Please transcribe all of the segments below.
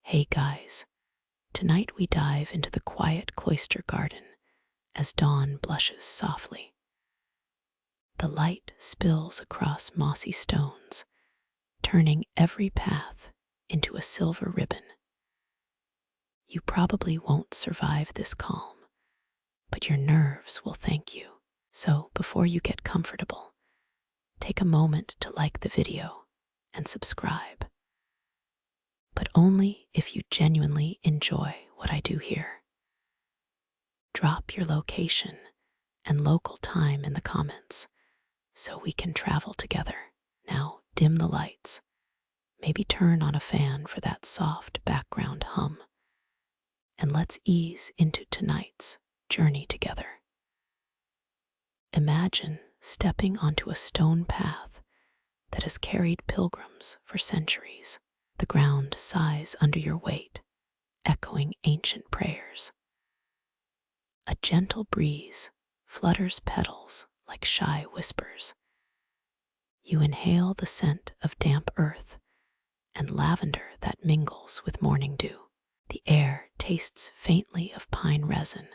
Hey guys, tonight we dive into the quiet cloister garden as dawn blushes softly. The light spills across mossy stones, turning every path into a silver ribbon. You probably won't survive this calm, but your nerves will thank you. So before you get comfortable, take a moment to like the video and subscribe. But only if you genuinely enjoy what I do here. Drop your location and local time in the comments so we can travel together. Now dim the lights, maybe turn on a fan for that soft background hum, and let's ease into tonight's journey together. Imagine stepping onto a stone path that has carried pilgrims for centuries. The ground sighs under your weight, echoing ancient prayers. A gentle breeze flutters petals like shy whispers. You inhale the scent of damp earth and lavender that mingles with morning dew. The air tastes faintly of pine resin,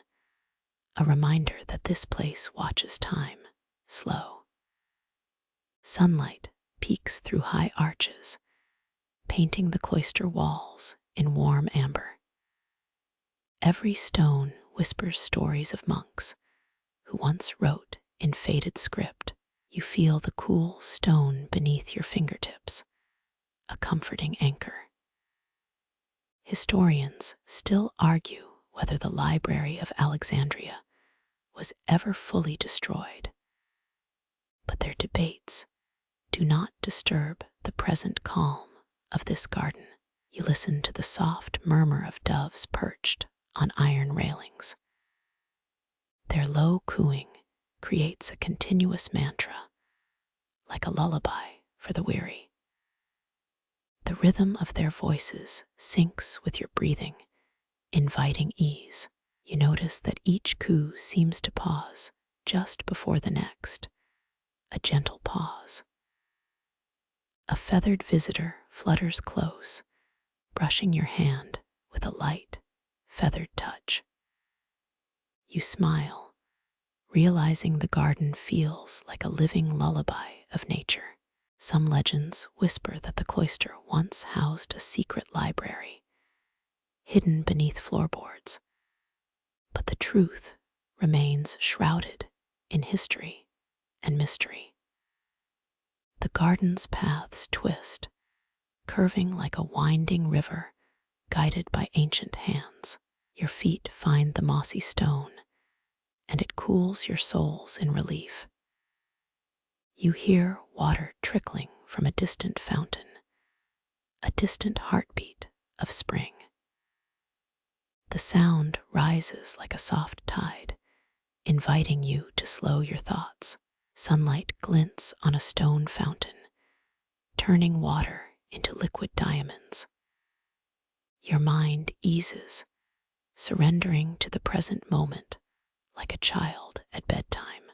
a reminder that this place watches time, slow. Sunlight peeks through high arches, painting the cloister walls in warm amber. Every stone whispers stories of monks who once wrote in faded script. You feel the cool stone beneath your fingertips, a comforting anchor. Historians still argue whether the Library of Alexandria was ever fully destroyed, but their debates do not disturb the present calm of this garden. You listen to the soft murmur of doves perched on iron railings. Their low cooing creates a continuous mantra, like a lullaby for the weary. The rhythm of their voices syncs with your breathing, inviting ease. You notice that each coo seems to pause just before the next, a gentle pause. A feathered visitor flutters close, brushing your hand with a light, feathered touch. You smile, realizing the garden feels like a living lullaby of nature. Some legends whisper that the cloister once housed a secret library, hidden beneath floorboards, but the truth remains shrouded in history and mystery. The garden's paths twist, curving like a winding river guided by ancient hands. Your feet find the mossy stone, and it cools your soles in relief. You hear water trickling from a distant fountain, a distant heartbeat of spring. The sound rises like a soft tide, inviting you to slow your thoughts. Sunlight glints on a stone fountain, turning water into liquid diamonds. Your mind eases, surrendering to the present moment like a child at bedtime.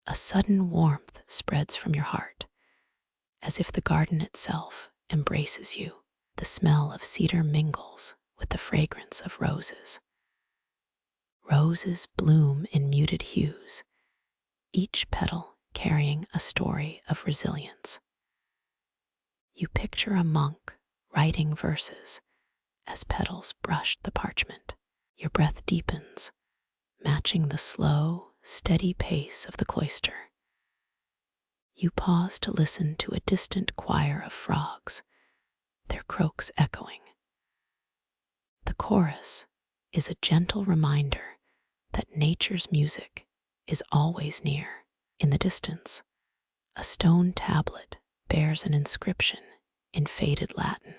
A sudden warmth spreads from your heart, as if the garden itself embraces you. The smell of cedar mingles with the fragrance of roses. Roses bloom in muted hues, each petal carrying a story of resilience. You picture a monk writing verses as petals brush the parchment. Your breath deepens, matching the slow, steady pace of the cloister. You pause to listen to a distant choir of frogs, their croaks echoing. The chorus is a gentle reminder that nature's music is always near. In the distance, a stone tablet bears an inscription in faded Latin.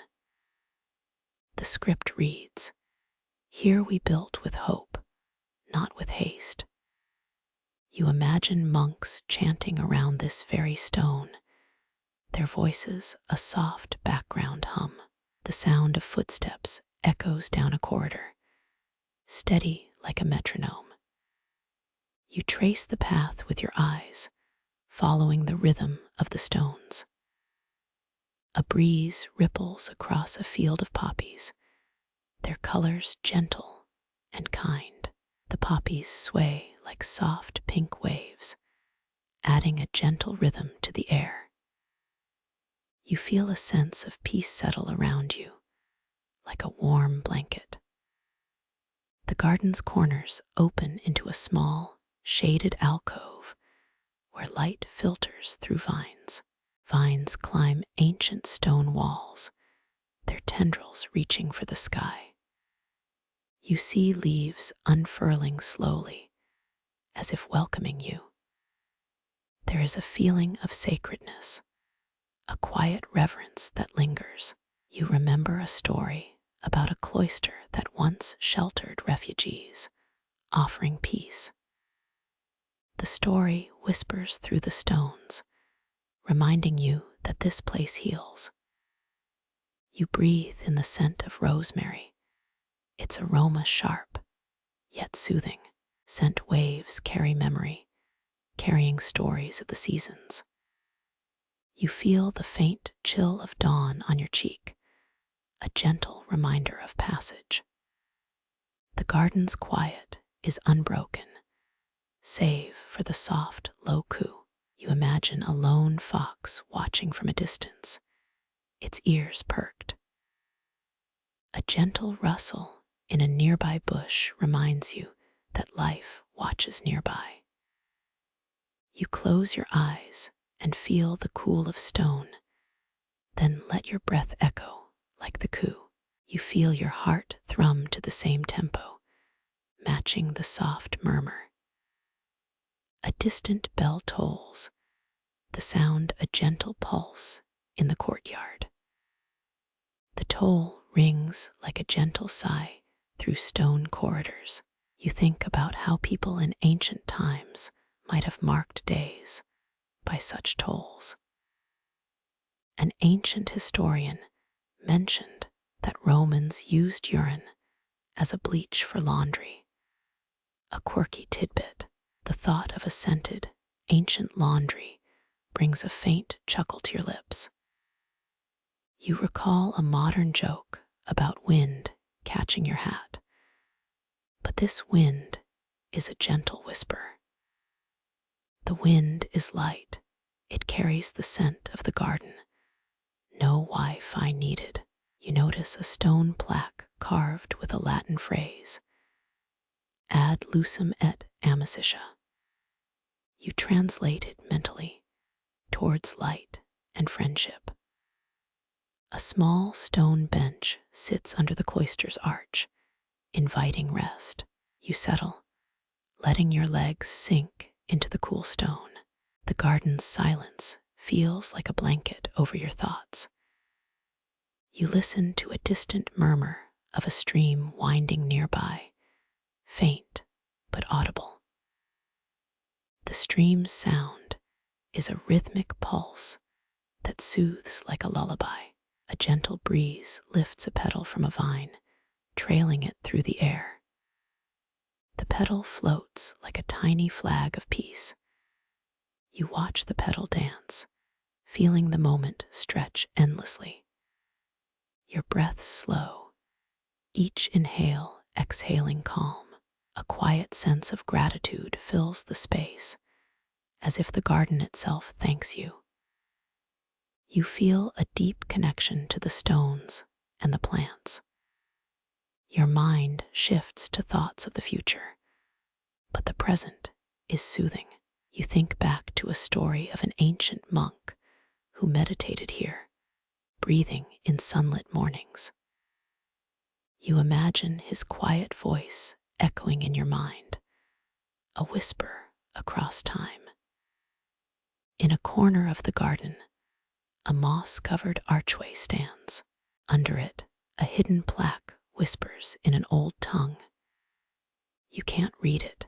The script reads, "Here we built with hope, not with haste." You imagine monks chanting around this very stone, their voices a soft background hum. The sound of footsteps echoes down a corridor, steady like a metronome. You trace the path with your eyes, following the rhythm of the stones. A breeze ripples across a field of poppies, their colors gentle and kind. The poppies sway like soft pink waves, adding a gentle rhythm to the air. You feel a sense of peace settle around you, like a warm blanket. The garden's corners open into a small, shaded alcove where light filters through vines. Vines climb ancient stone walls, their tendrils reaching for the sky. You see leaves unfurling slowly, as if welcoming you. There is a feeling of sacredness, a quiet reverence that lingers. You remember a story about a cloister that once sheltered refugees, offering peace. The story whispers through the stones, reminding you that this place heals. You breathe in the scent of rosemary, its aroma sharp, yet soothing. Scent waves carry memory, carrying stories of the seasons. You feel the faint chill of dawn on your cheek, a gentle reminder of passage. The garden's quiet is unbroken, save for the soft, low coo. You imagine a lone fox watching from a distance, its ears perked. A gentle rustle in a nearby bush reminds you that life watches nearby. You close your eyes and feel the cool of stone, then let your breath echo like the coo. You feel your heart thrum to the same tempo, matching the soft murmur. A distant bell tolls, the sound a gentle pulse in the courtyard. The toll rings like a gentle sigh through stone corridors. You think about how people in ancient times might have marked days by such tolls. An ancient historian mentioned that Romans used urine as a bleach for laundry. A quirky tidbit, the thought of a scented, ancient laundry brings a faint chuckle to your lips. You recall a modern joke about wind catching your hat, but this wind is a gentle whisper. The wind is light. It carries the scent of the garden. No Wi-Fi needed. You notice a stone plaque carved with a Latin phrase, ad lucem et amicitia. You translate it mentally, towards light and friendship. A small stone bench sits under the cloister's arch, inviting rest. You settle, letting your legs sink into the cool stone. The garden's silence feels like a blanket over your thoughts. You listen to a distant murmur of a stream winding nearby, faint but audible. The stream's sound is a rhythmic pulse that soothes like a lullaby. A gentle breeze lifts a petal from a vine, trailing it through the air. The petal floats like a tiny flag of peace. You watch the petal dance, feeling the moment stretch endlessly. Your breath slow, each inhale exhaling calm. A quiet sense of gratitude fills the space, as if the garden itself thanks you. You feel a deep connection to the stones and the plants. Your mind shifts to thoughts of the future, but the present is soothing. You think back to a story of an ancient monk who meditated here, breathing in sunlit mornings. You imagine his quiet voice echoing in your mind, a whisper across time. In a corner of the garden, a moss-covered archway stands. Under it, a hidden plaque whispers in an old tongue. You can't read it,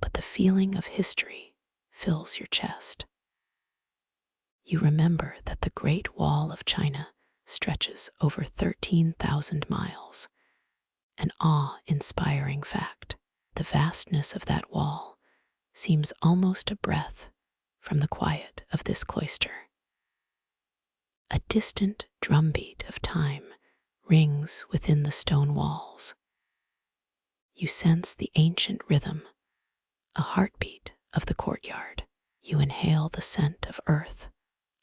but the feeling of history fills your chest. You remember that the Great Wall of China stretches over 13,000 miles, an awe-inspiring fact. The vastness of that wall seems almost a breath from the quiet of this cloister. A distant drumbeat of time rings within the stone walls. You sense the ancient rhythm, a heartbeat of the courtyard. You inhale the scent of earth,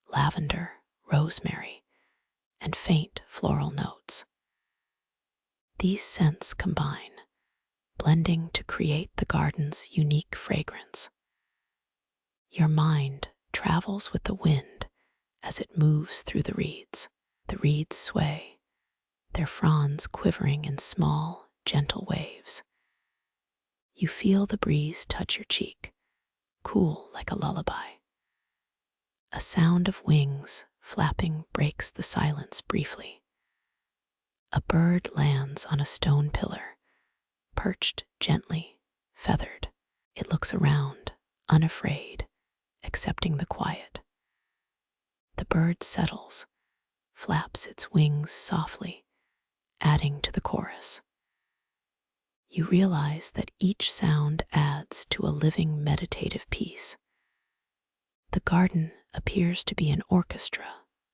lavender, rosemary, and faint floral notes. These scents combine, blending to create the garden's unique fragrance. Your mind travels with the wind as it moves through the reeds. The reeds sway, their fronds quivering in small, gentle waves. You feel the breeze touch your cheek, cool like a lullaby. A sound of wings flapping breaks the silence briefly. A bird lands on a stone pillar, perched gently, feathered. It looks around, unafraid, accepting the quiet. The bird settles, flaps its wings softly, adding to the chorus. You realize that each sound adds to a living meditative piece. The garden appears to be an orchestra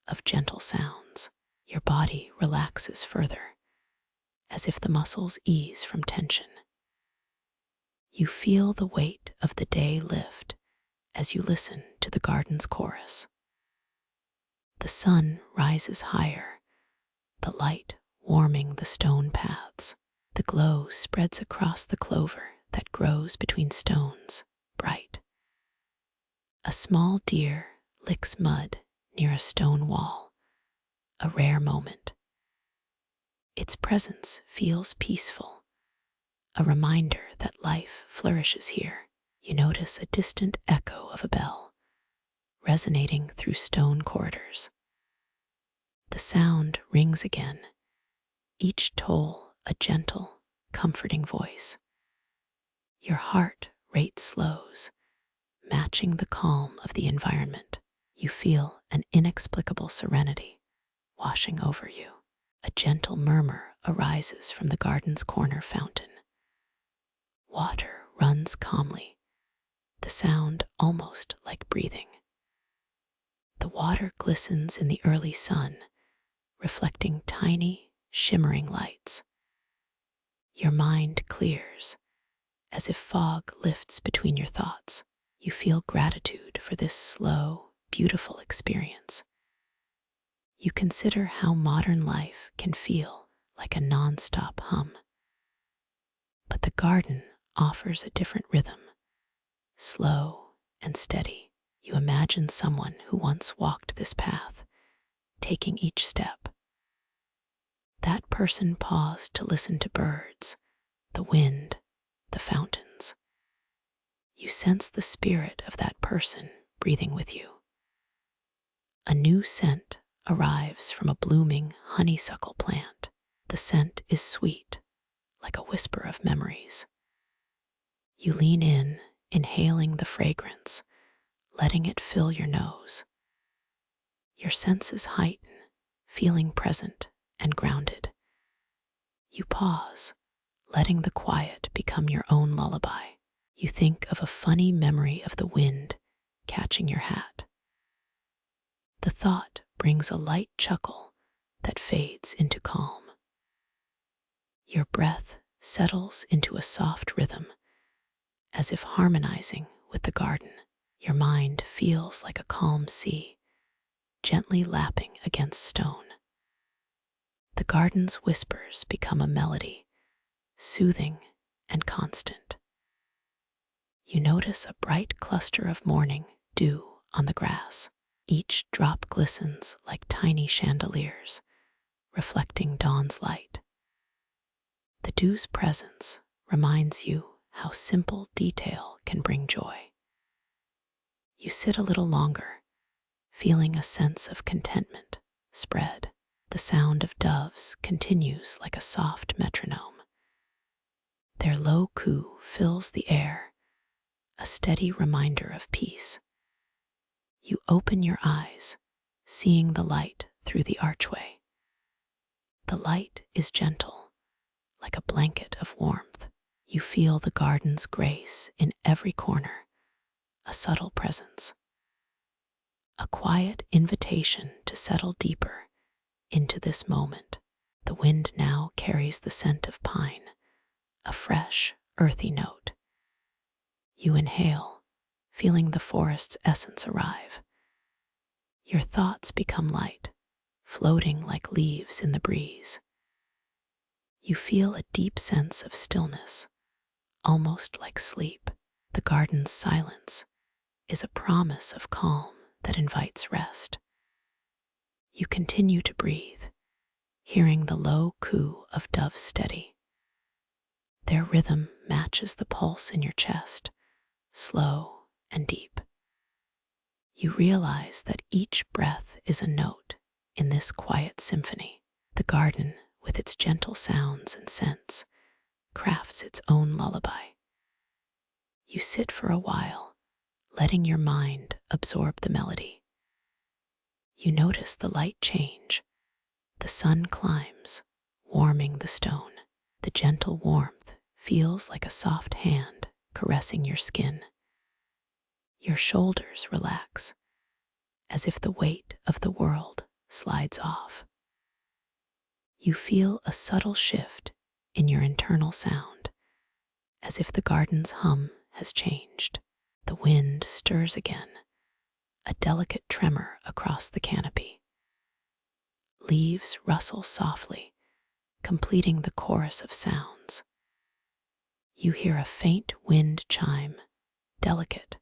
of gentle sounds. Your body relaxes further, as if the muscles ease from tension. You feel the weight of the day lift as you listen to the garden's chorus. The sun rises higher, the light warming the stone paths. The glow spreads across the clover that grows between stones, bright. A small deer licks mud near a stone wall, a rare moment. Its presence feels peaceful, a reminder that life flourishes here. You notice a distant echo of a bell, resonating through stone corridors. The sound rings again, each toll a gentle, comforting voice. Your heart rate slows, matching the calm of the environment. You feel an inexplicable serenity washing over you. A gentle murmur arises from the garden's corner fountain. Water runs calmly, the sound almost like breathing. The water glistens in the early sun, reflecting tiny, shimmering lights. Your mind clears, as if fog lifts between your thoughts. You feel gratitude for this slow, beautiful experience. You consider how modern life can feel like a non-stop hum. But the garden offers a different rhythm, slow and steady. You imagine someone who once walked this path, taking each step. That person paused to listen to birds, the wind, the fountains. You sense the spirit of that person breathing with you. A new scent arrives from a blooming honeysuckle plant. The scent is sweet, like a whisper of memories. You lean in, inhaling the fragrance, letting it fill your nose. Your senses heighten, feeling present and grounded. You pause, letting the quiet become your own lullaby. You think of a funny memory of the wind catching your hat. The thought brings a light chuckle that fades into calm. Your breath settles into a soft rhythm, as if harmonizing with the garden. Your mind feels like a calm sea, gently lapping against stone. The garden's whispers become a melody, soothing and constant. You notice a bright cluster of morning dew on the grass. Each drop glistens like tiny chandeliers, reflecting dawn's light. The dew's presence reminds you how simple detail can bring joy. You sit a little longer, feeling a sense of contentment spread. The sound of doves continues like a soft metronome. Their low coo fills the air, a steady reminder of peace. You open your eyes, seeing the light through the archway. The light is gentle, like a blanket of warmth. You feel the garden's grace in every corner, a subtle presence. a quiet invitation to settle deeper into this moment. The wind now carries the scent of pine, a fresh, earthy note. You inhale, feeling the forest's essence arrive. Your thoughts become light, floating like leaves in the breeze. You feel a deep sense of stillness, almost like sleep. The garden's silence is a promise of calm that invites rest. You continue to breathe, hearing the low coo of doves steady. Their rhythm matches the pulse in your chest, slow and deep. You realize that each breath is a note in this quiet symphony. The garden, with its gentle sounds and scents, crafts its own lullaby. You sit for a while, letting your mind absorb the melody. You notice the light change. The sun climbs, warming the stone. The gentle warmth feels like a soft hand caressing your skin. Your shoulders relax, as if the weight of the world slides off. You feel a subtle shift in your internal sound, as if the garden's hum has changed. The wind stirs again, a delicate tremor across the canopy. Leaves rustle softly, completing the chorus of sounds. You hear a faint wind chime, delicate,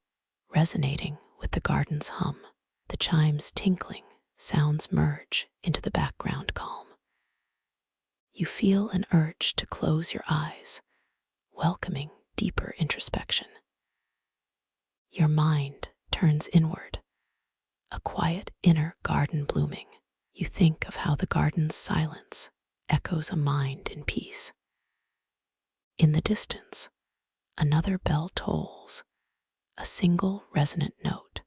resonating with the garden's hum. The chime's tinkling sounds merge into the background calm. You feel an urge to close your eyes, welcoming deeper introspection. Your mind turns inward, a quiet inner garden blooming. You think of how the garden's silence echoes a mind in peace. In the distance, another bell tolls, a single resonant note.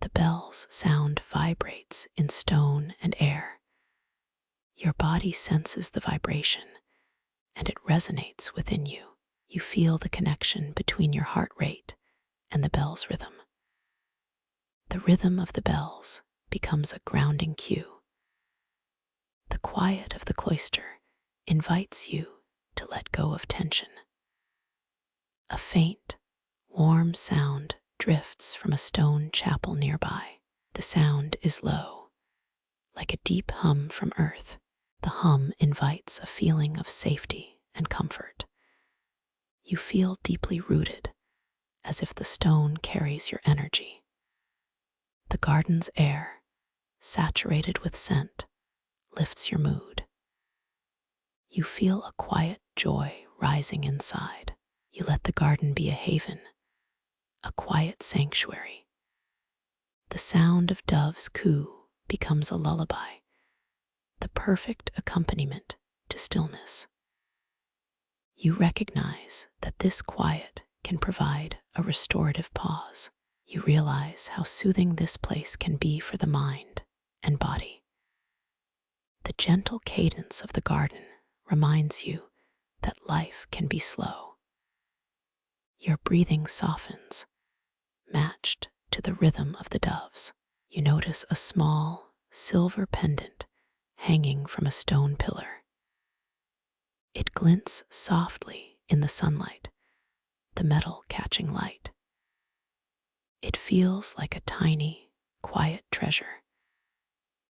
The bell's sound vibrates in stone and air. Your body senses the vibration, and it resonates within you. You feel the connection between your heart rate and the bell's rhythm. The rhythm of the bells becomes a grounding cue. The quiet of the cloister invites you to let go of tension. A faint, warm sound drifts from a stone chapel nearby. The sound is low, like a deep hum from earth. The hum invites a feeling of safety and comfort. You feel deeply rooted, as if the stone carries your energy. The garden's air, saturated with scent, lifts your mood. You feel a quiet joy rising inside. You let the garden be a haven, a quiet sanctuary. The sound of doves coo becomes a lullaby, the perfect accompaniment to stillness. You recognize that this quiet can provide a restorative pause. You realize how soothing this place can be for the mind and body. The gentle cadence of the garden reminds you that life can be slow. Your breathing softens, matched to the rhythm of the doves. You notice a small, silver pendant hanging from a stone pillar. It glints softly in the sunlight, the metal catching light. It feels like a tiny, quiet treasure.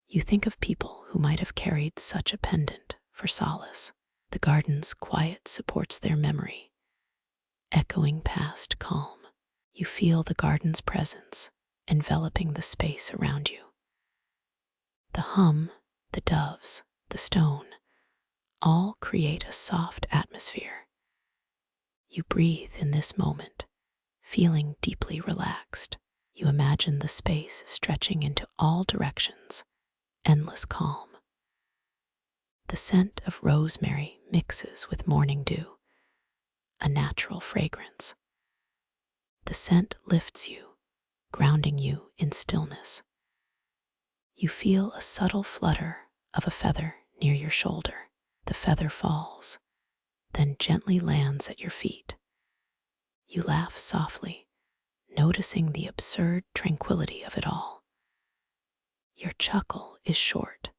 You think of people who might have carried such a pendant for solace. The garden's quiet supports their memory, echoing past calm. You feel the garden's presence enveloping the space around you. The hum, the doves, the stone, all create a soft atmosphere. You breathe in this moment, feeling deeply relaxed. You imagine the space stretching into all directions, endless calm. The scent of rosemary mixes with morning dew, a natural fragrance. The scent lifts you, grounding you in stillness. You feel a subtle flutter of a feather near your shoulder. The feather falls, then gently lands at your feet. You laugh softly, noticing the absurd tranquility of it all. Your chuckle is short,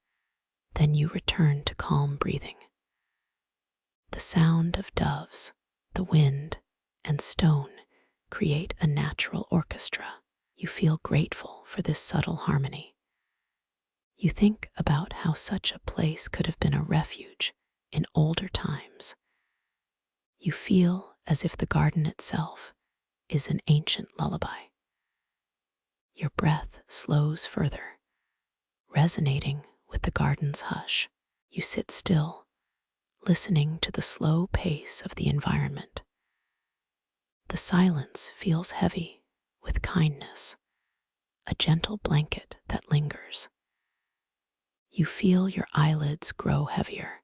then you return to calm breathing. The sound of doves, the wind, and stone create a natural orchestra. You feel grateful for this subtle harmony. You think about how such a place could have been a refuge in older times. You feel as if the garden itself is an ancient lullaby. Your breath slows further, resonating with the garden's hush. You sit still, listening to the slow pace of the environment. The silence feels heavy with kindness, a gentle blanket that lingers. You feel your eyelids grow heavier,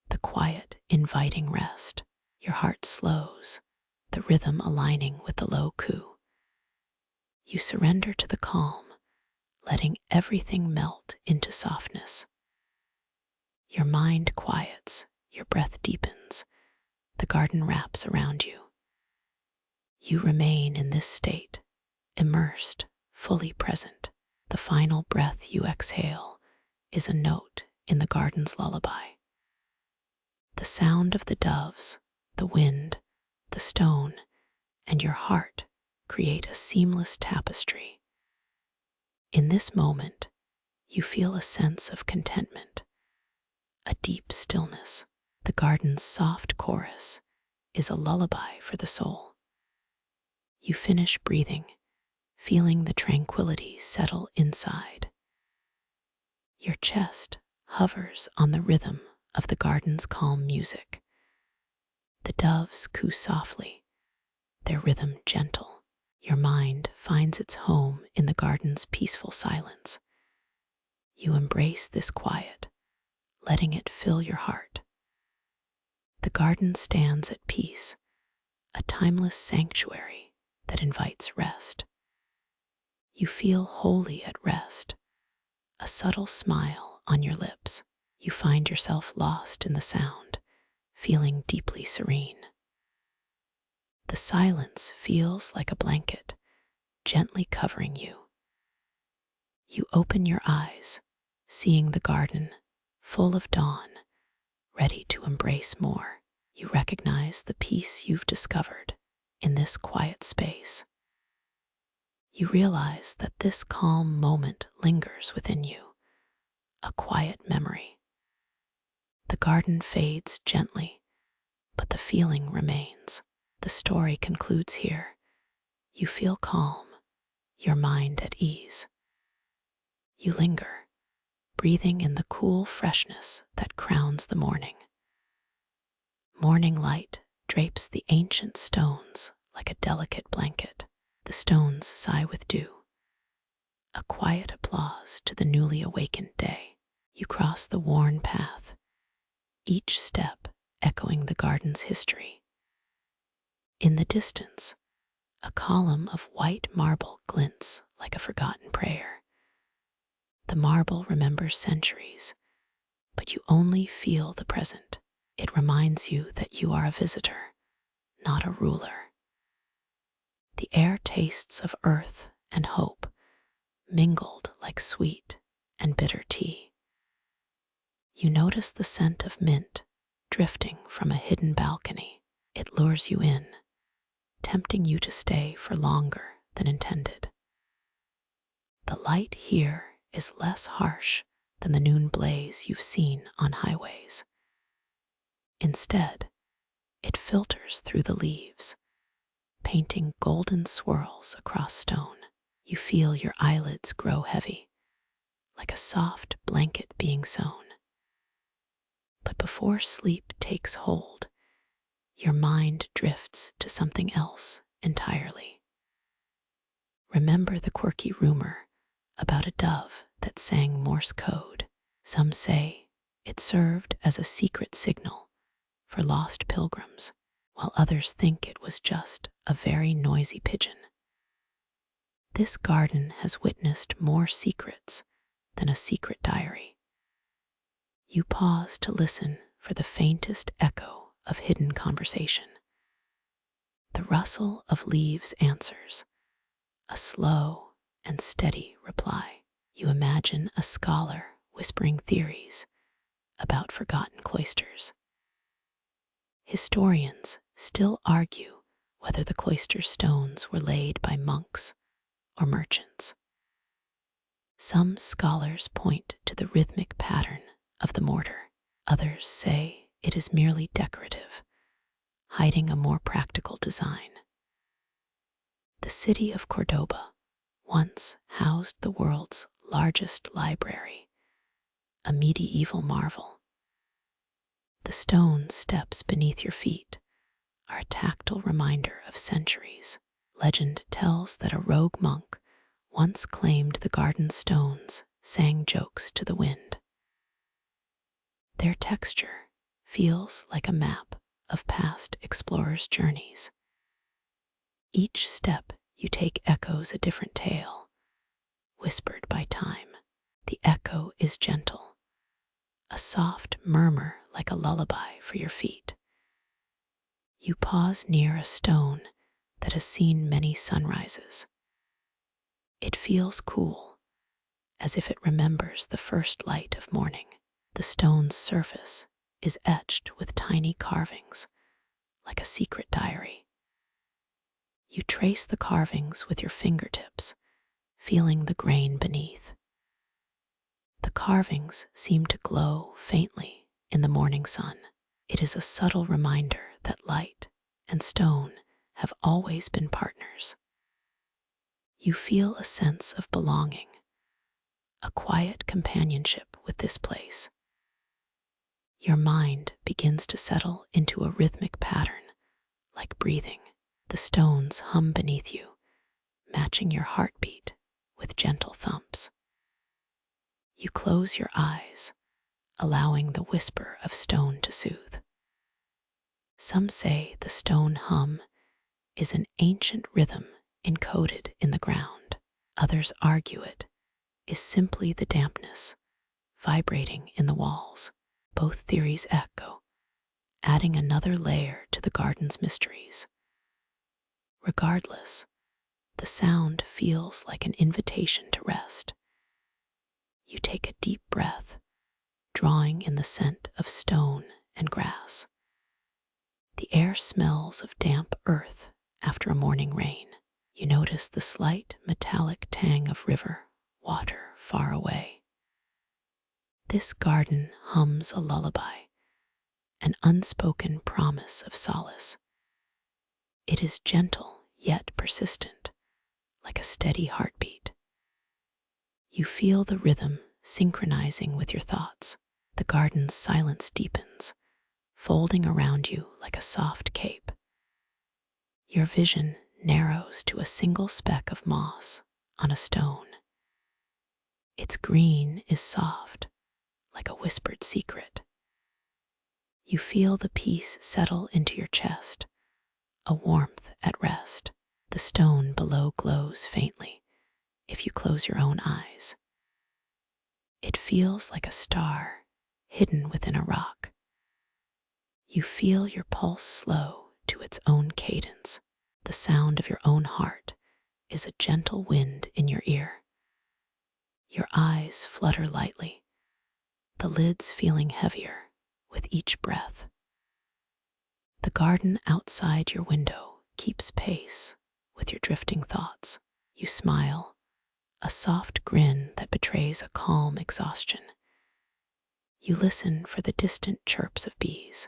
the quiet inviting rest. Your heart slows, the rhythm aligning with the low coo. You surrender to the calm, letting everything melt into softness. Your mind quiets, your breath deepens, the garden wraps around you. You remain in this state, immersed, fully present. The final breath you exhale is a note in the garden's lullaby. The sound of the doves, the wind, the stone, and your heart create a seamless tapestry. In this moment, you feel a sense of contentment, a deep stillness. The garden's soft chorus is a lullaby for the soul. You finish breathing, feeling the tranquility settle inside. Your chest hovers on the rhythm of the garden's calm music. The doves coo softly, their rhythm gentle. Your mind finds its home in the garden's peaceful silence. You embrace this quiet, letting it fill your heart. The garden stands at peace, a timeless sanctuary that invites rest. You feel wholly at rest, a subtle smile on your lips. You find yourself lost in the sound, feeling deeply serene. The silence feels like a blanket, gently covering you. You open your eyes, seeing the garden full of dawn, ready to embrace more. You recognize the peace you've discovered in this quiet space. You realize that this calm moment lingers within you, a quiet memory. The garden fades gently, but the feeling remains. The story concludes here. You feel calm, your mind at ease. You linger, breathing in the cool freshness that crowns the morning. Morning light drapes the ancient stones like a delicate blanket. The stones sigh with dew, a quiet applause to the newly awakened day. You cross the worn path, each step echoing the garden's history. In the distance, a column of white marble glints like a forgotten prayer. The marble remembers centuries, but you only feel the present. It reminds you that you are a visitor, not a ruler. The air tastes of earth and hope, mingled like sweet and bitter tea. You notice the scent of mint drifting from a hidden balcony. It lures you in, tempting you to stay for longer than intended. The light here is less harsh than the noon blaze you've seen on highways. Instead, it filters through the leaves, painting golden swirls across stone. You feel your eyelids grow heavy, like a soft blanket being sewn. But before sleep takes hold, your mind drifts to something else entirely. Remember the quirky rumor about a dove that sang Morse code. Some say it served as a secret signal for lost pilgrims, while others think it was just a very noisy pigeon. This garden has witnessed more secrets than a secret diary. You pause to listen for the faintest echo of hidden conversation. The rustle of leaves answers, a slow and steady reply. You imagine a scholar whispering theories about forgotten cloisters. Historians still argue whether the cloister stones were laid by monks or merchants. Some scholars point to the rhythmic pattern of the mortar. Others say it is merely decorative, hiding a more practical design. The city of Cordoba once housed the world's largest library, a medieval marvel. The stone steps beneath your feet are a tactile reminder of centuries. Legend tells that a rogue monk once claimed the garden stones sang jokes to the wind. Their texture feels like a map of past explorers' journeys. Each step you take echoes a different tale, whispered by time. The echo is gentle, a soft murmur like a lullaby for your feet. You pause near a stone that has seen many sunrises. It feels cool, as if it remembers the first light of morning. The stone's surface is etched with tiny carvings, like a secret diary. You trace the carvings with your fingertips, feeling the grain beneath. The carvings seem to glow faintly in the morning sun. It is a subtle reminder that light and stone have always been partners. You feel a sense of belonging, a quiet companionship with this place. Your mind begins to settle into a rhythmic pattern, like breathing. The stones hum beneath you, matching your heartbeat with gentle thumps. You close your eyes, allowing the whisper of stone to soothe. Some say the stone hum is an ancient rhythm encoded in the ground. Others argue it is simply the dampness vibrating in the walls. Both theories echo, adding another layer to the garden's mysteries. Regardless, the sound feels like an invitation to rest. You take a deep breath, drawing in the scent of stone and grass. The air smells of damp earth after a morning rain. You notice the slight metallic tang of river water far away. This garden hums a lullaby, an unspoken promise of solace. It is gentle yet persistent, like a steady heartbeat. You feel the rhythm synchronizing with your thoughts. The garden's silence deepens, folding around you like a soft cape. Your vision narrows to a single speck of moss on a stone. Its green is soft, like a whispered secret. You feel the peace settle into your chest, a warmth at rest. The stone below glows faintly if you close your own eyes. It feels like a star hidden within a rock. You feel your pulse slow to its own cadence. The sound of your own heart is a gentle wind in your ear. Your eyes flutter lightly, the lids feeling heavier with each breath. The garden outside your window keeps pace with your drifting thoughts. You smile, a soft grin that betrays a calm exhaustion. You listen for the distant chirps of bees.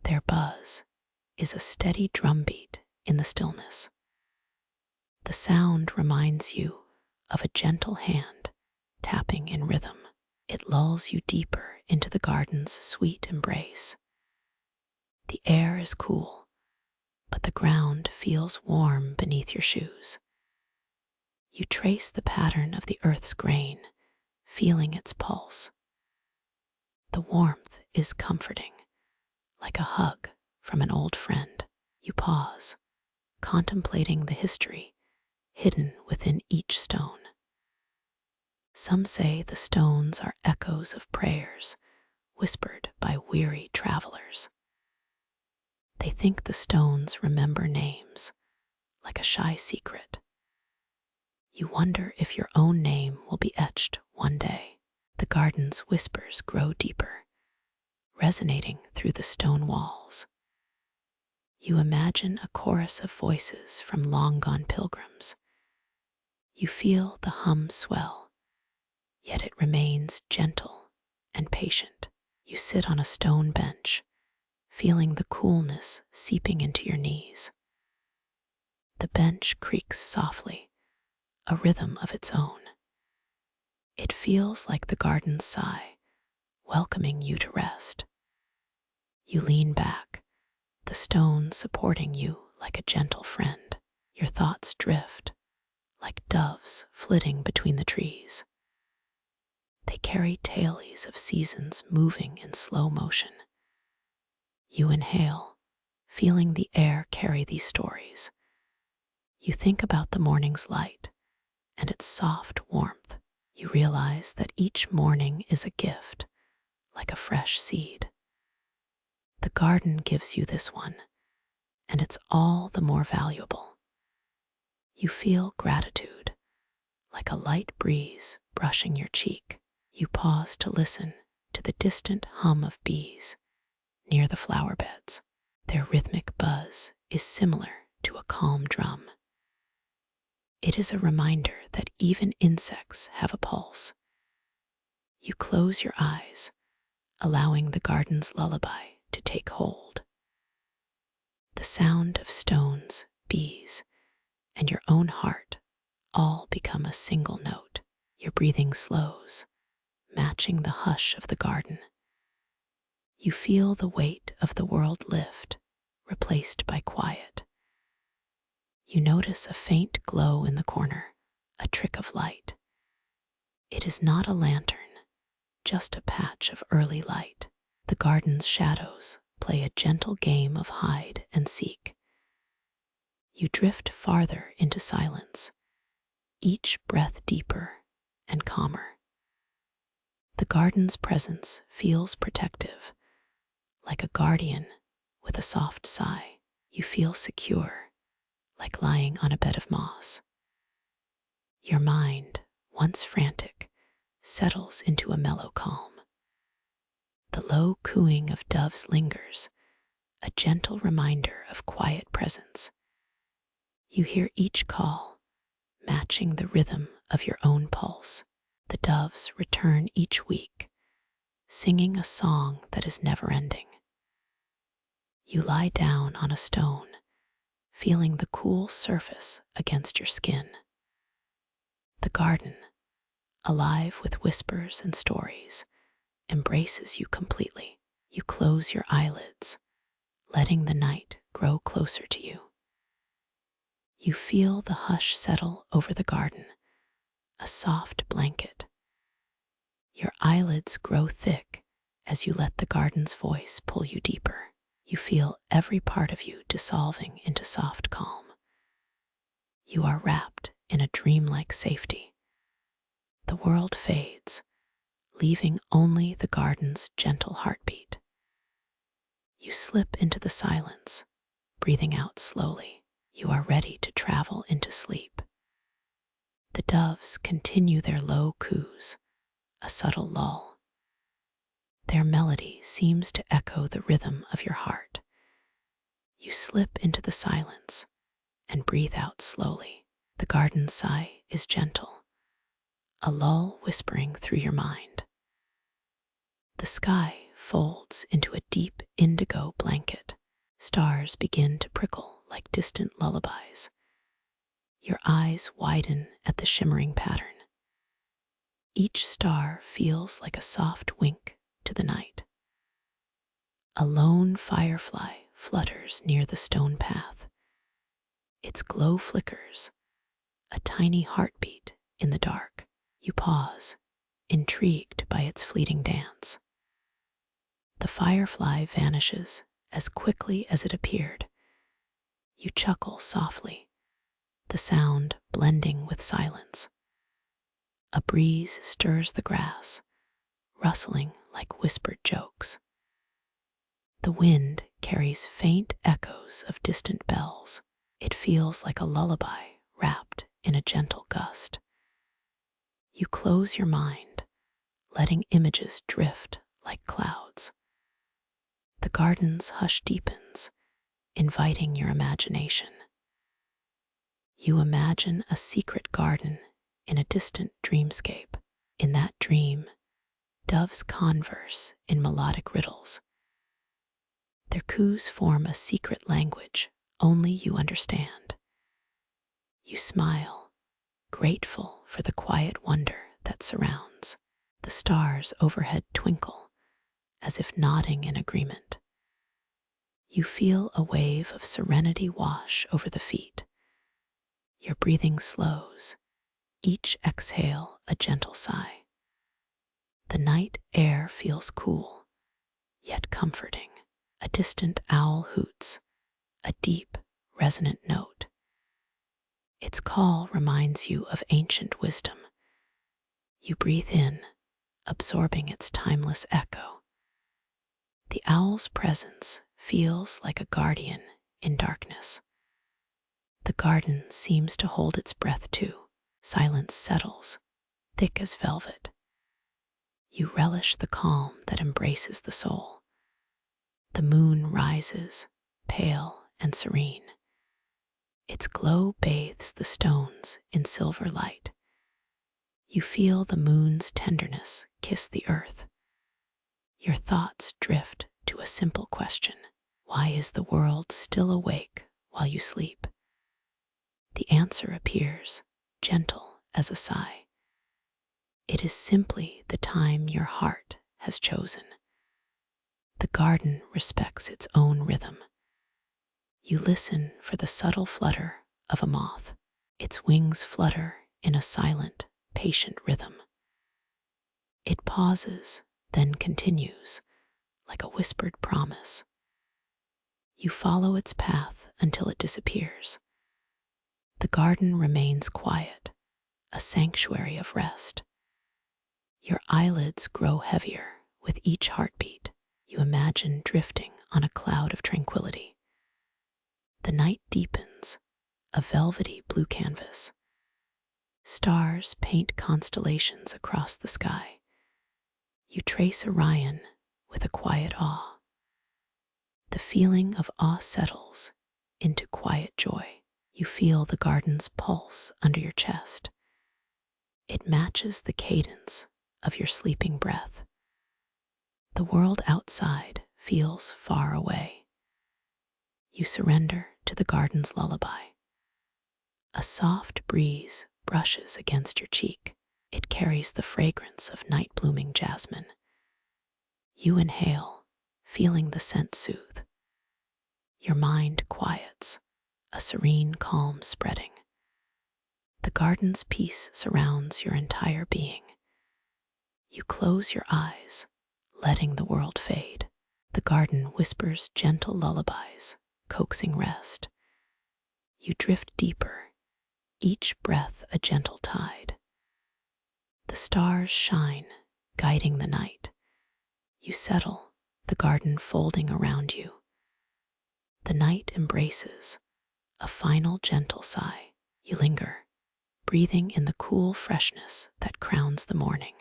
Their buzz is a steady drumbeat in the stillness. The sound reminds you of a gentle hand tapping in rhythm. It lulls you deeper into the garden's sweet embrace. The air is cool, but the ground feels warm beneath your shoes. You trace the pattern of the earth's grain, feeling its pulse. The warmth is comforting, like a hug from an old friend. You pause, contemplating the history hidden within each stone. Some say the stones are echoes of prayers whispered by weary travelers. They think the stones remember names, like a shy secret. You wonder if your own name will be etched one day. The garden's whispers grow deeper, resonating through the stone walls. You imagine a chorus of voices from long-gone pilgrims. You feel the hum swell, yet it remains gentle and patient. You sit on a stone bench, feeling the coolness seeping into your knees. The bench creaks softly, a rhythm of its own. It feels like the garden's sigh, welcoming you to rest. You lean back, the stone supporting you like a gentle friend. Your thoughts drift, like doves flitting between the trees. They carry tales of seasons moving in slow motion. You inhale, feeling the air carry these stories. You think about the morning's light and its soft warmth. You realize that each morning is a gift, like a fresh seed. The garden gives you this one, and it's all the more valuable. You feel gratitude, like a light breeze brushing your cheek. You pause to listen to the distant hum of bees near the flower beds. Their rhythmic buzz is similar to a calm drum. It is a reminder that even insects have a pulse. You close your eyes, allowing the garden's lullaby to take hold. The sound of stones, bees, and your own heart all become a single note. Your breathing slows, matching the hush of the garden. You feel the weight of the world lift, replaced by quiet. You notice a faint glow in the corner, a trick of light. It is not a lantern, just a patch of early light. The garden's shadows play a gentle game of hide and seek. You drift farther into silence, each breath deeper and calmer. The garden's presence feels protective, like a guardian with a soft sigh. You feel secure, like lying on a bed of moss. Your mind, once frantic, settles into a mellow calm. The low cooing of doves lingers, a gentle reminder of quiet presence. You hear each call, matching the rhythm of your own pulse. The doves return each week, singing a song that is never ending. You lie down on a stone, feeling the cool surface against your skin. The garden, alive with whispers and stories, embraces you completely. You close your eyelids, letting the night grow closer to you. You feel the hush settle over the garden, a soft blanket. Your eyelids grow thick as you let the garden's voice pull you deeper. You feel every part of you dissolving into soft calm. You are wrapped in a dreamlike safety. The world fades, leaving only the garden's gentle heartbeat. You slip into the silence, breathing out slowly. You are ready to travel into sleep. The doves continue their low coos, a subtle lull. Their melody seems to echo the rhythm of your heart. You slip into the silence and breathe out slowly. The garden's sigh is gentle, a lull whispering through your mind. The sky folds into a deep indigo blanket. Stars begin to prickle like distant lullabies. Your eyes widen at the shimmering pattern. Each star feels like a soft wink to the night. A lone firefly flutters near the stone path. Its glow flickers, a tiny heartbeat in the dark. You pause, intrigued by its fleeting dance. The firefly vanishes as quickly as it appeared. You chuckle softly, the sound blending with silence. A breeze stirs the grass, rustling like whispered jokes. The wind carries faint echoes of distant bells. It feels like a lullaby wrapped in a gentle gust. You close your mind, letting images drift like clouds. The garden's hush deepens, inviting your imagination. You imagine a secret garden in a distant dreamscape. In that dream, doves converse in melodic riddles. Their coos form a secret language only you understand. You smile, grateful for the quiet wonder that surrounds. The stars overhead twinkle, as if nodding in agreement. You feel a wave of serenity wash over the feet. Your breathing slows, each exhale a gentle sigh. The night air feels cool, yet comforting. A distant owl hoots, a deep, resonant note. Its call reminds you of ancient wisdom. You breathe in, absorbing its timeless echo. The owl's presence feels like a guardian in darkness. The garden seems to hold its breath too. Silence settles, thick as velvet. You relish the calm that embraces the soul. The moon rises, pale and serene. Its glow bathes the stones in silver light. You feel the moon's tenderness kiss the earth. Your thoughts drift to a simple question. Why is the world still awake while you sleep? The answer appears, gentle as a sigh. It is simply the time your heart has chosen. The garden respects its own rhythm. You listen for the subtle flutter of a moth. Its wings flutter in a silent, patient rhythm. It pauses, then continues, like a whispered promise. You follow its path until it disappears. The garden remains quiet, a sanctuary of rest. Your eyelids grow heavier with each heartbeat. You imagine drifting on a cloud of tranquility. The night deepens, a velvety blue canvas. Stars paint constellations across the sky. You trace Orion with a quiet awe. The feeling of awe settles into quiet joy. You feel the garden's pulse under your chest. It matches the cadence of your sleeping breath. The world outside feels far away. You surrender to the garden's lullaby. A soft breeze brushes against your cheek. It carries the fragrance of night-blooming jasmine. You inhale, feeling the scent soothe. Your mind quiets, a serene calm spreading. The garden's peace surrounds your entire being. You close your eyes, letting the world fade. The garden whispers gentle lullabies, coaxing rest. You drift deeper, each breath a gentle tide. The stars shine, guiding the night. You settle, the garden folding around you. The night embraces, a final gentle sigh. You linger, breathing in the cool freshness that crowns the morning.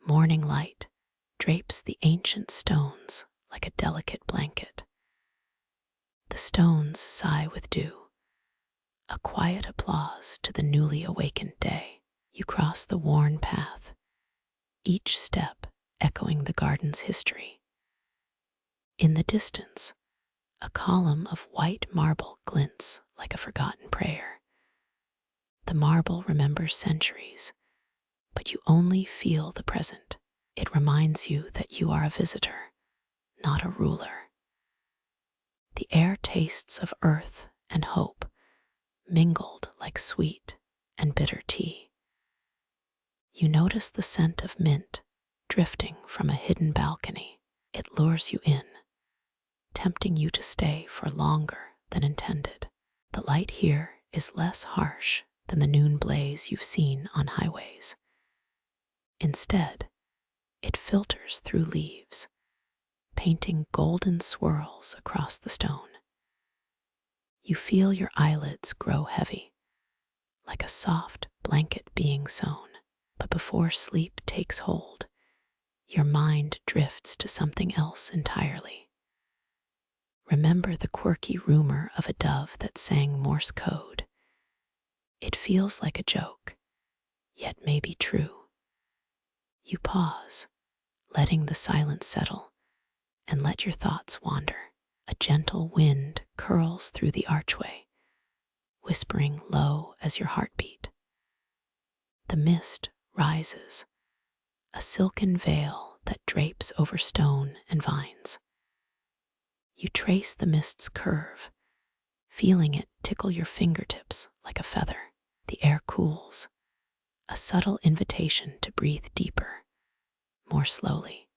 Morning light drapes the ancient stones like a delicate blanket. The stones sigh with dew, a quiet applause to the newly awakened day. You cross the worn path, each step echoing the garden's history. In the distance, a column of white marble glints like a forgotten prayer. The marble remembers centuries, but you only feel the present. It reminds you that you are a visitor, not a ruler. The air tastes of earth and hope, mingled like sweet and bitter tea. You notice the scent of mint drifting from a hidden balcony. It lures you in, tempting you to stay for longer than intended. The light here is less harsh than the noon blaze you've seen on highways. Instead, it filters through leaves, painting golden swirls across the stone. You feel your eyelids grow heavy, like a soft blanket being sewn. But before sleep takes hold, your mind drifts to something else entirely. Remember the quirky rumor of a dove that sang Morse code. It feels like a joke, yet may be true. You pause, letting the silence settle, and let your thoughts wander. A gentle wind curls through the archway, whispering low as your heartbeat. The mist rises, a silken veil that drapes over stone and vines. You trace the mist's curve, feeling it tickle your fingertips like a feather. The air cools, a subtle invitation to breathe deeper, more slowly.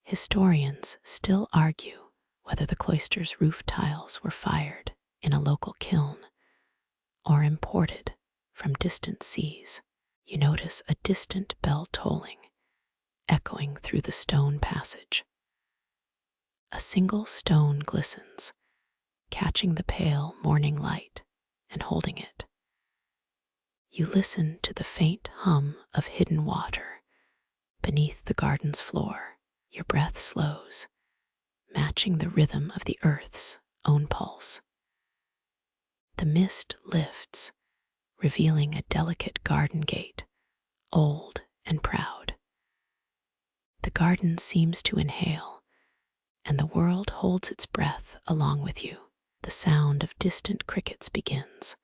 Historians still argue whether the cloister's roof tiles were fired in a local kiln or imported from distant seas. You notice a distant bell tolling, echoing through the stone passage. A single stone glistens, catching the pale morning light and holding it. You listen to the faint hum of hidden water beneath the garden's floor. Your breath slows, matching the rhythm of the earth's own pulse. The mist lifts, revealing a delicate garden gate, old and proud. The garden seems to inhale, and the world holds its breath along with you. The sound of distant crickets begins,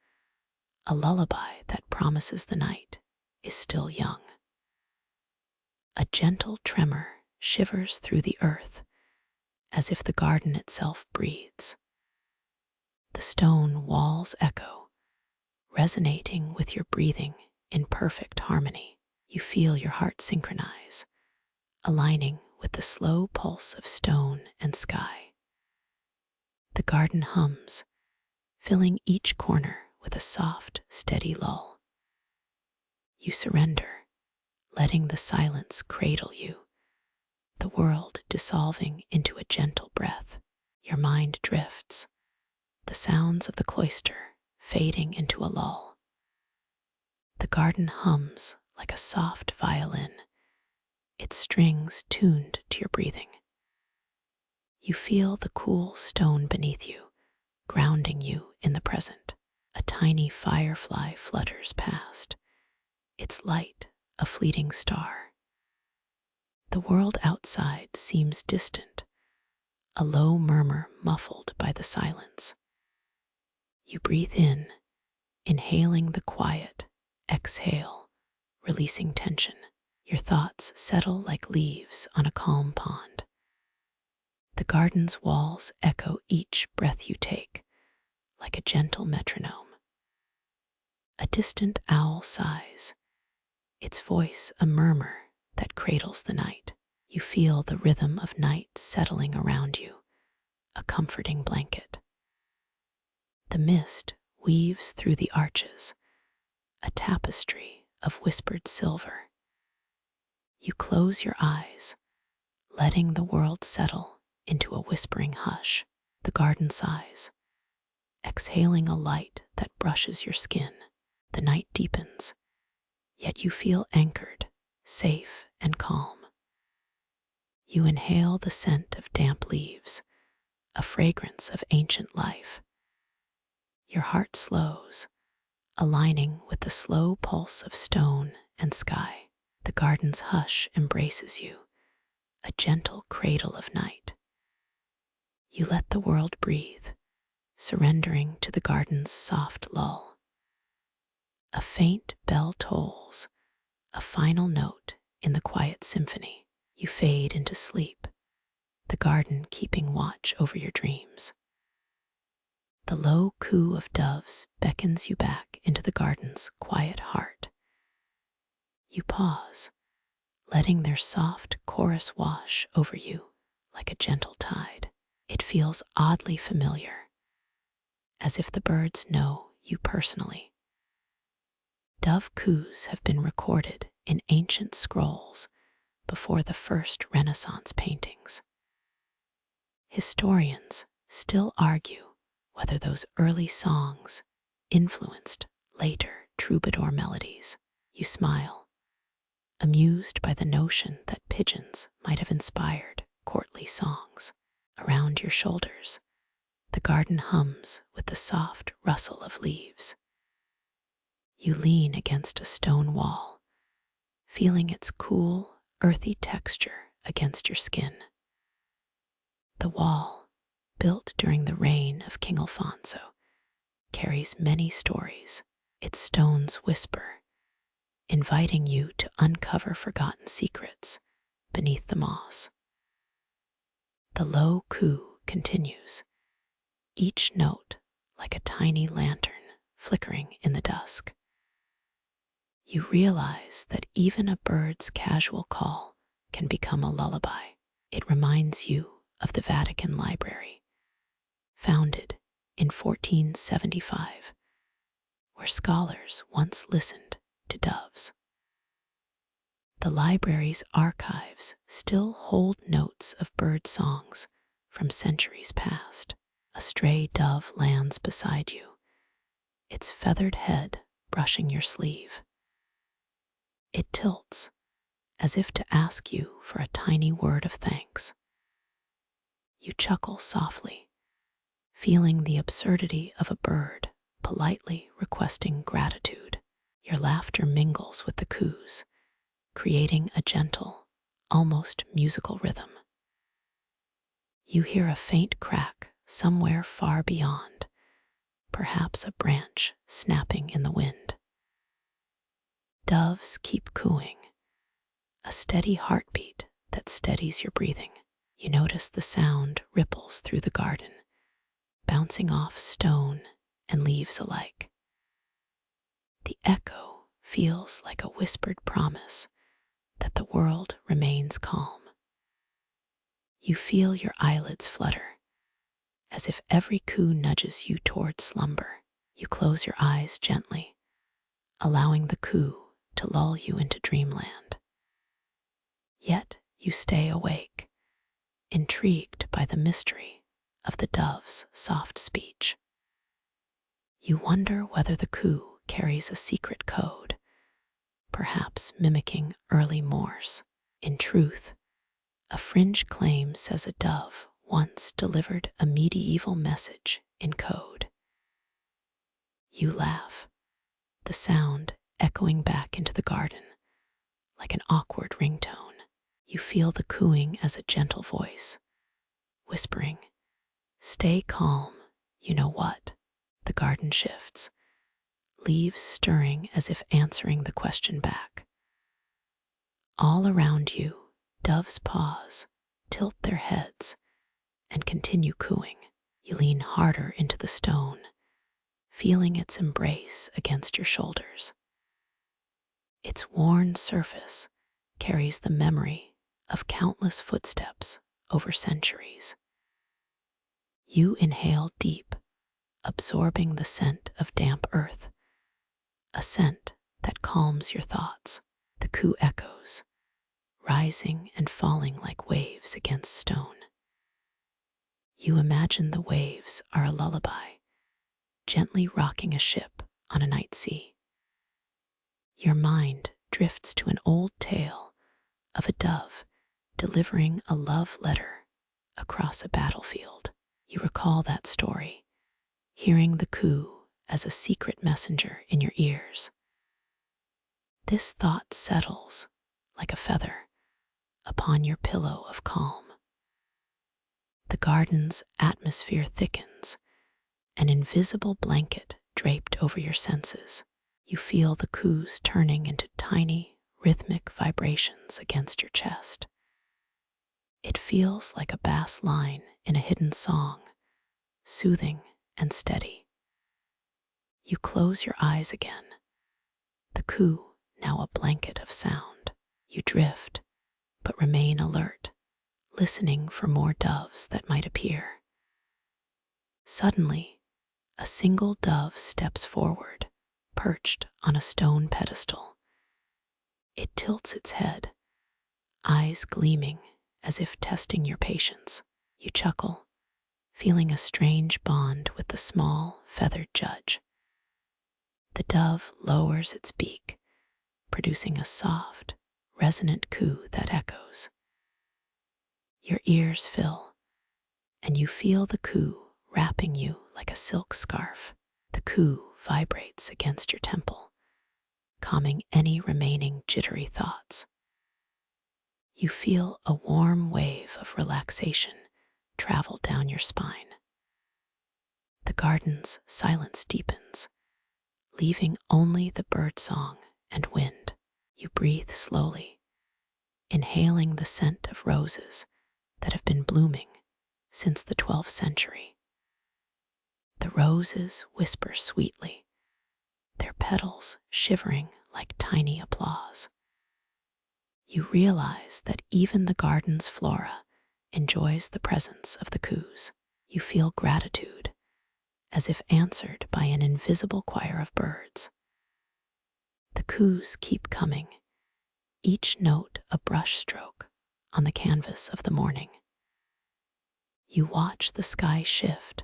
a lullaby that promises the night is still young. A gentle tremor shivers through the earth, as if the garden itself breathes. The stone walls echo, resonating with your breathing in perfect harmony. You feel your heart synchronize, aligning with the slow pulse of stone and sky. The garden hums, filling each corner with a soft, steady lull. You surrender, letting the silence cradle you, the world dissolving into a gentle breath. Your mind drifts, the sounds of the cloister fading into a lull. The garden hums like a soft violin, its strings tuned to your breathing. You feel the cool stone beneath you, grounding you in the present. A tiny firefly flutters past, its light a fleeting star. The world outside seems distant, a low murmur muffled by the silence. You breathe in, inhaling the quiet, exhale, releasing tension. Your thoughts settle like leaves on a calm pond. The garden's walls echo each breath you take, like a gentle metronome. A distant owl sighs, its voice a murmur that cradles the night. You feel the rhythm of night settling around you, a comforting blanket. The mist weaves through the arches, a tapestry of whispered silver. You close your eyes, letting the world settle into a whispering hush. The garden sighs, exhaling a light that brushes your skin. The night deepens, yet you feel anchored, safe and calm. You inhale the scent of damp leaves, a fragrance of ancient life. Your heart slows, aligning with the slow pulse of stone and sky. The garden's hush embraces you, a gentle cradle of night. You let the world breathe, surrendering to the garden's soft lull. A faint bell tolls, a final note in the quiet symphony. You fade into sleep, the garden keeping watch over your dreams. The low coo of doves beckons you back into the garden's quiet heart. You pause, letting their soft chorus wash over you like a gentle tide. It feels oddly familiar, as if the birds know you personally. Dove coos have been recorded in ancient scrolls before the first Renaissance paintings. Historians still argue whether those early songs influenced later troubadour melodies. You smile, amused by the notion that pigeons might have inspired courtly songs. Around your shoulders, the garden hums with the soft rustle of leaves. You lean against a stone wall, feeling its cool, earthy texture against your skin. The wall, built during the reign of King Alfonso, carries many stories. Its stones whisper, inviting you to uncover forgotten secrets beneath the moss. The low coo continues, each note like a tiny lantern flickering in the dusk. You realize that even a bird's casual call can become a lullaby. It reminds you of the Vatican Library, founded in 1475, where scholars once listened to doves. The library's archives still hold notes of bird songs from centuries past. A stray dove lands beside you, its feathered head brushing your sleeve. It tilts, as if to ask you for a tiny word of thanks. You chuckle softly, feeling the absurdity of a bird politely requesting gratitude. Your laughter mingles with the coos, creating a gentle, almost musical rhythm. You hear a faint crack somewhere far beyond, perhaps a branch snapping in the wind. Doves keep cooing, a steady heartbeat that steadies your breathing. You notice the sound ripples through the garden, bouncing off stone and leaves alike. The echo feels like a whispered promise that the world remains calm. You feel your eyelids flutter, as if every coo nudges you toward slumber. You close your eyes gently, allowing the coo to lull you into dreamland. Yet you stay awake, intrigued by the mystery of the dove's soft speech. You wonder whether the coo carries a secret code, perhaps mimicking early Morse. In truth, a fringe claim says a dove once delivered a medieval message in code. You laugh, the sound echoing back into the garden like an awkward ringtone. You feel the cooing as a gentle voice, whispering, "Stay calm, you know what." The garden shifts, leaves stirring as if answering the question back. All around you, doves pause, tilt their heads, and continue cooing. You lean harder into the stone, feeling its embrace against your shoulders. Its worn surface carries the memory of countless footsteps over centuries. You inhale deep, absorbing the scent of damp earth, a scent that calms your thoughts. The coo echoes, rising and falling like waves against stone. You imagine the waves are a lullaby, gently rocking a ship on a night sea. Your mind drifts to an old tale of a dove delivering a love letter across a battlefield. You recall that story, hearing the coo as a secret messenger in your ears. This thought settles like a feather upon your pillow of calm. The garden's atmosphere thickens, an invisible blanket draped over your senses. You feel the coos turning into tiny, rhythmic vibrations against your chest. It feels like a bass line in a hidden song, soothing and steady. You close your eyes again, the coo now a blanket of sound. You drift, but remain alert, listening for more doves that might appear. Suddenly, a single dove steps forward, perched on a stone pedestal. It tilts its head, eyes gleaming as if testing your patience. You chuckle, feeling a strange bond with the small, feathered judge. The dove lowers its beak, producing a soft, resonant coo that echoes. Your ears fill, and you feel the coo wrapping you like a silk scarf. The coo vibrates against your temple, calming any remaining jittery thoughts. You feel a warm wave of relaxation travel down your spine. The garden's silence deepens, leaving only the birdsong and wind. You breathe slowly, inhaling the scent of roses that have been blooming since the 12th century. The roses whisper sweetly, their petals shivering like tiny applause. You realize that even the garden's flora enjoys the presence of the coos. You feel gratitude, as if answered by an invisible choir of birds. The coos keep coming, each note a brushstroke on the canvas of the morning. You watch the sky shift,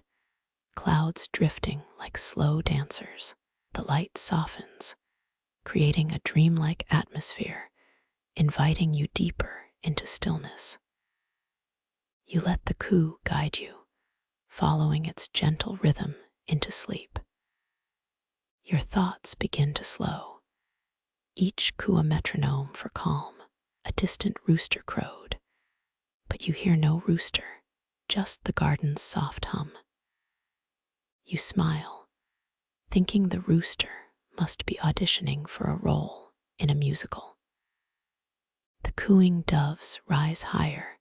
clouds drifting like slow dancers. The light softens, creating a dreamlike atmosphere, inviting you deeper into stillness. You let the coo guide you, following its gentle rhythm into sleep. Your thoughts begin to slow, each coo a metronome for calm. A distant rooster crowed, but you hear no rooster, just the garden's soft hum. You smile, thinking the rooster must be auditioning for a role in a musical. The cooing doves rise higher,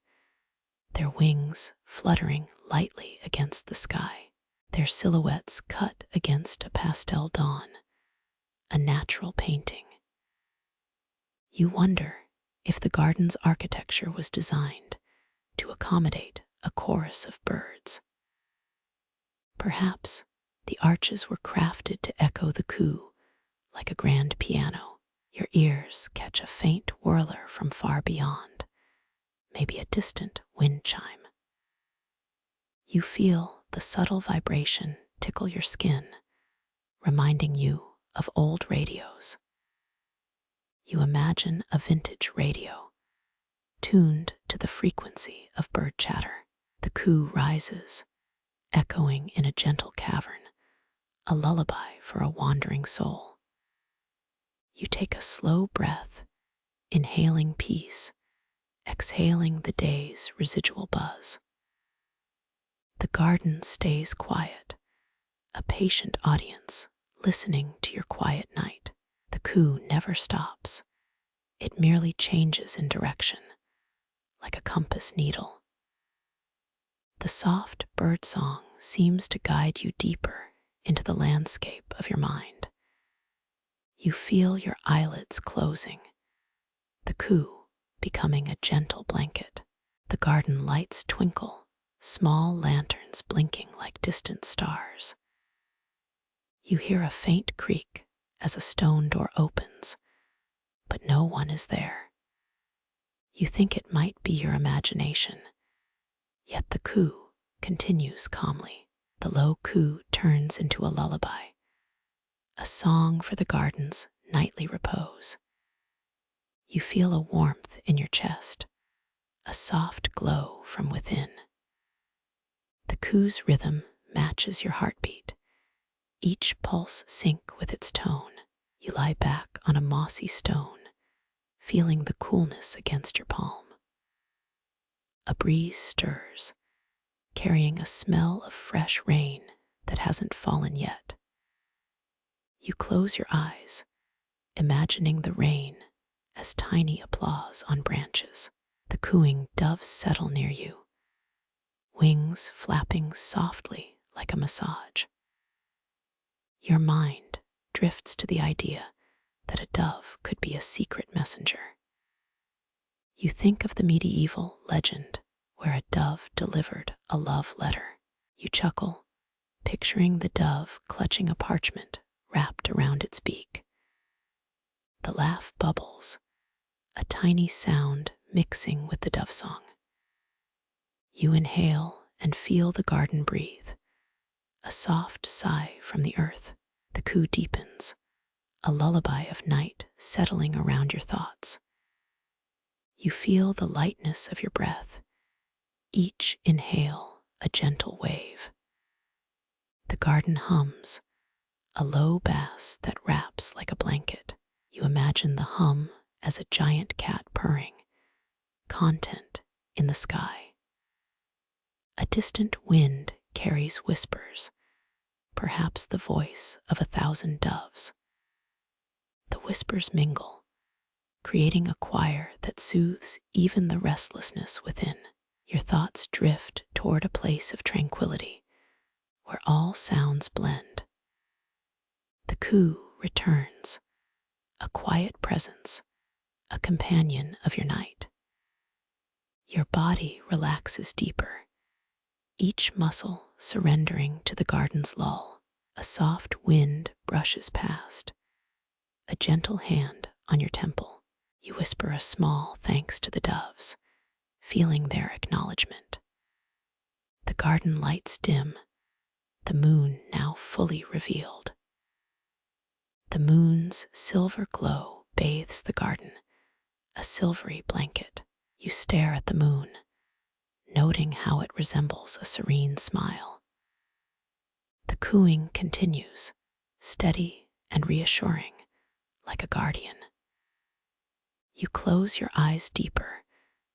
their wings fluttering lightly against the sky, their silhouettes cut against a pastel dawn, a natural painting. You wonder if the garden's architecture was designed to accommodate a chorus of birds. Perhaps the arches were crafted to echo the coo like a grand piano. Your ears catch a faint whirler from far beyond, maybe a distant wind chime. You feel the subtle vibration tickle your skin, reminding you of old radios. You imagine a vintage radio, tuned to the frequency of bird chatter. The coo rises, echoing in a gentle cavern, a lullaby for a wandering soul. You take a slow breath, inhaling peace, exhaling the day's residual buzz. The garden stays quiet, a patient audience listening to your quiet night. The coo never stops. It merely changes in direction, like a compass needle. The soft bird song seems to guide you deeper into the landscape of your mind. You feel your eyelids closing, the coo becoming a gentle blanket. The garden lights twinkle, small lanterns blinking like distant stars. You hear a faint creak as a stone door opens, but no one is there. You think it might be your imagination, yet the coo continues calmly. The low coo turns into a lullaby, a song for the garden's nightly repose. You feel a warmth in your chest, a soft glow from within. The coo's rhythm matches your heartbeat, each pulse sync with its tone. You lie back on a mossy stone, feeling the coolness against your palm. A breeze stirs, carrying a smell of fresh rain that hasn't fallen yet. You close your eyes, imagining the rain as tiny applause on branches. The cooing doves settle near you, wings flapping softly like a massage. Your mind drifts to the idea that a dove could be a secret messenger. You think of the medieval legend where a dove delivered a love letter. You chuckle, picturing the dove clutching a parchment wrapped around its beak. The laugh bubbles, a tiny sound mixing with the dove song. You inhale and feel the garden breathe, a soft sigh from the earth. The coo deepens, a lullaby of night settling around your thoughts. You feel the lightness of your breath, each inhale a gentle wave. The garden hums, a low bass that wraps like a blanket. You imagine the hum as a giant cat purring, content in the sky. A distant wind carries whispers, perhaps the voice of 1,000 doves. The whispers mingle, creating a choir that soothes even the restlessness within. Your thoughts drift toward a place of tranquility, where all sounds blend. The coo returns, a quiet presence, a companion of your night. Your body relaxes deeper, each muscle surrendering to the garden's lull. A soft wind brushes past, a gentle hand on your temple. You whisper a small thanks to the doves, feeling their acknowledgement. The garden lights dim, the moon now fully revealed. The moon's silver glow bathes the garden, a silvery blanket. You stare at the moon, noting how it resembles a serene smile. The cooing continues, steady and reassuring, like a guardian. You close your eyes deeper,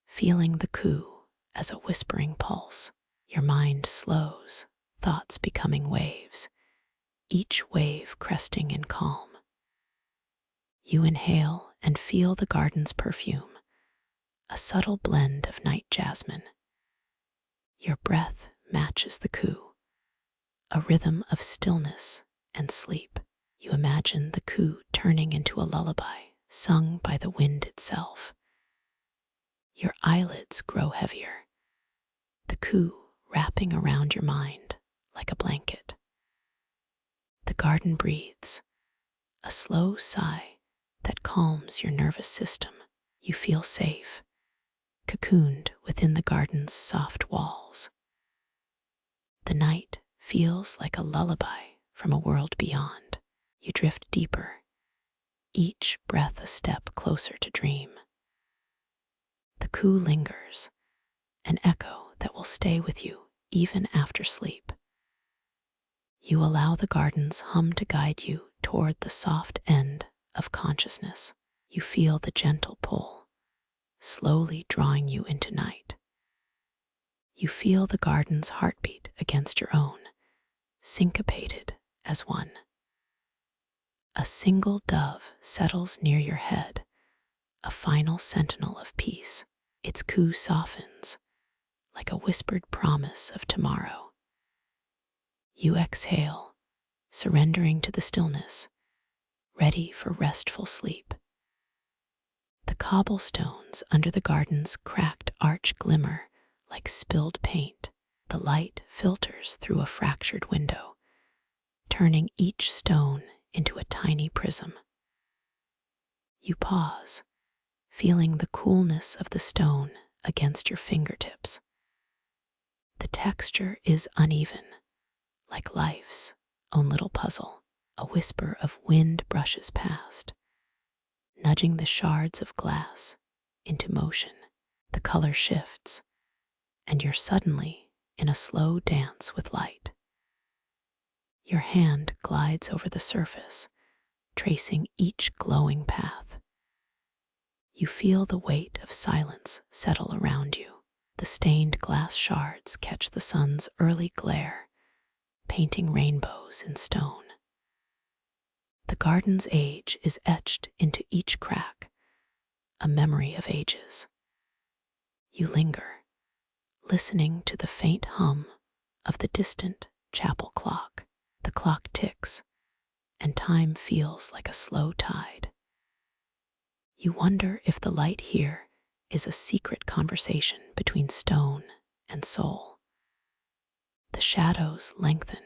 feeling the coo as a whispering pulse. Your mind slows, thoughts becoming waves, each wave cresting in calm. You inhale and feel the garden's perfume, a subtle blend of night jasmine. Your breath matches the coo, a rhythm of stillness and sleep. You imagine the coo turning into a lullaby sung by the wind itself. Your eyelids grow heavier, the coo wrapping around your mind like a blanket. The garden breathes, a slow sigh that calms your nervous system. You feel safe, cocooned within the garden's soft walls. The night feels like a lullaby from a world beyond. You drift deeper, each breath a step closer to dream. The coo lingers, an echo that will stay with you even after sleep. You allow the garden's hum to guide you toward the soft end of consciousness. You feel the gentle pull, slowly drawing you into night. You feel the garden's heartbeat against your own, syncopated as one. A single dove settles near your head, a final sentinel of peace. Its coo softens, like a whispered promise of tomorrow. You exhale, surrendering to the stillness, ready for restful sleep. The cobblestones under the garden's cracked arch glimmer like spilled paint. The light filters through a fractured window, turning each stone into a tiny prism. You pause, feeling the coolness of the stone against your fingertips. The texture is uneven, like life's own little puzzle. A whisper of wind brushes past, nudging the shards of glass into motion. The color shifts, and you're suddenly in a slow dance with light. Your hand glides over the surface, tracing each glowing path. You feel the weight of silence settle around you. The stained glass shards catch the sun's early glare, painting rainbows in stone. The garden's age is etched into each crack, a memory of ages. You linger, listening to the faint hum of the distant chapel clock. The clock ticks, and time feels like a slow tide. You wonder if the light here is a secret conversation between stone and soul. The shadows lengthen,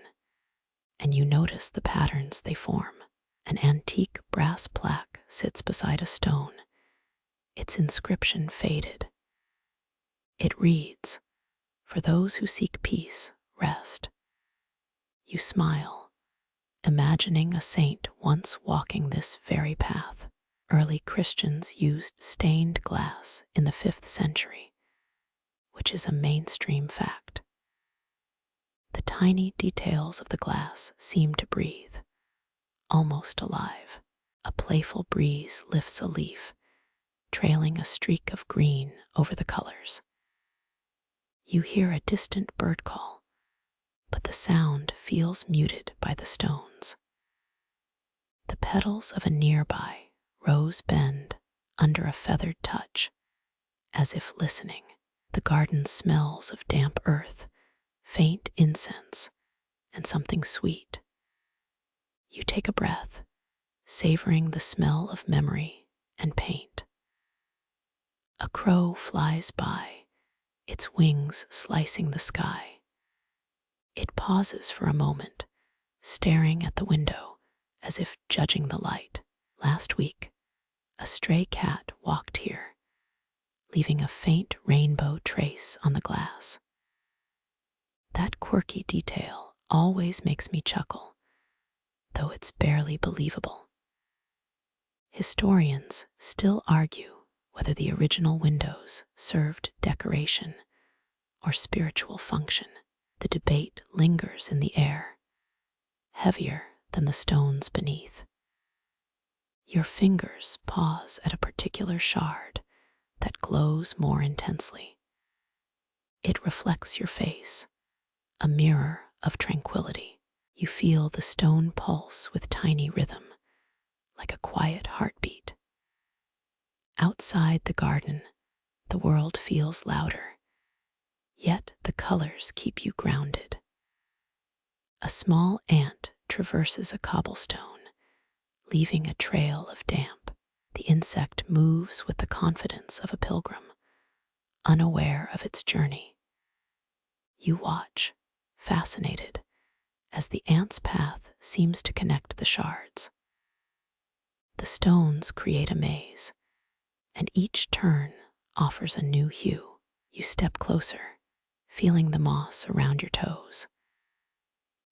and you notice the patterns they form. An antique brass plaque sits beside a stone, its inscription faded. It reads, "For those who seek peace, rest." You smile, imagining a saint once walking this very path. Early Christians used stained glass in the 5th century, which is a mainstream fact. The tiny details of the glass seem to breathe, almost alive. A playful breeze lifts a leaf, trailing a streak of green over the colors. You hear a distant bird call, but the sound feels muted by the stones. The petals of a nearby rose bend under a feathered touch, as if listening. The garden smells of damp earth, faint incense, and something sweet. You take a breath, savoring the smell of memory and paint. A crow flies by, its wings slicing the sky. It pauses for a moment, staring at the window as if judging the light. Last week, a stray cat walked here, leaving a faint rainbow trace on the glass. That quirky detail always makes me chuckle, though it's barely believable. Historians still argue whether the original windows served decoration or spiritual function. The debate lingers in the air, heavier than the stones beneath. Your fingers pause at a particular shard that glows more intensely. It reflects your face, a mirror of tranquility. You feel the stone pulse with tiny rhythm, like a quiet heartbeat. Outside the garden, the world feels louder, yet the colors keep you grounded. A small ant traverses a cobblestone, leaving a trail of damp. The insect moves with the confidence of a pilgrim, unaware of its journey. You watch, fascinated, as the ant's path seems to connect the shards. The stones create a maze, and each turn offers a new hue. You step closer, feeling the moss around your toes.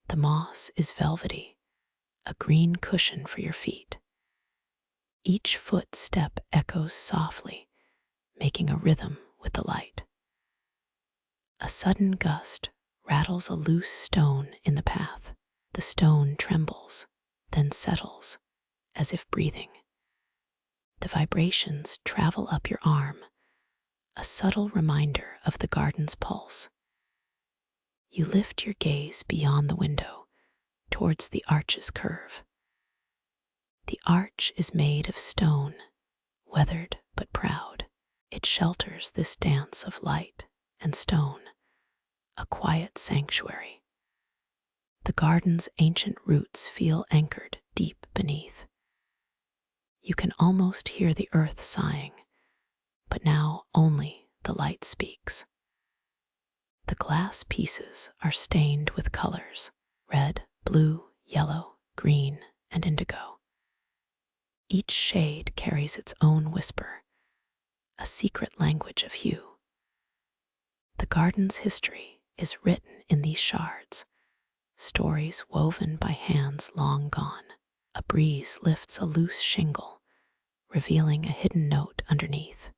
The moss is velvety, a green cushion for your feet. Each footstep echoes softly, making a rhythm with the light. A sudden gust rattles a loose stone in the path. The stone trembles, then settles, as if breathing. The vibrations travel up your arm, a subtle reminder of the garden's pulse. You lift your gaze beyond the window, towards the arch's curve. The arch is made of stone, weathered but proud. It shelters this dance of light and stone, a quiet sanctuary. The garden's ancient roots feel anchored deep beneath. You can almost hear the earth sighing, but now only the light speaks. The glass pieces are stained with colors: red, blue, yellow, green, and indigo. Each shade carries its own whisper, a secret language of hue. The garden's history is written in these shards, stories woven by hands long gone. A breeze lifts a loose shingle, revealing a hidden note underneath.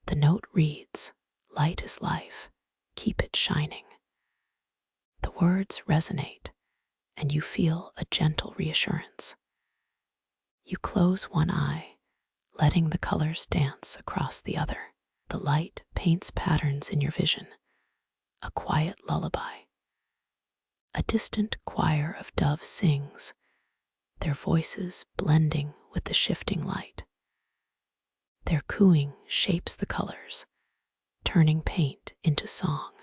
The note reads, "Light is life, keep it shining." The words resonate, and you feel a gentle reassurance. You close one eye, letting the colors dance across the other. The light paints patterns in your vision, a quiet lullaby. A distant choir of doves sings, their voices blending with the shifting light. Their cooing shapes the colors, turning paint into song.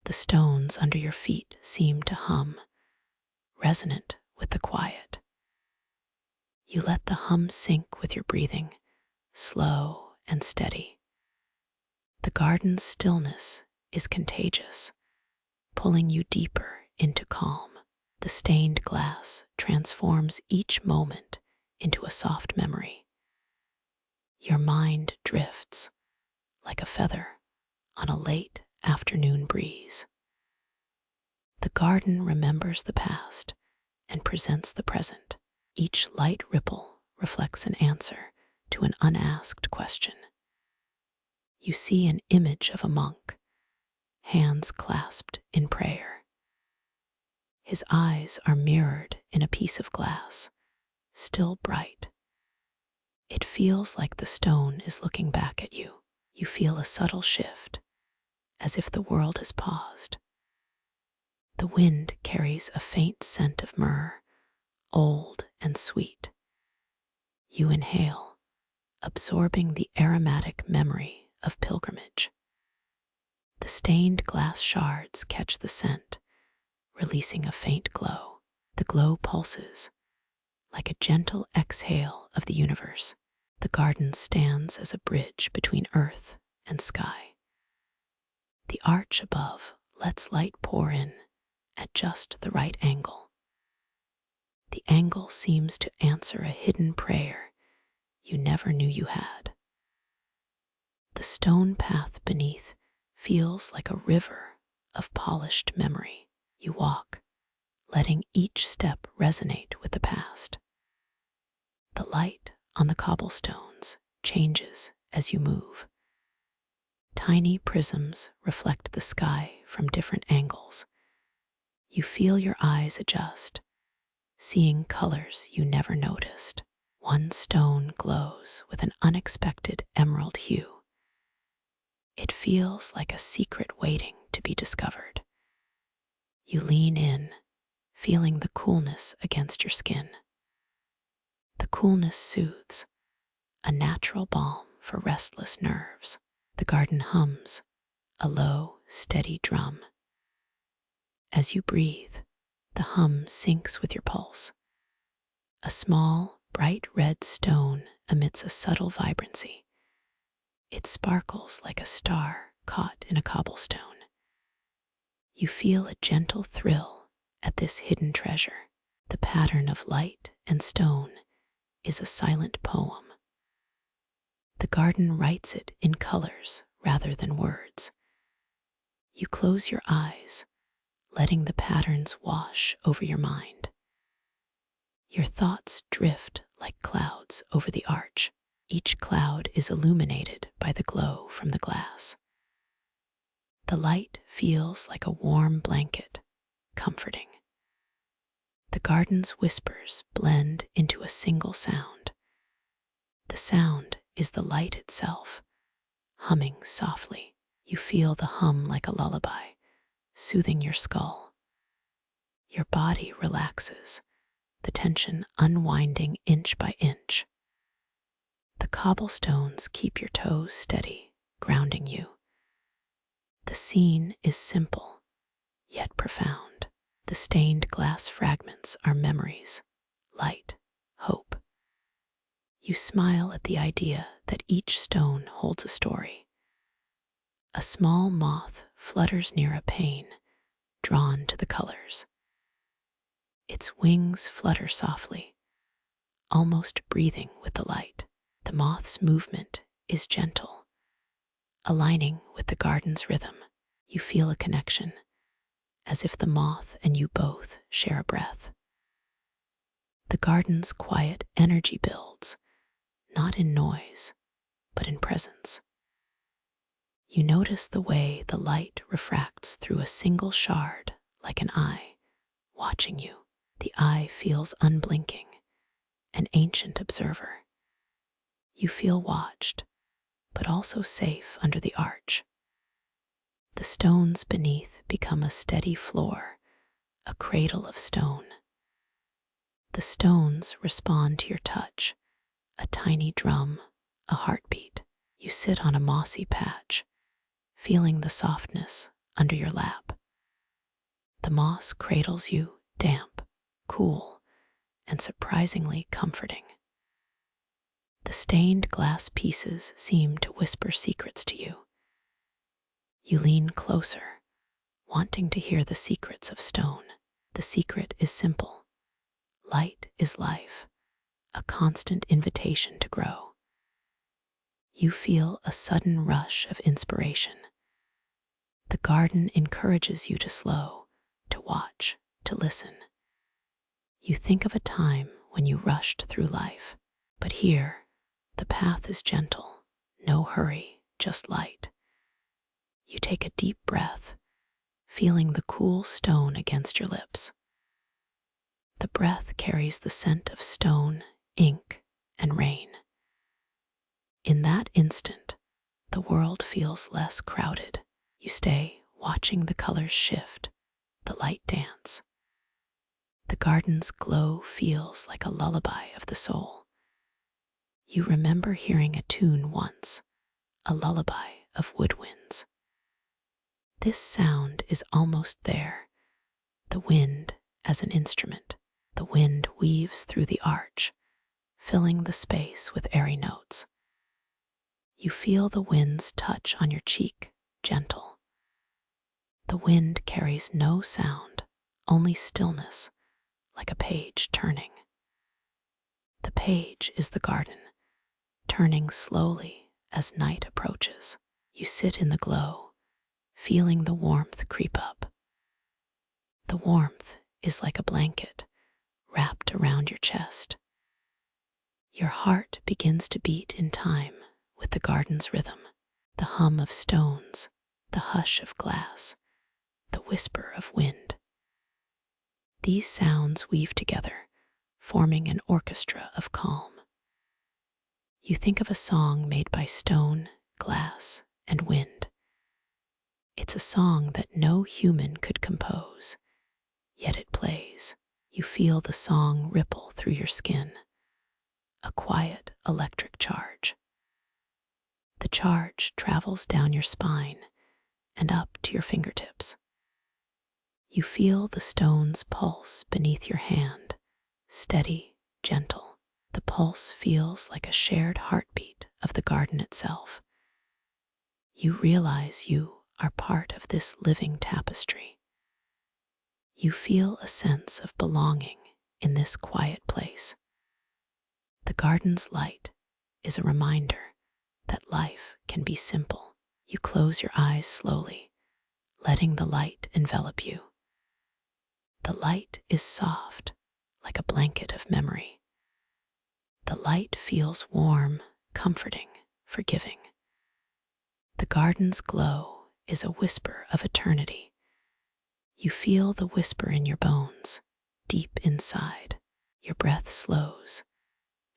The stones under your feet seem to hum, resonant with the quiet. You let the hum sync with your breathing, slow and steady. The garden's stillness is contagious, pulling you deeper into calm. The stained glass transforms each moment into a soft memory. Your mind drifts like a feather on a late afternoon breeze. The garden remembers the past, and presents the present. Each light ripple reflects an answer to an unasked question. You see an image of a monk, hands clasped in prayer. His eyes are mirrored in a piece of glass, still bright. It feels like the stone is looking back at you. You feel a subtle shift, as if the world has paused. The wind carries a faint scent of myrrh, old and sweet. You inhale, absorbing the aromatic memory of pilgrimage. The stained glass shards catch the scent, releasing a faint glow. The glow pulses, like a gentle exhale of the universe. The garden stands as a bridge between earth and sky. The arch above lets light pour in at just the right angle. The angle seems to answer a hidden prayer you never knew you had. The stone path beneath feels like a river of polished memory. You walk, letting each step resonate with the past. The light on the cobblestones changes as you move. Tiny prisms reflect the sky from different angles. You feel your eyes adjust, seeing colors you never noticed. One stone glows with an unexpected emerald hue. It feels like a secret waiting to be discovered. You lean in, feeling the coolness against your skin. The coolness soothes, a natural balm for restless nerves. The garden hums, a low, steady drum. As you breathe, the hum syncs with your pulse. A small, bright red stone emits a subtle vibrancy. It sparkles like a star caught in a cobblestone. You feel a gentle thrill at this hidden treasure. The pattern of light and stone is a silent poem. The garden writes it in colors rather than words. You close your eyes, letting the patterns wash over your mind. Your thoughts drift like clouds over the arch. Each cloud is illuminated by the glow from the glass. The light feels like a warm blanket, comforting. The garden's whispers blend into a single sound. The sound is the light itself, humming softly. You feel the hum like a lullaby, soothing your skull. Your body relaxes, the tension unwinding inch by inch. The cobblestones keep your toes steady, grounding you. The scene is simple, yet profound. The stained glass fragments are memories, light, hope. You smile at the idea that each stone holds a story. A small moth flutters near a pane, drawn to the colors. Its wings flutter softly, almost breathing with the light. The moth's movement is gentle, aligning with the garden's rhythm. You feel a connection, as if the moth and you both share a breath. The garden's quiet energy builds, not in noise, but in presence. You notice the way the light refracts through a single shard like an eye, watching you. The eye feels unblinking, an ancient observer. You feel watched, but also safe under the arch. The stones beneath become a steady floor, a cradle of stone. The stones respond to your touch, a tiny drum, a heartbeat. You sit on a mossy patch, feeling the softness under your lap. The moss cradles you, damp, cool, and surprisingly comforting. The stained glass pieces seem to whisper secrets to you. You lean closer, wanting to hear the secrets of stone. The secret is simple. Light is life, a constant invitation to grow. You feel a sudden rush of inspiration. The garden encourages you to slow, to watch, to listen. You think of a time when you rushed through life, but here, the path is gentle, no hurry, just light. You take a deep breath, feeling the cool stone against your lips. The breath carries the scent of stone, ink, and rain. In that instant, the world feels less crowded. You stay, watching the colors shift, the light dance. The garden's glow feels like a lullaby of the soul. You remember hearing a tune once, a lullaby of woodwinds. This sound is almost there, the wind as an instrument. The wind weaves through the arch, filling the space with airy notes. You feel the wind's touch on your cheek, gentle. The wind carries no sound, only stillness, like a page turning. The page is the garden, turning slowly as night approaches. You sit in the glow, feeling the warmth creep up. The warmth is like a blanket wrapped around your chest. Your heart begins to beat in time with the garden's rhythm, the hum of stones, the hush of glass, the whisper of wind. These sounds weave together, forming an orchestra of calm. You think of a song made by stone, glass, and wind. It's a song that no human could compose, yet it plays. You feel the song ripple through your skin, a quiet electric charge. The charge travels down your spine and up to your fingertips. You feel the stone's pulse beneath your hand, steady, gentle. The pulse feels like a shared heartbeat of the garden itself. You realize you are part of this living tapestry. You feel a sense of belonging in this quiet place. The garden's light is a reminder that life can be simple. You close your eyes slowly, letting the light envelop you. The light is soft, like a blanket of memory. The light feels warm, comforting, forgiving. The garden's glow is a whisper of eternity. You feel the whisper in your bones, deep inside. Your breath slows,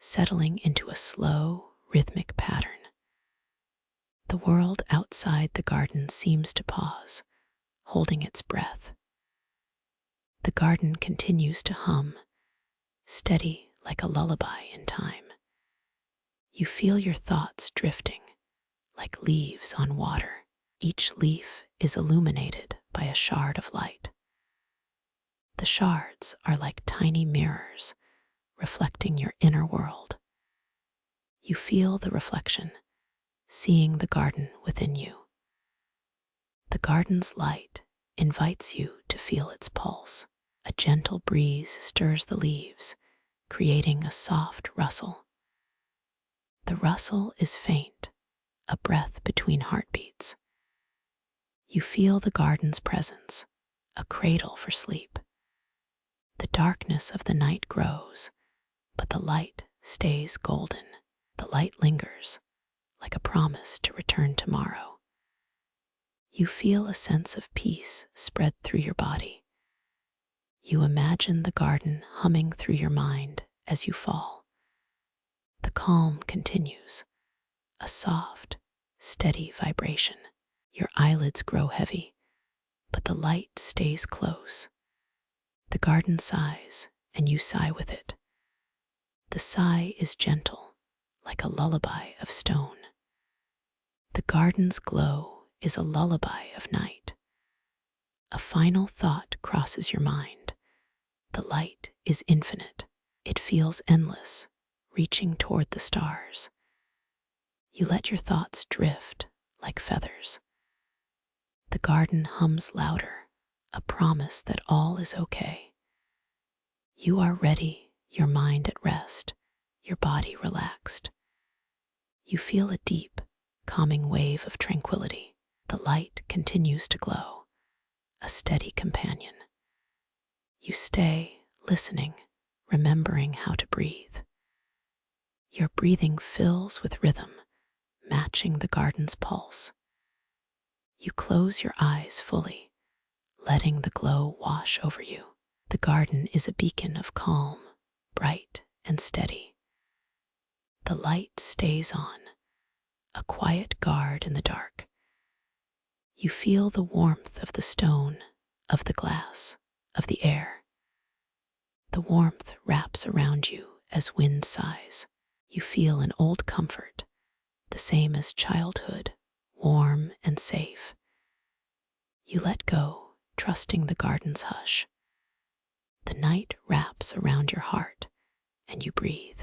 settling into a slow, rhythmic pattern. The world outside the garden seems to pause, holding its breath. The garden continues to hum, steady like a lullaby in time. You feel your thoughts drifting, like leaves on water. Each leaf is illuminated by a shard of light. The shards are like tiny mirrors, reflecting your inner world. You feel the reflection, seeing the garden within you. The garden's light invites you to feel its pulse. A gentle breeze stirs the leaves, creating a soft rustle. The rustle is faint, a breath between heartbeats. You feel the garden's presence, a cradle for sleep. The darkness of the night grows, but the light stays golden. The light lingers, like a promise to return tomorrow. You feel a sense of peace spread through your body. You imagine the garden humming through your mind as you fall. The calm continues, a soft, steady vibration. Your eyelids grow heavy, but the light stays close. The garden sighs, and you sigh with it. The sigh is gentle, like a lullaby of stone. The garden's glow is a lullaby of night. A final thought crosses your mind. The light is infinite. It feels endless, reaching toward the stars. You let your thoughts drift like feathers. The garden hums louder, a promise that all is okay. You are ready, your mind at rest, your body relaxed. You feel a deep, calming wave of tranquility. The light continues to glow, a steady companion. You stay, listening, remembering how to breathe. Your breathing fills with rhythm, matching the garden's pulse. You close your eyes fully, letting the glow wash over you. The garden is a beacon of calm, bright and steady. The light stays on, a quiet guard in the dark. You feel the warmth of the stone, of the glass, of the air. The warmth wraps around you as wind sighs. You feel an old comfort, the same as childhood, warm and safe. You let go, trusting the garden's hush. The night wraps around your heart, and you breathe.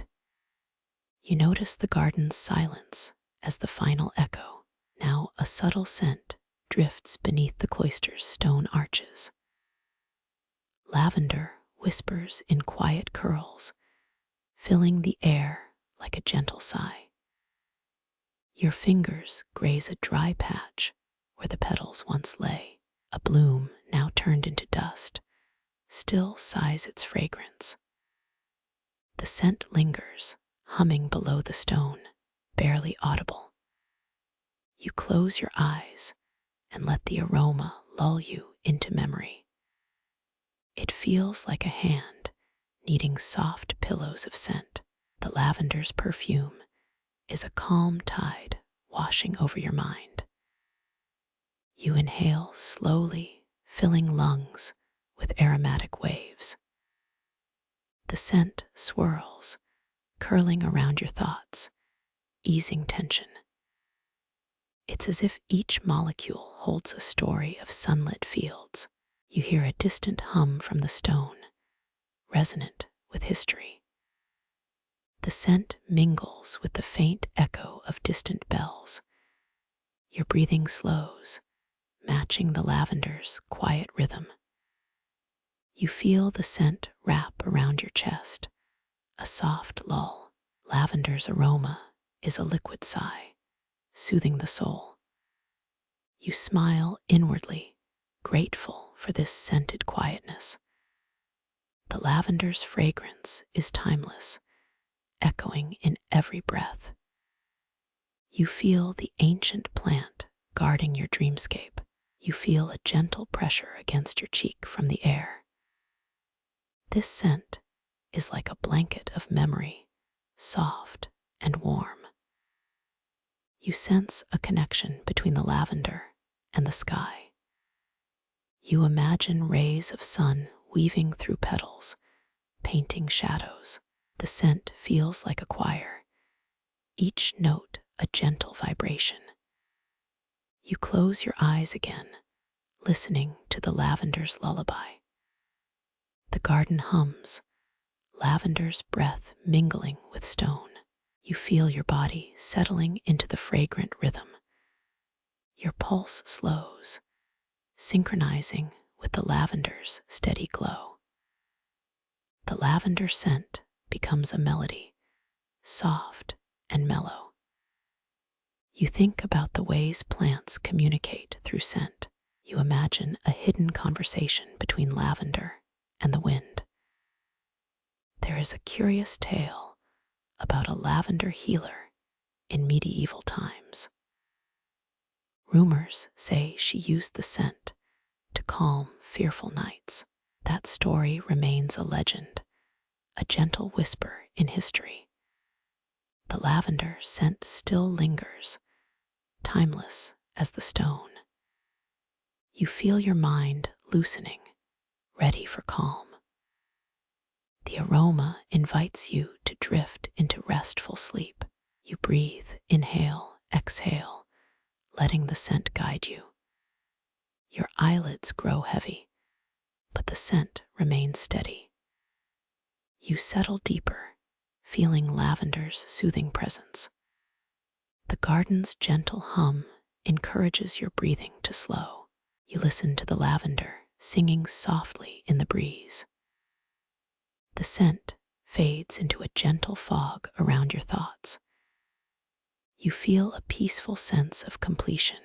You notice the garden's silence as the final echo. Now a subtle scent drifts beneath the cloister's stone arches. Lavender whispers in quiet curls, filling the air like a gentle sigh. Your fingers graze a dry patch where the petals once lay. A bloom, now turned into dust, still sighs its fragrance. The scent lingers, humming below the stone, barely audible. You close your eyes and let the aroma lull you into memory. It feels like a hand kneading soft pillows of scent. The lavender's perfume is a calm tide washing over your mind. You inhale slowly, filling lungs with aromatic waves. The scent swirls, curling around your thoughts, easing tension. It's as if each molecule holds a story of sunlit fields. You hear a distant hum from the stone, resonant with history. The scent mingles with the faint echo of distant bells. Your breathing slows, matching the lavender's quiet rhythm. You feel the scent wrap around your chest, a soft lull. Lavender's aroma is a liquid sigh, soothing the soul. You smile inwardly, grateful for this scented quietness. The lavender's fragrance is timeless, echoing in every breath. You feel the ancient plant guarding your dreamscape. You feel a gentle pressure against your cheek from the air. This scent is like a blanket of memory, soft and warm. You sense a connection between the lavender and the sky. You imagine rays of sun weaving through petals, painting shadows. The scent feels like a choir, each note a gentle vibration. You close your eyes again, listening to the lavender's lullaby. The garden hums, lavender's breath mingling with stone. You feel your body settling into the fragrant rhythm. Your pulse slows, synchronizing with the lavender's steady glow. The lavender scent becomes a melody, soft and mellow. You think about the ways plants communicate through scent. You imagine a hidden conversation between lavender and the wind. There is a curious tale about a lavender healer in medieval times. Rumors say she used the scent to calm fearful nights. That story remains a legend, a gentle whisper in history. The lavender scent still lingers, timeless as the stone. You feel your mind loosening, ready for calm. The aroma invites you to drift into restful sleep. You breathe, inhale, exhale, letting the scent guide you. Your eyelids grow heavy, but the scent remains steady. You settle deeper, feeling lavender's soothing presence. The garden's gentle hum encourages your breathing to slow. You listen to the lavender singing softly in the breeze. The scent fades into a gentle fog around your thoughts. You feel a peaceful sense of completion,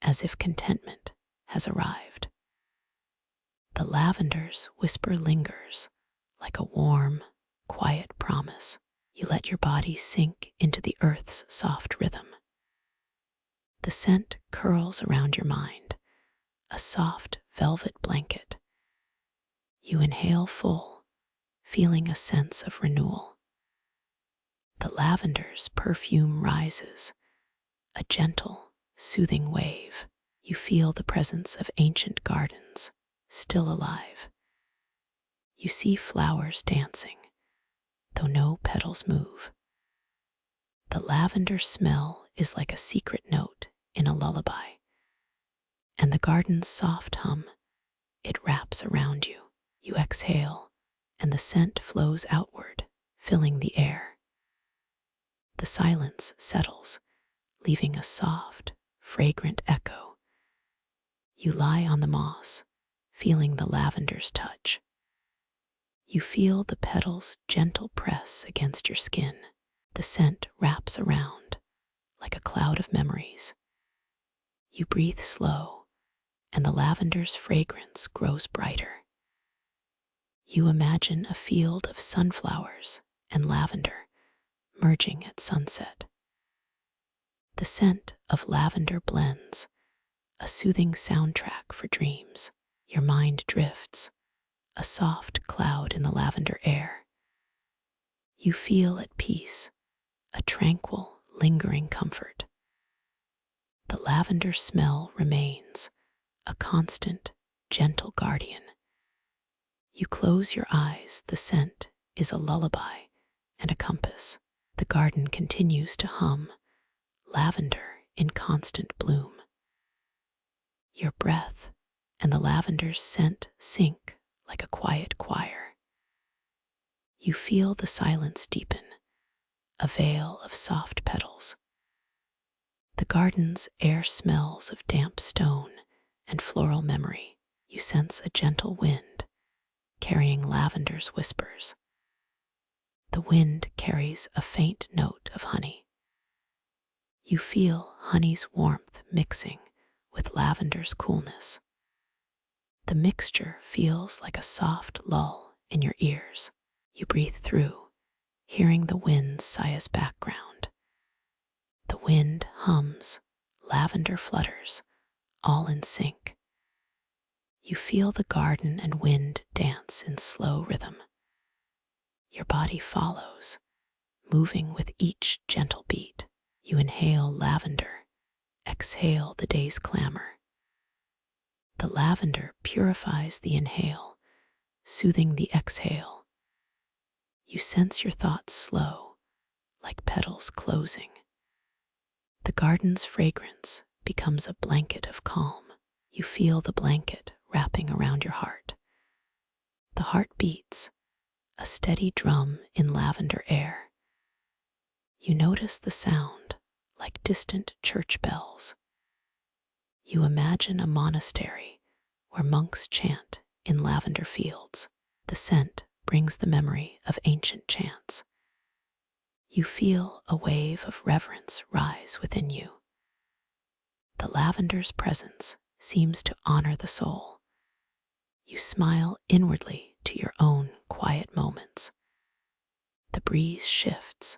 as if contentment has arrived. The lavender's whisper lingers like a warm, quiet promise. You let your body sink into the earth's soft rhythm. The scent curls around your mind, a soft velvet blanket. You inhale full, feeling a sense of renewal. The lavender's perfume rises, a gentle, soothing wave. You feel the presence of ancient gardens, still alive. You see flowers dancing, though no petals move. The lavender smell is like a secret note in a lullaby, and the garden's soft hum, it wraps around you. You exhale, and the scent flows outward, filling the air. The silence settles, leaving a soft, fragrant echo. You lie on the moss, feeling the lavender's touch. You feel the petals' gentle press against your skin. The scent wraps around, like a cloud of memories. You breathe slow, and the lavender's fragrance grows brighter. You imagine a field of sunflowers and lavender merging at sunset. The scent of lavender blends, a soothing soundtrack for dreams. Your mind drifts, a soft cloud in the lavender air. You feel at peace, a tranquil, lingering comfort. The lavender smell remains, a constant, gentle guardian. You close your eyes, the scent is a lullaby and a compass. The garden continues to hum, lavender in constant bloom. Your breath and the lavender's scent sync like a quiet choir. You feel the silence deepen, a veil of soft petals. The garden's air smells of damp stone and floral memory. You sense a gentle wind, carrying lavender's whispers. The wind carries a faint note of honey. You feel honey's warmth mixing with lavender's coolness. The mixture feels like a soft lull in your ears. You breathe through, hearing the wind sigh as background. The wind hums, lavender flutters, all in sync. You feel the garden and wind dance in slow rhythm. Your body follows, moving with each gentle beat. You inhale lavender, exhale the day's clamor. The lavender purifies the inhale, soothing the exhale. You sense your thoughts slow, like petals closing. The garden's fragrance becomes a blanket of calm. You feel the blanket wrapping around your heart. The heart beats, a steady drum in lavender air. You notice the sound like distant church bells. You imagine a monastery where monks chant in lavender fields. The scent brings the memory of ancient chants. You feel a wave of reverence rise within you. The lavender's presence seems to honor the soul. You smile inwardly to your own quiet moments. The breeze shifts,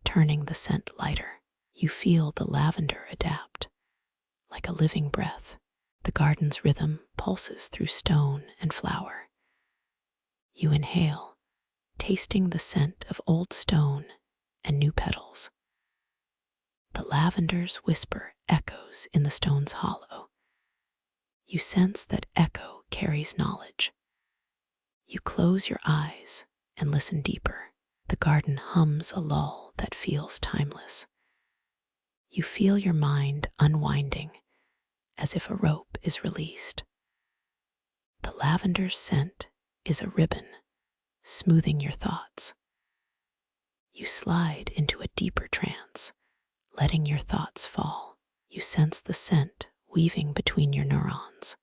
turning the scent lighter. You feel the lavender adapt, like a living breath. The garden's rhythm pulses through stone and flower. You inhale, tasting the scent of old stone and new petals. The lavender's whisper echoes in the stone's hollow. You sense that echo carries knowledge. You close your eyes and listen deeper. The garden hums a lull that feels timeless. You feel your mind unwinding as if a rope is released. The lavender's scent is a ribbon, smoothing your thoughts. You slide into a deeper trance, letting your thoughts fall. You sense the scent weaving between your neurons.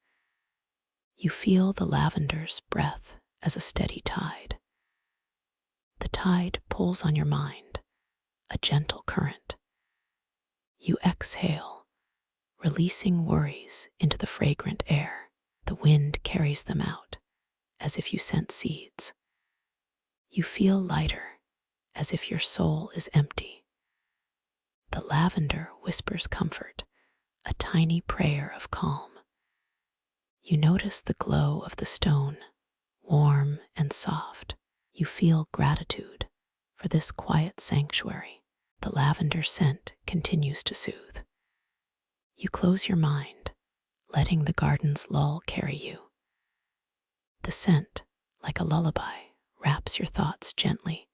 You feel the lavender's breath as a steady tide. The tide pulls on your mind, a gentle current. You exhale, releasing worries into the fragrant air. The wind carries them out, as if you scent seeds. You feel lighter, as if your soul is empty. The lavender whispers comfort, a tiny prayer of calm. You notice the glow of the stone, warm and soft. You feel gratitude for this quiet sanctuary. The lavender scent continues to soothe. You close your mind, letting the garden's lull carry you. The scent, like a lullaby, wraps your thoughts gently.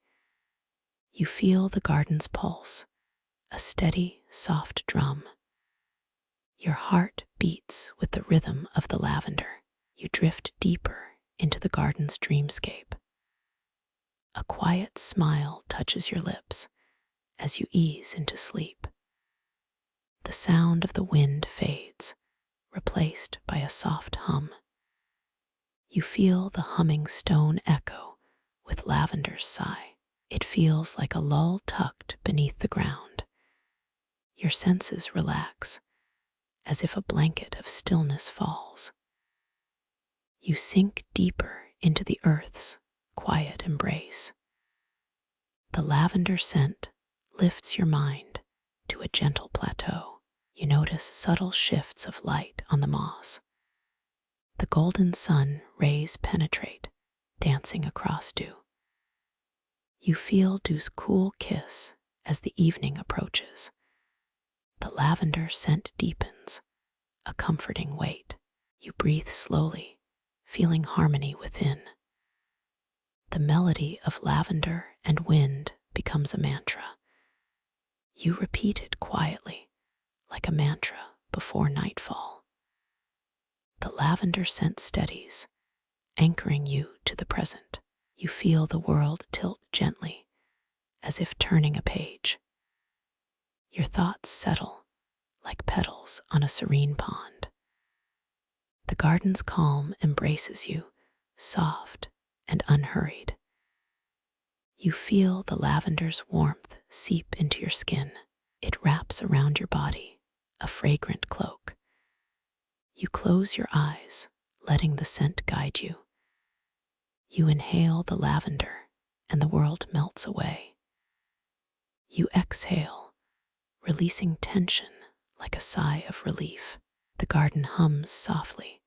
You feel the garden's pulse, a steady, soft drum. Your heart beats with the rhythm of the lavender. You drift deeper into the garden's dreamscape. A quiet smile touches your lips as you ease into sleep. The sound of the wind fades, replaced by a soft hum. You feel the humming stone echo with lavender's sigh. It feels like a lull tucked beneath the ground. Your senses relax, as if a blanket of stillness falls. You sink deeper into the earth's quiet embrace. The lavender scent lifts your mind to a gentle plateau. You notice subtle shifts of light on the moss. The golden sun rays penetrate, dancing across dew. You feel dew's cool kiss as the evening approaches. The lavender scent deepens, a comforting weight. You breathe slowly, feeling harmony within. The melody of lavender and wind becomes a mantra. You repeat it quietly, like a mantra before nightfall. The lavender scent steadies, anchoring you to the present. You feel the world tilt gently, as if turning a page. Your thoughts settle, like petals on a serene pond. The garden's calm embraces you, soft and unhurried. You feel the lavender's warmth seep into your skin. It wraps around your body, a fragrant cloak. You close your eyes, letting the scent guide you. You inhale the lavender, and the world melts away. You exhale, releasing tension like a sigh of relief. The garden hums softly,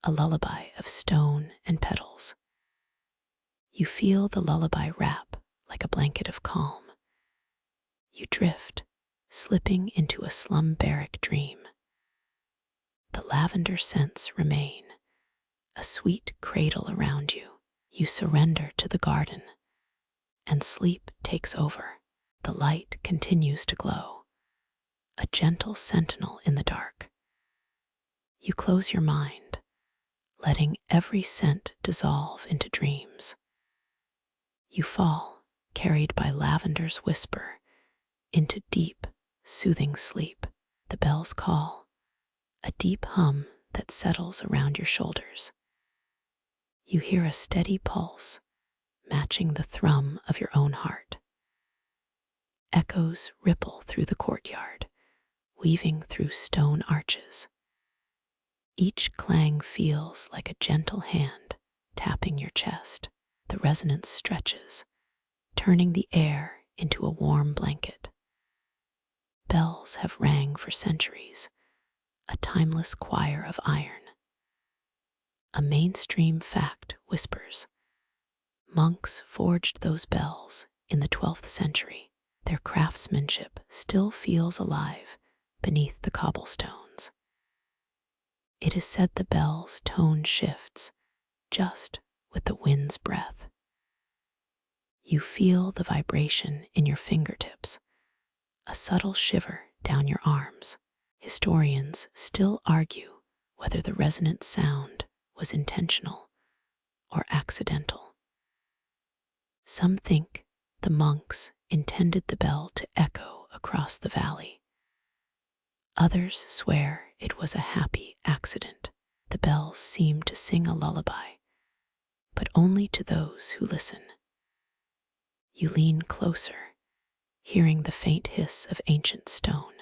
a lullaby of stone and petals. You feel the lullaby wrap like a blanket of calm. You drift, slipping into a slumberic dream. The lavender scents remain, a sweet cradle around you. You surrender to the garden, and sleep takes over. The light continues to glow, a gentle sentinel in the dark. You close your mind, letting every scent dissolve into dreams. You fall, carried by lavender's whisper, into deep, soothing sleep. The bells call, a deep hum that settles around your shoulders. You hear a steady pulse, matching the thrum of your own heart. Echoes ripple through the courtyard, weaving through stone arches. Each clang feels like a gentle hand tapping your chest. The resonance stretches, turning the air into a warm blanket. Bells have rang for centuries, a timeless choir of iron. A mainstream fact whispers, monks forged those bells in the 12th century. Their craftsmanship still feels alive beneath the cobblestones. It is said the bell's tone shifts just with the wind's breath. You feel the vibration in your fingertips, a subtle shiver down your arms. Historians still argue whether the resonant sound was intentional or accidental. Some think the monks intended the bell to echo across the valley. Others swear it was a happy accident. The bells seem to sing a lullaby, but only to those who listen. You lean closer, hearing the faint hiss of ancient stone.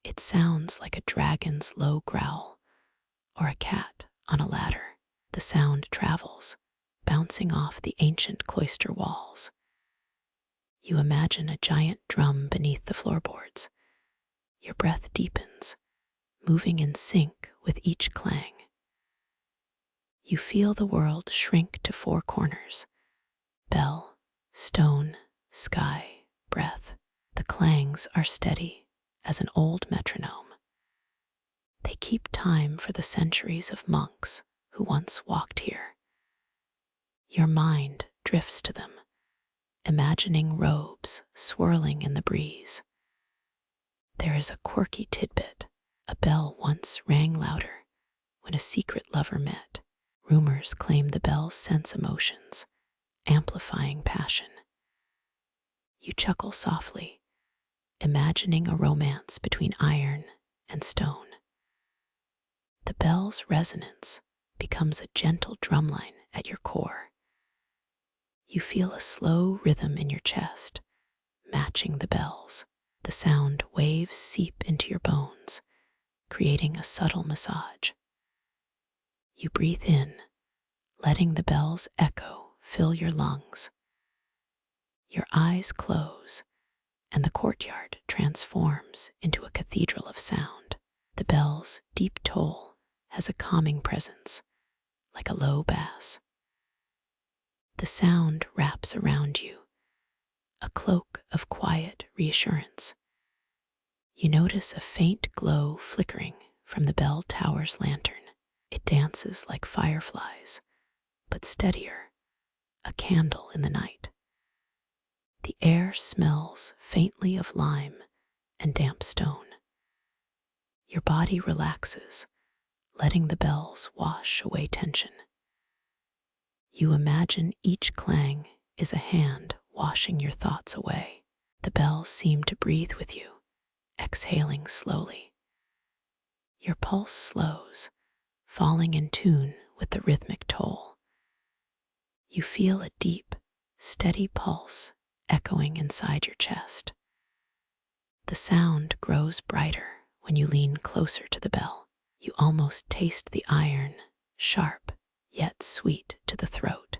It sounds like a dragon's low growl or a cat on a ladder. The sound travels, bouncing off the ancient cloister walls. You imagine a giant drum beneath the floorboards. Your breath deepens, moving in sync with each clang. You feel the world shrink to four corners: bell, stone, sky, breath. The clangs are steady as an old metronome. They keep time for the centuries of monks who once walked here. Your mind drifts to them, imagining robes swirling in the breeze. There is a quirky tidbit. A bell once rang louder when a secret lover met. Rumors claim the bells sense emotions, amplifying passion. You chuckle softly, imagining a romance between iron and stone. The bell's resonance becomes a gentle drumline at your core. You feel a slow rhythm in your chest, matching the bells. The sound waves seep into your bones, creating a subtle massage. You breathe in, letting the bell's echo fill your lungs. Your eyes close, and the courtyard transforms into a cathedral of sound. The bell's deep toll has a calming presence, like a low bass. The sound wraps around you, a cloak of quiet reassurance. You notice a faint glow flickering from the bell tower's lantern. It dances like fireflies, but steadier, a candle in the night. The air smells faintly of lime and damp stone. Your body relaxes, letting the bells wash away tension. You imagine each clang is a hand washing your thoughts away. The bells seem to breathe with you, exhaling slowly. Your pulse slows, falling in tune with the rhythmic toll. You feel a deep, steady pulse echoing inside your chest. The sound grows brighter when you lean closer to the bell. You almost taste the iron, sharp yet sweet to the throat.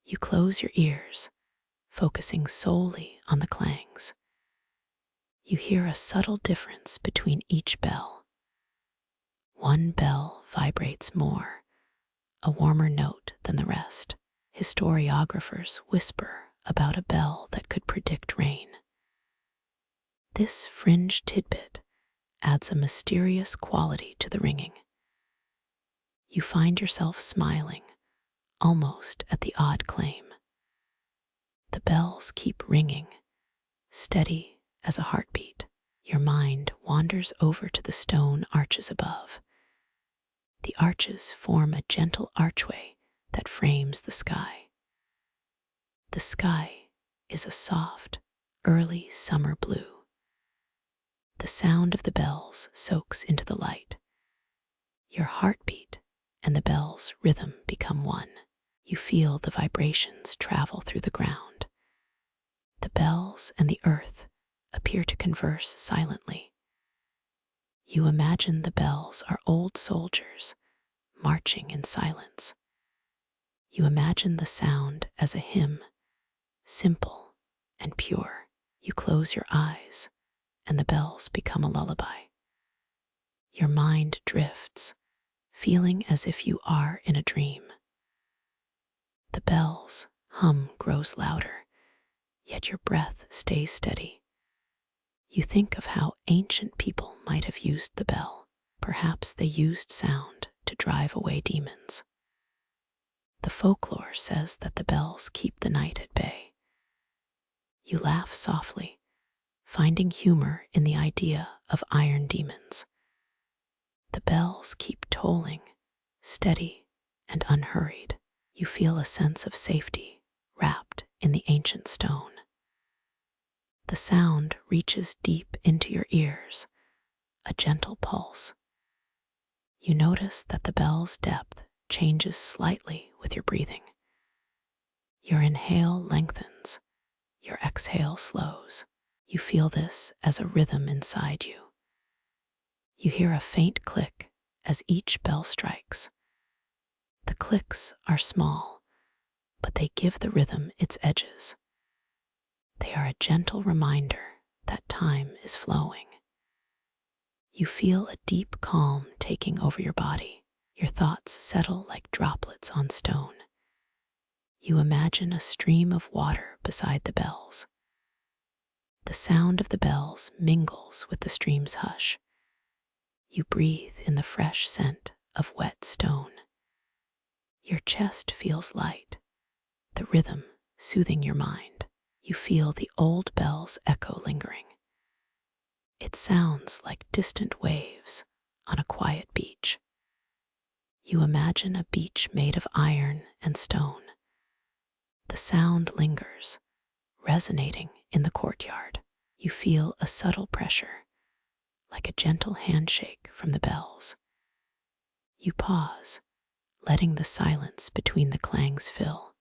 You close your ears, focusing solely on the clangs. You hear a subtle difference between each bell. One bell vibrates more, a warmer note than the rest. Historiographers whisper about a bell that could predict rain. This fringe tidbit adds a mysterious quality to the ringing. You find yourself smiling, almost at the odd claim. The bells keep ringing, steady as a heartbeat. Your mind wanders over to the stone arches above. The arches form a gentle archway that frames the sky. The sky is a soft, early summer blue. The sound of the bells soaks into the light. Your heartbeat and the bell's rhythm become one. You feel the vibrations travel through the ground. The bells and the earth appear to converse silently. You imagine the bells are old soldiers marching in silence. You imagine the sound as a hymn, simple and pure. You close your eyes, and the bells become a lullaby. Your mind drifts, feeling as if you are in a dream. The bells' hum grows louder, yet your breath stays steady. You think of how ancient people might have used the bell. Perhaps they used sound to drive away demons. The folklore says that the bells keep the night at bay. You laugh softly, finding humor in the idea of iron demons. The bells keep tolling, steady and unhurried. You feel a sense of safety wrapped in the ancient stone. The sound reaches deep into your ears, a gentle pulse. You notice that the bell's depth changes slightly with your breathing. Your inhale lengthens, your exhale slows. You feel this as a rhythm inside you. You hear a faint click as each bell strikes. The clicks are small, but they give the rhythm its edges. They are a gentle reminder that time is flowing. You feel a deep calm taking over your body. Your thoughts settle like droplets on stone. You imagine a stream of water beside the bells. The sound of the bells mingles with the stream's hush. You breathe in the fresh scent of wet stone. Your chest feels light, the rhythm soothing your mind. You feel the old bells echo lingering. It sounds like distant waves on a quiet beach. You imagine a beach made of iron and stone. The sound lingers, resonating in the courtyard. You feel a subtle pressure, like a gentle handshake from the bells. You pause, letting the silence between the clangs fill.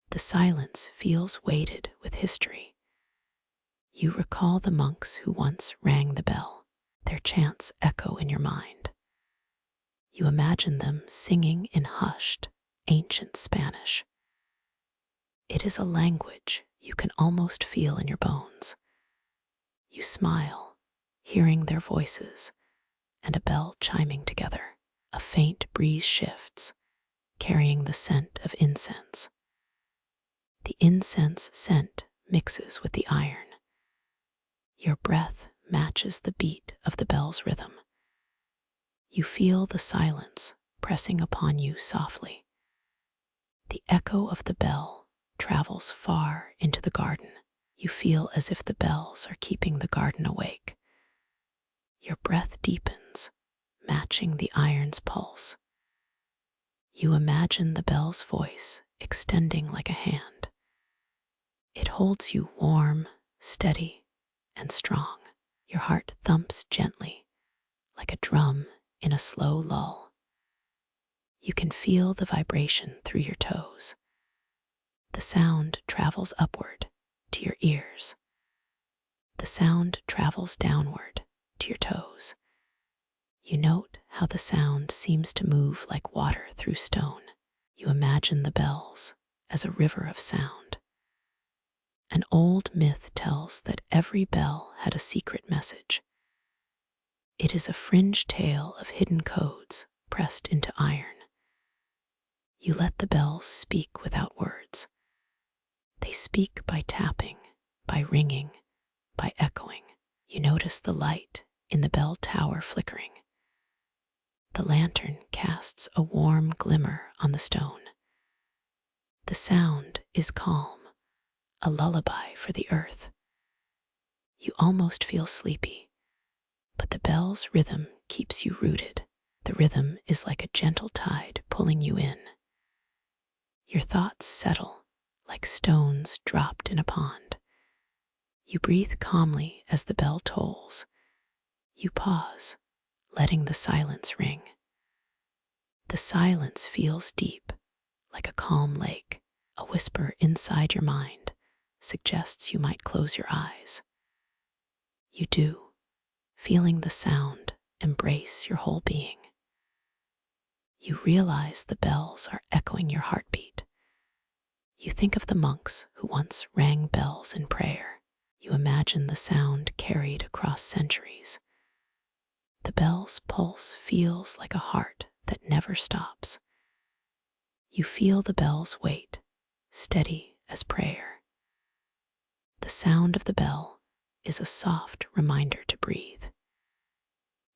The silence feels weighted with history. You recall the monks who once rang the bell. Their chants echo in your mind. You imagine them singing in hushed, ancient Spanish. It is a language you can almost feel in your bones. You smile, hearing their voices and a bell chiming together. A faint breeze shifts, carrying the scent of incense. The incense scent mixes with the iron. Your breath matches the beat of the bell's rhythm. You feel the silence pressing upon you softly. The echo of the bell travels far into the garden. You feel as if the bells are keeping the garden awake. Your breath deepens, matching the iron's pulse. You imagine the bell's voice extending like a hand. It holds you warm, steady, and strong. Your heart thumps gently, like a drum in a slow lull. You can feel the vibration through your toes. The sound travels upward to your ears. The sound travels downward to your toes. You note how the sound seems to move like water through stone. You imagine the bells as a river of sound. An old myth tells that every bell had a secret message. It is a fringe tale of hidden codes pressed into iron. You let the bells speak without words. They speak by tapping, by ringing, by echoing. You notice the light in the bell tower flickering. The lantern casts a warm glimmer on the stone. The sound is calm, a lullaby for the earth. You almost feel sleepy, but the bell's rhythm keeps you rooted. The rhythm is like a gentle tide pulling you in. Your thoughts settle like stones dropped in a pond. You breathe calmly as the bell tolls. You pause, letting the silence ring. The silence feels deep, like a calm lake. A whisper inside your mind suggests you might close your eyes. You do, feeling the sound embrace your whole being. You realize the bells are echoing your heartbeat. You think of the monks who once rang bells in prayer. You imagine the sound carried across centuries. The bell's pulse feels like a heart that never stops. You feel the bell's weight, steady as prayer. The sound of the bell is a soft reminder to breathe.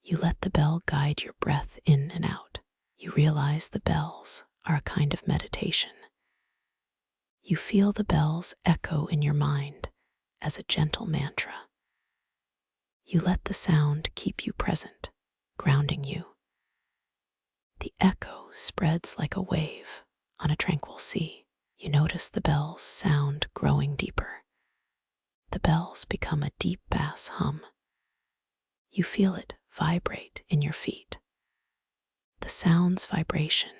You let the bell guide your breath in and out. You realize the bells are a kind of meditation. You feel the bells echo in your mind as a gentle mantra. You let the sound keep you present, grounding you. The echo spreads like a wave on a tranquil sea. You notice the bells' sound growing deeper. The bells become a deep bass hum. You feel it vibrate in your feet. The sound's vibration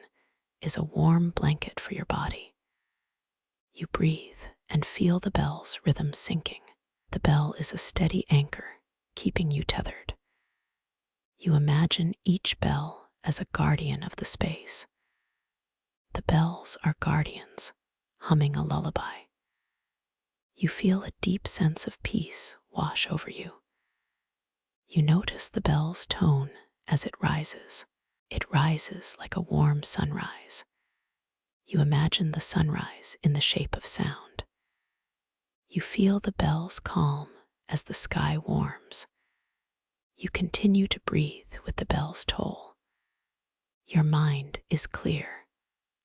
is a warm blanket for your body. You breathe and feel the bell's rhythm sinking. The bell is a steady anchor, keeping you tethered. You imagine each bell as a guardian of the space. The bells are guardians, humming a lullaby. You feel a deep sense of peace wash over you. You notice the bell's tone as it rises. It rises like a warm sunrise. You imagine the sunrise in the shape of sound. You feel the bells calm as the sky warms. You continue to breathe with the bell's toll. Your mind is clear,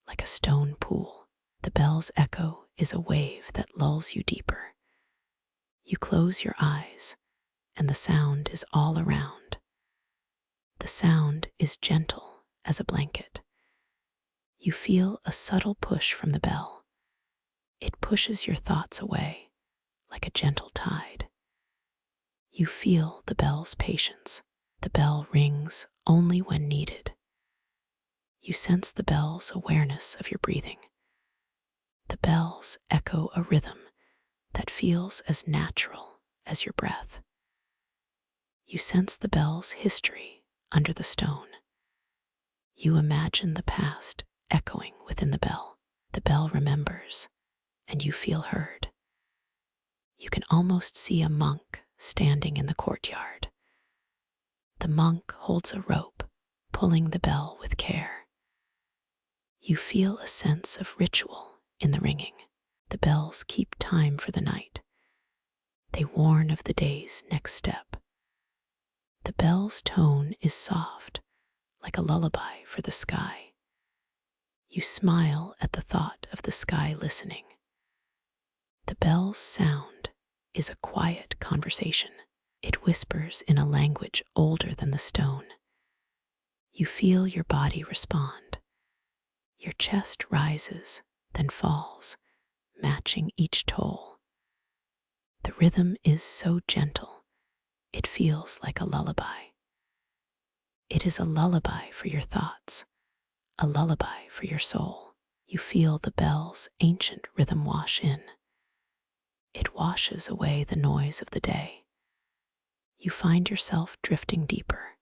like a stone pool. The bell's echo is a wave that lulls you deeper. You close your eyes, and the sound is all around. The sound is gentle as a blanket. You feel a subtle push from the bell. It pushes your thoughts away, like a gentle tide. You feel the bell's patience. The bell rings only when needed. You sense the bell's awareness of your breathing. The bells echo a rhythm that feels as natural as your breath. You sense the bell's history under the stone. You imagine the past echoing within the bell. The bell remembers, and you feel heard. You can almost see a monk standing in the courtyard. The monk holds a rope, pulling the bell with care. You feel a sense of ritual in the ringing. The bells keep time for the night. They warn of the day's next step. The bell's tone is soft, like a lullaby for the sky. You smile at the thought of the sky listening. The bell's sound is a quiet conversation. It whispers in a language older than the stone. You feel your body respond. Your chest rises, then falls, matching each toll. The rhythm is so gentle, it feels like a lullaby. It is a lullaby for your thoughts, a lullaby for your soul. You feel the bell's ancient rhythm wash in. It washes away the noise of the day. You find yourself drifting deeper.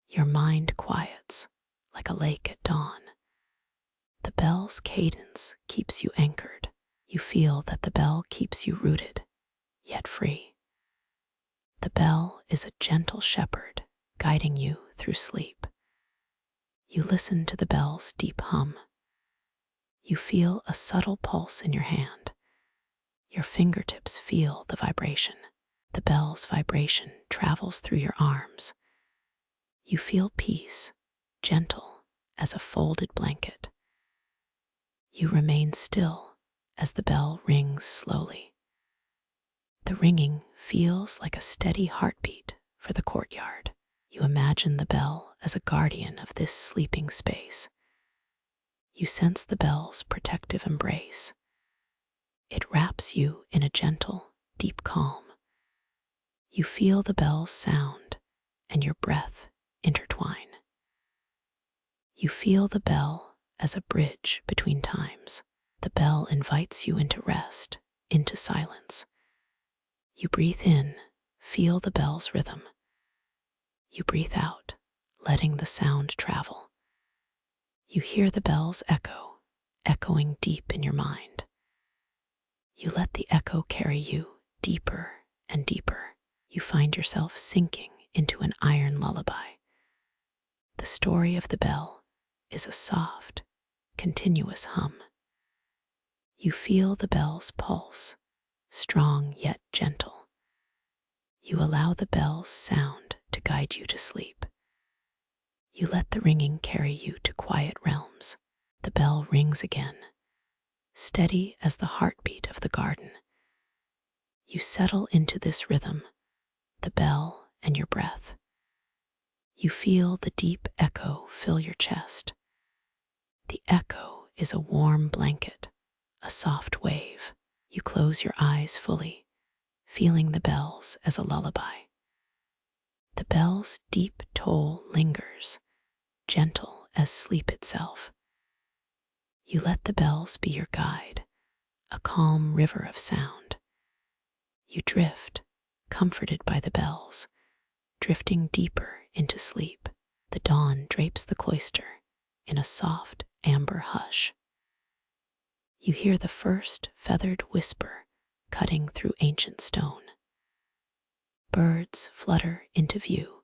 Your mind quiets like a lake at dawn. The bell's cadence keeps you anchored. You feel that the bell keeps you rooted, yet free. The bell is a gentle shepherd guiding you through sleep. You listen to the bell's deep hum. You feel a subtle pulse in your hand. Your fingertips feel the vibration. The bell's vibration travels through your arms. You feel peace, gentle as a folded blanket. You remain still as the bell rings slowly. The ringing feels like a steady heartbeat for the courtyard. You imagine the bell as a guardian of this sleeping space. You sense the bell's protective embrace. It wraps you in a gentle, deep calm. You feel the bell's sound and your breath intertwine. You feel the bell as a bridge between times. The bell invites you into rest, into silence. You breathe in, feel the bell's rhythm. You breathe out, letting the sound travel. You hear the bell's echo, echoing deep in your mind. You let the echo carry you deeper and deeper. You find yourself sinking into an iron lullaby. The story of the bell is a soft, continuous hum. You feel the bell's pulse, strong yet gentle. You allow the bell's sound to guide you to sleep. You let the ringing carry you to quiet realms. The bell rings again, steady as the heartbeat of the garden. You settle into this rhythm, the bell and your breath. You feel the deep echo fill your chest. The echo is a warm blanket, a soft wave. You close your eyes fully, feeling the bells as a lullaby. The bell's deep toll lingers, gentle as sleep itself. You let the bells be your guide, a calm river of sound. You drift, comforted by the bells, drifting deeper into sleep. The dawn drapes the cloister in a soft, amber hush. You hear the first feathered whisper cutting through ancient stone. Birds flutter into view,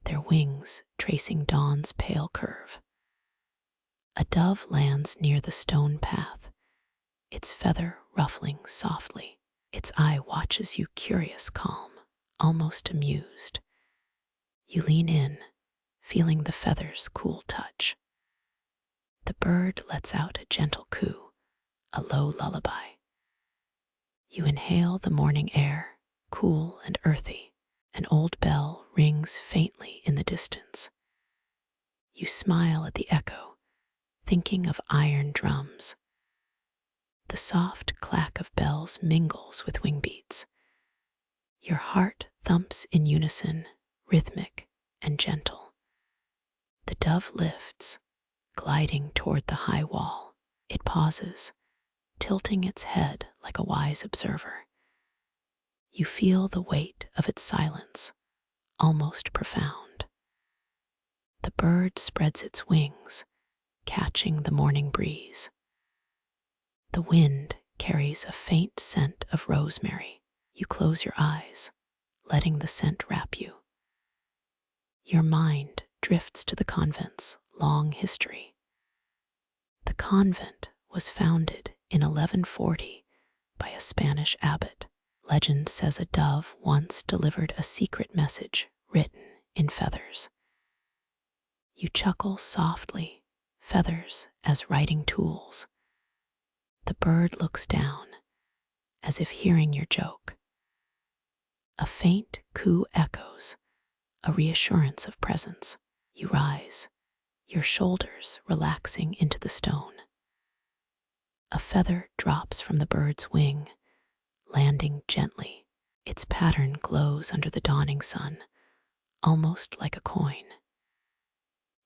their wings tracing dawn's pale curve. A dove lands near the stone path, its feather ruffling softly. Its eye watches you, curious, calm, almost amused. You lean in, feeling the feather's cool touch. The bird lets out a gentle coo, a low lullaby. You inhale the morning air, cool and earthy. An old bell rings faintly in the distance. You smile at the echo, thinking of iron drums. The soft clack of bells mingles with wing beats. Your heart thumps in unison, rhythmic and gentle. The dove lifts, gliding toward the high wall. It pauses, tilting its head like a wise observer. You feel the weight of its silence, almost profound. The bird spreads its wings, catching the morning breeze. The wind carries a faint scent of rosemary. You close your eyes, letting the scent wrap you. Your mind drifts to the convent's long history. The convent was founded in 1140 by a Spanish abbot. Legend says a dove once delivered a secret message written in feathers. You chuckle softly, feathers as writing tools. The bird looks down, as if hearing your joke. A faint coo echoes, a reassurance of presence. You rise, your shoulders relaxing into the stone. A feather drops from the bird's wing, landing gently. Its pattern glows under the dawning sun, almost like a coin.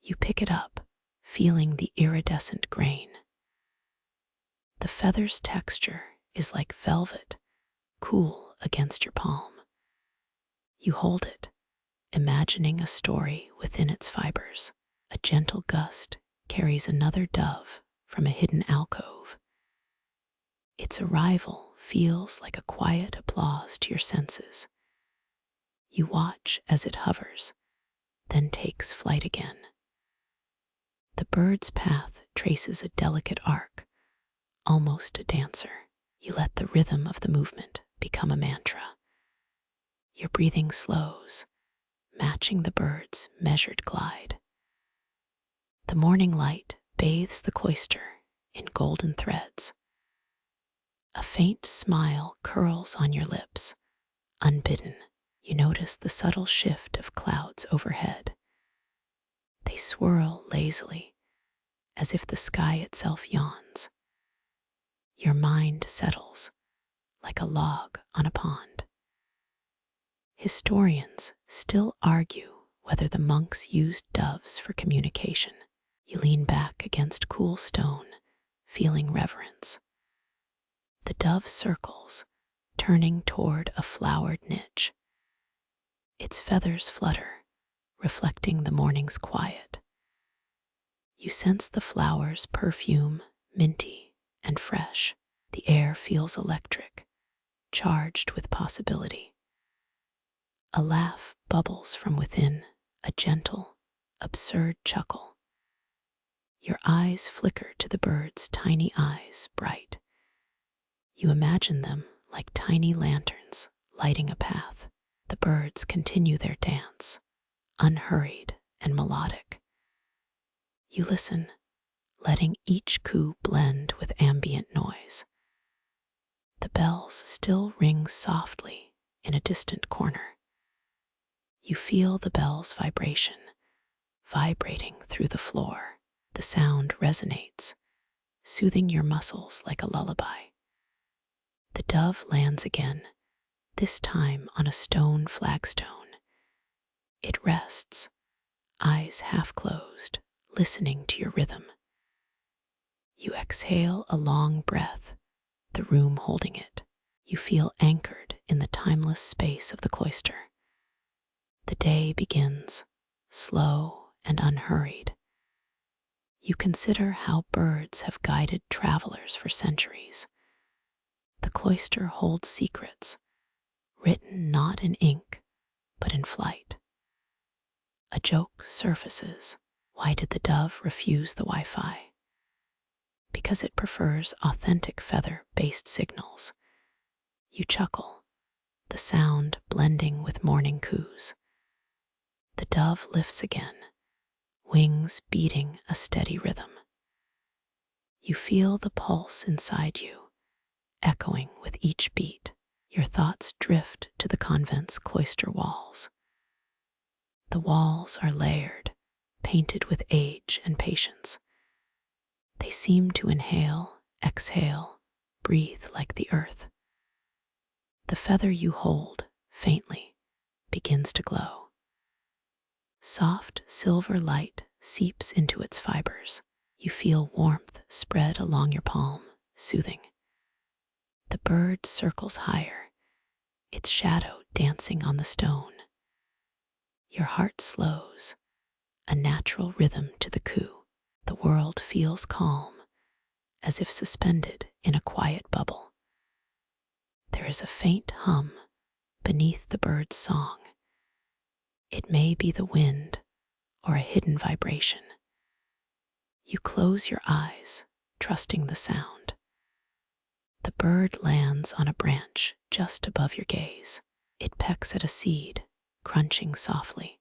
You pick it up, feeling the iridescent grain. The feather's texture is like velvet, cool against your palm. You hold it, imagining a story within its fibers. A gentle gust carries another dove from a hidden alcove. Its arrival feels like a quiet applause to your senses. You watch as it hovers, then takes flight again. The bird's path traces a delicate arc, almost a dancer. You let the rhythm of the movement become a mantra. Your breathing slows, matching the bird's measured glide. The morning light bathes the cloister in golden threads. A faint smile curls on your lips, unbidden. You notice the subtle shift of clouds overhead. They swirl lazily, as if the sky itself yawns. Your mind settles, like a log on a pond. Historians still argue whether the monks used doves for communication. You lean back against cool stone, feeling reverence. The dove circles, turning toward a flowered niche. Its feathers flutter, reflecting the morning's quiet. You sense the flower's perfume, minty and fresh. The air feels electric, charged with possibility. A laugh bubbles from within, a gentle, absurd chuckle. Your eyes flicker to the bird's tiny eyes, bright. You imagine them like tiny lanterns lighting a path. The birds continue their dance, unhurried and melodic. You listen, letting each coo blend with ambient noise. The bells still ring softly in a distant corner. You feel the bell's vibration, vibrating through the floor. The sound resonates, soothing your muscles like a lullaby. The dove lands again, this time on a stone flagstone. It rests, eyes half closed, listening to your rhythm. You exhale a long breath, the room holding it. You feel anchored in the timeless space of the cloister. The day begins, slow and unhurried. You consider how birds have guided travelers for centuries. The cloister holds secrets, written not in ink, but in flight. A joke surfaces. Why did the dove refuse the Wi-Fi? Because it prefers authentic feather-based signals. You chuckle, the sound blending with morning coos. The dove lifts again, wings beating a steady rhythm. You feel the pulse inside you, echoing with each beat. Your thoughts drift to the convent's cloister walls. The walls are layered, painted with age and patience. They seem to inhale, exhale, breathe like the earth. The feather you hold, faintly, begins to glow. Soft silver light seeps into its fibers. You feel warmth spread along your palm, soothing. The bird circles higher, its shadow dancing on the stone. Your heart slows, a natural rhythm to the coo. The world feels calm, as if suspended in a quiet bubble. There is a faint hum beneath the bird's song. It may be the wind or a hidden vibration. You close your eyes, trusting the sound. The bird lands on a branch just above your gaze. It pecks at a seed, crunching softly.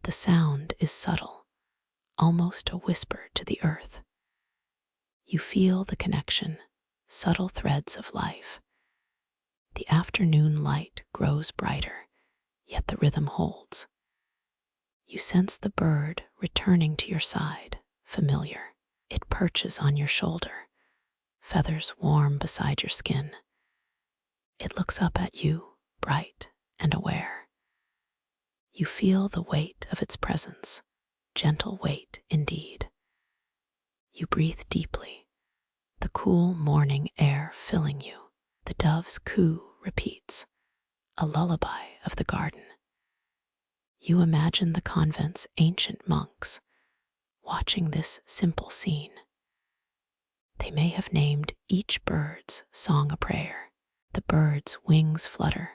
The sound is subtle, almost a whisper to the earth. You feel the connection, subtle threads of life. The afternoon light grows brighter, yet the rhythm holds. You sense the bird returning to your side, familiar. It perches on your shoulder, feathers warm beside your skin. It looks up at you, bright and aware. You feel the weight of its presence, gentle weight indeed. You breathe deeply, the cool morning air filling you. The dove's coo repeats, a lullaby of the garden. You imagine the convent's ancient monks watching this simple scene. They may have named each bird's song a prayer. The bird's wings flutter,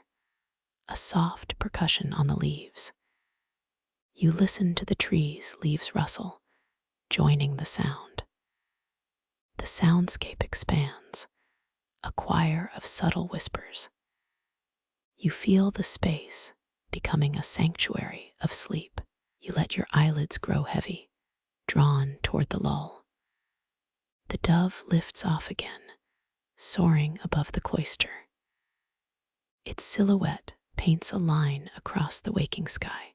a soft percussion on the leaves. You listen to the trees' leaves rustle, joining the sound. The soundscape expands, a choir of subtle whispers. You feel the space becoming a sanctuary of sleep. You let your eyelids grow heavy, drawn toward the lull. The dove lifts off again, soaring above the cloister. Its silhouette paints a line across the waking sky.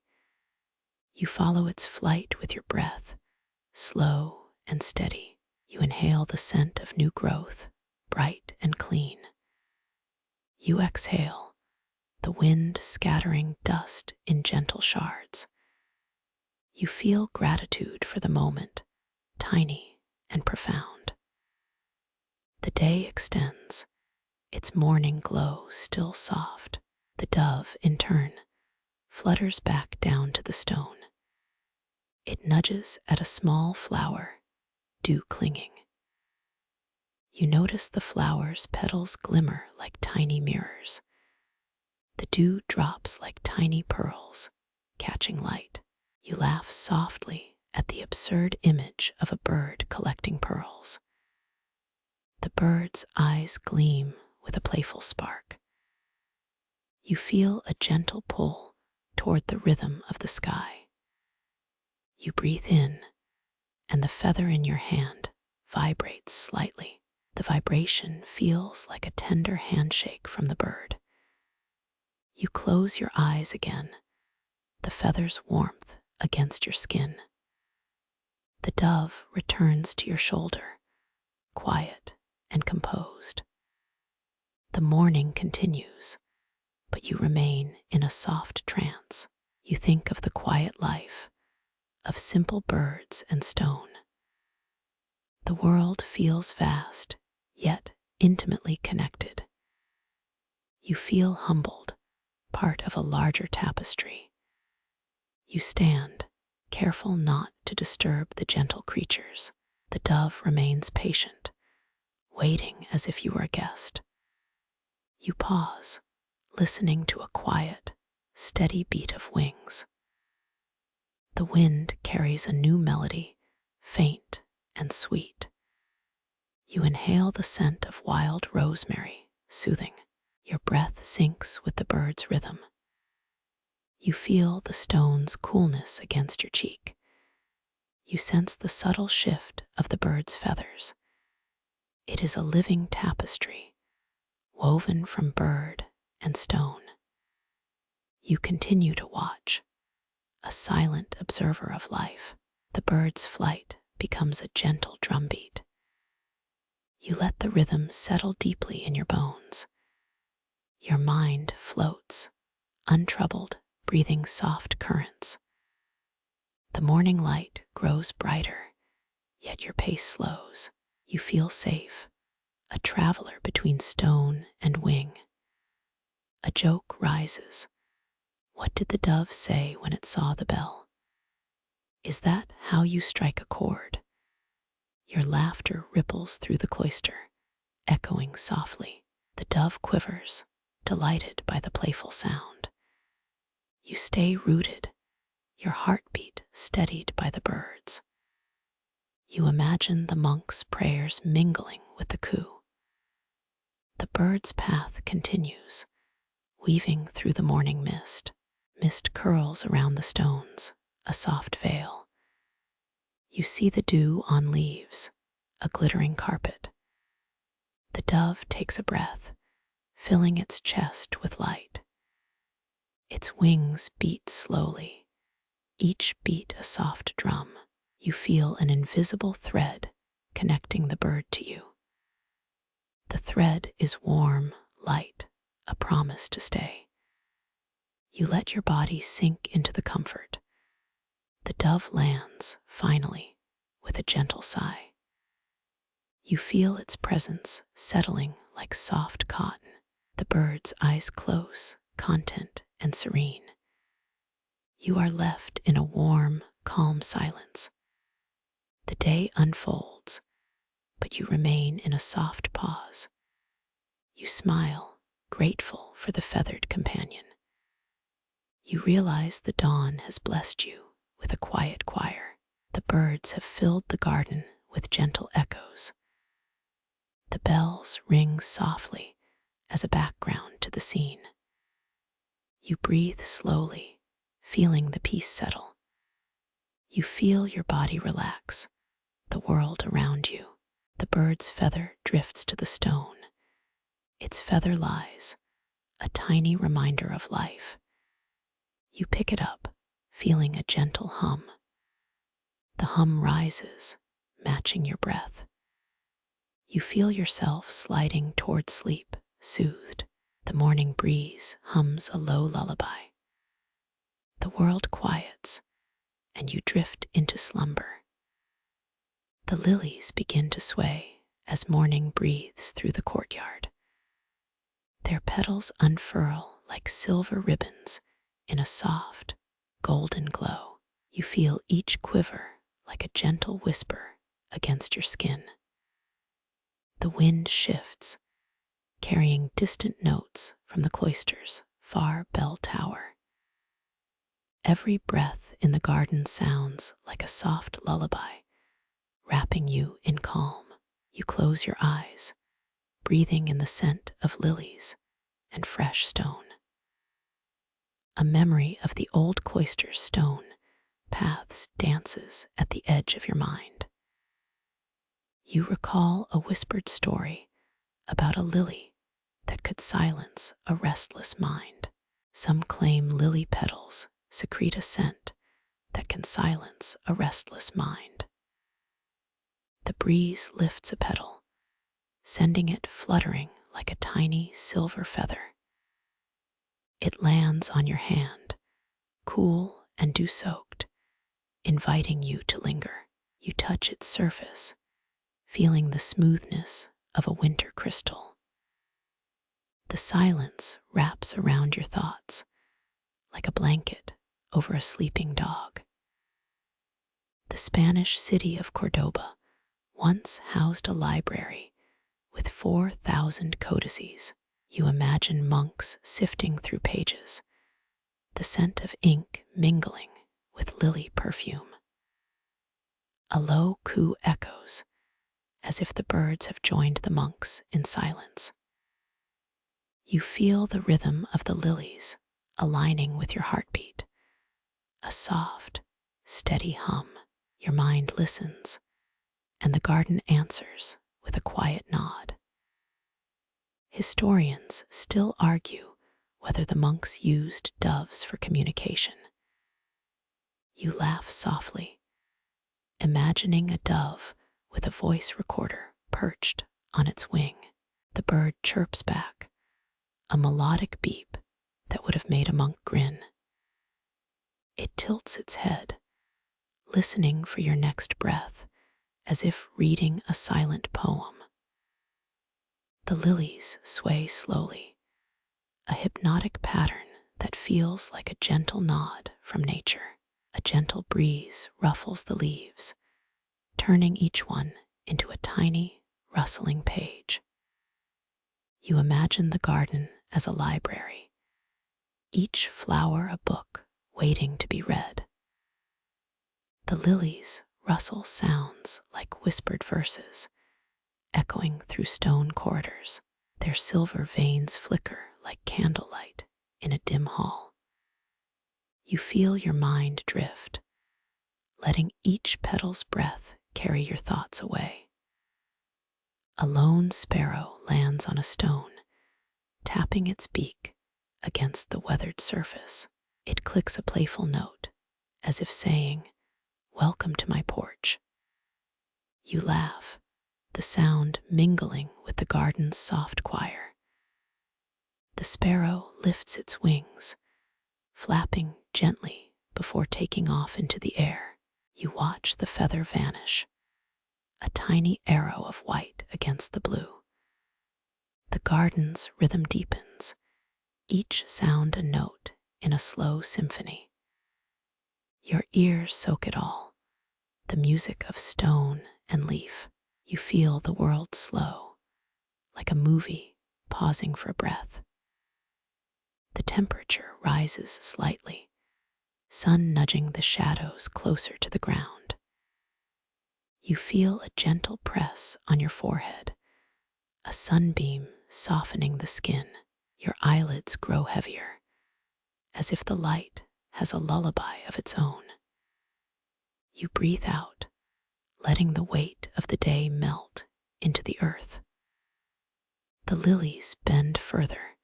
You follow its flight with your breath, slow and steady. You inhale the scent of new growth, bright and clean. You exhale, the wind scattering dust in gentle shards. You feel gratitude for the moment, tiny and profound. The day extends, its morning glow still soft. The dove, in turn, flutters back down to the stone. It nudges at a small flower, dew clinging. You notice the flower's petals glimmer like tiny mirrors. The dew drops like tiny pearls, catching light. You laugh softly at the absurd image of a bird collecting pearls. The bird's eyes gleam with a playful spark. You feel a gentle pull toward the rhythm of the sky. You breathe in, and the feather in your hand vibrates slightly. The vibration feels like a tender handshake from the bird. You close your eyes again, the feather's warmth against your skin. The dove returns to your shoulder, quiet and composed. The morning continues, but you remain in a soft trance. You think of the quiet life, of simple birds and stone. The world feels vast, yet intimately connected. You feel humbled, part of a larger tapestry. You stand, careful not to disturb the gentle creatures. The dove remains patient, waiting as if you were a guest. You pause, listening to a quiet, steady beat of wings. The wind carries a new melody, faint and sweet. You inhale the scent of wild rosemary, soothing. Your breath syncs with the bird's rhythm. You feel the stone's coolness against your cheek. You sense the subtle shift of the bird's feathers. It is a living tapestry, woven from bird and stone. You continue to watch, a silent observer of life. The bird's flight becomes a gentle drumbeat. You let the rhythm settle deeply in your bones. Your mind floats, untroubled, breathing soft currents. The morning light grows brighter, yet your pace slows. You feel safe, a traveler between stone and wing. A joke rises. What did the dove say when it saw the bell? Is that how you strike a chord? Your laughter ripples through the cloister, echoing softly. The dove quivers, delighted by the playful sound. You stay rooted, your heartbeat steadied by the birds. You imagine the monk's prayers mingling with the coo. The bird's path continues, weaving through the morning mist. Mist curls around the stones, a soft veil. You see the dew on leaves, a glittering carpet. The dove takes a breath, filling its chest with light. Its wings beat slowly, each beat a soft drum. You feel an invisible thread connecting the bird to you. The thread is warm, light, a promise to stay. You let your body sink into the comfort. The dove lands, finally, with a gentle sigh. You feel its presence settling like soft cotton, the bird's eyes close, content and serene. You are left in a warm, calm silence. The day unfolds, but you remain in a soft pause. You smile, grateful for the feathered companion. You realize the dawn has blessed you with a quiet choir. The birds have filled the garden with gentle echoes. The bells ring softly as a background to the scene. You breathe slowly, feeling the peace settle. You feel your body relax, the world around you. The bird's feather drifts to the stone. Its feather lies, a tiny reminder of life. You pick it up, feeling a gentle hum. The hum rises, matching your breath. You feel yourself sliding toward sleep, soothed. The morning breeze hums a low lullaby. The world quiets, and you drift into slumber. The lilies begin to sway as morning breathes through the courtyard. Their petals unfurl like silver ribbons in a soft, golden glow. You feel each quiver like a gentle whisper against your skin. The wind shifts, carrying distant notes from the cloister's far bell tower. Every breath in the garden sounds like a soft lullaby, wrapping you in calm. You close your eyes, breathing in the scent of lilies and fresh stone. A memory of the old cloister's stone paths dances at the edge of your mind. You recall a whispered story about a lily that could silence a restless mind. Some claim lily petals secrete a scent that can silence a restless mind. The breeze lifts a petal, sending it fluttering like a tiny silver feather. It lands on your hand, cool and dew-soaked, inviting you to linger. You touch its surface, feeling the smoothness of a winter crystal. The silence wraps around your thoughts like a blanket over a sleeping dog. The Spanish city of Cordoba once housed a library with 4,000 codices. You imagine monks sifting through pages, the scent of ink mingling with lily perfume. A low coo echoes, as if the birds have joined the monks in silence. You feel the rhythm of the lilies aligning with your heartbeat, a soft, steady hum. Your mind listens, and the garden answers with a quiet nod. Historians still argue whether the monks used doves for communication. You laugh softly, imagining a dove with a voice recorder perched on its wing. The bird chirps back, a melodic beep that would have made a monk grin. It tilts its head, listening for your next breath, as if reading a silent poem. The lilies sway slowly, a hypnotic pattern that feels like a gentle nod from nature. A gentle breeze ruffles the leaves, turning each one into a tiny, rustling page. You imagine the garden as a library, each flower a book waiting to be read. The lilies rustle sounds like whispered verses, echoing through stone corridors. Their silver veins flicker like candlelight in a dim hall. You feel your mind drift, letting each petal's breath carry your thoughts away. A lone sparrow lands on a stone, tapping its beak against the weathered surface. It clicks a playful note, as if saying, "Welcome to my porch." You laugh, the sound mingling with the garden's soft choir. The sparrow lifts its wings, flapping gently before taking off into the air. You watch the feather vanish, a tiny arrow of white against the blue. The garden's rhythm deepens, each sound a note in a slow symphony. Your ears soak it all, the music of stone and leaf. You feel the world slow, like a movie pausing for breath. The temperature rises slightly, sun nudging the shadows closer to the ground. You feel a gentle press on your forehead, a sunbeam softening the skin. Your eyelids grow heavier, as if the light has a lullaby of its own. You breathe out, letting the weight of the day melt into the earth. The lilies bend further,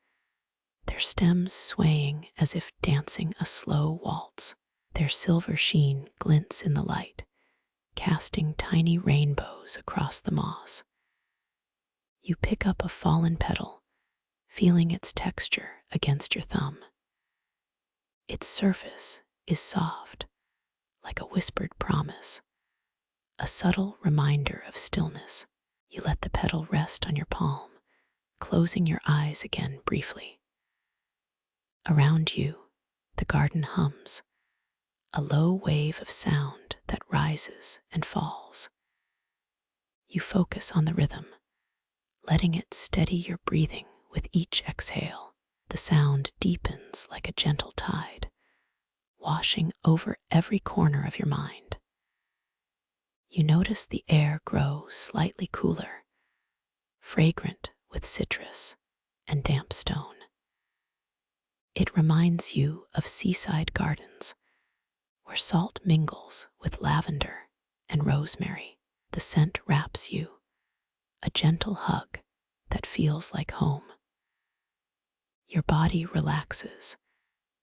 their stems swaying as if dancing a slow waltz. Their silver sheen glints in the light, casting tiny rainbows across the moss. You pick up a fallen petal, feeling its texture against your thumb. Its surface is soft, like a whispered promise, a subtle reminder of stillness. You let the petal rest on your palm, closing your eyes again briefly. Around you, the garden hums, a low wave of sound that rises and falls. You focus on the rhythm, letting it steady your breathing with each exhale. The sound deepens like a gentle tide, washing over every corner of your mind. You notice the air grow slightly cooler, fragrant with citrus and damp stone. It reminds you of seaside gardens, where salt mingles with lavender and rosemary. The scent wraps you, a gentle hug that feels like home. Your body relaxes,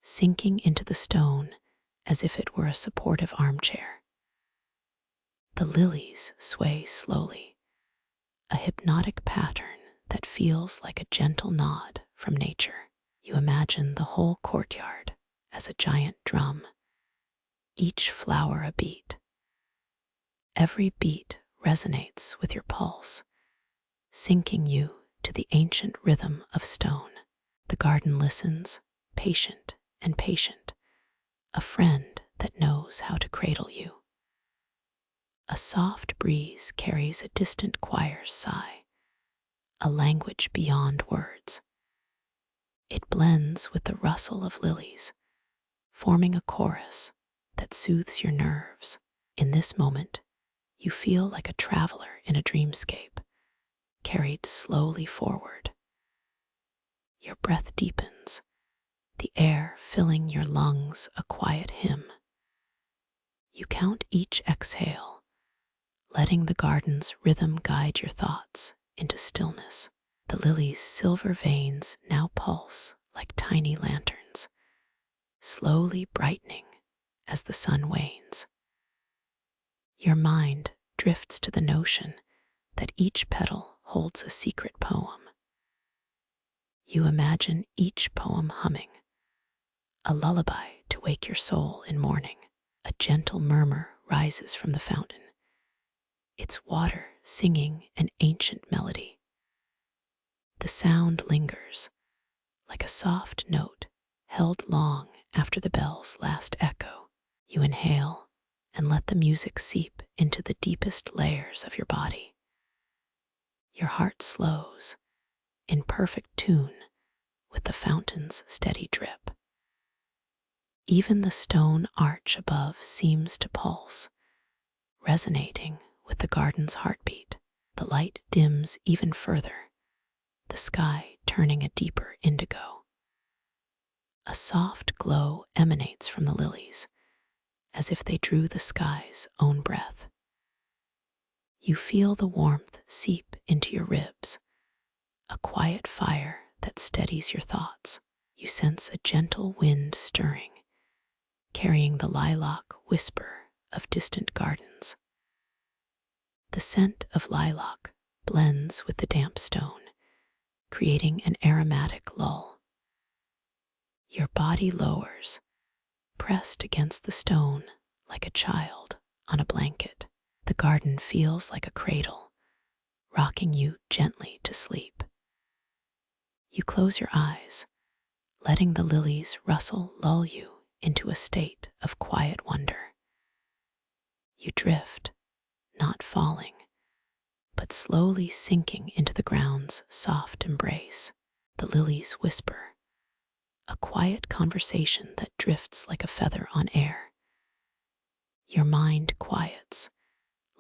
sinking into the stone as if it were a supportive armchair. The lilies sway slowly, a hypnotic pattern that feels like a gentle nod from nature. You imagine the whole courtyard as a giant drum, each flower a beat. Every beat resonates with your pulse, sinking you to the ancient rhythm of stone. The garden listens, patient and patient, a friend that knows how to cradle you. A soft breeze carries a distant choir's sigh, a language beyond words. It blends with the rustle of lilies, forming a chorus that soothes your nerves. In this moment, you feel like a traveler in a dreamscape, carried slowly forward. Your breath deepens, the air filling your lungs a quiet hymn. You count each exhale, letting the garden's rhythm guide your thoughts into stillness. The lilies' silver veins now pulse like tiny lanterns, slowly brightening as the sun wanes. Your mind drifts to the notion that each petal holds a secret poem. You imagine each poem humming, a lullaby to wake your soul in morning. A gentle murmur rises from the fountain, its water singing an ancient melody. The sound lingers, like a soft note held long after the bell's last echo. You inhale and let the music seep into the deepest layers of your body. Your heart slows, in perfect tune with the fountain's steady drip. Even the stone arch above seems to pulse, resonating with the garden's heartbeat. The light dims even further, the sky turning a deeper indigo. A soft glow emanates from the lilies, as if they drew the sky's own breath. You feel the warmth seep into your ribs, a quiet fire that steadies your thoughts. You sense a gentle wind stirring, carrying the lilac whisper of distant gardens. The scent of lilac blends with the damp stone, creating an aromatic lull. Your body lowers, pressed against the stone like a child on a blanket. The garden feels like a cradle, rocking you gently to sleep. You close your eyes, letting the lilies rustle lull you into a state of quiet wonder. You drift, not falling, but slowly sinking into the ground's soft embrace. The lilies whisper, a quiet conversation that drifts like a feather on air. Your mind quiets,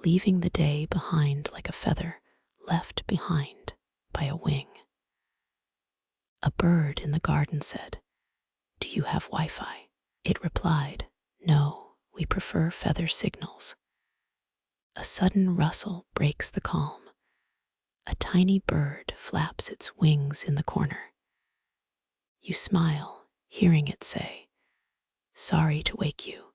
leaving the day behind like a feather left behind by a wing. A bird in the garden said, "Do you have Wi-Fi?" It replied, "No, we prefer feather signals." A sudden rustle breaks the calm. A tiny bird flaps its wings in the corner. You smile, hearing it say, "Sorry to wake you.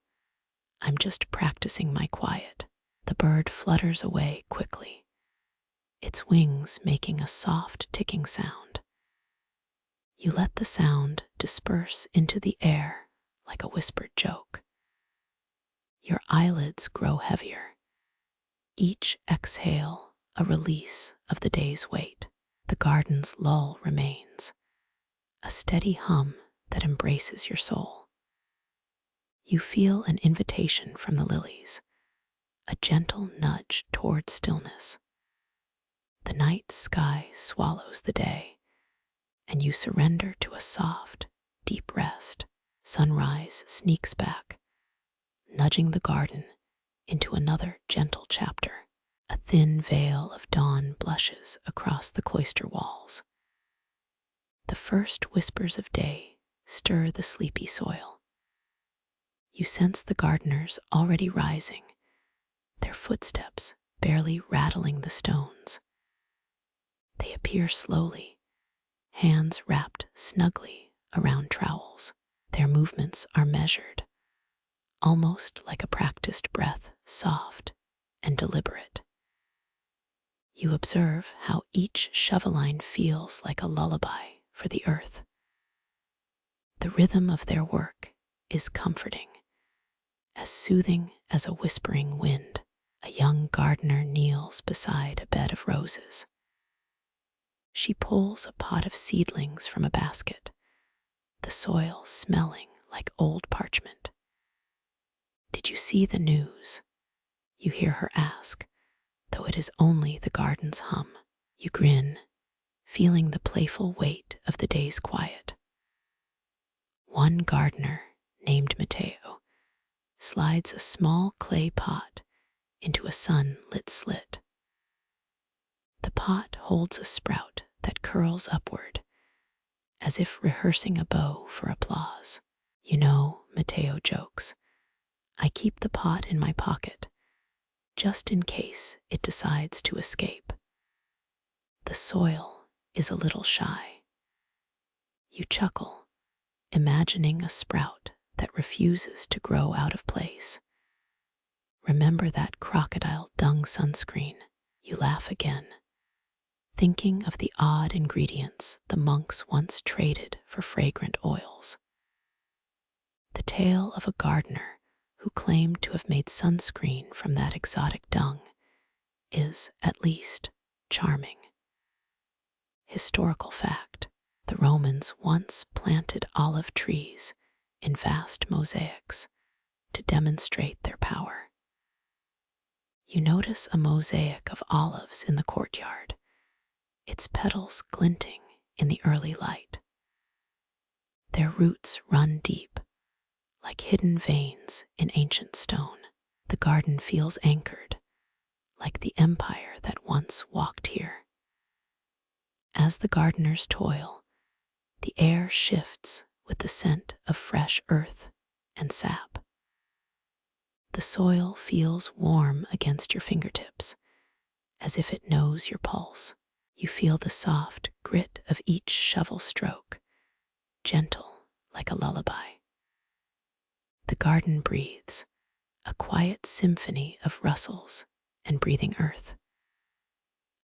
I'm just practicing my quiet." The bird flutters away quickly, its wings making a soft ticking sound. You let the sound disperse into the air like a whispered joke. Your eyelids grow heavier, each exhale a release of the day's weight. The garden's lull remains, a steady hum that embraces your soul. You feel an invitation from the lilies, a gentle nudge toward stillness. The night sky swallows the day, and you surrender to a soft, deep rest. Sunrise sneaks back, nudging the garden into another gentle chapter. A thin veil of dawn blushes across the cloister walls. The first whispers of day stir the sleepy soil. You sense the gardeners already rising, their footsteps barely rattling the stones. They appear slowly, hands wrapped snugly around trowels. Their movements are measured, almost like a practiced breath, soft and deliberate. You observe how each shoveline feels like a lullaby for the earth. The rhythm of their work is comforting, as soothing as a whispering wind. A young gardener kneels beside a bed of roses. She pulls a pot of seedlings from a basket, the soil smelling like old parchment. "Did you see the news?" you hear her ask, though it is only the garden's hum. You grin, feeling the playful weight of the day's quiet. One gardener, named Matteo, slides a small clay pot into a sun-lit slit. The pot holds a sprout that curls upward, as if rehearsing a bow for applause. You know, Matteo jokes, I keep the pot in my pocket, just in case it decides to escape. The soil is a little shy. You chuckle, imagining a sprout that refuses to grow out of place. Remember that crocodile dung sunscreen? You laugh again, thinking of the odd ingredients the monks once traded for fragrant oils. The tale of a gardener who claimed to have made sunscreen from that exotic dung is, at least, charming. Historical fact: the Romans once planted olive trees in vast mosaics to demonstrate their power. You notice a mosaic of olives in the courtyard, its petals glinting in the early light. Their roots run deep, like hidden veins in ancient stone. The garden feels anchored, like the empire that once walked here. As the gardeners toil, the air shifts with the scent of fresh earth and sap. The soil feels warm against your fingertips, as if it knows your pulse. You feel the soft grit of each shovel stroke, gentle like a lullaby. The garden breathes, a quiet symphony of rustles and breathing earth.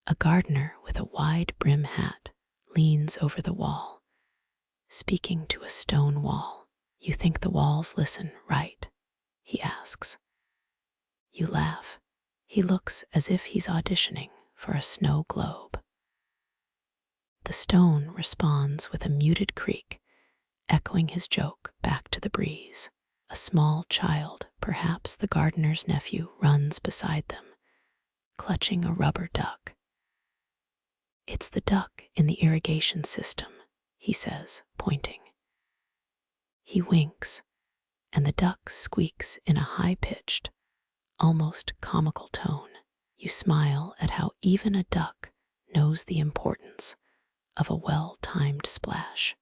A gardener with a wide brim hat leans over the wall, speaking to a stone wall. You think the walls listen, right? He asks. You laugh. He looks as if he's auditioning for a snow globe. The stone responds with a muted creak, echoing his joke back to the breeze. A small child, perhaps the gardener's nephew, runs beside them, clutching a rubber duck. It's the duck in the irrigation system, he says, pointing. He winks, and the duck squeaks in a high-pitched, almost comical tone. You smile at how even a duck knows the importance of a well-timed splash.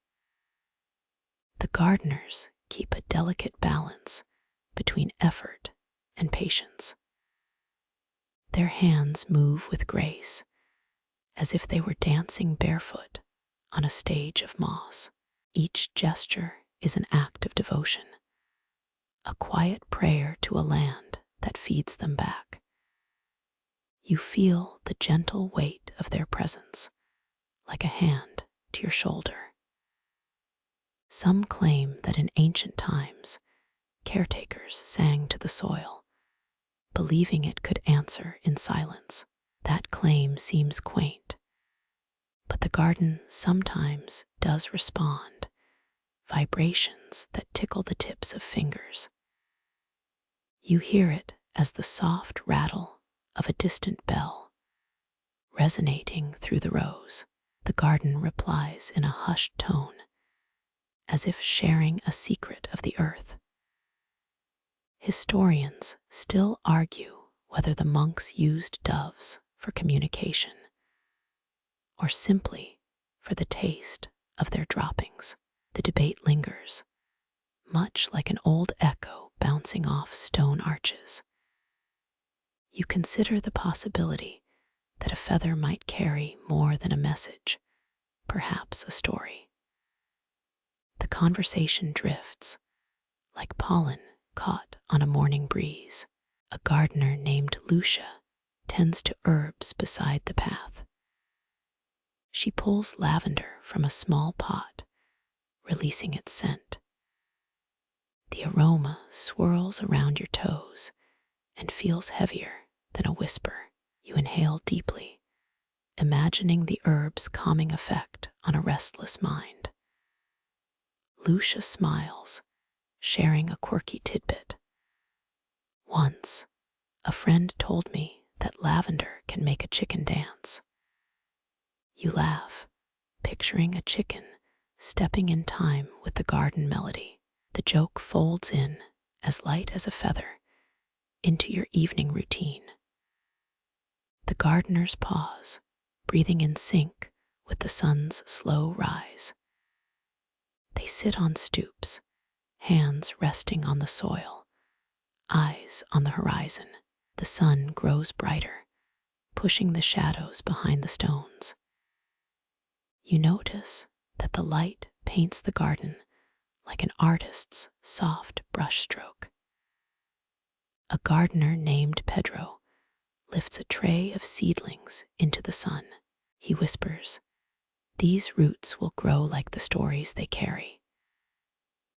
The gardeners keep a delicate balance between effort and patience. Their hands move with grace, as if they were dancing barefoot on a stage of moss. Each gesture is an act of devotion, a quiet prayer to a land that feeds them back. You feel the gentle weight of their presence, like a hand to your shoulder. Some claim that in ancient times, caretakers sang to the soil, believing it could answer in silence. That claim seems quaint, but the garden sometimes does respond, vibrations that tickle the tips of fingers. You hear it as the soft rattle of a distant bell, resonating through the rows. The garden replies in a hushed tone, as if sharing a secret of the earth. Historians still argue whether the monks used doves for communication, or simply for the taste of their droppings. The debate lingers, much like an old echo bouncing off stone arches. You consider the possibility that a feather might carry more than a message, perhaps a story. The conversation drifts, like pollen caught on a morning breeze. A gardener named Lucia tends to herbs beside the path. She pulls lavender from a small pot, releasing its scent. The aroma swirls around your toes and feels heavier than a whisper. You inhale deeply, imagining the herb's calming effect on a restless mind. Lucia smiles, sharing a quirky tidbit. Once, A friend told me that lavender can make a chicken dance. You laugh, picturing a chicken stepping in time with the garden melody. The joke folds in, as light as a feather, into your evening routine. The gardeners pause, breathing in sync with the sun's slow rise. They sit on stoops, hands resting on the soil, eyes on the horizon. The sun grows brighter, pushing the shadows behind the stones. You notice that the light paints the garden like an artist's soft brushstroke. A gardener named Pedro lifts a tray of seedlings into the sun. He whispers, "These roots will grow like the stories they carry."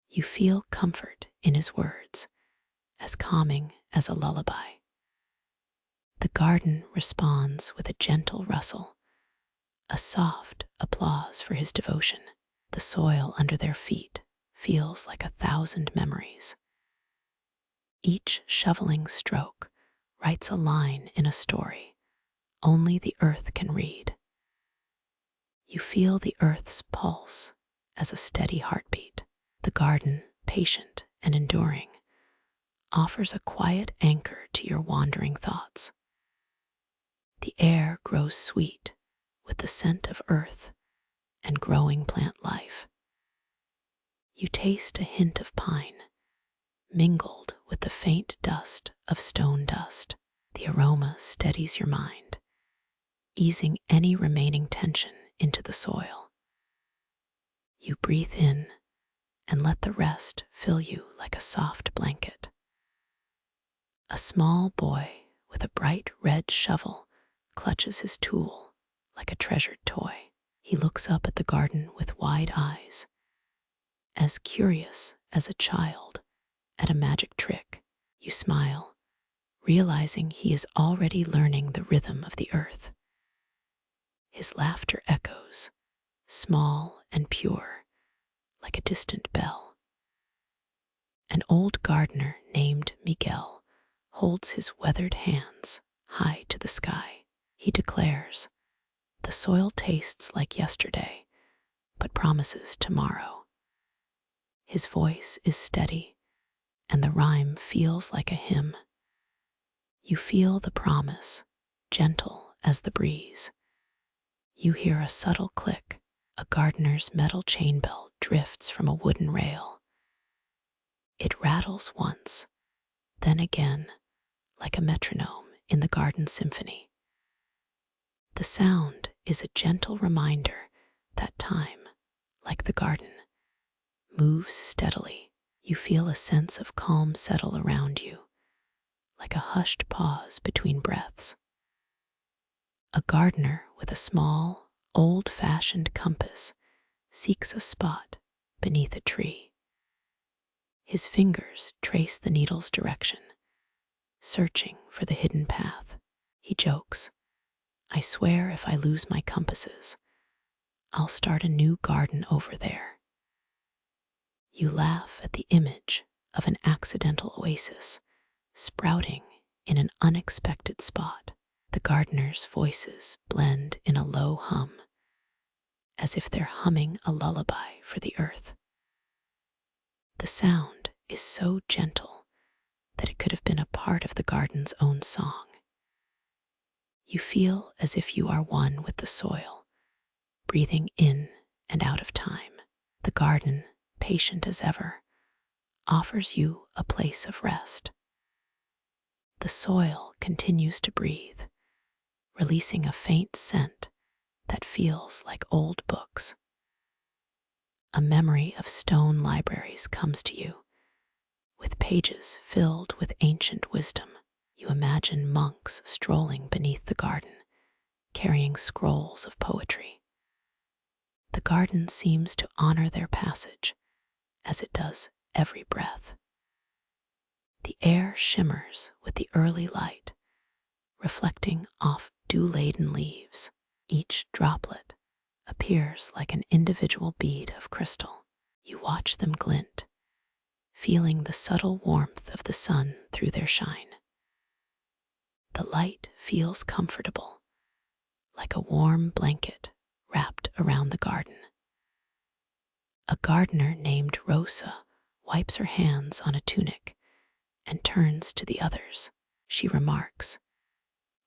You feel comfort in his words, as calming as a lullaby. The garden responds with a gentle rustle, a soft applause for his devotion. The soil under their feet feels like 1,000 memories. Each shoveling stroke writes a line in a story only the earth can read. You feel the earth's pulse as a steady heartbeat. The garden, patient and enduring, offers a quiet anchor to your wandering thoughts. The air grows sweet with the scent of earth and growing plant life. You taste a hint of pine, mingled with the faint dust of stone dust. The aroma steadies your mind, easing any remaining tension into the soil. You breathe in and let the rest fill you like a soft blanket. A small boy with a bright red shovel clutches his tool like a treasured toy. He looks up at the garden with wide eyes, as curious as a child at a magic trick. You smile, realizing he is already learning the rhythm of the earth. His laughter echoes, small and pure, like a distant bell. An old gardener named Miguel holds his weathered hands high to the sky. He declares, "The soil tastes like yesterday, but promises tomorrow." His voice is steady, and the rhyme feels like a hymn. You feel the promise, gentle as the breeze. You hear a subtle click. A gardener's metal chain bell drifts from a wooden rail. It rattles once, then again, like a metronome in the garden symphony. The sound is a gentle reminder that time, like the garden, moves steadily. You feel a sense of calm settle around you, like a hushed pause between breaths. A gardener with a small, old-fashioned compass seeks a spot beneath a tree. His fingers trace the needle's direction, searching for the hidden path. He jokes, "I swear if I lose my compasses, I'll start a new garden over there." You laugh at the image of an accidental oasis sprouting in an unexpected spot. The gardeners' voices blend in a low hum, as if they're humming a lullaby for the earth. The sound is so gentle that it could have been a part of the garden's own song. You feel as if you are one with the soil, breathing in and out of time. The garden, patient as ever, offers you a place of rest. The soil continues to breathe, releasing a faint scent that feels like old books. A memory of stone libraries comes to you, with pages filled with ancient wisdom. You imagine monks strolling beneath the garden, carrying scrolls of poetry. The garden seems to honor their passage, as it does every breath. The air shimmers with the early light, reflecting off dew-laden leaves. Each droplet appears like an individual bead of crystal. You watch them glint, feeling the subtle warmth of the sun through their shine. The light feels comfortable, like a warm blanket wrapped around the garden. A gardener named Rosa wipes her hands on a tunic and turns to the others. She remarks,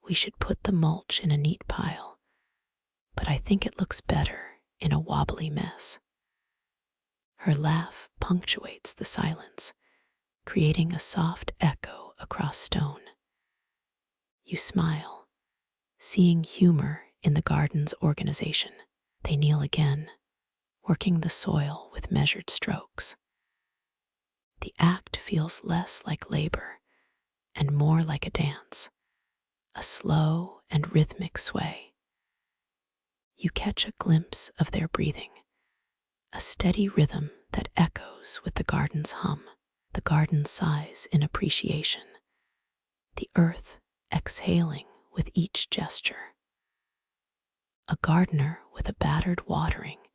"We should put the mulch in a neat pile, but I think it looks better in a wobbly mess." Her laugh punctuates the silence, creating a soft echo across stone. You smile, seeing humor in the garden's organization. They kneel again, working the soil with measured strokes. The act feels less like labor and more like a dance, a slow and rhythmic sway. You catch a glimpse of their breathing, a steady rhythm that echoes with the garden's hum. The garden sighs in appreciation, the earth exhaling with each gesture. A gardener with a battered watering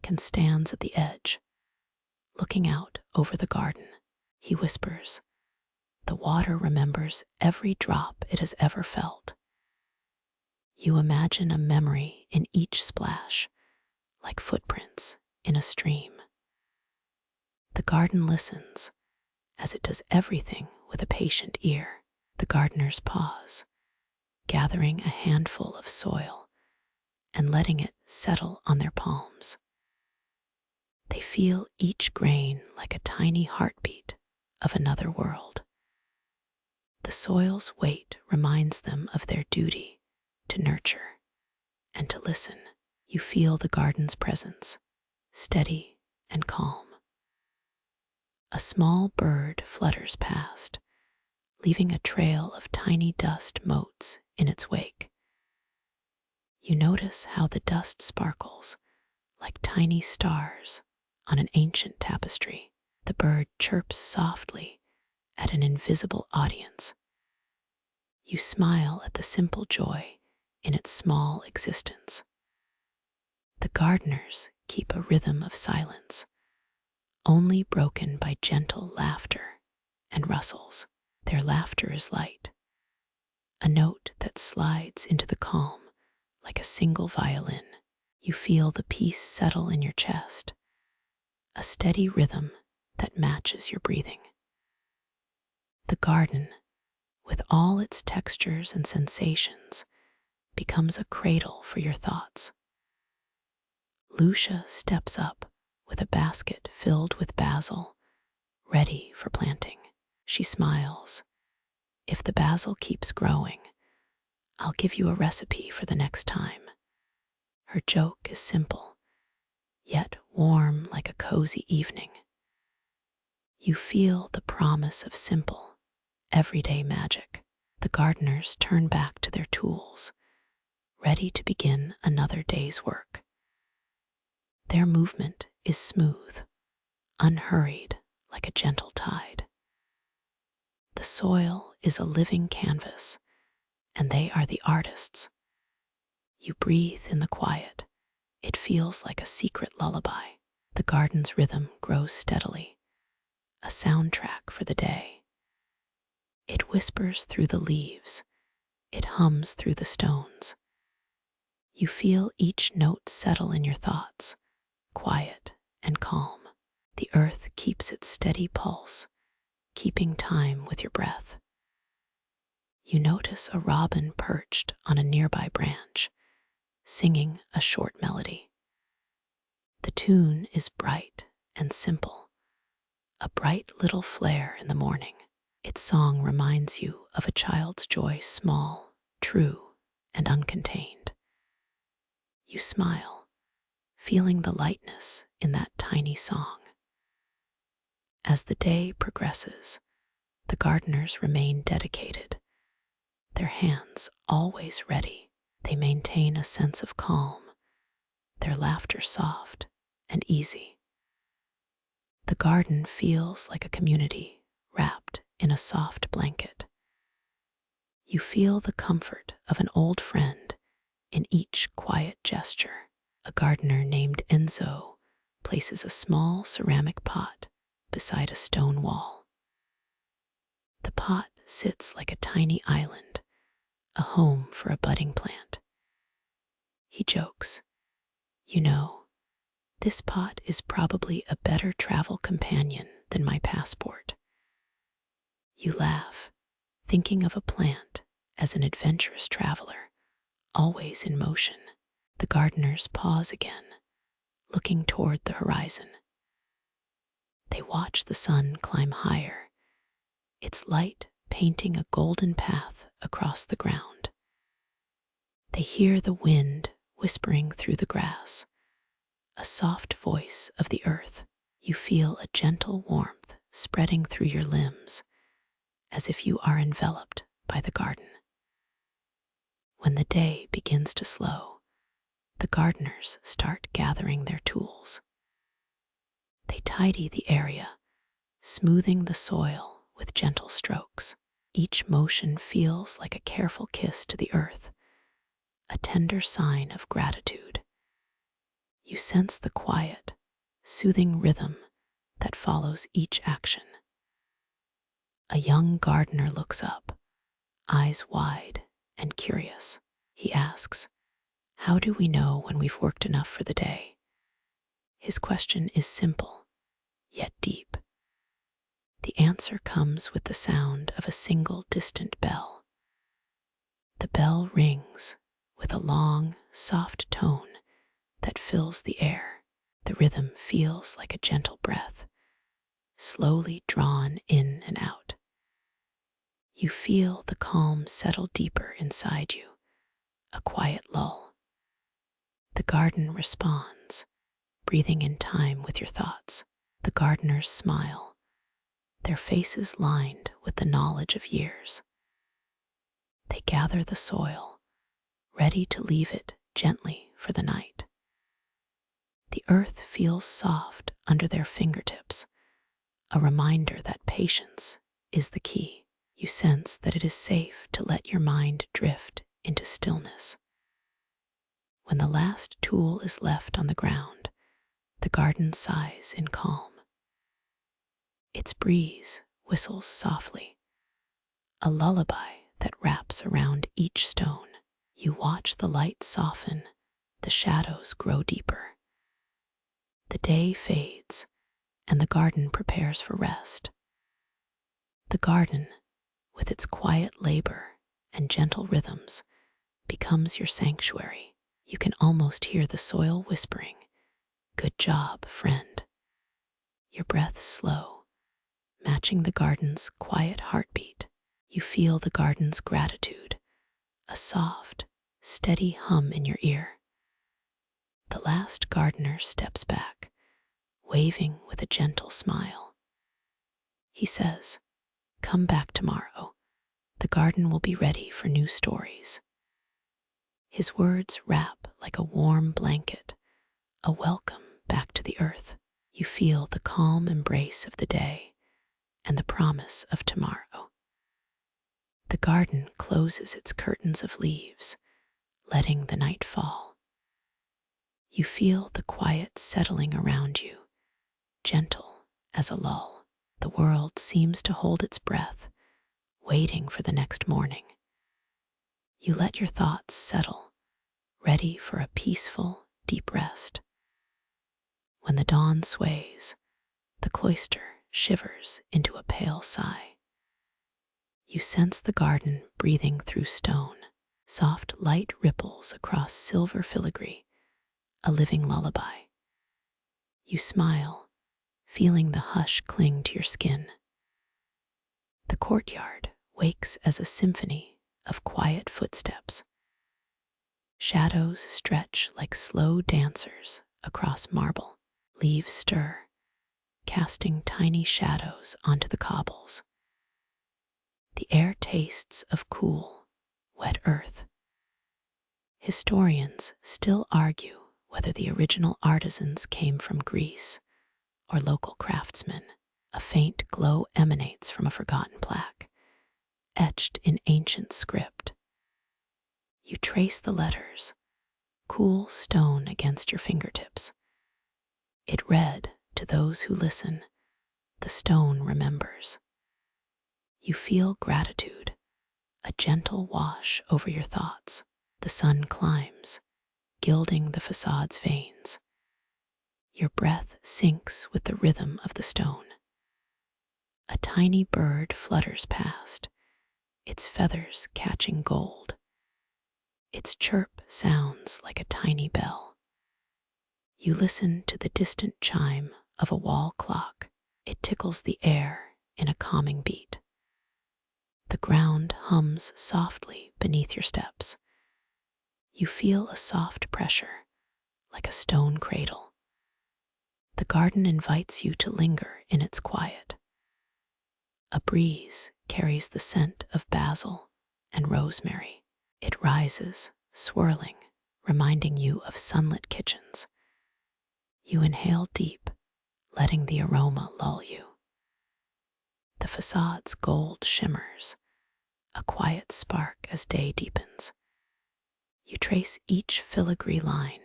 can stands at the edge, looking out over the garden. He whispers, "The water remembers every drop it has ever felt." You imagine a memory in each splash, like footprints in a stream. The garden listens, as it does everything with a patient ear. The gardeners pause, gathering a handful of soil and letting it settle on their palms. They feel each grain like a tiny heartbeat of another world. The soil's weight reminds them of their duty to nurture and to listen. You feel the garden's presence, steady and calm. A small bird flutters past, leaving a trail of tiny dust motes in its wake. You notice how the dust sparkles like tiny stars on an ancient tapestry. The bird chirps softly at an invisible audience. You smile at the simple joy in its small existence. The gardeners keep a rhythm of silence, only broken by gentle laughter and rustles. Their laughter is light, a note that slides into the calm like a single violin. You feel the peace settle in your chest, a steady rhythm that matches your breathing. The garden, with all its textures and sensations, becomes a cradle for your thoughts. Lucia steps up with a basket filled with basil, ready for planting. She smiles. "If the basil keeps growing, I'll give you a recipe for the next time." Her joke is simple, yet warm like a cozy evening. You feel the promise of simple, everyday magic. The gardeners turn back to their tools, ready to begin another day's work. Their movement is smooth, unhurried like a gentle tide. The soil is a living canvas, and they are the artists. You breathe in the quiet. It feels like a secret lullaby. The garden's rhythm grows steadily, a soundtrack for the day. It whispers through the leaves. It hums through the stones. You feel each note settle in your thoughts, quiet and calm. The earth keeps its steady pulse, keeping time with your breath. You notice a robin perched on a nearby branch, singing a short melody. The tune is bright and simple, a bright little flare in the morning. Its song reminds you of a child's joy, small, true, and uncontained. You smile, feeling the lightness in that tiny song. As the day progresses, the gardeners remain dedicated, their hands always ready. They maintain a sense of calm, their laughter soft and easy. The garden feels like a community wrapped in a soft blanket. You feel the comfort of an old friend in each quiet gesture. A gardener named Enzo places a small ceramic pot beside a stone wall. The pot sits like a tiny island, a home for a budding plant. He jokes, "You know, this pot is probably a better travel companion than my passport." You laugh, thinking of a plant as an adventurous traveler, always in motion. The gardeners pause again, looking toward the horizon. They watch the sun climb higher, its light painting a golden path across the ground. They hear the wind whispering through the grass, a soft voice of the earth. You feel a gentle warmth spreading through your limbs, as if you are enveloped by the garden. When the day begins to slow, the gardeners start gathering their tools. They tidy the area, smoothing the soil with gentle strokes. Each motion feels like a careful kiss to the earth, a tender sign of gratitude. You sense the quiet, soothing rhythm that follows each action. A young gardener looks up, eyes wide and curious. He asks, "How do we know when we've worked enough for the day?" His question is simple, yet deep. The answer comes with the sound of a single distant bell. The bell rings with a long, soft tone that fills the air. The rhythm feels like a gentle breath, slowly drawn in and out. You feel the calm settle deeper inside you, a quiet lull. The garden responds, breathing in time with your thoughts. The gardeners smile, their faces lined with the knowledge of years. They gather the soil, ready to leave it gently for the night. The earth feels soft under their fingertips, a reminder that patience is the key. You sense that it is safe to let your mind drift into stillness. When the last tool is left on the ground, the garden sighs in calm. Its breeze whistles softly, a lullaby that wraps around each stone. You watch the light soften, the shadows grow deeper. The day fades, and the garden prepares for rest. The garden, with its quiet labor and gentle rhythms, becomes your sanctuary. You can almost hear the soil whispering, "Good job, friend." Your breath slow, matching the garden's quiet heartbeat. You feel the garden's gratitude, a soft, steady hum in your ear. The last gardener steps back, waving with a gentle smile. He says, "Come back tomorrow. The garden will be ready for new stories." His words wrap like a warm blanket, a welcome back to the earth. You feel the calm embrace of the day and the promise of tomorrow. The garden closes its curtains of leaves, letting the night fall. You feel the quiet settling around you, gentle as a lull. The world seems to hold its breath, waiting for the next morning. You let your thoughts settle, ready for a peaceful, deep rest. When the dawn sways, the cloister shivers into a pale sigh. You sense the garden breathing through stone. Soft light ripples across silver filigree, a living lullaby. You smile, feeling the hush cling to your skin. The courtyard wakes as a symphony of quiet footsteps. Shadows stretch like slow dancers across marble. Leaves stir, casting tiny shadows onto the cobbles. The air tastes of cool, wet earth. Historians still argue whether the original artisans came from Greece or local craftsmen. A faint glow emanates from a forgotten plaque, etched in ancient script. You trace the letters, cool stone against your fingertips. It read, to those who listen, "The stone remembers." You feel gratitude, a gentle wash over your thoughts. The sun climbs, gilding the facade's veins. Your breath syncs with the rhythm of the stone. A tiny bird flutters past, its feathers catching gold. Its chirp sounds like a tiny bell. You listen to the distant chime of a wall clock. It tickles the air in a calming beat. The ground hums softly beneath your steps. You feel a soft pressure, like a stone cradle. The garden invites you to linger in its quiet. A breeze carries the scent of basil and rosemary. It rises, swirling, reminding you of sunlit kitchens. You inhale deep, letting the aroma lull you. The facade's gold shimmers, a quiet spark as day deepens. You trace each filigree line,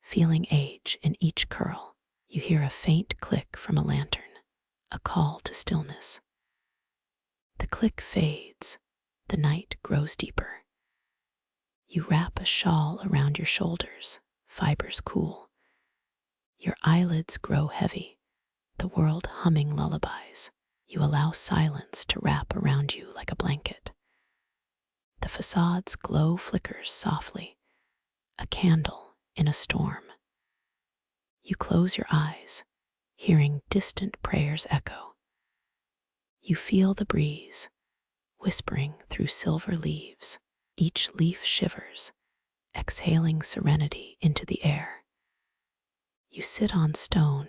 feeling age in each curl. You hear a faint click from a lantern, a call to stillness. The click fades, the night grows deeper. You wrap a shawl around your shoulders, fibers cool. Your eyelids grow heavy, the world humming lullabies. You allow silence to wrap around you like a blanket. The facade's glow flickers softly, a candle in a storm. You close your eyes, hearing distant prayers echo. You feel the breeze, whispering through silver leaves. Each leaf shivers, exhaling serenity into the air. You sit on stone,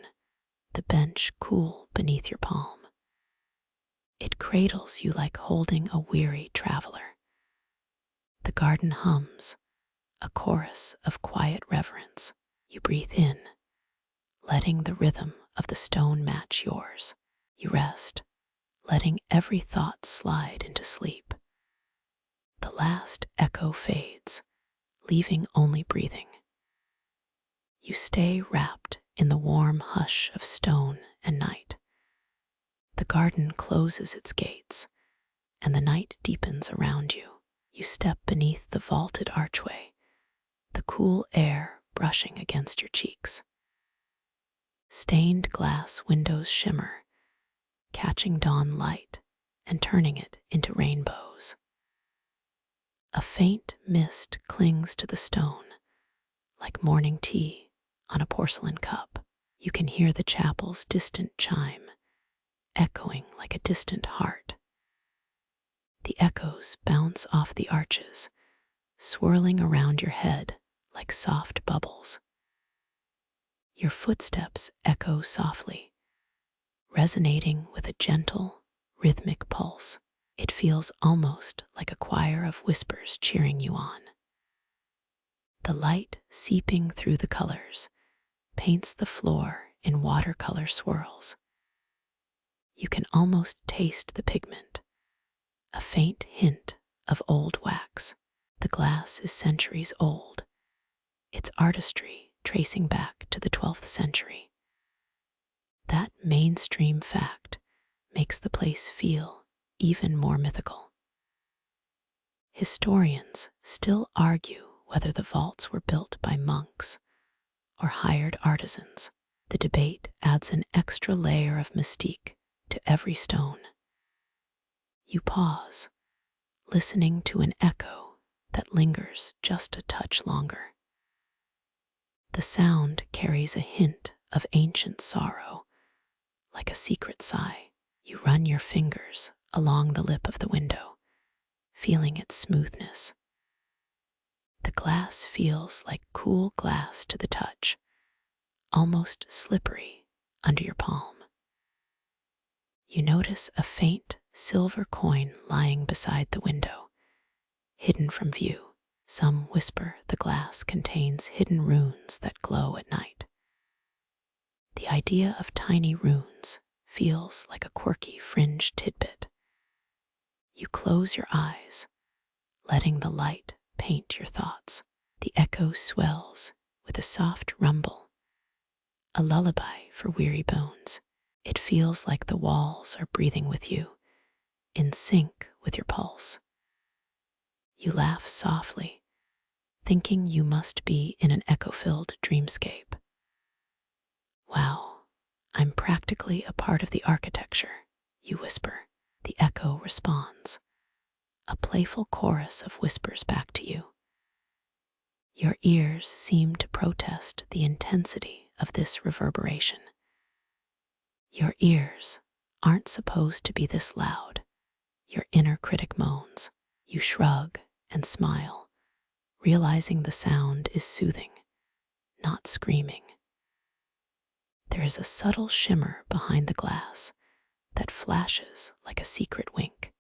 the bench cool beneath your palm. It cradles you like holding a weary traveler. The garden hums, a chorus of quiet reverence. You breathe in, letting the rhythm of the stone match yours. You rest, letting every thought slide into sleep. The last echo fades, leaving only breathing. You stay wrapped in the warm hush of stone and night. The garden closes its gates, and the night deepens around you. You step beneath the vaulted archway, the cool air brushing against your cheeks. Stained glass windows shimmer, catching dawn light and turning it into rainbows. A faint mist clings to the stone, like morning tea on a porcelain cup. You can hear the chapel's distant chime, echoing like a distant heart. The echoes bounce off the arches, swirling around your head like soft bubbles. Your footsteps echo softly, resonating with a gentle, rhythmic pulse. It feels almost like a choir of whispers cheering you on. The light seeping through the colors paints the floor in watercolor swirls. You can almost taste the pigment, a faint hint of old wax. The glass is centuries old, its artistry tracing back to the 12th century. That mainstream fact makes the place feel even more mythical. Historians still argue whether the vaults were built by monks or hired artisans. The debate adds an extra layer of mystique to every stone. You pause, listening to an echo that lingers just a touch longer. The sound carries a hint of ancient sorrow, like a secret sigh. You run your fingers along the lip of the window, feeling its smoothness. The glass feels like cool glass to the touch, almost slippery under your palm. You notice a faint silver coin lying beside the window, hidden from view. Some whisper the glass contains hidden runes that glow at night. The idea of tiny runes feels like a quirky fringe tidbit. You close your eyes, letting the light paint your thoughts. The echo swells with a soft rumble, a lullaby for weary bones. It feels like the walls are breathing with you, in sync with your pulse. You laugh softly, thinking you must be in an echo-filled dreamscape. Wow, I'm practically a part of the architecture, you whisper. The echo responds, a playful chorus of whispers back to you. Your ears seem to protest the intensity of this reverberation. Your ears aren't supposed to be this loud, your inner critic moans. You shrug and smile, realizing the sound is soothing, not screaming. There is a subtle shimmer behind the glass that flashes like a secret wink.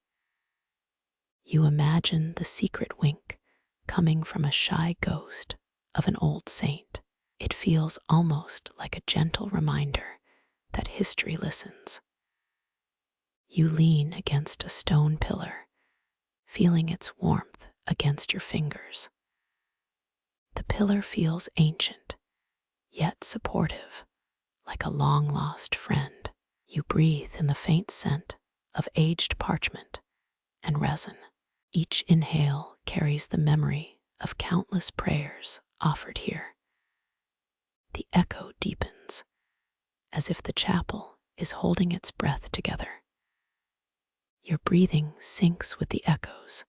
You imagine the secret wink coming from a shy ghost of an old saint. It feels almost like a gentle reminder that history listens. You lean against a stone pillar, feeling its warmth against your fingers. The pillar feels ancient, yet supportive, like a long-lost friend. You breathe in the faint scent of aged parchment and resin. Each inhale carries the memory of countless prayers offered here. The echo deepens, as if the chapel is holding its breath together. Your breathing syncs with the echoes,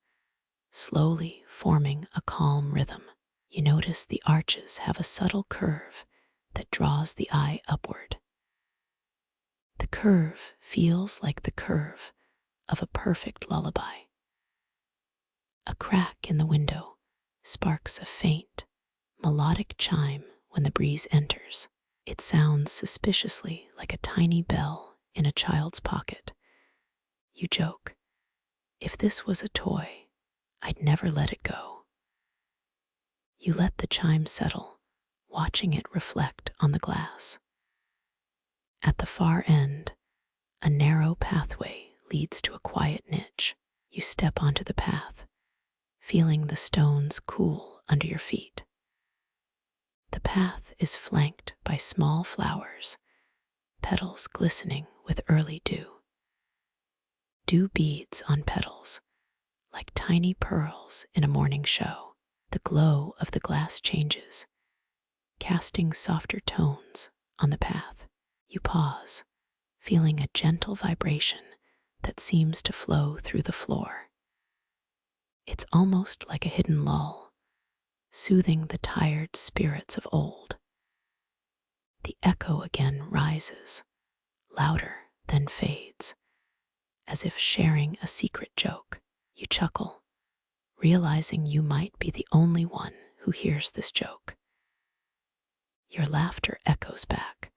slowly forming a calm rhythm. You notice the arches have a subtle curve that draws the eye upward. The curve feels like the curve of a perfect lullaby. A crack in the window sparks a faint, melodic chime when the breeze enters. It sounds suspiciously like a tiny bell in a child's pocket. You joke, if this was a toy, I'd never let it go. You let the chime settle, watching it reflect on the glass. At the far end, a narrow pathway leads to a quiet niche. You step onto the path, feeling the stones cool under your feet. The path is flanked by small flowers, petals glistening with early dew. Dew beads on petals, like tiny pearls in a morning show. The glow of the glass changes, casting softer tones on the path. You pause, feeling a gentle vibration that seems to flow through the floor. It's almost like a hidden lull, soothing the tired spirits of old. The echo again rises, louder, then fades, as if sharing a secret joke. You chuckle, realizing you might be the only one who hears this joke. Your laughter echoes back,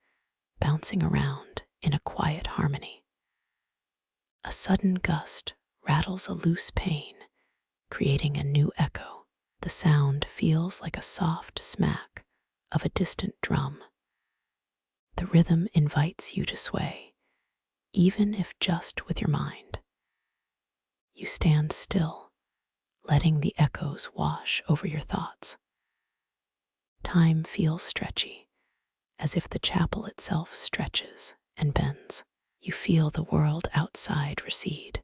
bouncing around in a quiet harmony. A sudden gust rattles a loose pane, creating a new echo. The sound feels like a soft smack of a distant drum. The rhythm invites you to sway, even if just with your mind. You stand still, letting the echoes wash over your thoughts. Time feels stretchy, as if the chapel itself stretches and bends. You feel the world outside recede,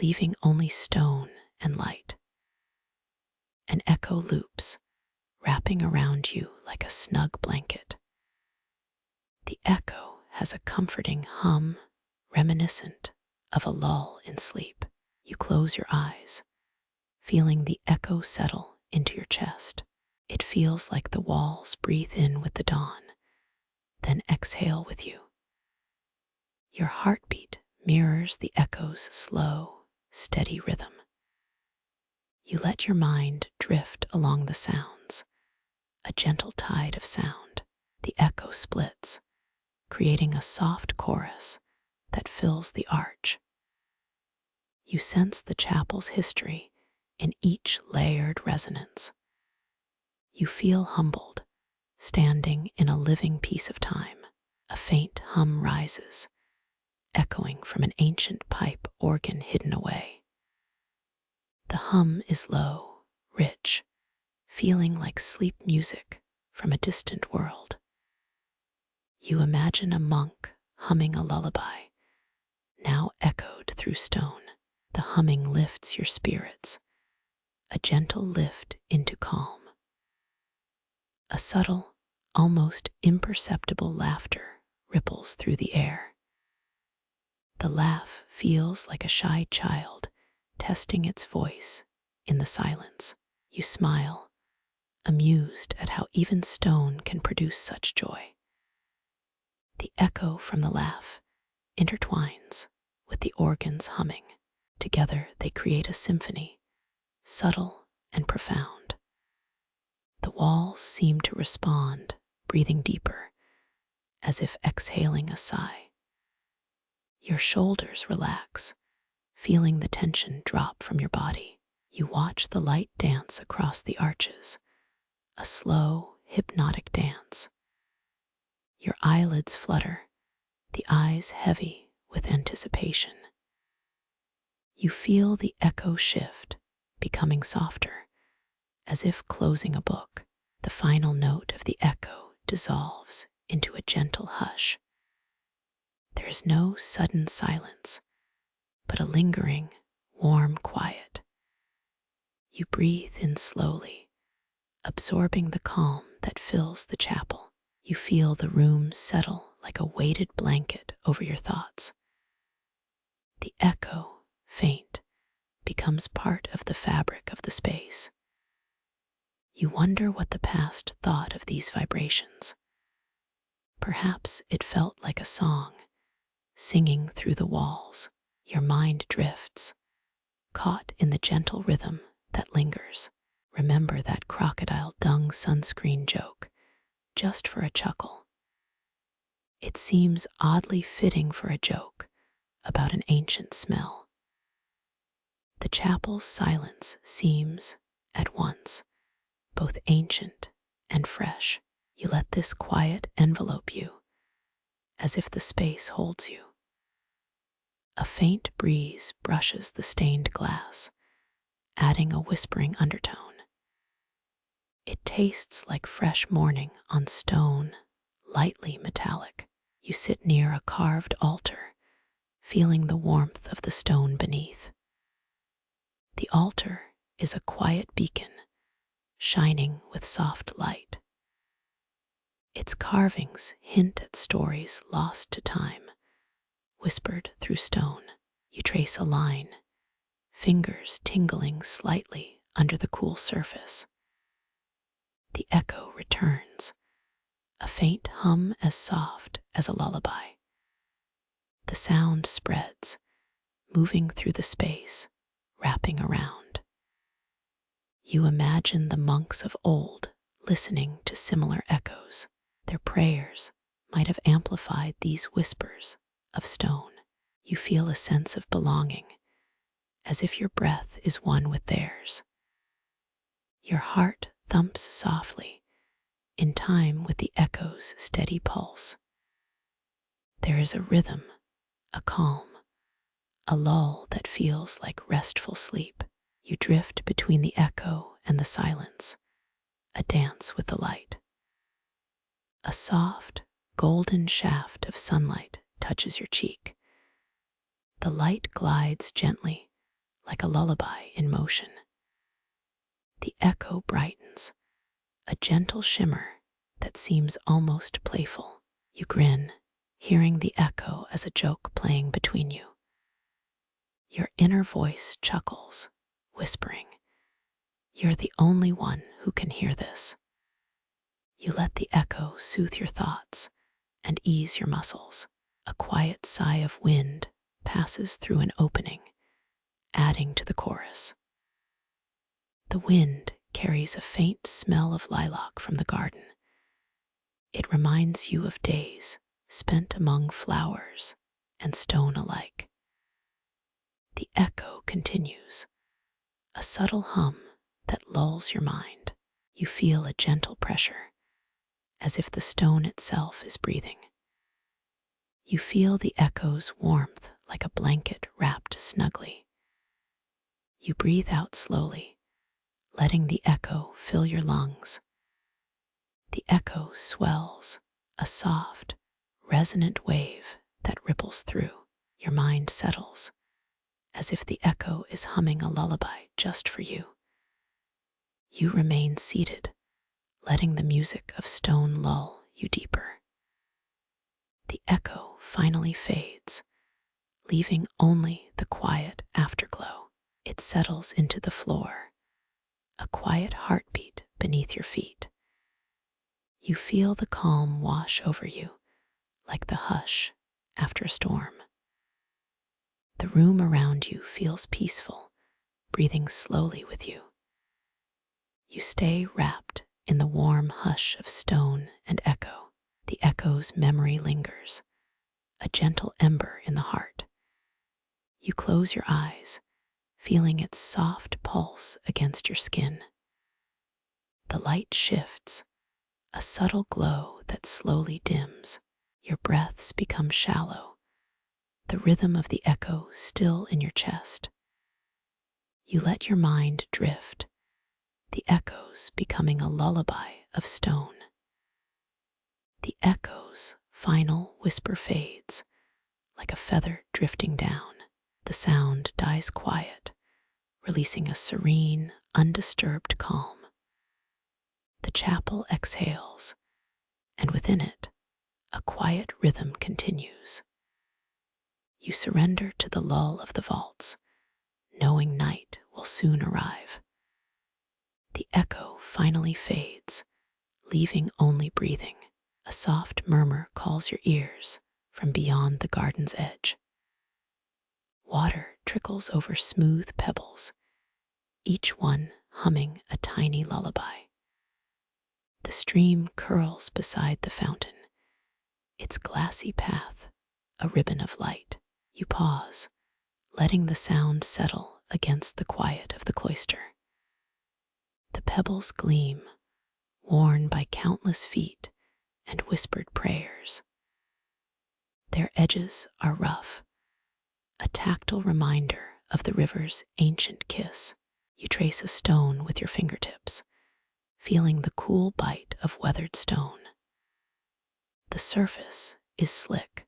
leaving only stone and light. An echo loops, wrapping around you like a snug blanket. The echo has a comforting hum, reminiscent of a lull in sleep. You close your eyes, feeling the echo settle into your chest. It feels like the walls breathe in with the dawn, then exhale with you. Your heartbeat mirrors the echo's slow, steady rhythm. You let your mind drift along the sounds, a gentle tide of sound. The echo splits, creating a soft chorus that fills the arch. You sense the chapel's history in each layered resonance. You feel humbled, standing in a living piece of time. A faint hum rises, echoing from an ancient pipe organ hidden away. The hum is low, rich, feeling like sleep music from a distant world. You imagine a monk humming a lullaby, now echoed through stone. The humming lifts your spirits, a gentle lift into calm. A subtle, almost imperceptible laughter ripples through the air. The laugh feels like a shy child testing its voice in the silence. You smile, amused at how even stone can produce such joy. The echo from the laugh intertwines with the organ's humming. Together they create a symphony, subtle and profound. The walls seem to respond, breathing deeper, as if exhaling a sigh. Your shoulders relax, feeling the tension drop from your body. You watch the light dance across the arches, a slow, hypnotic dance. Your eyelids flutter, the eyes heavy with anticipation. You feel the echo shift, becoming softer, as if closing a book. The final note of the echo dissolves into a gentle hush. There is no sudden silence, but a lingering, warm quiet. You breathe in slowly, absorbing the calm that fills the chapel. You feel the room settle like a weighted blanket over your thoughts. The echo, faint, becomes part of the fabric of the space. You wonder what the past thought of these vibrations. Perhaps it felt like a song, singing through the walls. Your mind drifts, caught in the gentle rhythm that lingers. Remember that crocodile dung sunscreen joke, just for a chuckle. It seems oddly fitting for a joke about an ancient smell. The chapel's silence seems, at once, both ancient and fresh. You let this quiet envelope you, as if the space holds you. A faint breeze brushes the stained glass, adding a whispering undertone. It tastes like fresh morning on stone, lightly metallic. You sit near a carved altar, feeling the warmth of the stone beneath. The altar is a quiet beacon, shining with soft light. Its carvings hint at stories lost to time, whispered through stone. You trace a line, fingers tingling slightly under the cool surface. The echo returns, a faint hum as soft as a lullaby. The sound spreads, moving through the space, wrapping around. You imagine the monks of old listening to similar echoes. Their prayers might have amplified these whispers of stone. You feel a sense of belonging, as if your breath is one with theirs. Your heart thumps softly, in time with the echo's steady pulse. There is a rhythm, a calm, a lull that feels like restful sleep. You drift between the echo and the silence, a dance with the light. A soft, golden shaft of sunlight touches your cheek. The light glides gently, like a lullaby in motion. The echo brightens, a gentle shimmer that seems almost playful. You grin, hearing the echo as a joke playing between you. Your inner voice chuckles, whispering, "You're the only one who can hear this." You let the echo soothe your thoughts and ease your muscles. A quiet sigh of wind passes through an opening, adding to the chorus. The wind carries a faint smell of lilac from the garden. It reminds you of days spent among flowers and stone alike. The echo continues, a subtle hum that lulls your mind. You feel a gentle pressure, as if the stone itself is breathing. You feel the echo's warmth like a blanket wrapped snugly. You breathe out slowly, letting the echo fill your lungs. The echo swells, a soft, resonant wave that ripples through. Your mind settles, as if the echo is humming a lullaby just for you. You remain seated, letting the music of stone lull you deeper. The echo finally fades, leaving only the quiet afterglow. It settles into the floor, a quiet heartbeat beneath your feet. You feel the calm wash over you, like the hush after a storm. The room around you feels peaceful, breathing slowly with you. You stay wrapped in the warm hush of stone and echo. The echo's memory lingers, a gentle ember in the heart. You close your eyes, feeling its soft pulse against your skin. The light shifts, a subtle glow that slowly dims. Your breaths become shallow, the rhythm of the echo still in your chest. You let your mind drift, the echoes becoming a lullaby of stone. The echo's final whisper fades, like a feather drifting down. The sound dies quiet, releasing a serene, undisturbed calm. The chapel exhales, and within it, a quiet rhythm continues. You surrender to the lull of the vaults, knowing night will soon arrive. The echo finally fades, leaving only breathing. A soft murmur calls your ears from beyond the garden's edge. Water trickles over smooth pebbles, each one humming a tiny lullaby. The stream curls beside the fountain, its glassy path a ribbon of light. You pause, letting the sound settle against the quiet of the cloister. The pebbles gleam, worn by countless feet and whispered prayers. Their edges are rough, a tactile reminder of the river's ancient kiss. You trace a stone with your fingertips, feeling the cool bite of weathered stone. The surface is slick,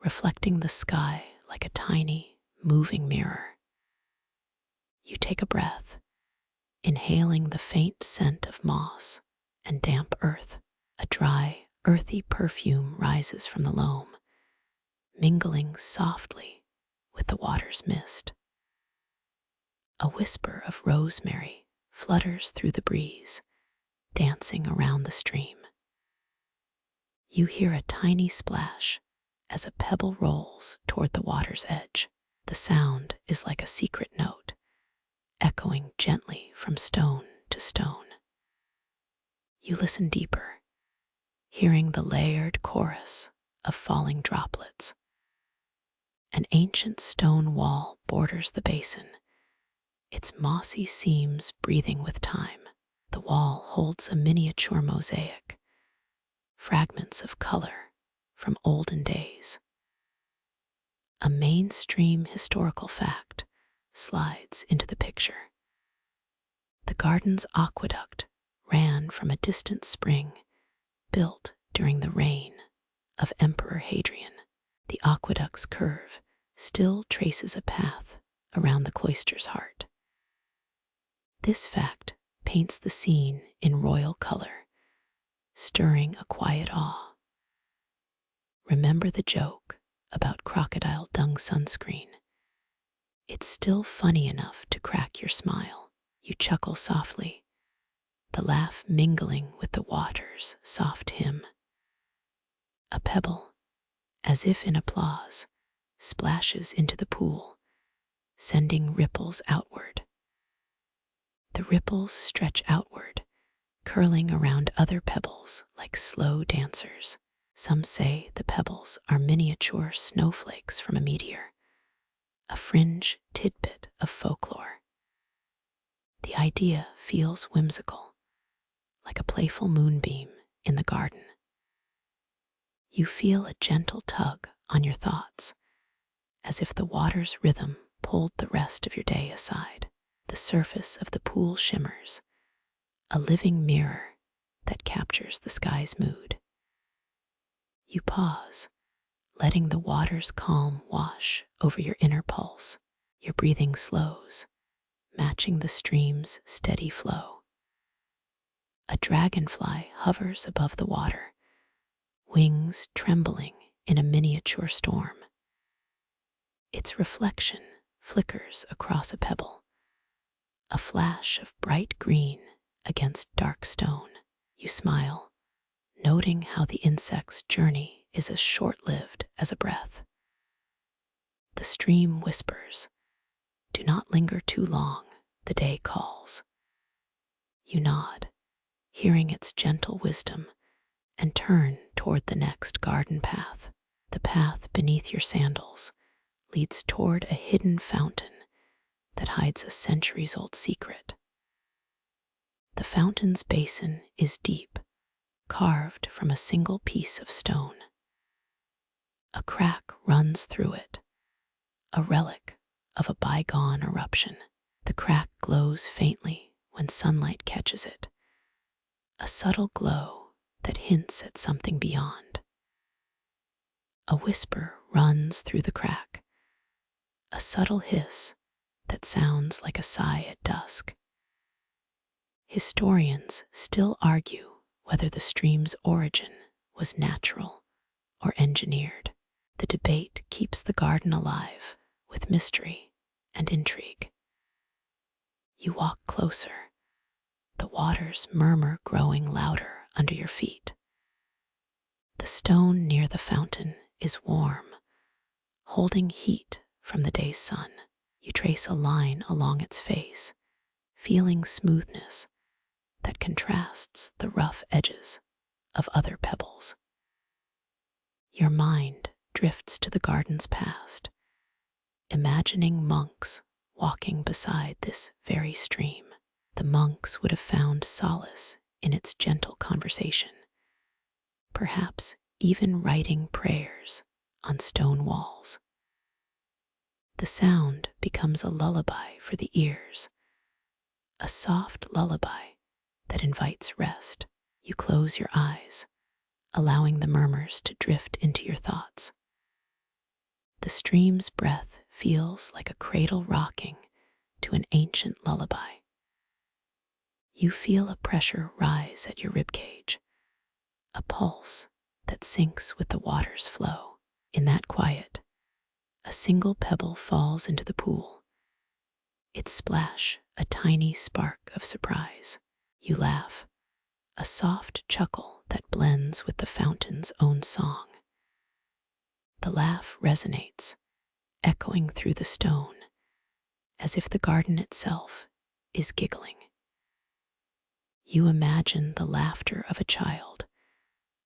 reflecting the sky like a tiny, moving mirror. You take a breath, inhaling the faint scent of moss and damp earth. A dry, earthy perfume rises from the loam, mingling softly with the water's mist. A whisper of rosemary flutters through the breeze, dancing around the stream. You hear a tiny splash as a pebble rolls toward the water's edge. The sound is like a secret note, echoing gently from stone to stone. You listen deeper, hearing the layered chorus of falling droplets. An ancient stone wall borders the basin, its mossy seams breathing with time. The wall holds a miniature mosaic, fragments of color from olden days. A mainstream historical fact slides into the picture. The garden's aqueduct ran from a distant spring built during the reign of Emperor Hadrian. The aqueduct's curve still traces a path around the cloister's heart. This fact paints the scene in royal color, stirring a quiet awe. Remember the joke about crocodile dung sunscreen? It's still funny enough to crack your smile. You chuckle softly, the laugh mingling with the water's soft hymn. A pebble, as if in applause, splashes into the pool, sending ripples outward. The ripples stretch outward, curling around other pebbles like slow dancers. Some say the pebbles are miniature snowflakes from a meteor, a fringe tidbit of folklore. The idea feels whimsical, like a playful moonbeam in the garden. You feel a gentle tug on your thoughts, as if the water's rhythm pulled the rest of your day aside. The surface of the pool shimmers, a living mirror that captures the sky's mood. You pause, letting the water's calm wash over your inner pulse. Your breathing slows, matching the stream's steady flow. A dragonfly hovers above the water, wings trembling in a miniature storm. Its reflection flickers across a pebble, a flash of bright green against dark stone. You smile, noting how the insect's journey is as short-lived as a breath. The stream whispers, "Do not linger too long, the day calls." You nod, hearing its gentle wisdom, and turn toward the next garden path. The path beneath your sandals leads toward a hidden fountain that hides a centuries-old secret. The fountain's basin is deep, carved from a single piece of stone. A crack runs through it, a relic of a bygone eruption. The crack glows faintly when sunlight catches it, a subtle glow that hints at something beyond. A whisper runs through the crack, a subtle hiss that sounds like a sigh at dusk. Historians still argue whether the stream's origin was natural or engineered. The debate keeps the garden alive with mystery and intrigue. You walk closer, the water's murmur growing louder under your feet. The stone near the fountain is warm, holding heat from the day's sun. You trace a line along its face, feeling smoothness that contrasts the rough edges of other pebbles. Your mind drifts to the garden's past, imagining monks walking beside this very stream. The monks would have found solace in its gentle conversation, perhaps even writing prayers on stone walls. The sound becomes a lullaby for the ears, a soft lullaby that invites rest. You close your eyes, allowing the murmurs to drift into your thoughts. The stream's breath feels like a cradle rocking to an ancient lullaby. You feel a pressure rise at your ribcage, a pulse that syncs with the water's flow. In that quiet, a single pebble falls into the pool, its splash a tiny spark of surprise. You laugh, a soft chuckle that blends with the fountain's own song. The laugh resonates, echoing through the stone, as if the garden itself is giggling. You imagine the laughter of a child,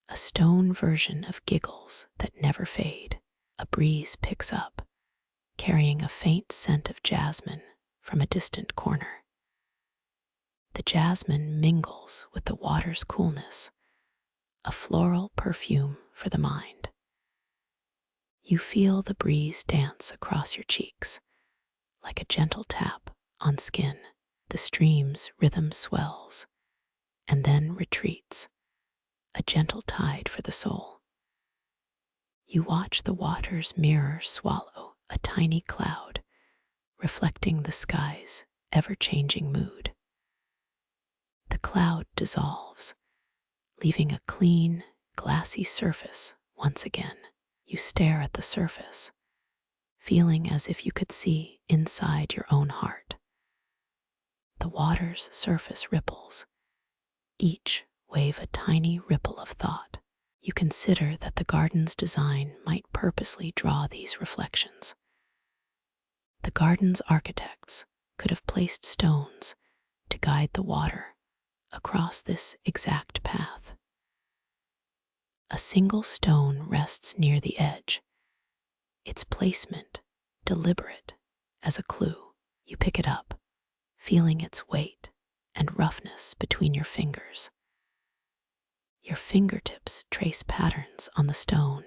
a stone version of giggles that never fade. A breeze picks up, carrying a faint scent of jasmine from a distant corner. The jasmine mingles with the water's coolness, a floral perfume for the mind. You feel the breeze dance across your cheeks, like a gentle tap on skin. The stream's rhythm swells and then retreats, a gentle tide for the soul. You watch the water's mirror swallow a tiny cloud, reflecting the sky's ever-changing mood. The cloud dissolves, leaving a clean, glassy surface once again. You stare at the surface, feeling as if you could see inside your own heart. The water's surface ripples, each wave a tiny ripple of thought. You consider that the garden's design might purposely draw these reflections. The garden's architects could have placed stones to guide the water across this exact path. A single stone rests near the edge, its placement deliberate as a clue. You pick it up, feeling its weight and roughness between your fingers. Your fingertips trace patterns on the stone,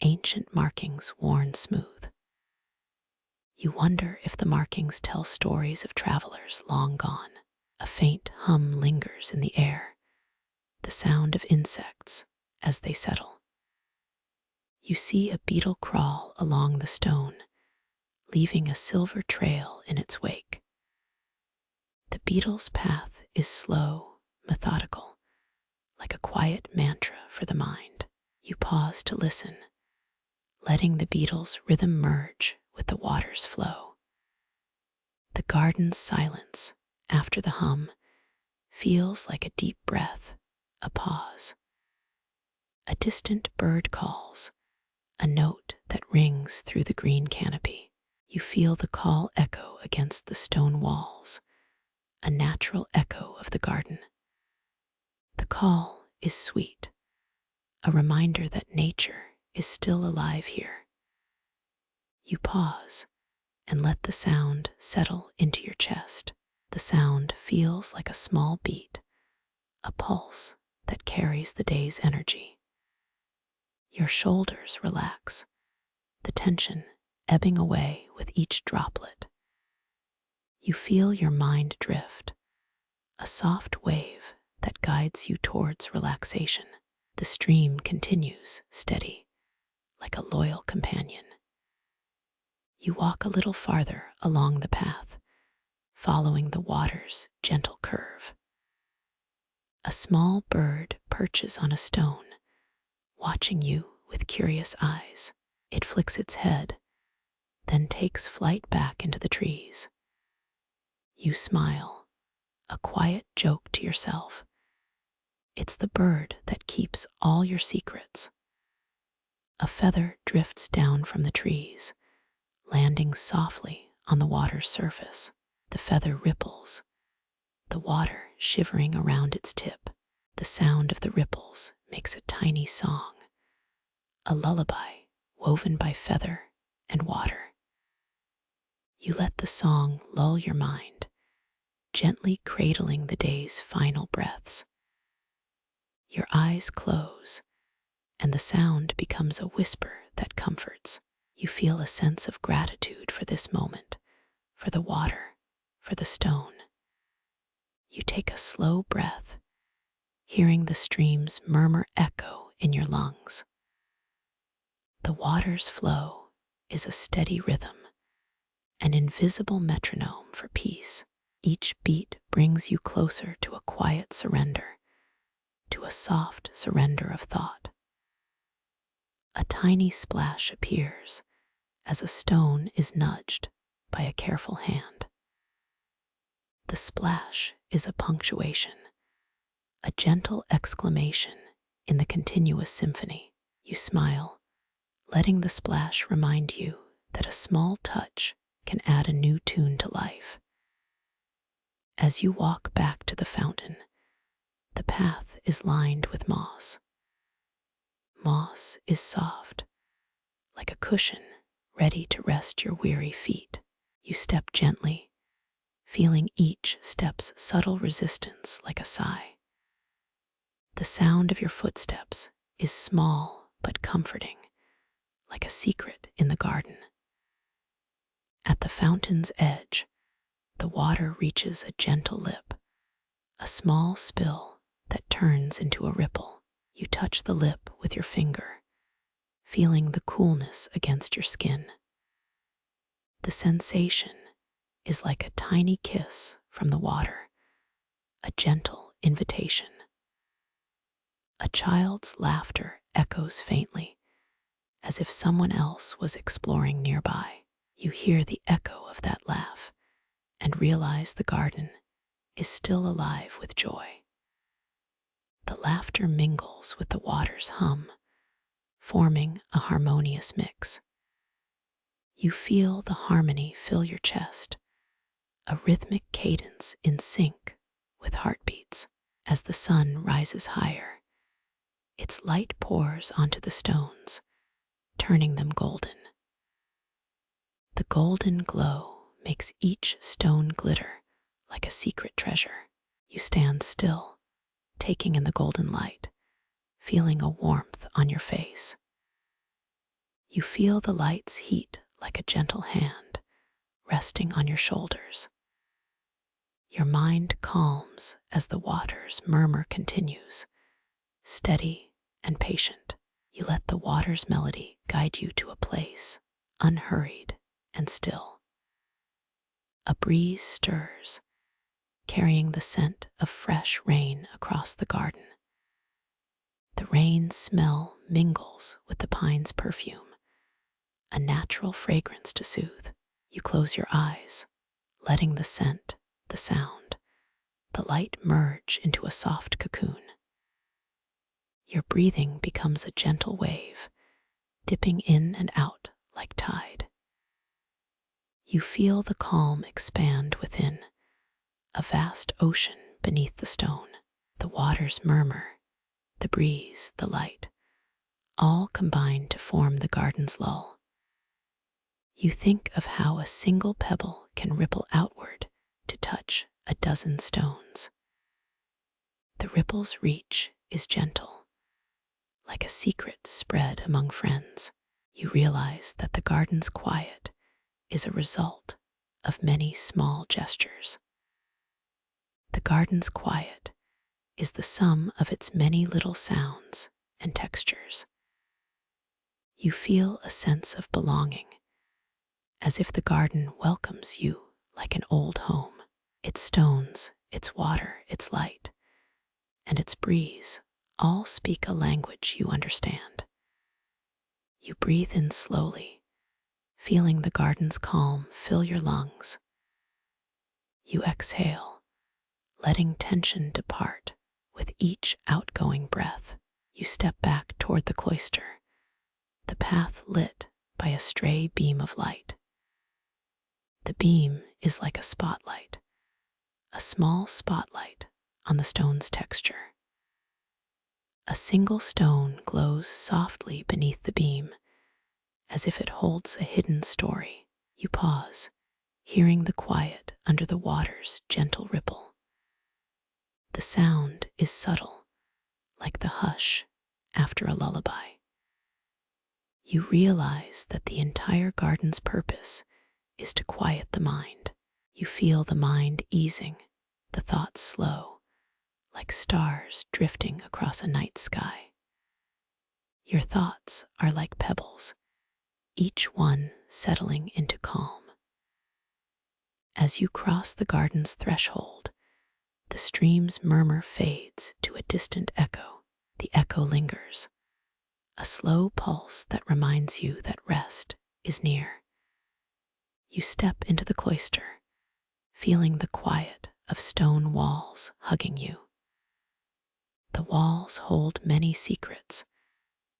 ancient markings worn smooth. You wonder if the markings tell stories of travelers long gone. A faint hum lingers in the air, the sound of insects as they settle. You see a beetle crawl along the stone, leaving a silver trail in its wake. The beetle's path is slow, methodical, like a quiet mantra for the mind. You pause to listen, letting the beetle's rhythm merge with the water's flow. The garden's silence, after the hum, feels like a deep breath, a pause. A distant bird calls, a note that rings through the green canopy. You feel the call echo against the stone walls, a natural echo of the garden. The call is sweet, a reminder that nature is still alive here. You pause and let the sound settle into your chest. The sound feels like a small beat, a pulse that carries the day's energy. Your shoulders relax, the tension ebbing away with each droplet. You feel your mind drift, a soft wave that guides you towards relaxation. The stream continues steady, like a loyal companion. You walk a little farther along the path, following the water's gentle curve. A small bird perches on a stone, watching you with curious eyes. It flicks its head, then takes flight back into the trees. You smile, a quiet joke to yourself. It's the bird that keeps all your secrets. A feather drifts down from the trees, landing softly on the water's surface. The feather ripples, the water shivering around its tip. The sound of the ripples makes a tiny song, a lullaby woven by feather and water. You let the song lull your mind, gently cradling the day's final breaths. Your eyes close, and the sound becomes a whisper that comforts. You feel a sense of gratitude for this moment, for the water, for the stone. You take a slow breath, hearing the stream's murmur echo in your lungs. The water's flow is a steady rhythm, an invisible metronome for peace. Each beat brings you closer to a quiet surrender, to a soft surrender of thought. A tiny splash appears as a stone is nudged by a careful hand. The splash is a punctuation, a gentle exclamation in the continuous symphony. You smile, letting the splash remind you that a small touch can add a new tune to life. As you walk back to the fountain, the path is lined with moss. Moss is soft, like a cushion ready to rest your weary feet. You step gently, feeling each step's subtle resistance like a sigh. The sound of your footsteps is small but comforting, like a secret in the garden. At the fountain's edge, the water reaches a gentle lip, a small spill that turns into a ripple. You touch the lip with your finger, feeling the coolness against your skin. The sensation is like a tiny kiss from the water, a gentle invitation. A child's laughter echoes faintly, as if someone else was exploring nearby. You hear the echo of that laugh and realize the garden is still alive with joy. The laughter mingles with the water's hum, forming a harmonious mix. You feel the harmony fill your chest, a rhythmic cadence in sync with heartbeats. As the sun rises higher, its light pours onto the stones, turning them golden. The golden glow makes each stone glitter like a secret treasure. You stand still, taking in the golden light, feeling a warmth on your face. You feel the light's heat like a gentle hand resting on your shoulders. Your mind calms as the water's murmur continues, steady and patient. You let the water's melody guide you to a place, unhurried and still. A breeze stirs, carrying the scent of fresh rain across the garden. The rain's smell mingles with the pine's perfume, a natural fragrance to soothe. You close your eyes, letting the scent, the sound, the light merge into a soft cocoon. Your breathing becomes a gentle wave, dipping in and out like tide. You feel the calm expand within, a vast ocean beneath the stone. The waters murmur, the breeze, the light, all combine to form the garden's lull. You think of how a single pebble can ripple outward to touch a dozen stones. The ripple's reach is gentle, like a secret spread among friends. You realize that the garden's quiet is a result of many small gestures. The garden's quiet is the sum of its many little sounds and textures. You feel a sense of belonging, as if the garden welcomes you like an old home. Its stones, its water, its light, and its breeze all speak a language you understand. You breathe in slowly, feeling the garden's calm fill your lungs. You exhale, letting tension depart with each outgoing breath. You step back toward the cloister, the path lit by a stray beam of light. The beam is like a spotlight, a small spotlight on the stone's texture. A single stone glows softly beneath the beam, as if it holds a hidden story. You pause, hearing the quiet under the water's gentle ripple. The sound is subtle, like the hush after a lullaby. You realize that the entire garden's purpose is to quiet the mind. You feel the mind easing, the thoughts slow, like stars drifting across a night sky. Your thoughts are like pebbles, each one settling into calm. As you cross the garden's threshold, the stream's murmur fades to a distant echo. The echo lingers, a slow pulse that reminds you that rest is near. You step into the cloister, feeling the quiet of stone walls hugging you. The walls hold many secrets,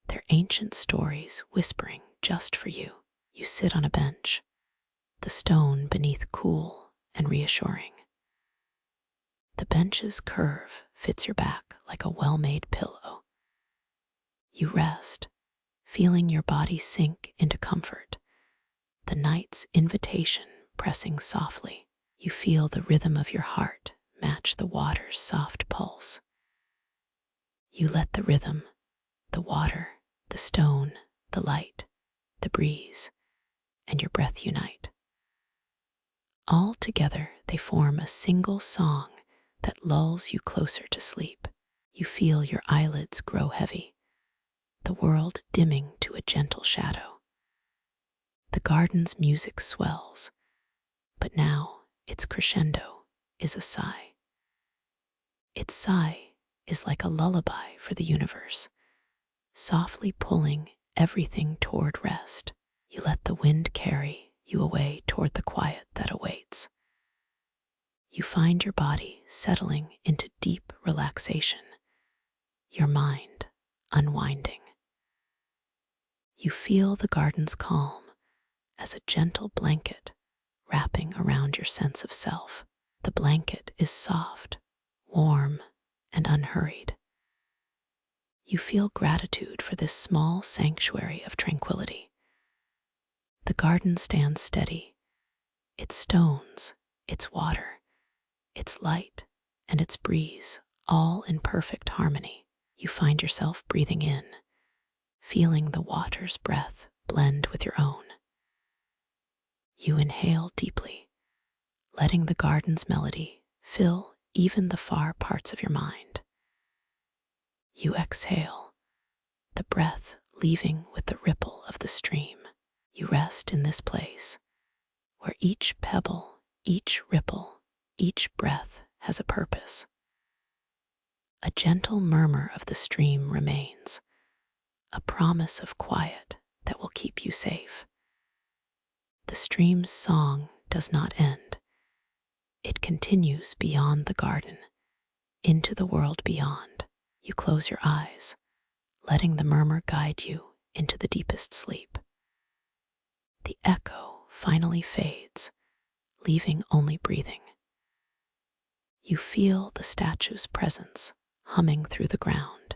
their ancient stories whispering just for you. You sit on a bench, the stone beneath cool and reassuring. The bench's curve fits your back like a well-made pillow. You rest, feeling your body sink into comfort, the night's invitation pressing softly. You feel the rhythm of your heart match the water's soft pulse. You let the rhythm, the water, the stone, the light, the breeze, and your breath unite. All together they form a single song that lulls you closer to sleep. You feel your eyelids grow heavy, the world dimming to a gentle shadow. The garden's music swells, but now its crescendo is a sigh. Its sigh is like a lullaby for the universe, softly pulling everything toward rest. You let the wind carry you away toward the quiet that awaits. You find your body settling into deep relaxation, your mind unwinding. You feel the garden's calm as a gentle blanket wrapping around your sense of self. The blanket is soft, warm, and unhurried. You feel gratitude for this small sanctuary of tranquility. The garden stands steady, its stones, its water, its light, and its breeze all in perfect harmony. You find yourself breathing in, feeling the water's breath blend with your own. You inhale deeply, letting the garden's melody fill even the far parts of your mind. You exhale, the breath leaving with the ripple of the stream. You rest in this place, where each pebble, each ripple, each breath has a purpose. A gentle murmur of the stream remains, a promise of quiet that will keep you safe. The stream's song does not end. It continues beyond the garden, into the world beyond. You close your eyes, letting the murmur guide you into the deepest sleep. The echo finally fades, leaving only breathing. You feel the statue's presence humming through the ground,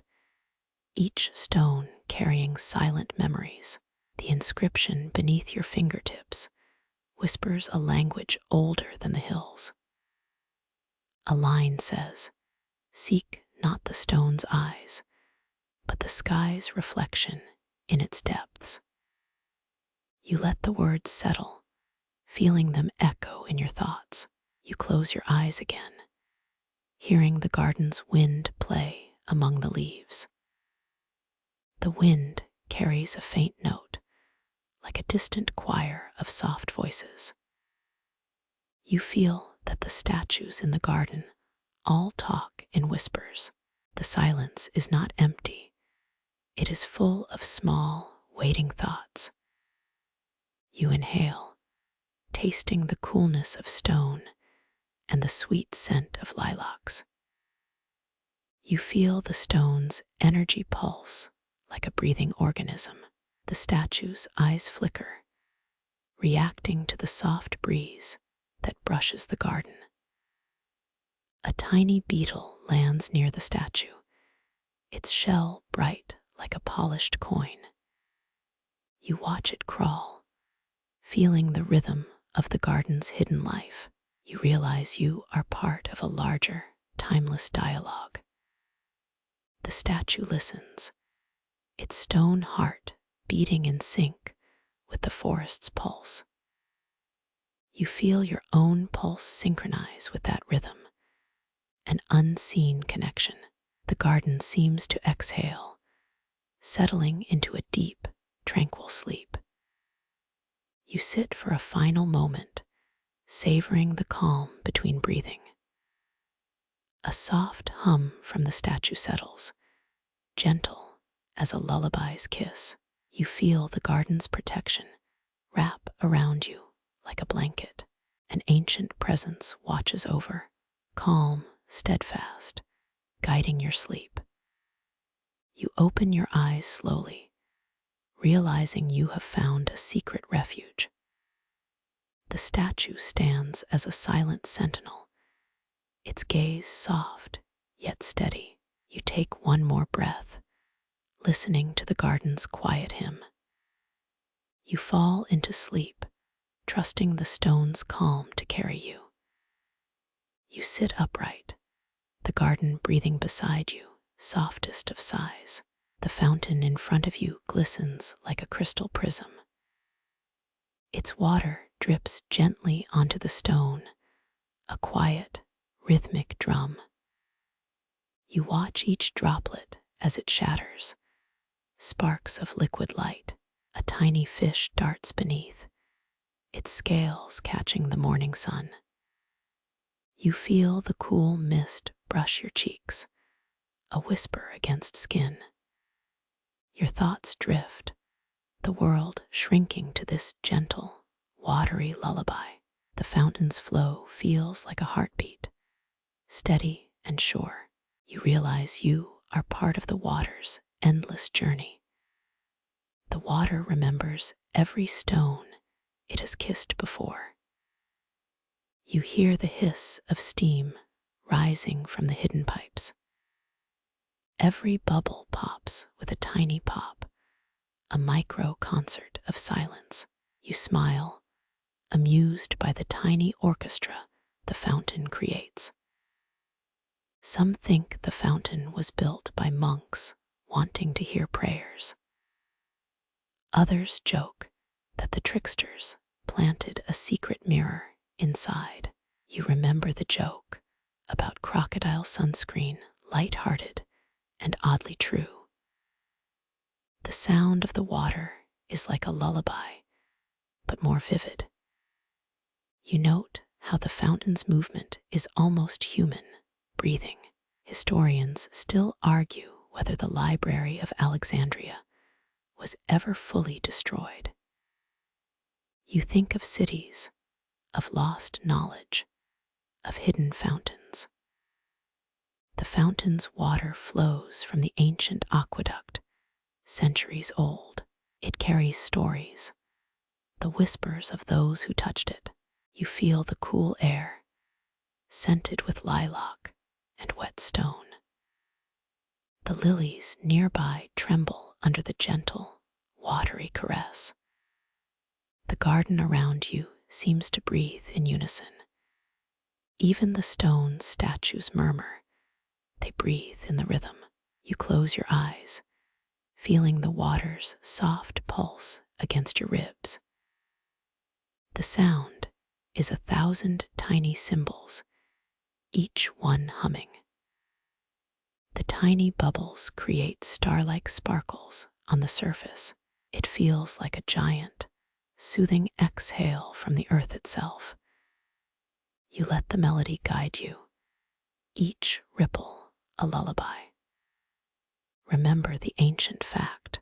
each stone carrying silent memories. The inscription beneath your fingertips whispers a language older than the hills. A line says, "Seek not the stone's eyes, but the sky's reflection in its depths." You let the words settle, feeling them echo in your thoughts. You close your eyes again, hearing the garden's wind play among the leaves. The wind carries a faint note, like a distant choir of soft voices. You feel that the statues in the garden all talk in whispers. The silence is not empty. It is full of small, waiting thoughts. You inhale, tasting the coolness of stone and the sweet scent of lilacs. You feel the stone's energy pulse like a breathing organism. The statue's eyes flicker, reacting to the soft breeze that brushes the garden. A tiny beetle lands near the statue, its shell bright like a polished coin. You watch it crawl, feeling the rhythm of the garden's hidden life. You realize you are part of a larger, timeless dialogue. The statue listens, its stone heart beating in sync with the forest's pulse. You feel your own pulse synchronize with that rhythm, an unseen connection. The garden seems to exhale, settling into a deep, tranquil sleep. You sit for a final moment, savoring the calm between breathing. A soft hum from the statue settles, gentle as a lullaby's kiss. You feel the garden's protection wrap around you like a blanket. An ancient presence watches over, calm, steadfast, guiding your sleep. You open your eyes slowly, realizing you have found a secret refuge. The statue stands as a silent sentinel, its gaze soft yet steady. You take one more breath, listening to the garden's quiet hymn. You fall into sleep, trusting the stone's calm to carry you. You sit upright, the garden breathing beside you, softest of sighs. The fountain in front of you glistens like a crystal prism. Its water drips gently onto the stone, a quiet, rhythmic drum. You watch each droplet as it shatters, sparks of liquid light. A tiny fish darts beneath, its scales catching the morning sun. You feel the cool mist brush your cheeks, a whisper against skin. Your thoughts drift, the world shrinking to this gentle, watery lullaby. The fountain's flow feels like a heartbeat, steady and sure. You realize you are part of the water's endless journey. The water remembers every stone it has kissed before. You hear the hiss of steam rising from the hidden pipes. Every bubble pops with a tiny pop, a micro concert of silence. You smile, amused by the tiny orchestra the fountain creates. Some think the fountain was built by monks wanting to hear prayers. Others joke that the tricksters planted a secret mirror inside. You remember the joke about crocodile sunscreen, light-hearted and oddly true. The sound of the water is like a lullaby, but more vivid. You note how the fountain's movement is almost human, breathing. Historians still argue whether the Library of Alexandria was ever fully destroyed. You think of cities, of lost knowledge, of hidden fountains. The fountain's water flows from the ancient aqueduct, centuries old. It carries stories, the whispers of those who touched it. You feel the cool air, scented with lilac and wet stone. The lilies nearby tremble under the gentle, watery caress. The garden around you seems to breathe in unison. Even the stone statues murmur. They breathe in the rhythm. You close your eyes, feeling the water's soft pulse against your ribs. The sound is 1,000 tiny cymbals, each one humming. The tiny bubbles create star-like sparkles on the surface. It feels like a giant, soothing exhale from the earth itself. You let the melody guide you, each ripple a lullaby. Remember the ancient fact.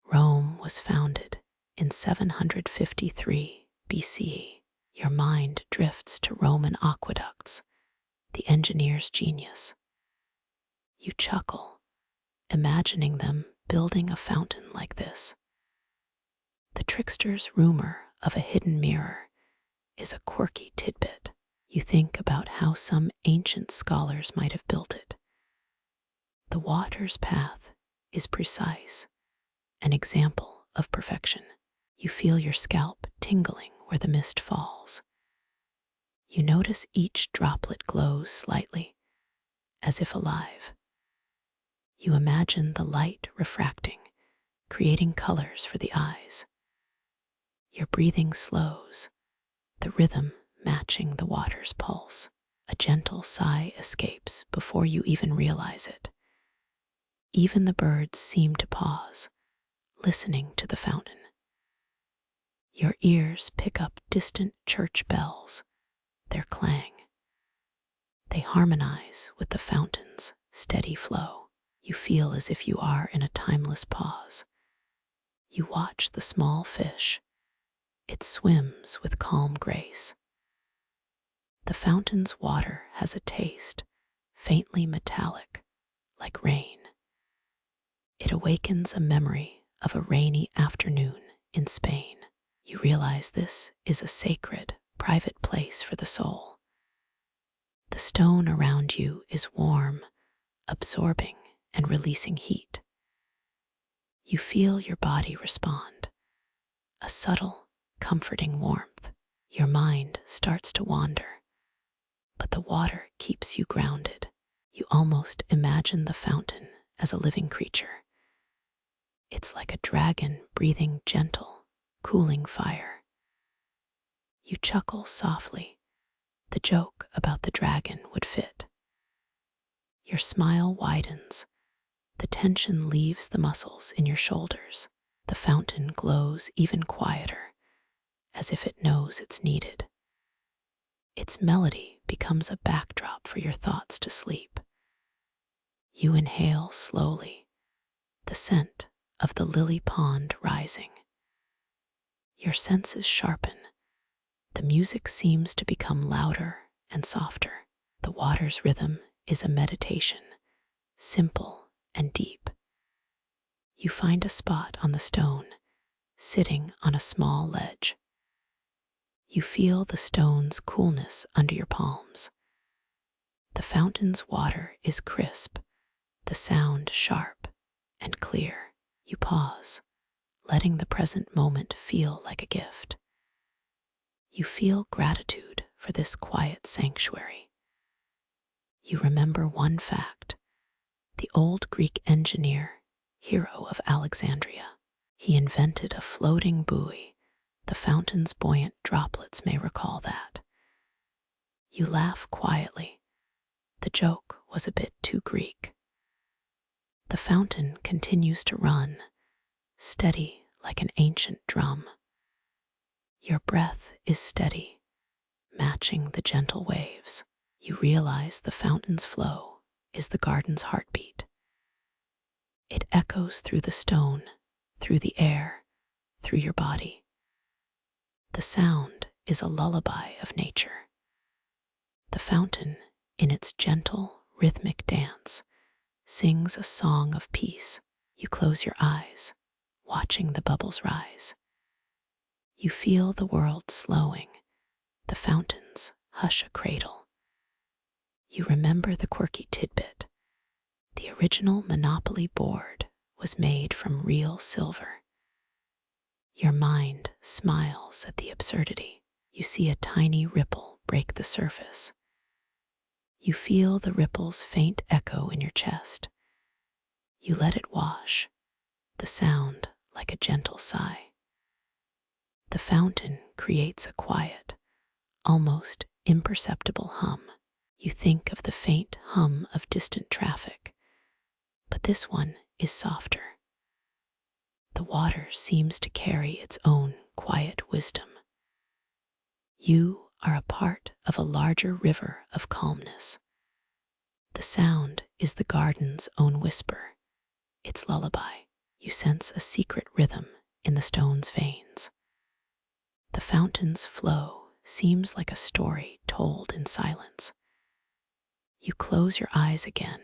Rome was founded in 753 BCE. Your mind drifts to Roman aqueducts, the engineer's genius. You chuckle, imagining them building a fountain like this. The trickster's rumor of a hidden mirror is a quirky tidbit. You think about how some ancient scholars might have built it. The water's path is precise, an example of perfection. You feel your scalp tingling where the mist falls. You notice each droplet glows slightly, as if alive. You imagine the light refracting, creating colors for the eyes. Your breathing slows, the rhythm matching the water's pulse. A gentle sigh escapes before you even realize it. Even the birds seem to pause, listening to the fountain. Your ears pick up distant church bells, their clang. They harmonize with the fountain's steady flow. You feel as if you are in a timeless pause. You watch the small fish. It swims with calm grace. The fountain's water has a taste, faintly metallic, like rain. It awakens a memory of a rainy afternoon in Spain. You realize this is a sacred, private place for the soul. The stone around you is warm, absorbing and releasing heat. You feel your body respond, a subtle, comforting warmth. Your mind starts to wander, but the water keeps you grounded. You almost imagine the fountain as a living creature. It's like a dragon breathing gentle, cooling fire. You chuckle softly. The joke about the dragon would fit. Your smile widens. The tension leaves the muscles in your shoulders. The fountain glows even quieter, as if it knows it's needed. Its melody becomes a backdrop for your thoughts to sleep. You inhale slowly, the scent of the lily pond rising. Your senses sharpen. The music seems to become louder and softer. The water's rhythm is a meditation, simple and deep. You find a spot on the stone, sitting on a small ledge. You feel the stone's coolness under your palms. The fountain's water is crisp, the sound sharp and clear. You pause, letting the present moment feel like a gift. You feel gratitude for this quiet sanctuary. You remember one fact: the old Greek engineer, hero of Alexandria. He invented a floating buoy. The fountain's buoyant droplets may recall that. You laugh quietly. The joke was a bit too Greek. The fountain continues to run, steady like an ancient drum. Your breath is steady, matching the gentle waves. You realize the fountain's flow is the garden's heartbeat. It echoes through the stone, through the air, through your body. The sound is a lullaby of nature. The fountain, in its gentle, rhythmic dance, sings a song of peace. You close your eyes, watching the bubbles rise. You feel the world slowing, the fountains hush a cradle. You remember the quirky tidbit. The original Monopoly board was made from real silver. Your mind smiles at the absurdity. You see a tiny ripple break the surface. You feel the ripple's faint echo in your chest. You let it wash, the sound like a gentle sigh. The fountain creates a quiet, almost imperceptible hum. You think of the faint hum of distant traffic, but this one is softer. The water seems to carry its own quiet wisdom. You are a part of a larger river of calmness. The sound is the garden's own whisper, its lullaby. You sense a secret rhythm in the stone's veins. The fountain's flow seems like a story told in silence. You close your eyes again,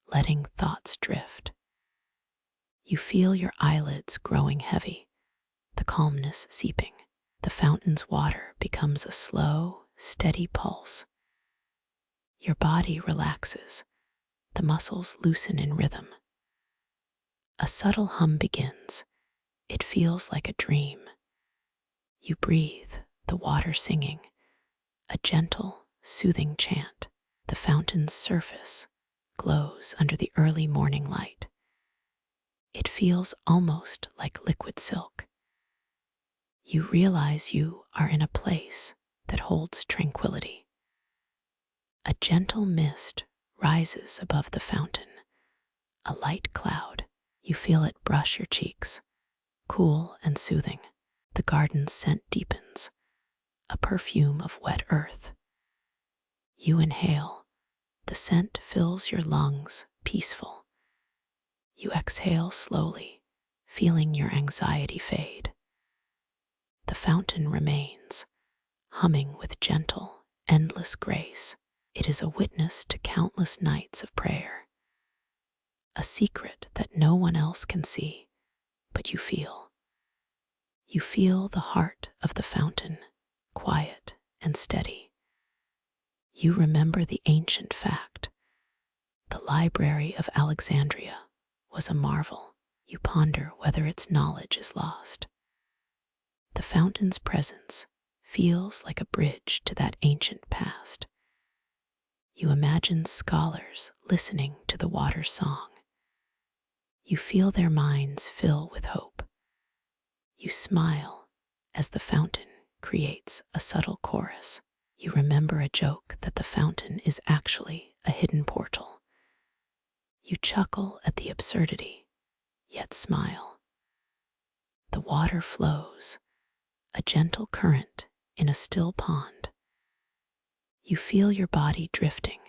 letting thoughts drift. You feel your eyelids growing heavy, the calmness seeping. The fountain's water becomes a slow, steady pulse. Your body relaxes, the muscles loosen in rhythm. A subtle hum begins. It feels like a dream. You breathe, the water singing, a gentle, soothing chant. The fountain's surface glows under the early morning light. It feels almost like liquid silk. You realize you are in a place that holds tranquility. A gentle mist rises above the fountain, a light cloud. You feel it brush your cheeks, cool and soothing. The garden's scent deepens, a perfume of wet earth. You inhale, the scent fills your lungs, peaceful. You exhale slowly, feeling your anxiety fade. The fountain remains, humming with gentle, endless grace. It is a witness to countless nights of prayer, a secret that no one else can see, but you feel. You feel the heart of the fountain, quiet and steady. You remember the ancient fact. The Library of Alexandria was a marvel. You ponder whether its knowledge is lost. The fountain's presence feels like a bridge to that ancient past. You imagine scholars listening to the water's song. You feel their minds fill with hope. You smile as the fountain creates a subtle chorus. You remember a joke that the fountain is actually a hidden portal. You chuckle at the absurdity, yet smile. The water flows, a gentle current in a still pond. You feel your body drifting,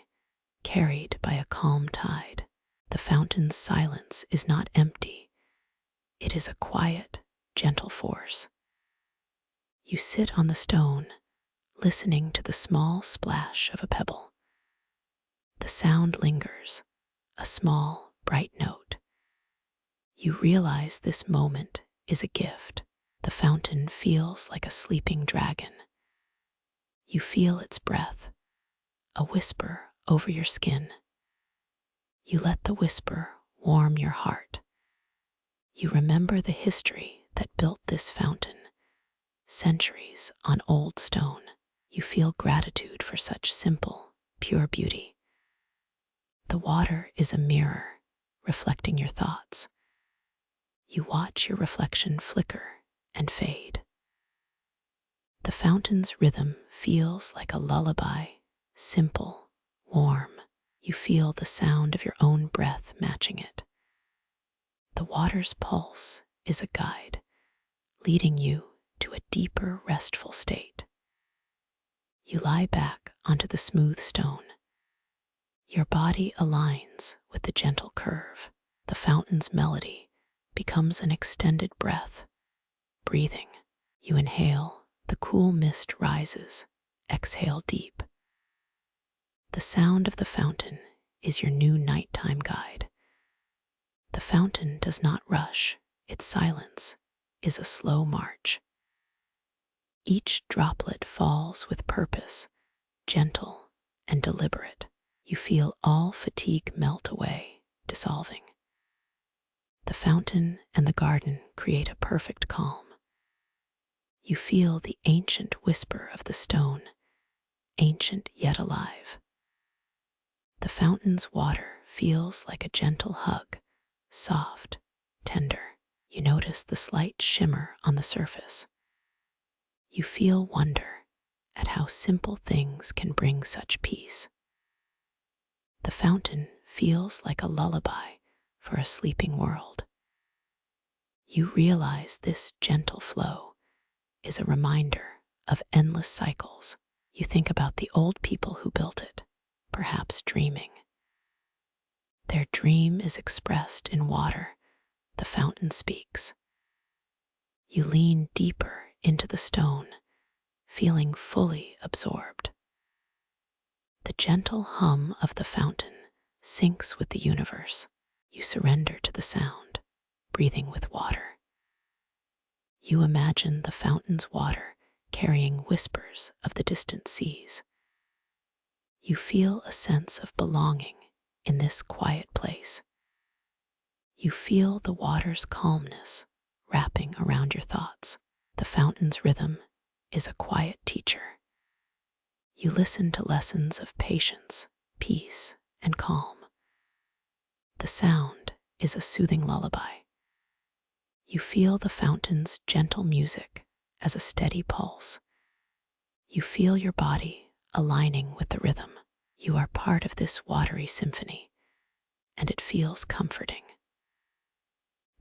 carried by a calm tide. The fountain's silence is not empty. It is a quiet, gentle force. You sit on the stone, listening to the small splash of a pebble. The sound lingers, a small, bright note. You realize this moment is a gift. The fountain feels like a sleeping dragon. You feel its breath, a whisper over your skin. You let the whisper warm your heart. You remember the history that built this fountain, centuries on old stone. You feel gratitude for such simple, pure beauty. The water is a mirror, reflecting your thoughts. You watch your reflection flicker and fade. The fountain's rhythm feels like a lullaby, simple, warm. You feel the sound of your own breath matching it. The water's pulse is a guide, leading you to a deeper, restful state. You lie back onto the smooth stone. Your body aligns with the gentle curve. The fountain's melody becomes an extended breath. Breathing, you inhale, the cool mist rises. Exhale deep. The sound of the fountain is your new nighttime guide. The fountain does not rush. Its silence is a slow march. Each droplet falls with purpose, gentle and deliberate. You feel all fatigue melt away, dissolving. The fountain and the garden create a perfect calm. You feel the ancient whisper of the stone, ancient yet alive. The fountain's water feels like a gentle hug, soft, tender. You notice the slight shimmer on the surface. You feel wonder at how simple things can bring such peace. The fountain feels like a lullaby for a sleeping world. You realize this gentle flow is a reminder of endless cycles. You think about the old people who built it, perhaps dreaming. Their dream is expressed in water. The fountain speaks. You lean deeper into the stone, feeling fully absorbed. The gentle hum of the fountain syncs with the universe. You surrender to the sound, breathing with water. You imagine the fountain's water carrying whispers of the distant seas. You feel a sense of belonging in this quiet place. You feel the water's calmness wrapping around your thoughts. The fountain's rhythm is a quiet teacher. You listen to lessons of patience, peace, and calm. The sound is a soothing lullaby. You feel the fountain's gentle music as a steady pulse. You feel your body aligning with the rhythm. You are part of this watery symphony, and it feels comforting.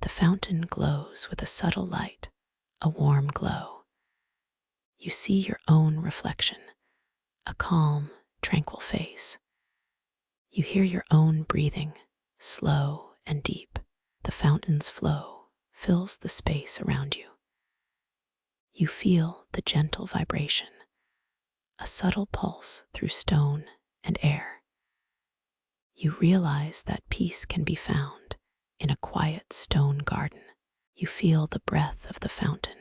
The fountain glows with a subtle light, a warm glow. You see your own reflection, a calm, tranquil face. You hear your own breathing, slow and deep. The fountain's flow fills the space around you. You feel the gentle vibration, a subtle pulse through stone and air. You realize that peace can be found in a quiet stone garden. You feel the breath of the fountain,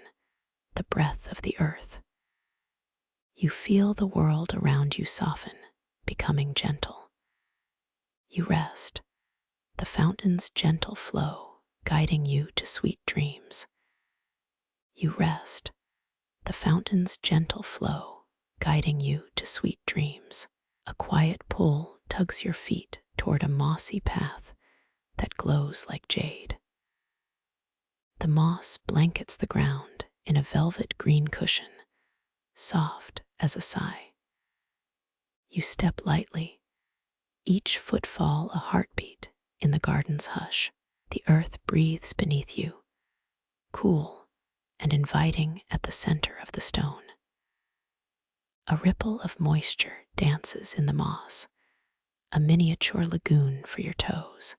the breath of the earth. You feel the world around you soften, becoming gentle. You rest, the fountain's gentle flow guiding you to sweet dreams. You rest, the fountain's gentle flow guiding you to sweet dreams. A quiet pull tugs your feet toward a mossy path that glows like jade. The moss blankets the ground in a velvet green cushion, soft as a sigh. You step lightly, each footfall a heartbeat in the garden's hush. The earth breathes beneath you, cool and inviting at the center of the stone. A ripple of moisture dances in the moss, a miniature lagoon for your toes.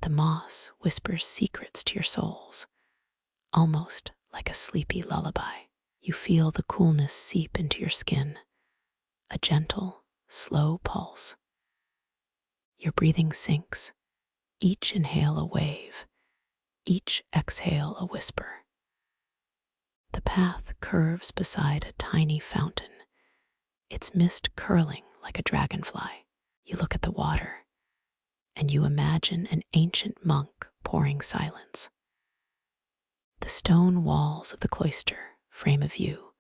The moss whispers secrets to your souls, almost like a sleepy lullaby. You feel the coolness seep into your skin, a gentle, slow pulse. Your breathing sinks, each inhale a wave, each exhale a whisper. The path curves beside a tiny fountain, its mist curling like a dragonfly. You look at the water, and you imagine an ancient monk pouring silence. The stone walls of the cloister frame a view,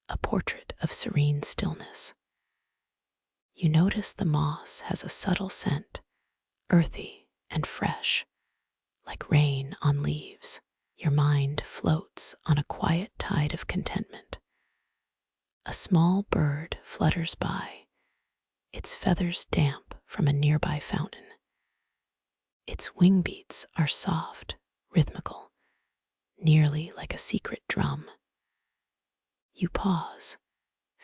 a portrait of serene stillness. You notice the moss has a subtle scent, earthy and fresh, like rain on leaves. Your mind floats on a quiet tide of contentment. A small bird flutters by, its feathers damp from a nearby fountain. Its wing beats are soft, rhythmical, nearly like a secret drum. You pause,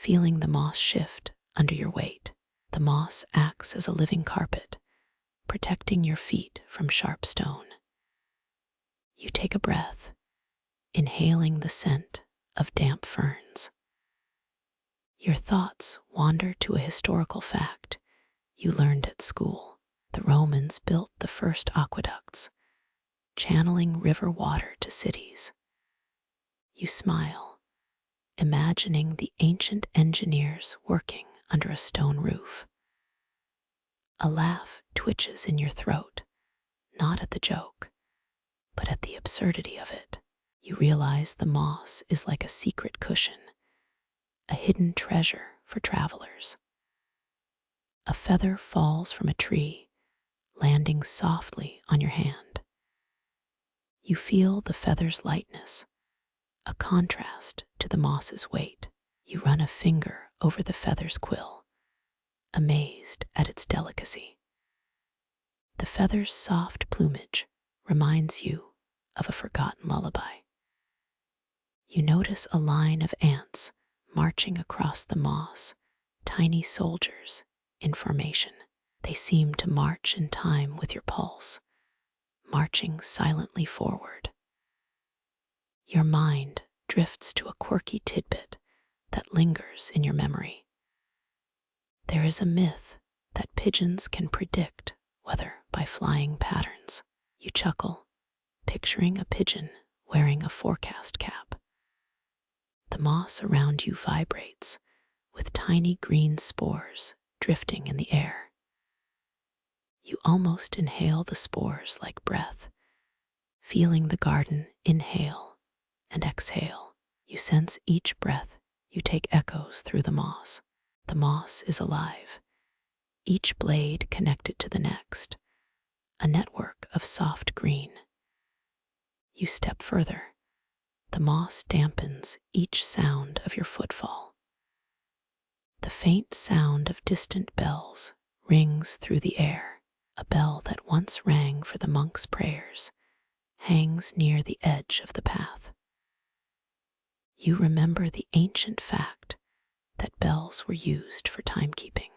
feeling the moss shift under your weight. The moss acts as a living carpet, protecting your feet from sharp stone. You take a breath, inhaling the scent of damp ferns. Your thoughts wander to a historical fact you learned at school. The Romans built the first aqueducts, channeling river water to cities. You smile, imagining the ancient engineers working under a stone roof. A laugh twitches in your throat, not at the joke, but at the absurdity of it. You realize the moss is like a secret cushion, a hidden treasure for travelers. A feather falls from a tree, landing softly on your hand. You feel the feather's lightness, a contrast to the moss's weight. You run a finger over the feather's quill, amazed at its delicacy. The feather's soft plumage reminds you of a forgotten lullaby. You notice a line of ants marching across the moss, tiny soldiers in formation. They seem to march in time with your pulse, marching silently forward. Your mind drifts to a quirky tidbit that lingers in your memory. There is a myth that pigeons can predict weather by flying patterns. You chuckle, picturing a pigeon wearing a forecast cap. The moss around you vibrates, with tiny green spores drifting in the air. You almost inhale the spores like breath, feeling the garden inhale and exhale. You sense each breath you take echoes through the moss. The moss is alive, each blade connected to the next, a network of soft green. You step further. The moss dampens each sound of your footfall. The faint sound of distant bells rings through the air. A bell that once rang for the monks' prayers hangs near the edge of the path. You remember the ancient fact that bells were used for timekeeping.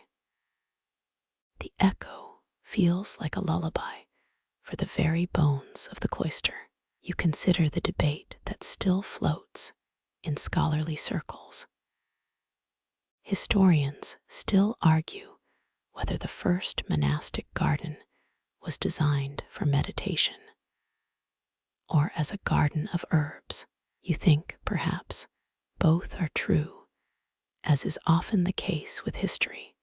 The echo feels like a lullaby for the very bones of the cloister. You consider the debate that still floats in scholarly circles. Historians still argue whether the first monastic garden was designed for meditation or as a garden of herbs. You think, perhaps, both are true, as is often the case with history.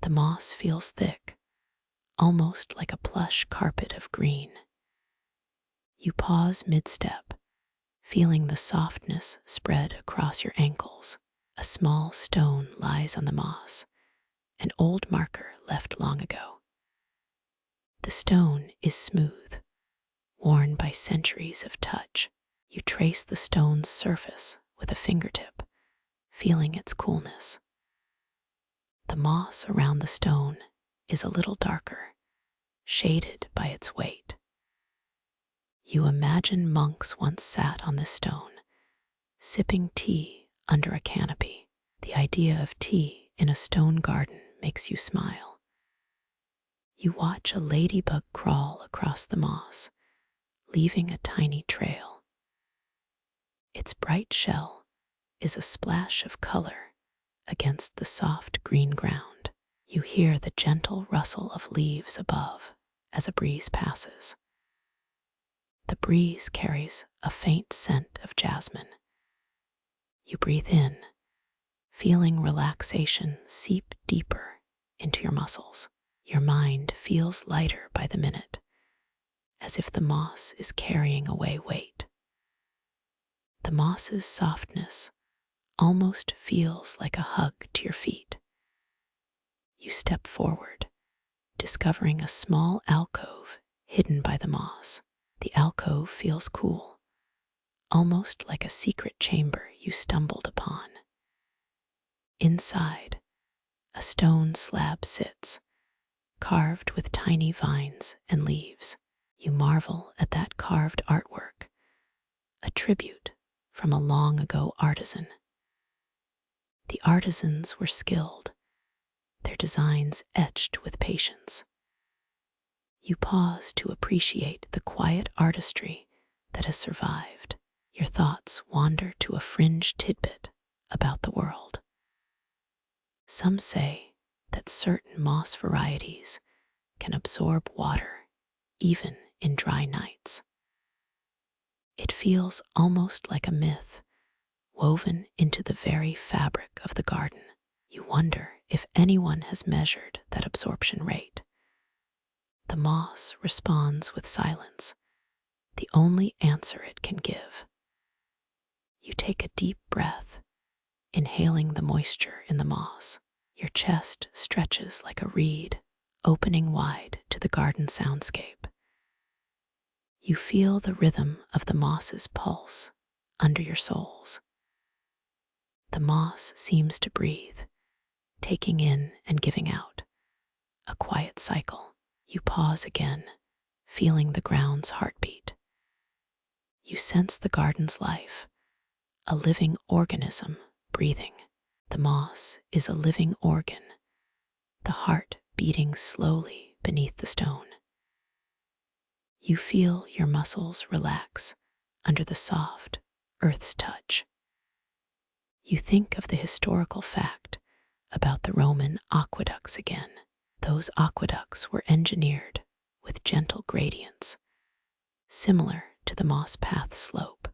The moss feels thick, almost like a plush carpet of green. You pause mid-step, feeling the softness spread across your ankles. A small stone lies on the moss, an old marker left long ago. The stone is smooth, worn by centuries of touch. You trace the stone's surface with a fingertip, feeling its coolness. The moss around the stone is a little darker, shaded by its weight. You imagine monks once sat on this stone, sipping tea under a canopy. The idea of tea in a stone garden makes you smile. You watch a ladybug crawl across the moss, leaving a tiny trail. Its bright shell is a splash of color against the soft green ground. You hear the gentle rustle of leaves above as a breeze passes. The breeze carries a faint scent of jasmine. You breathe in, feeling relaxation seep deeper into your muscles. Your mind feels lighter by the minute, as if the moss is carrying away weight. The moss's softness almost feels like a hug to your feet. You step forward, discovering a small alcove hidden by the moss. The alcove feels cool, almost like a secret chamber you stumbled upon. Inside, a stone slab sits, carved with tiny vines and leaves. You marvel at that carved artwork, a tribute from a long ago artisan. The artisans were skilled, their designs etched with patience. You pause to appreciate the quiet artistry that has survived. Your thoughts wander to a fringe tidbit about the world. Some say that certain moss varieties can absorb water even in dry nights. It feels almost like a myth woven into the very fabric of the garden. You wonder if anyone has measured that absorption rate. The moss responds with silence, the only answer it can give. You take a deep breath, inhaling the moisture in the moss. Your chest stretches like a reed, opening wide to the garden soundscape. You feel the rhythm of the moss's pulse under your soles. The moss seems to breathe, taking in and giving out, a quiet cycle. You pause again, feeling the ground's heartbeat. You sense the garden's life, a living organism breathing. The moss is a living organ, the heart beating slowly beneath the stone. You feel your muscles relax under the soft earth's touch. You think of the historical fact about the Roman aqueducts again. Those aqueducts were engineered with gentle gradients, similar to the moss path slope.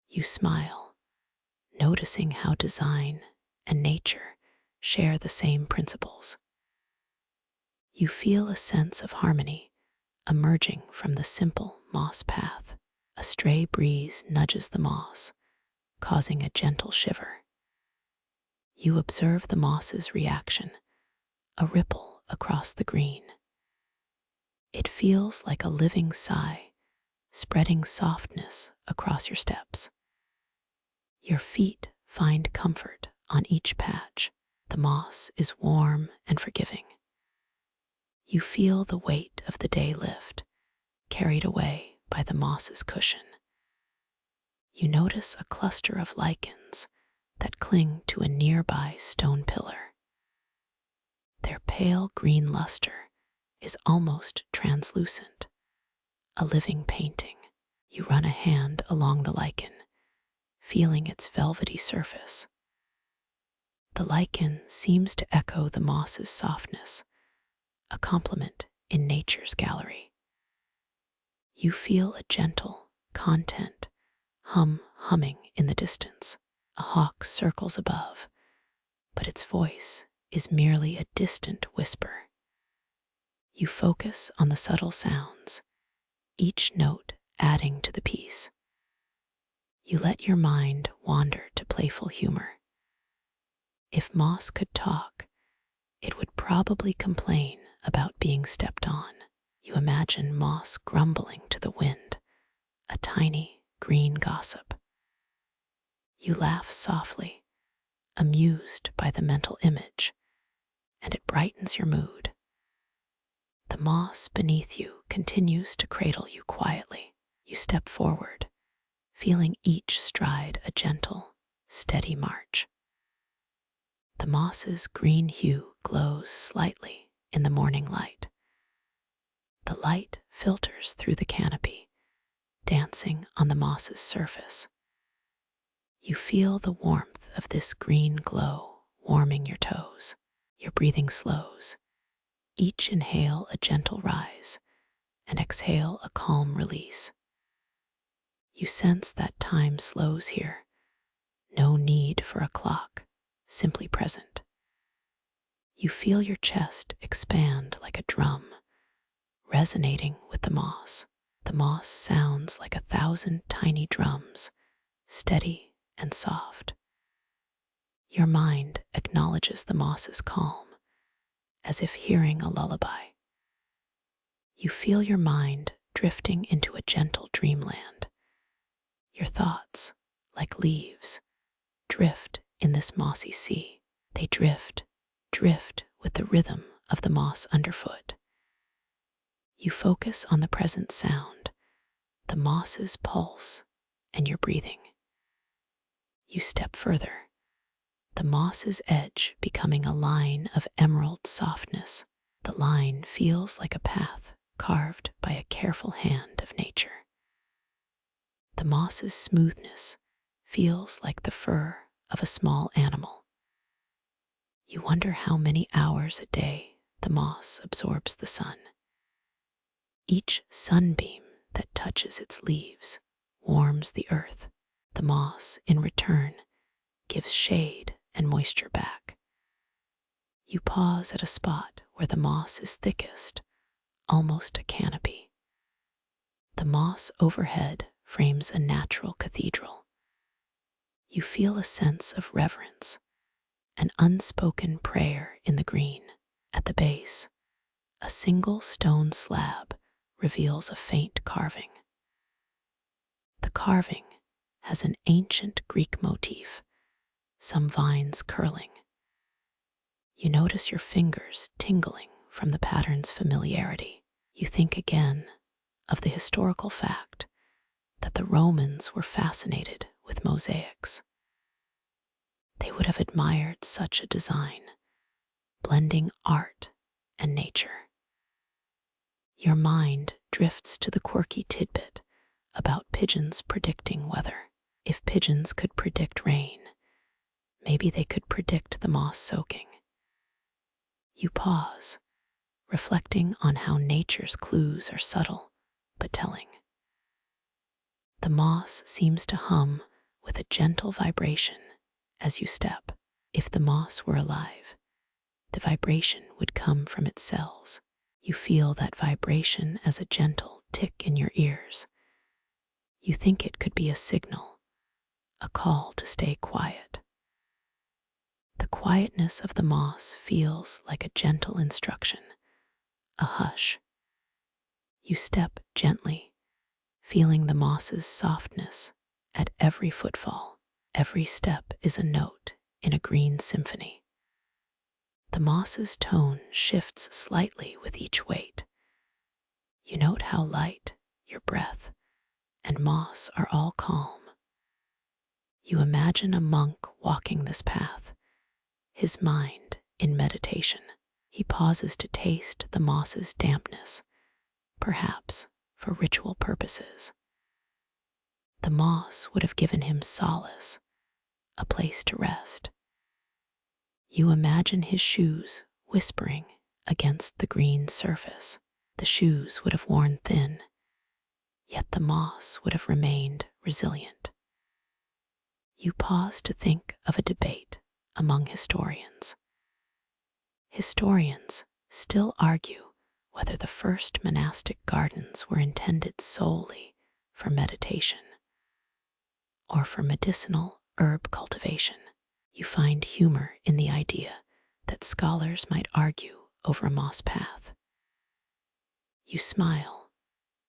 You smile, noticing how design and nature share the same principles. You feel a sense of harmony emerging from the simple moss path. A stray breeze nudges the moss, causing a gentle shiver. You observe the moss's reaction, a ripple across the green. It feels like a living sigh, spreading softness across your steps. Your feet find comfort on each patch. The moss is warm and forgiving. You feel the weight of the day lift, carried away by the moss's cushion. You notice a cluster of lichens that cling to a nearby stone pillar. Their pale green luster is almost translucent, a living painting. You run a hand along the lichen, feeling its velvety surface. The lichen seems to echo the moss's softness, a compliment in nature's gallery. You feel a gentle, content humming in the distance. A hawk circles above, but its voice is merely a distant whisper. You focus on the subtle sounds, each note adding to the piece. You let your mind wander to playful humor. If moss could talk, it would probably complain about being stepped on. You imagine moss grumbling to the wind, a tiny green gossip. You laugh softly, amused by the mental image, and it brightens your mood. The moss beneath you continues to cradle you quietly. You step forward, feeling each stride a gentle, steady march. The moss's green hue glows slightly in the morning light. The light filters through the canopy, dancing on the moss's surface. You feel the warmth of this green glow warming your toes. Your breathing slows. Each inhale a gentle rise, and exhale a calm release. You sense that time slows here. No need for a clock, simply present. You feel your chest expand like a drum, resonating with the moss. The moss sounds like 1,000 tiny drums, steady and soft. Your mind acknowledges the moss's calm, as if hearing a lullaby. You feel your mind drifting into a gentle dreamland. Your thoughts, like leaves, drift in this mossy sea. They drift with the rhythm of the moss underfoot. You focus on the present sound, the moss's pulse, and your breathing. You step further, the moss's edge becoming a line of emerald softness. The line feels like a path carved by a careful hand of nature. The moss's smoothness feels like the fur of a small animal. You wonder how many hours a day the moss absorbs the sun. Each sunbeam that touches its leaves warms the earth. The moss, in return, gives shade and moisture back. You pause at a spot where the moss is thickest, almost a canopy. The moss overhead frames a natural cathedral. You feel a sense of reverence, an unspoken prayer in the green. At the base, a single stone slab reveals a faint carving. The carving has an ancient Greek motif, some vines curling. You notice your fingers tingling from the pattern's familiarity. You think again of the historical fact that the Romans were fascinated with mosaics. They would have admired such a design, blending art and nature. Your mind drifts to the quirky tidbit about pigeons predicting weather. If pigeons could predict rain, maybe they could predict the moss soaking. You pause, reflecting on how nature's clues are subtle but telling. The moss seems to hum with a gentle vibration as you step. If the moss were alive, the vibration would come from its cells. You feel that vibration as a gentle tick in your ears. You think it could be a signal, a call to stay quiet. The quietness of the moss feels like a gentle instruction, a hush. You step gently, feeling the moss's softness at every footfall. Every step is a note in a green symphony. The moss's tone shifts slightly with each weight. You note how light your breath and moss are all calm. You imagine a monk walking this path, his mind in meditation. He pauses to taste the moss's dampness, perhaps for ritual purposes. The moss would have given him solace, a place to rest. You imagine his shoes whispering against the green surface. The shoes would have worn thin, yet the moss would have remained resilient. You pause to think of a debate among historians. Historians still argue whether the first monastic gardens were intended solely for meditation or for medicinal herb cultivation. You find humor in the idea that scholars might argue over a moss path. You smile,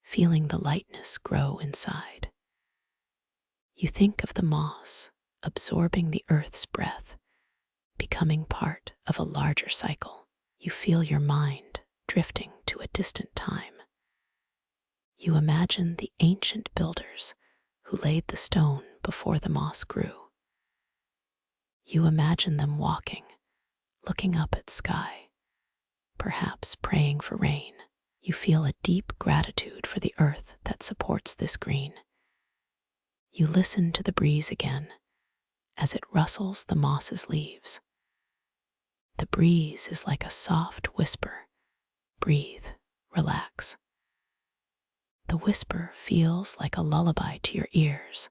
feeling the lightness grow inside. You think of the moss absorbing the earth's breath, becoming part of a larger cycle. You feel your mind drifting to a distant time. You imagine the ancient builders who laid the stone before the moss grew. You imagine them walking, looking up at sky, perhaps praying for rain. You feel a deep gratitude for the earth that supports this green. You listen to the breeze again as it rustles the moss's leaves. The breeze is like a soft whisper. Breathe, relax. The whisper feels like a lullaby to your ears,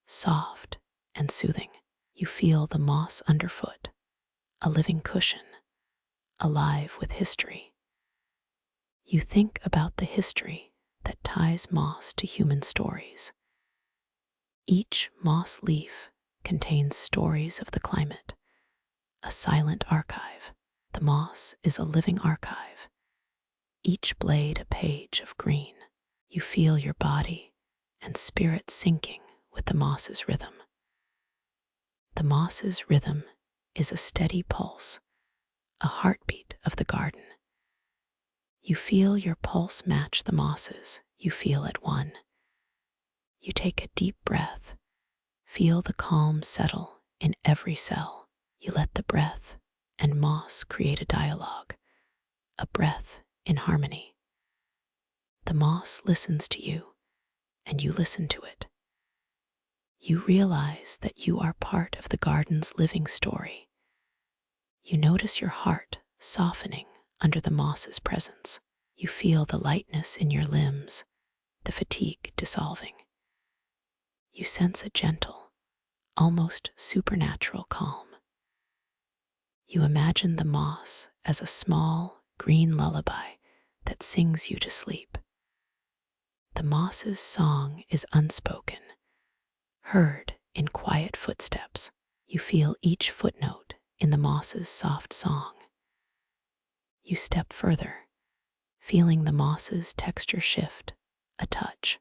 soft and soothing. You feel the moss underfoot, a living cushion, alive with history. You think about the history that ties moss to human stories. Each moss leaf contains stories of the climate, a silent archive. The moss is a living archive, each blade a page of green. You feel your body and spirit syncing with the moss's rhythm. The moss's rhythm is a steady pulse, a heartbeat of the garden. You feel your pulse match the moss's. You feel at one. You take a deep breath, feel the calm settle in every cell. You let the breath and moss create a dialogue, a breath in harmony. The moss listens to you, and you listen to it. You realize that you are part of the garden's living story. You notice your heart softening under the moss's presence. You feel the lightness in your limbs, the fatigue dissolving. You sense a gentle, almost supernatural calm. You imagine the moss as a small, green lullaby that sings you to sleep. The moss's song is unspoken, heard in quiet footsteps. You feel each footnote in the moss's soft song. You step further, feeling the moss's texture shift a touch.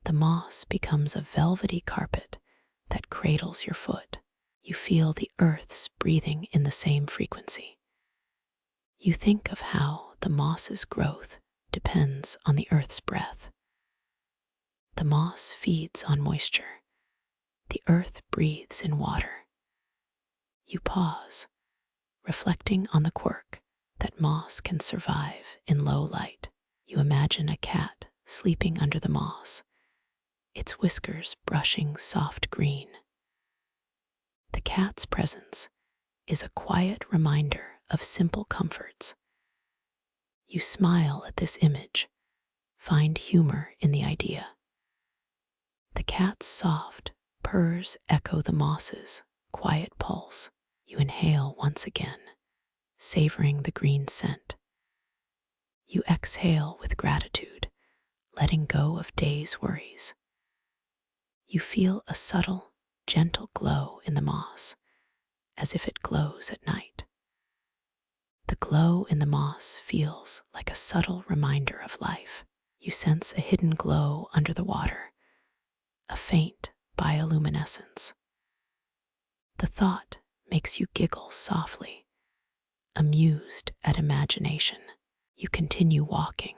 The moss becomes a velvety carpet that cradles your foot. You feel the earth's breathing in the same frequency. You think of how the moss's growth depends on the earth's breath. The moss feeds on moisture. The earth breathes in water. You pause, reflecting on the quirk that moss can survive in low light. You imagine a cat sleeping under the moss, its whiskers brushing soft green. The cat's presence is a quiet reminder of simple comforts. You smile at this image, find humor in the idea. The cat's soft purrs echo the moss's quiet pulse. You inhale once again, savoring the green scent. You exhale with gratitude, letting go of day's worries. You feel a subtle, gentle glow in the moss, as if it glows at night. The glow in the moss feels like a subtle reminder of life. You sense a hidden glow under the water, a faint bioluminescence. The thought makes you giggle softly, amused at imagination. You continue walking,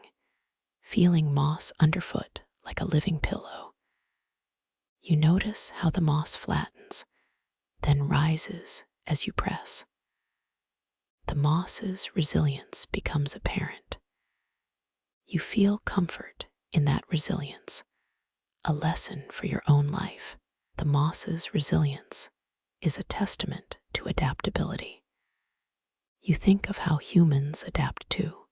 feeling moss underfoot like a living pillow. You notice how the moss flattens, then rises as you press. The moss's resilience becomes apparent. You feel comfort in that resilience, a lesson for your own life. The moss's resilience is a testament to adaptability. You think of how humans adapt too.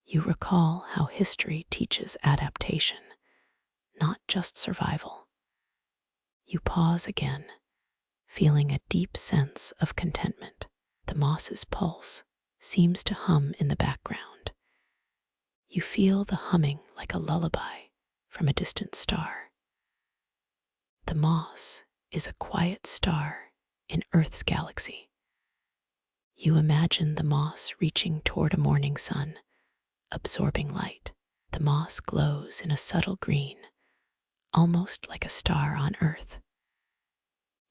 You recall how history teaches adaptation, not just survival. You pause again, feeling a deep sense of contentment. The moss's pulse seems to hum in the background. You feel the humming like a lullaby from a distant star. The moss is a quiet star in Earth's galaxy. You imagine the moss reaching toward a morning sun, absorbing light. The moss glows in a subtle green, almost like a star on Earth.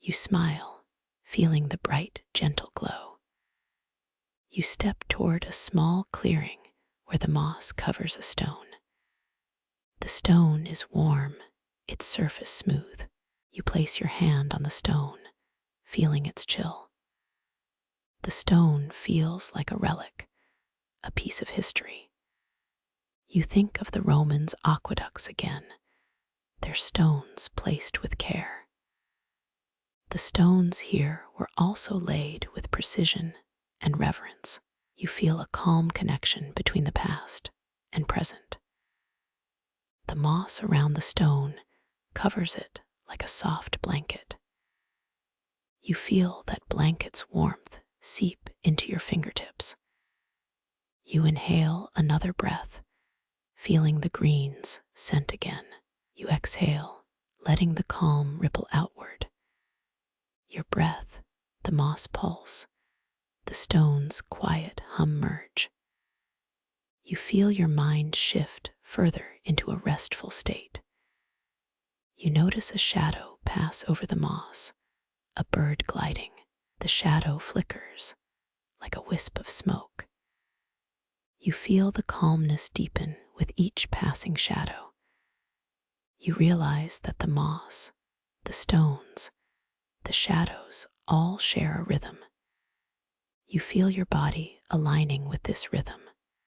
You smile, feeling the bright, gentle glow. You step toward a small clearing where the moss covers a stone. The stone is warm, its surface smooth. You place your hand on the stone, feeling its chill. The stone feels like a relic, a piece of history. You think of the Romans' aqueducts again, their stones placed with care. The stones here were also laid with precision and reverence. You feel a calm connection between the past and present. The moss around the stone covers it like a soft blanket. You feel that blanket's warmth seep into your fingertips. You inhale another breath, feeling the greens scent again. You exhale, letting the calm ripple outward. Your breath, the moss pulse, the stone's quiet hum merge. You feel your mind shift further into a restful state. You notice a shadow pass over the moss, a bird gliding. The shadow flickers like a wisp of smoke. You feel the calmness deepen with each passing shadow. You realize that the moss, the stones, the shadows all share a rhythm. You feel your body aligning with this rhythm.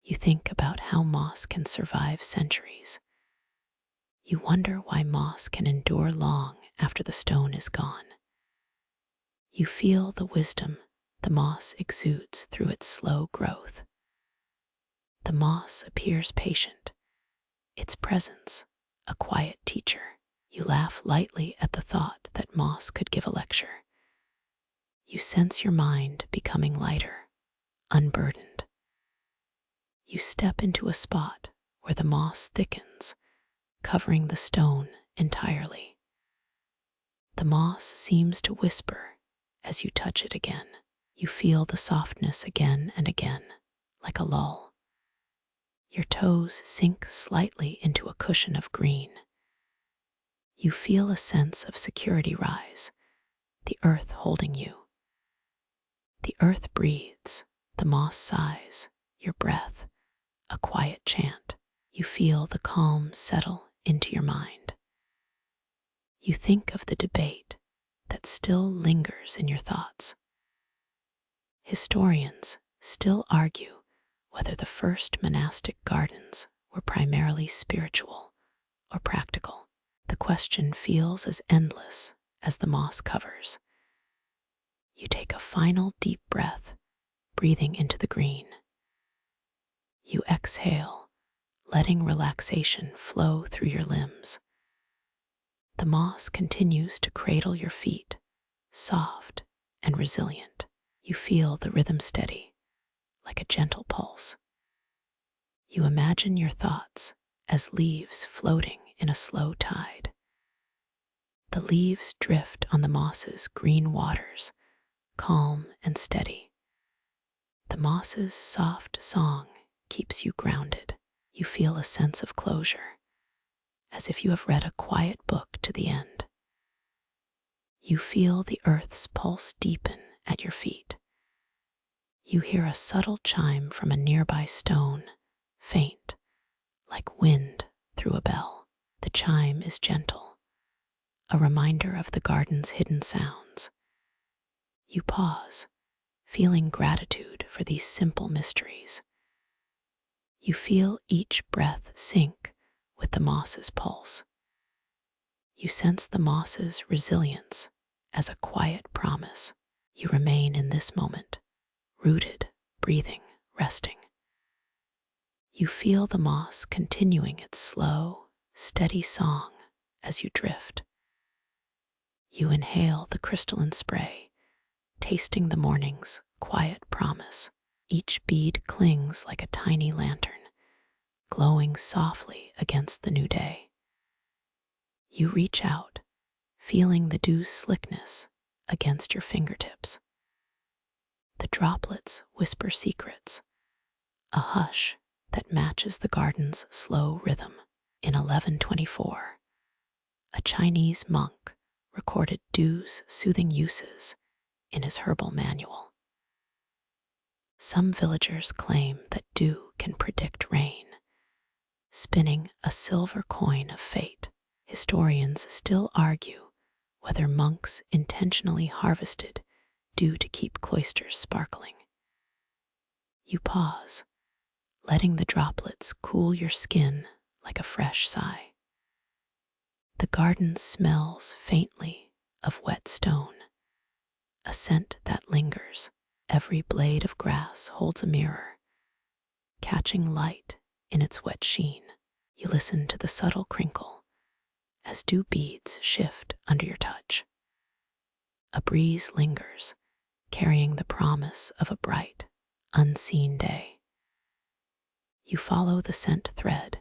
You think about how moss can survive centuries. You wonder why moss can endure long after the stone is gone. You feel the wisdom the moss exudes through its slow growth. The moss appears patient, its presence a quiet teacher. You laugh lightly at the thought that moss could give a lecture. You sense your mind becoming lighter, unburdened. You step into a spot where the moss thickens, covering the stone entirely. The moss seems to whisper as you touch it again. You feel the softness again and again, like a lull. Your toes sink slightly into a cushion of green. You feel a sense of security rise, the earth holding you. The earth breathes, the moss sighs, your breath, a quiet chant. You feel the calm settle into your mind. You think of the debate that still lingers in your thoughts. Historians still argue whether the first monastic gardens were primarily spiritual or practical. The question feels as endless as the moss covers. You take a final deep breath, breathing into the green. You exhale, letting relaxation flow through your limbs. The moss continues to cradle your feet, soft and resilient. You feel the rhythm steady, like a gentle pulse. You imagine your thoughts as leaves floating in a slow tide. The leaves drift on the moss's green waters, calm and steady. The moss's soft song keeps you grounded. You feel a sense of closure, as if you have read a quiet book to the end. You feel the earth's pulse deepen at your feet. You hear a subtle chime from a nearby stone, faint, like wind through a bell. The chime is gentle, a reminder of the garden's hidden sounds. You pause, feeling gratitude for these simple mysteries. You feel each breath sync with the moss's pulse. You sense the moss's resilience as a quiet promise. You remain in this moment, rooted, breathing, resting. You feel the moss continuing its slow, steady song as you drift. You inhale the crystalline spray, tasting the morning's quiet promise. Each bead clings like a tiny lantern, glowing softly against the new day. You reach out, feeling the dew's slickness against your fingertips. The droplets whisper secrets, a hush that matches the garden's slow rhythm. In 1124, a Chinese monk recorded dew's soothing uses in his herbal manual. Some villagers claim that dew can predict rain, spinning a silver coin of fate. Historians still argue whether monks intentionally harvested dew to keep cloisters sparkling. You pause, letting the droplets cool your skin like a fresh sigh. The garden smells faintly of wet stone, a scent that lingers. Every blade of grass holds a mirror, catching light in its wet sheen. You listen to the subtle crinkle as dew beads shift under your touch. A breeze lingers, carrying the promise of a bright, unseen day. You follow the scent thread,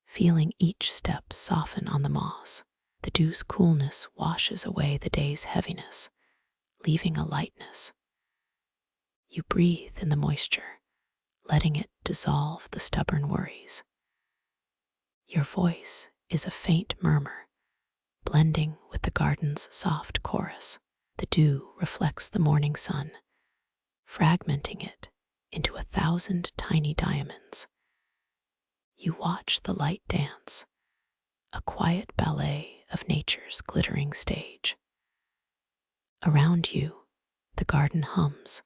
feeling each step soften on the moss. The dew's coolness washes away the day's heaviness, leaving a lightness. You breathe in the moisture, letting it dissolve the stubborn worries. Your voice is a faint murmur, blending with the garden's soft chorus. The dew reflects the morning sun, fragmenting it into 1,000 tiny diamonds. You watch the light dance, a quiet ballet of nature's glittering stage. Around you, The garden hums,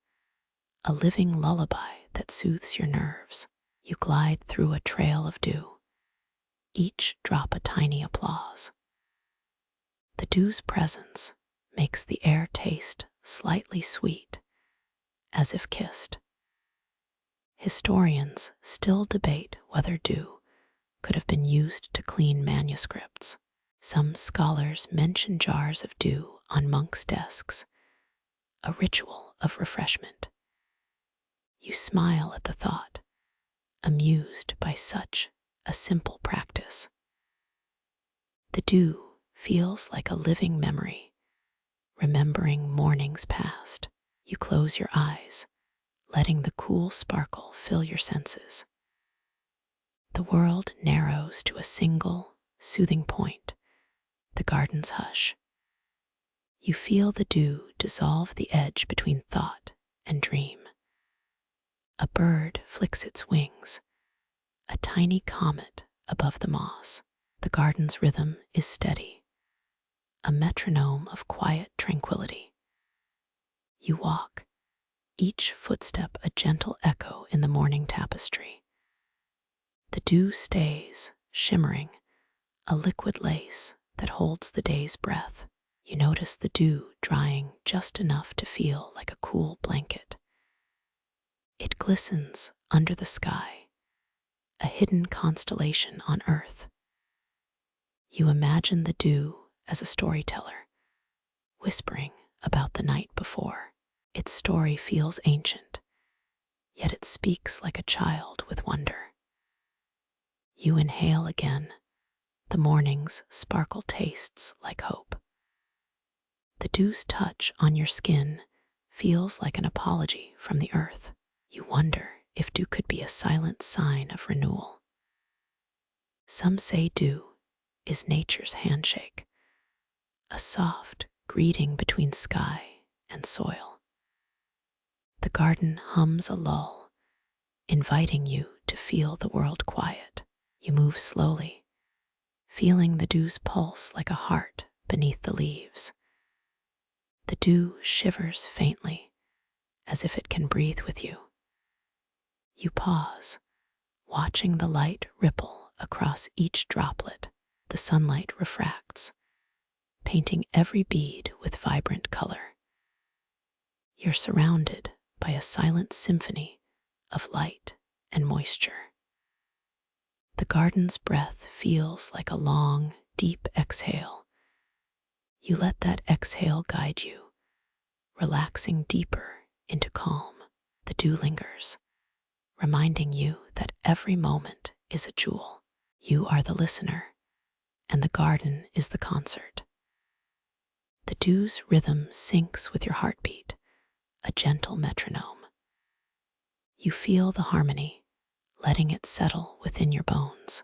a living lullaby that soothes your nerves. You glide through a trail of dew, each drop a tiny applause. The dew's presence makes the air taste slightly sweet, as if kissed. Historians still debate whether dew could have been used to clean manuscripts. Some scholars mention jars of dew on monks' desks, a ritual of refreshment. You smile at the thought, amused by such a simple practice. The dew feels like a living memory, remembering mornings past. You close your eyes, letting the cool sparkle fill your senses. The world narrows to a single, soothing point, the garden's hush. You feel the dew dissolve the edge between thought and dream. A bird flicks its wings, a tiny comet above the moss. The garden's rhythm is steady, a metronome of quiet tranquility. You walk, each footstep a gentle echo in the morning tapestry. The dew stays, shimmering, a liquid lace that holds the day's breath. You notice the dew drying just enough to feel like a cool blanket. It glistens under the sky, a hidden constellation on earth. You imagine the dew as a storyteller, whispering about the night before. Its story feels ancient, yet it speaks like a child with wonder. You inhale again. The morning's sparkle tastes like hope. The dew's touch on your skin feels like an apology from the earth. You wonder if dew could be a silent sign of renewal. Some say dew is nature's handshake, a soft greeting between sky and soil. The garden hums a lull, inviting you to feel the world quiet. You move slowly, feeling the dew's pulse like a heart beneath the leaves. The dew shivers faintly, as if it can breathe with you. You pause, watching the light ripple across each droplet. The sunlight refracts, painting every bead with vibrant color. You're surrounded by a silent symphony of light and moisture. The garden's breath feels like a long, deep exhale. You let that exhale guide you, relaxing deeper into calm. The dew lingers, reminding you that every moment is a jewel. You are the listener, and the garden is the concert. The dew's rhythm syncs with your heartbeat, a gentle metronome. You feel the harmony, letting it settle within your bones.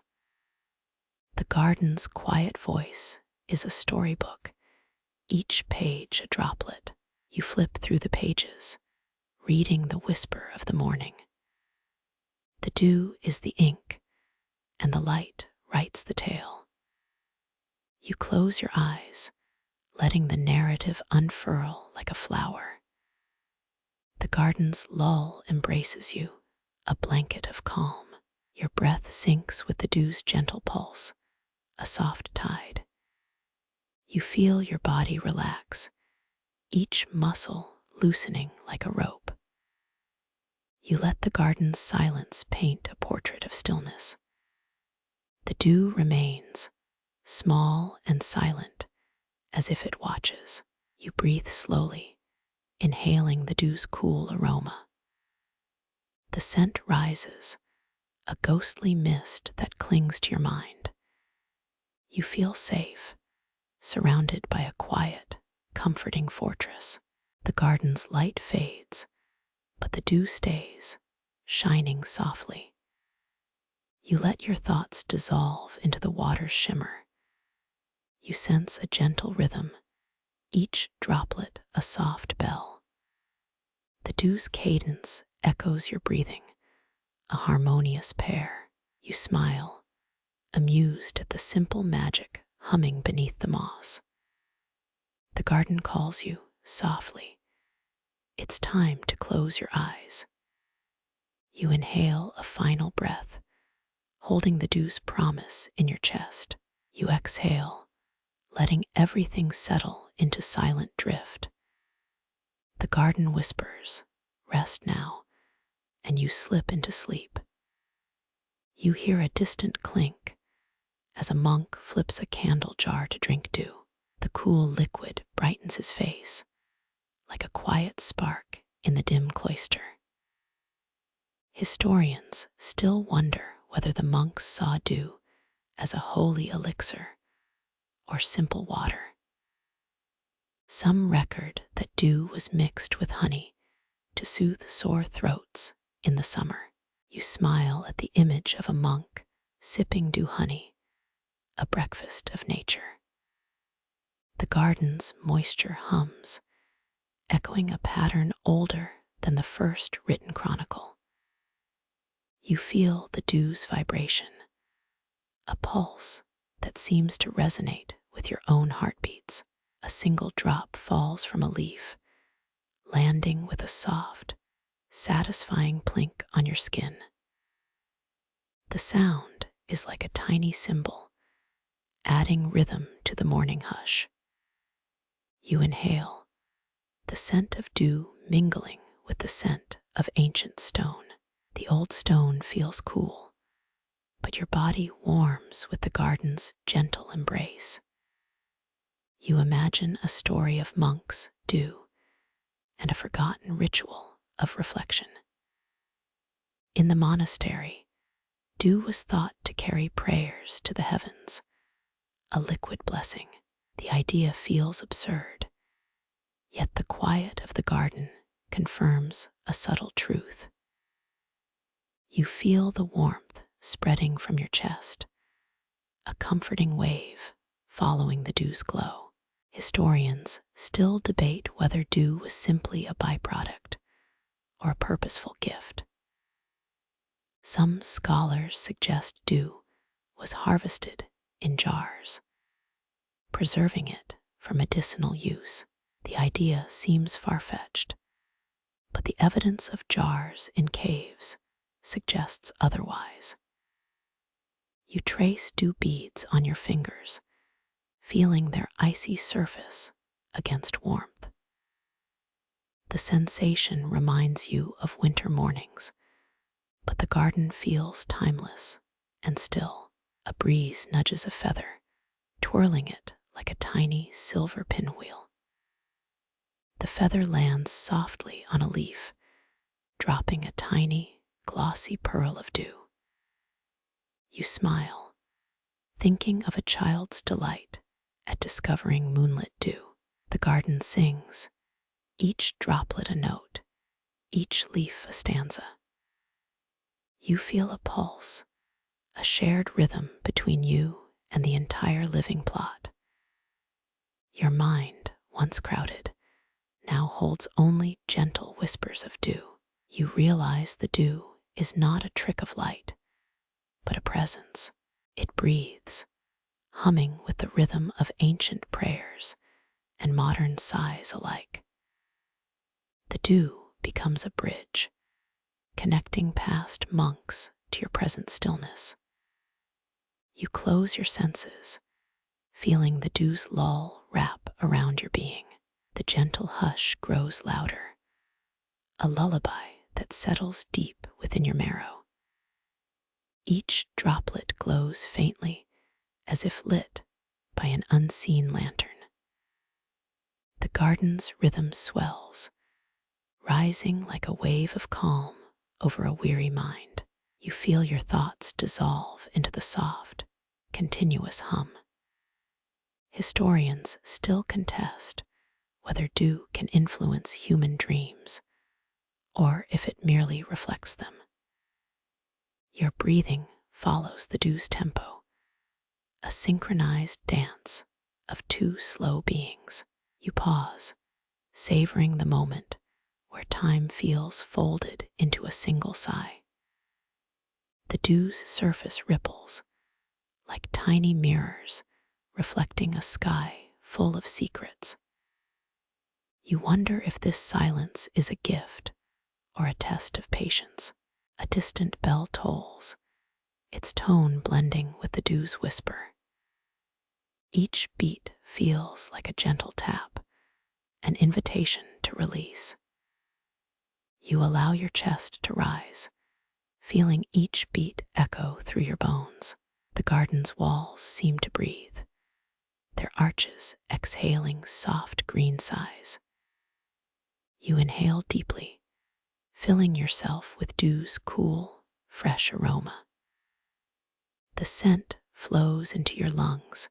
The garden's quiet voice is a storybook, each page a droplet. You flip through the pages, reading the whisper of the morning. The dew is the ink, and the light writes the tale. You close your eyes, letting the narrative unfurl like a flower. The garden's lull embraces you, a blanket of calm. Your breath syncs with the dew's gentle pulse, a soft tide. You feel your body relax, each muscle loosening like a rope. You let the garden's silence paint a portrait of stillness. The dew remains, small and silent, as if it watches. You breathe slowly, inhaling the dew's cool aroma. The scent rises, a ghostly mist that clings to your mind. You feel safe, surrounded by a quiet, comforting fortress. The garden's light fades, but the dew stays, shining softly. You let your thoughts dissolve into the water's shimmer. You sense a gentle rhythm, each droplet a soft bell. The dew's cadence echoes your breathing, a harmonious pair. You smile, amused at the simple magic humming beneath the moss. The garden calls you softly, It's time to close your eyes. You inhale a final breath, holding the dew's promise in your chest. You exhale, letting everything settle into silent drift. The garden whispers, "Rest now," and you slip into sleep. You hear a distant clink as a monk flips a candle jar to drink dew. The cool liquid brightens his face, like a quiet spark in the dim cloister. Historians still wonder whether the monks saw dew as a holy elixir or simple water. Some record that dew was mixed with honey to soothe sore throats in the summer. You smile at the image of a monk sipping dew honey, a breakfast of nature. The garden's moisture hums, echoing a pattern older than the first written chronicle. You feel the dew's vibration, a pulse that seems to resonate with your own heartbeats. A single drop falls from a leaf, landing with a soft, satisfying plink on your skin. The sound is like a tiny cymbal, adding rhythm to the morning hush. You inhale, the scent of dew mingling with the scent of ancient stone. The old stone feels cool, but your body warms with the garden's gentle embrace. You imagine a story of monks, dew, and a forgotten ritual of reflection. In the monastery, dew was thought to carry prayers to the heavens, a liquid blessing. The idea feels absurd, yet the quiet of the garden confirms a subtle truth. You feel the warmth spreading from your chest, a comforting wave following the dew's glow. Historians still debate whether dew was simply a byproduct or a purposeful gift. Some scholars suggest dew was harvested in jars, preserving it for medicinal use. The idea seems far-fetched, but the evidence of jars in caves suggests otherwise. You trace dew beads on your fingers, feeling their icy surface against warmth. The sensation reminds you of winter mornings, but the garden feels timeless and still. A breeze nudges a feather, twirling it like a tiny silver pinwheel. The feather lands softly on a leaf, dropping a tiny, glossy pearl of dew. You smile, thinking of a child's delight at discovering moonlit dew. The garden sings, each droplet a note, each leaf a stanza. You feel a pulse, a shared rhythm between you and the entire living plot. Your mind, once crowded, now holds only gentle whispers of dew. You realize the dew is not a trick of light, but a presence. It breathes, humming with the rhythm of ancient prayers and modern sighs alike. The dew becomes a bridge, connecting past monks to your present stillness. You close your senses, feeling the dew's lull wrap around your being. The gentle hush grows louder, a lullaby that settles deep within your marrow. Each droplet glows faintly, as if lit by an unseen lantern. The garden's rhythm swells, rising like a wave of calm over a weary mind. You feel your thoughts dissolve into the soft, continuous hum. Historians still contest whether dew can influence human dreams or if it merely reflects them. Your breathing follows the dew's tempo, a synchronized dance of two slow beings. You pause, savoring the moment where time feels folded into a single sigh. The dew's surface ripples like tiny mirrors reflecting a sky full of secrets. You wonder if this silence is a gift or a test of patience. A distant bell tolls, its tone blending with the dew's whisper. Each beat feels like a gentle tap, an invitation to release. You allow your chest to rise, feeling each beat echo through your bones. The garden's walls seem to breathe, their arches exhaling soft green sighs. You inhale deeply, filling yourself with dew's cool, fresh aroma. The scent flows into your lungs,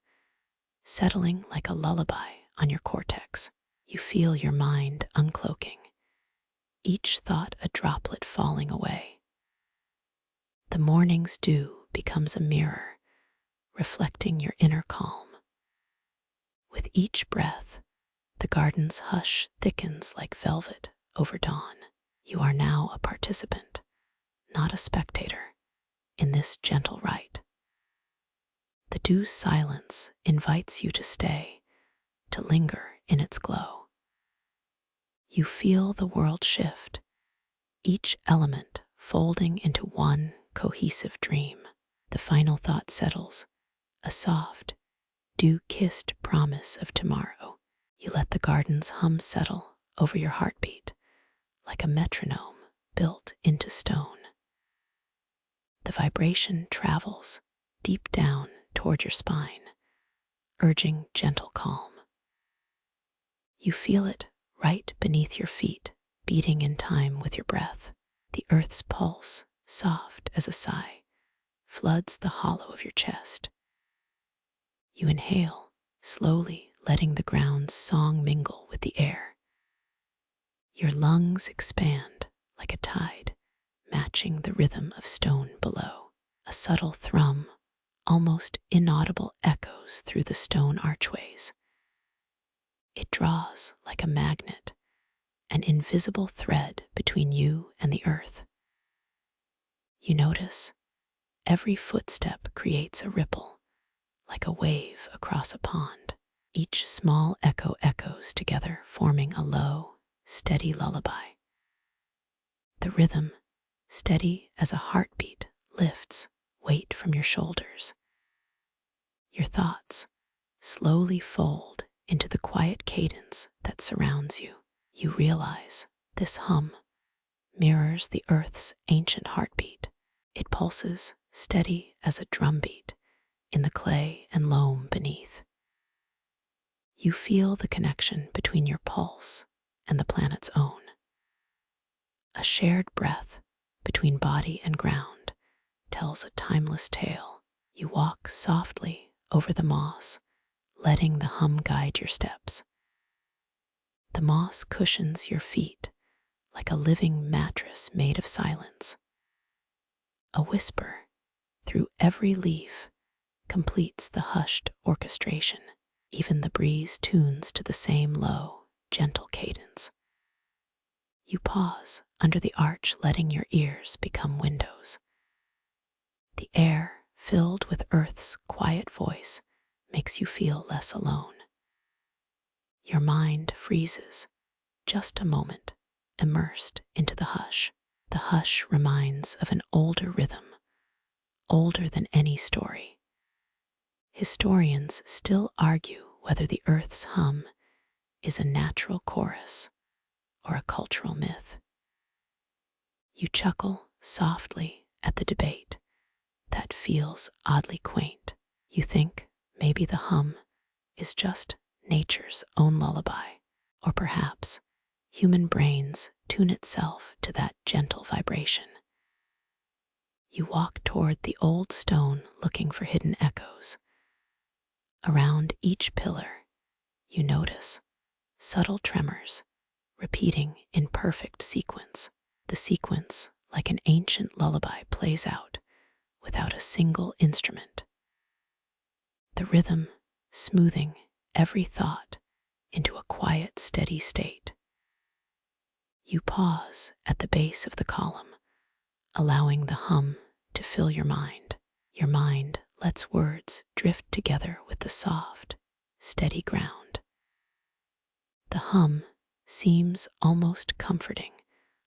settling like a lullaby on your cortex. You feel your mind uncloaking, each thought a droplet falling away. The morning's dew becomes a mirror, reflecting your inner calm. With each breath, the garden's hush thickens like velvet over dawn. You are now a participant, not a spectator, in this gentle rite. The dew's silence invites you to stay, to linger in its glow. You feel the world shift, each element folding into one cohesive dream. The final thought settles, a soft, dew-kissed promise of tomorrow. You let the garden's hum settle over your heartbeat, like a metronome built into stone. The vibration travels deep down toward your spine, urging gentle calm. You feel it right beneath your feet, beating in time with your breath. The earth's pulse, soft as a sigh, floods the hollow of your chest. You inhale, slowly letting the ground's song mingle with the air. Your lungs expand like a tide, matching the rhythm of stone below. A subtle thrum, almost inaudible, echoes through the stone archways. It draws like a magnet, an invisible thread between you and the earth. You notice every footstep creates a ripple, like a wave across a pond. Each small echo echoes together, forming a low, steady lullaby. The rhythm, steady as a heartbeat, lifts weight from your shoulders. Your thoughts slowly fold into the quiet cadence that surrounds you. You realize this hum mirrors the earth's ancient heartbeat. It pulses steady as a drumbeat in the clay and loam beneath. You feel the connection between your pulse and the planet's own. A shared breath between body and ground tells a timeless tale. You walk softly over the moss, letting the hum guide your steps. The moss cushions your feet like a living mattress made of silence. A whisper through every leaf completes the hushed orchestration. Even the breeze tunes to the same low, gentle cadence. You pause under the arch, letting your ears become windows. The air, filled with Earth's quiet voice, makes you feel less alone. Your mind freezes, just a moment, immersed into the hush. The hush reminds of an older rhythm, older than any story. Historians still argue whether the Earth's hum is a natural chorus or a cultural myth. You chuckle softly at the debate that feels oddly quaint. You think maybe the hum is just nature's own lullaby, or perhaps human brains tune itself to that gentle vibration. You walk toward the old stone looking for hidden echoes. Around each pillar, you notice subtle tremors repeating in perfect sequence. The sequence, like an ancient lullaby, plays out without a single instrument. The rhythm smoothing every thought into a quiet, steady state. You pause at the base of the column, allowing the hum to fill your mind. Your mind lets words drift together with the soft, steady ground. The hum seems almost comforting,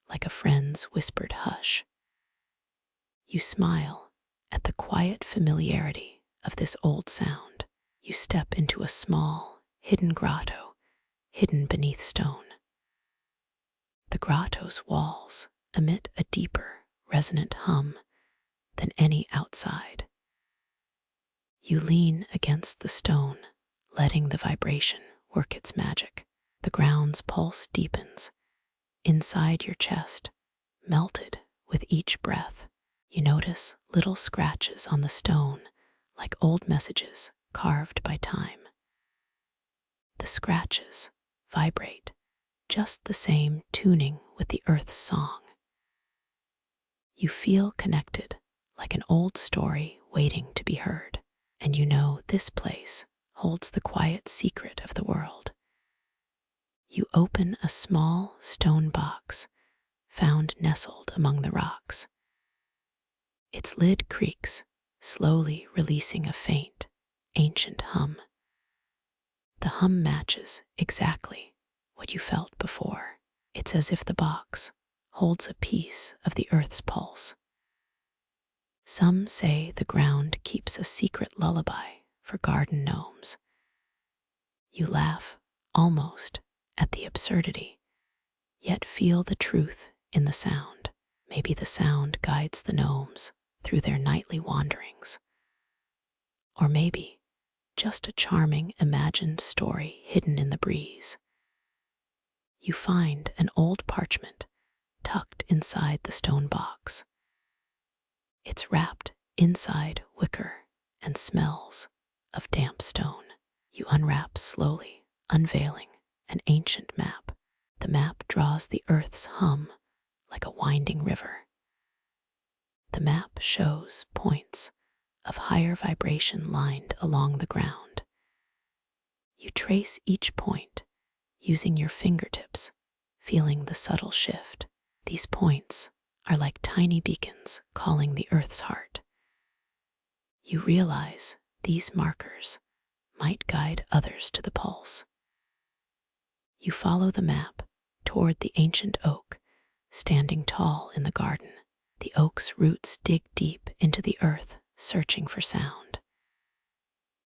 like a friend's whispered hush. You smile at the quiet familiarity of this old sound. You step into a small, hidden grotto, hidden beneath stone. The grotto's walls emit a deeper, resonant hum than any outside. You lean against the stone, letting the vibration work its magic. The ground's pulse deepens inside your chest, melted with each breath. You notice little scratches on the stone, like old messages carved by time. The scratches vibrate, just the same tuning with the earth's song. You feel connected, like an old story waiting to be heard, and you know this place holds the quiet secret of the world. You open a small stone box found nestled among the rocks. Its lid creaks, slowly releasing a faint, ancient hum. The hum matches exactly what you felt before. It's as if the box holds a piece of the earth's pulse. Some say the ground keeps a secret lullaby for garden gnomes. You laugh almost at the absurdity, yet feel the truth in the sound. Maybe the sound guides the gnomes through their nightly wanderings. Or maybe just a charming imagined story hidden in the breeze. You find an old parchment tucked inside the stone box. It's wrapped inside wicker and smells of damp stone. You unwrap slowly, unveiling an ancient map. The map draws the earth's hum like a winding river. The map shows points of higher vibration lined along the ground. You trace each point using your fingertips, feeling the subtle shift. These points are like tiny beacons calling the earth's heart. You realize these markers might guide others to the pulse. You follow the map toward the ancient oak standing tall in the garden. The oak's roots dig deep into the earth, searching for sound.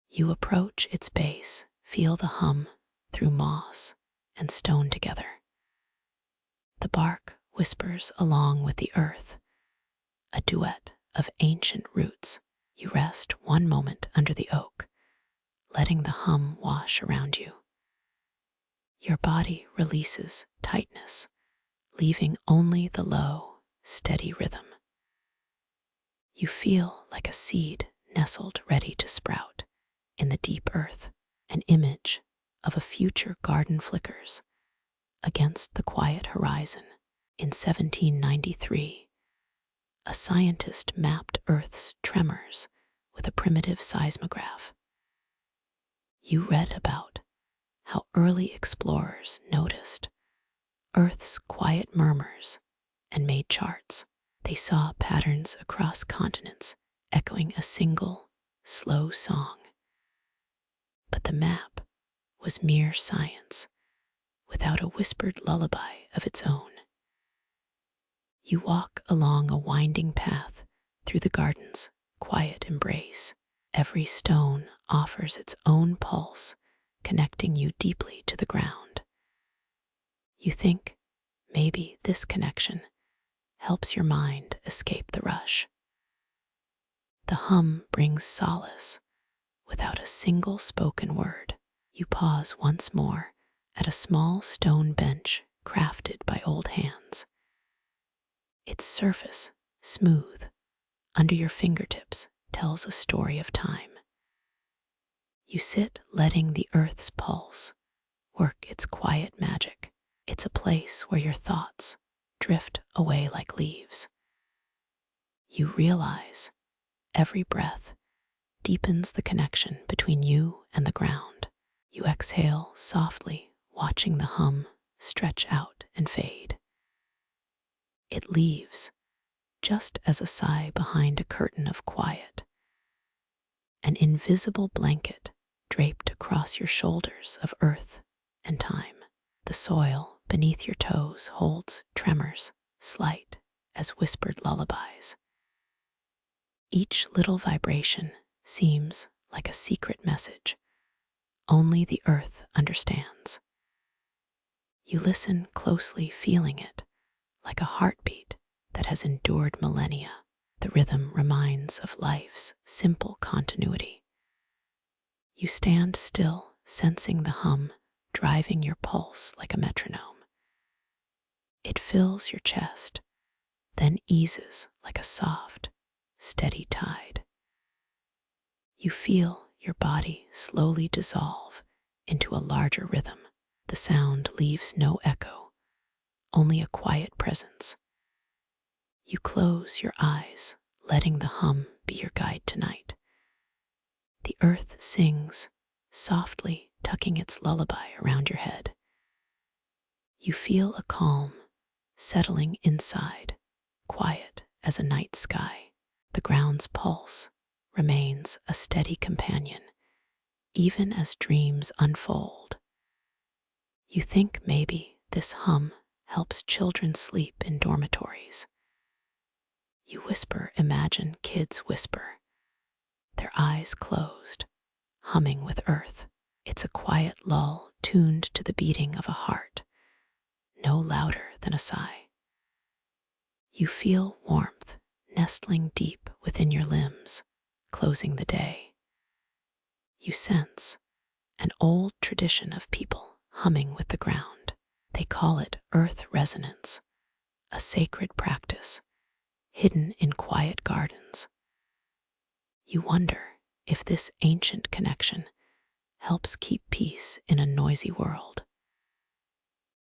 You approach its base, feel the hum through moss and stone together. The bark whispers along with the earth, a duet of ancient roots. You rest one moment under the oak, letting the hum wash around you. Your body releases tightness, leaving only the low, steady rhythm. You feel like a seed nestled ready to sprout in the deep earth. An image of a future garden flickers against the quiet horizon. In 1793, a scientist mapped Earth's tremors with a primitive seismograph. You read about how early explorers noticed Earth's quiet murmurs and made charts. They saw patterns across continents, echoing a single, slow song. But the map was mere science, without a whispered lullaby of its own. You walk along a winding path through the garden's quiet embrace. Every stone offers its own pulse, connecting you deeply to the ground. You think maybe this connection helps your mind escape the rush. The hum brings solace without a single spoken word. You pause once more at a small stone bench crafted by old hands. Its surface, smooth, under your fingertips, tells a story of time. You sit letting the earth's pulse work its quiet magic. It's a place where your thoughts drift away like leaves. You realize every breath deepens the connection between you and the ground. You exhale softly, watching the hum stretch out and fade. It leaves just as a sigh behind a curtain of quiet, an invisible blanket draped across your shoulders of earth and time. The soil beneath your toes holds tremors, slight as whispered lullabies. Each little vibration seems like a secret message only the earth understands. You listen closely, feeling it like a heartbeat that has endured millennia. The rhythm reminds of life's simple continuity. You stand still, sensing the hum driving your pulse like a metronome. It fills your chest, then eases like a soft, steady tide. You feel your body slowly dissolve into a larger rhythm. The sound leaves no echo, only a quiet presence. You close your eyes, letting the hum be your guide tonight. The earth sings, softly tucking its lullaby around your head. You feel a calm settling inside, quiet as a night sky. The ground's pulse remains a steady companion, even as dreams unfold. You think maybe this hum helps children sleep in dormitories. You whisper, imagine kids whisper, their eyes closed, humming with earth. It's a quiet lull tuned to the beating of a heart, no louder than a sigh. You feel warmth nestling deep within your limbs, closing the day. You sense an old tradition of people humming with the ground. They call it earth resonance, a sacred practice hidden in quiet gardens. You wonder if this ancient connection helps keep peace in a noisy world.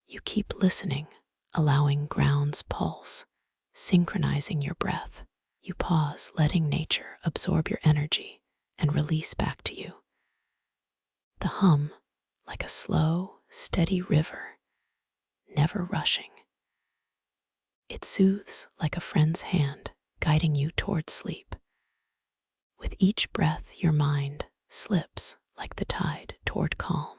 You keep listening, allowing ground's pulse, synchronizing your breath. You pause, letting nature absorb your energy and release back to you. The hum, like a slow, steady river, never rushing. It soothes like a friend's hand, guiding you toward sleep. With each breath, your mind slips like the tide toward calm.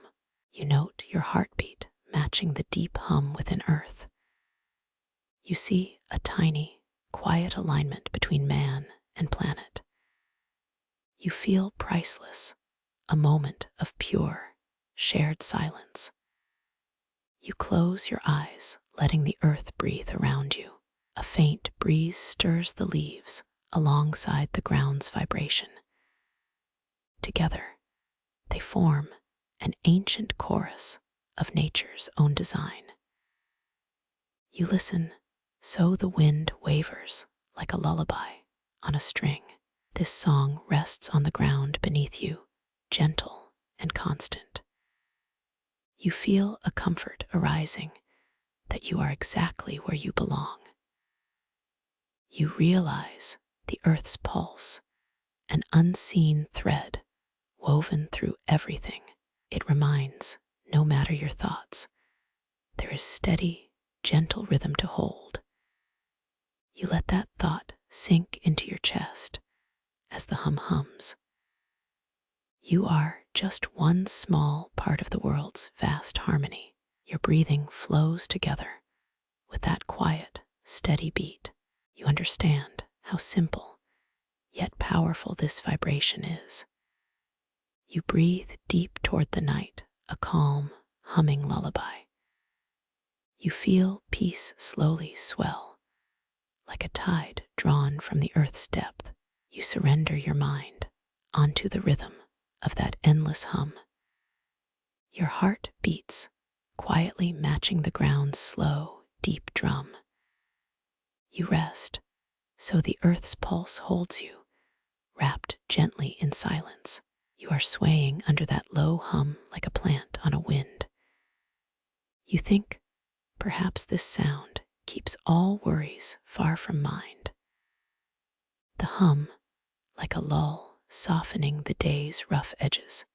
You note your heartbeat matching the deep hum within earth. You see a tiny, quiet alignment between man and planet. You feel priceless, a moment of pure, shared silence. You close your eyes, letting the earth breathe around you. A faint breeze stirs the leaves alongside the ground's vibration. Together, they form an ancient chorus of nature's own design. You listen, so the wind wavers like a lullaby on a string. This song rests on the ground beneath you, gentle and constant. You feel a comfort arising, that you are exactly where you belong. You realize the earth's pulse, an unseen thread woven through everything. It reminds, no matter your thoughts, there is steady, gentle rhythm to hold. You let that thought sink into your chest as the hum hums. You are just one small part of the world's vast harmony. Your breathing flows together with that quiet, steady beat. You understand how simple yet powerful this vibration is. You breathe deep toward the night, a calm, humming lullaby. You feel peace slowly swell, like a tide drawn from the earth's depth. You surrender your mind onto the rhythm of that endless hum. Your heart beats, quietly matching the ground's slow, deep drum. You rest, so the earth's pulse holds you, wrapped gently in silence. You are swaying under that low hum like a plant on a wind. You think, perhaps this sound keeps all worries far from mind. The hum, like a lull, softening the day's rough edges.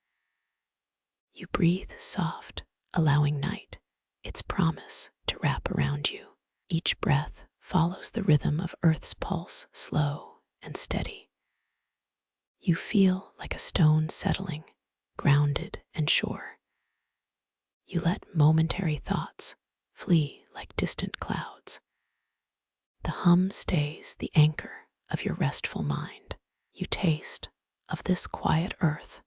You breathe soft, allowing night, its promise, to wrap around you. Each breath follows the rhythm of Earth's pulse, slow and steady. You feel like a stone settling, grounded and sure. You let momentary thoughts flee like distant clouds. The hum stays the anchor of your restful mind. You taste of this quiet earth.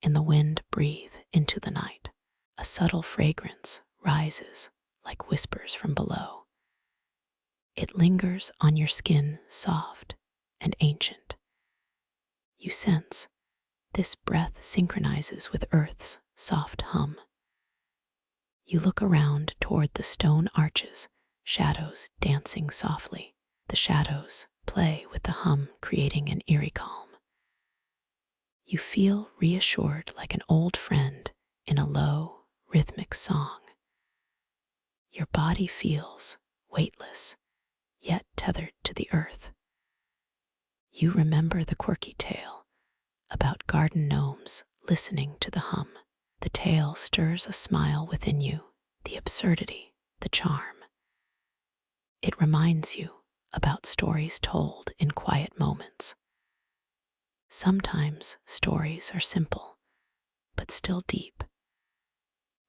In the wind, breathe into the night. A subtle fragrance rises like whispers from below. It lingers on your skin, soft and ancient. You sense this breath synchronizes with earth's soft hum. You look around toward the stone arches, shadows dancing softly. The shadows play with the hum, creating an eerie calm. You feel reassured like an old friend in a low, rhythmic song. Your body feels weightless, yet tethered to the earth. You remember the quirky tale about garden gnomes listening to the hum. The tale stirs a smile within you, the absurdity, the charm. It reminds you about stories told in quiet moments. Sometimes stories are simple, but still deep.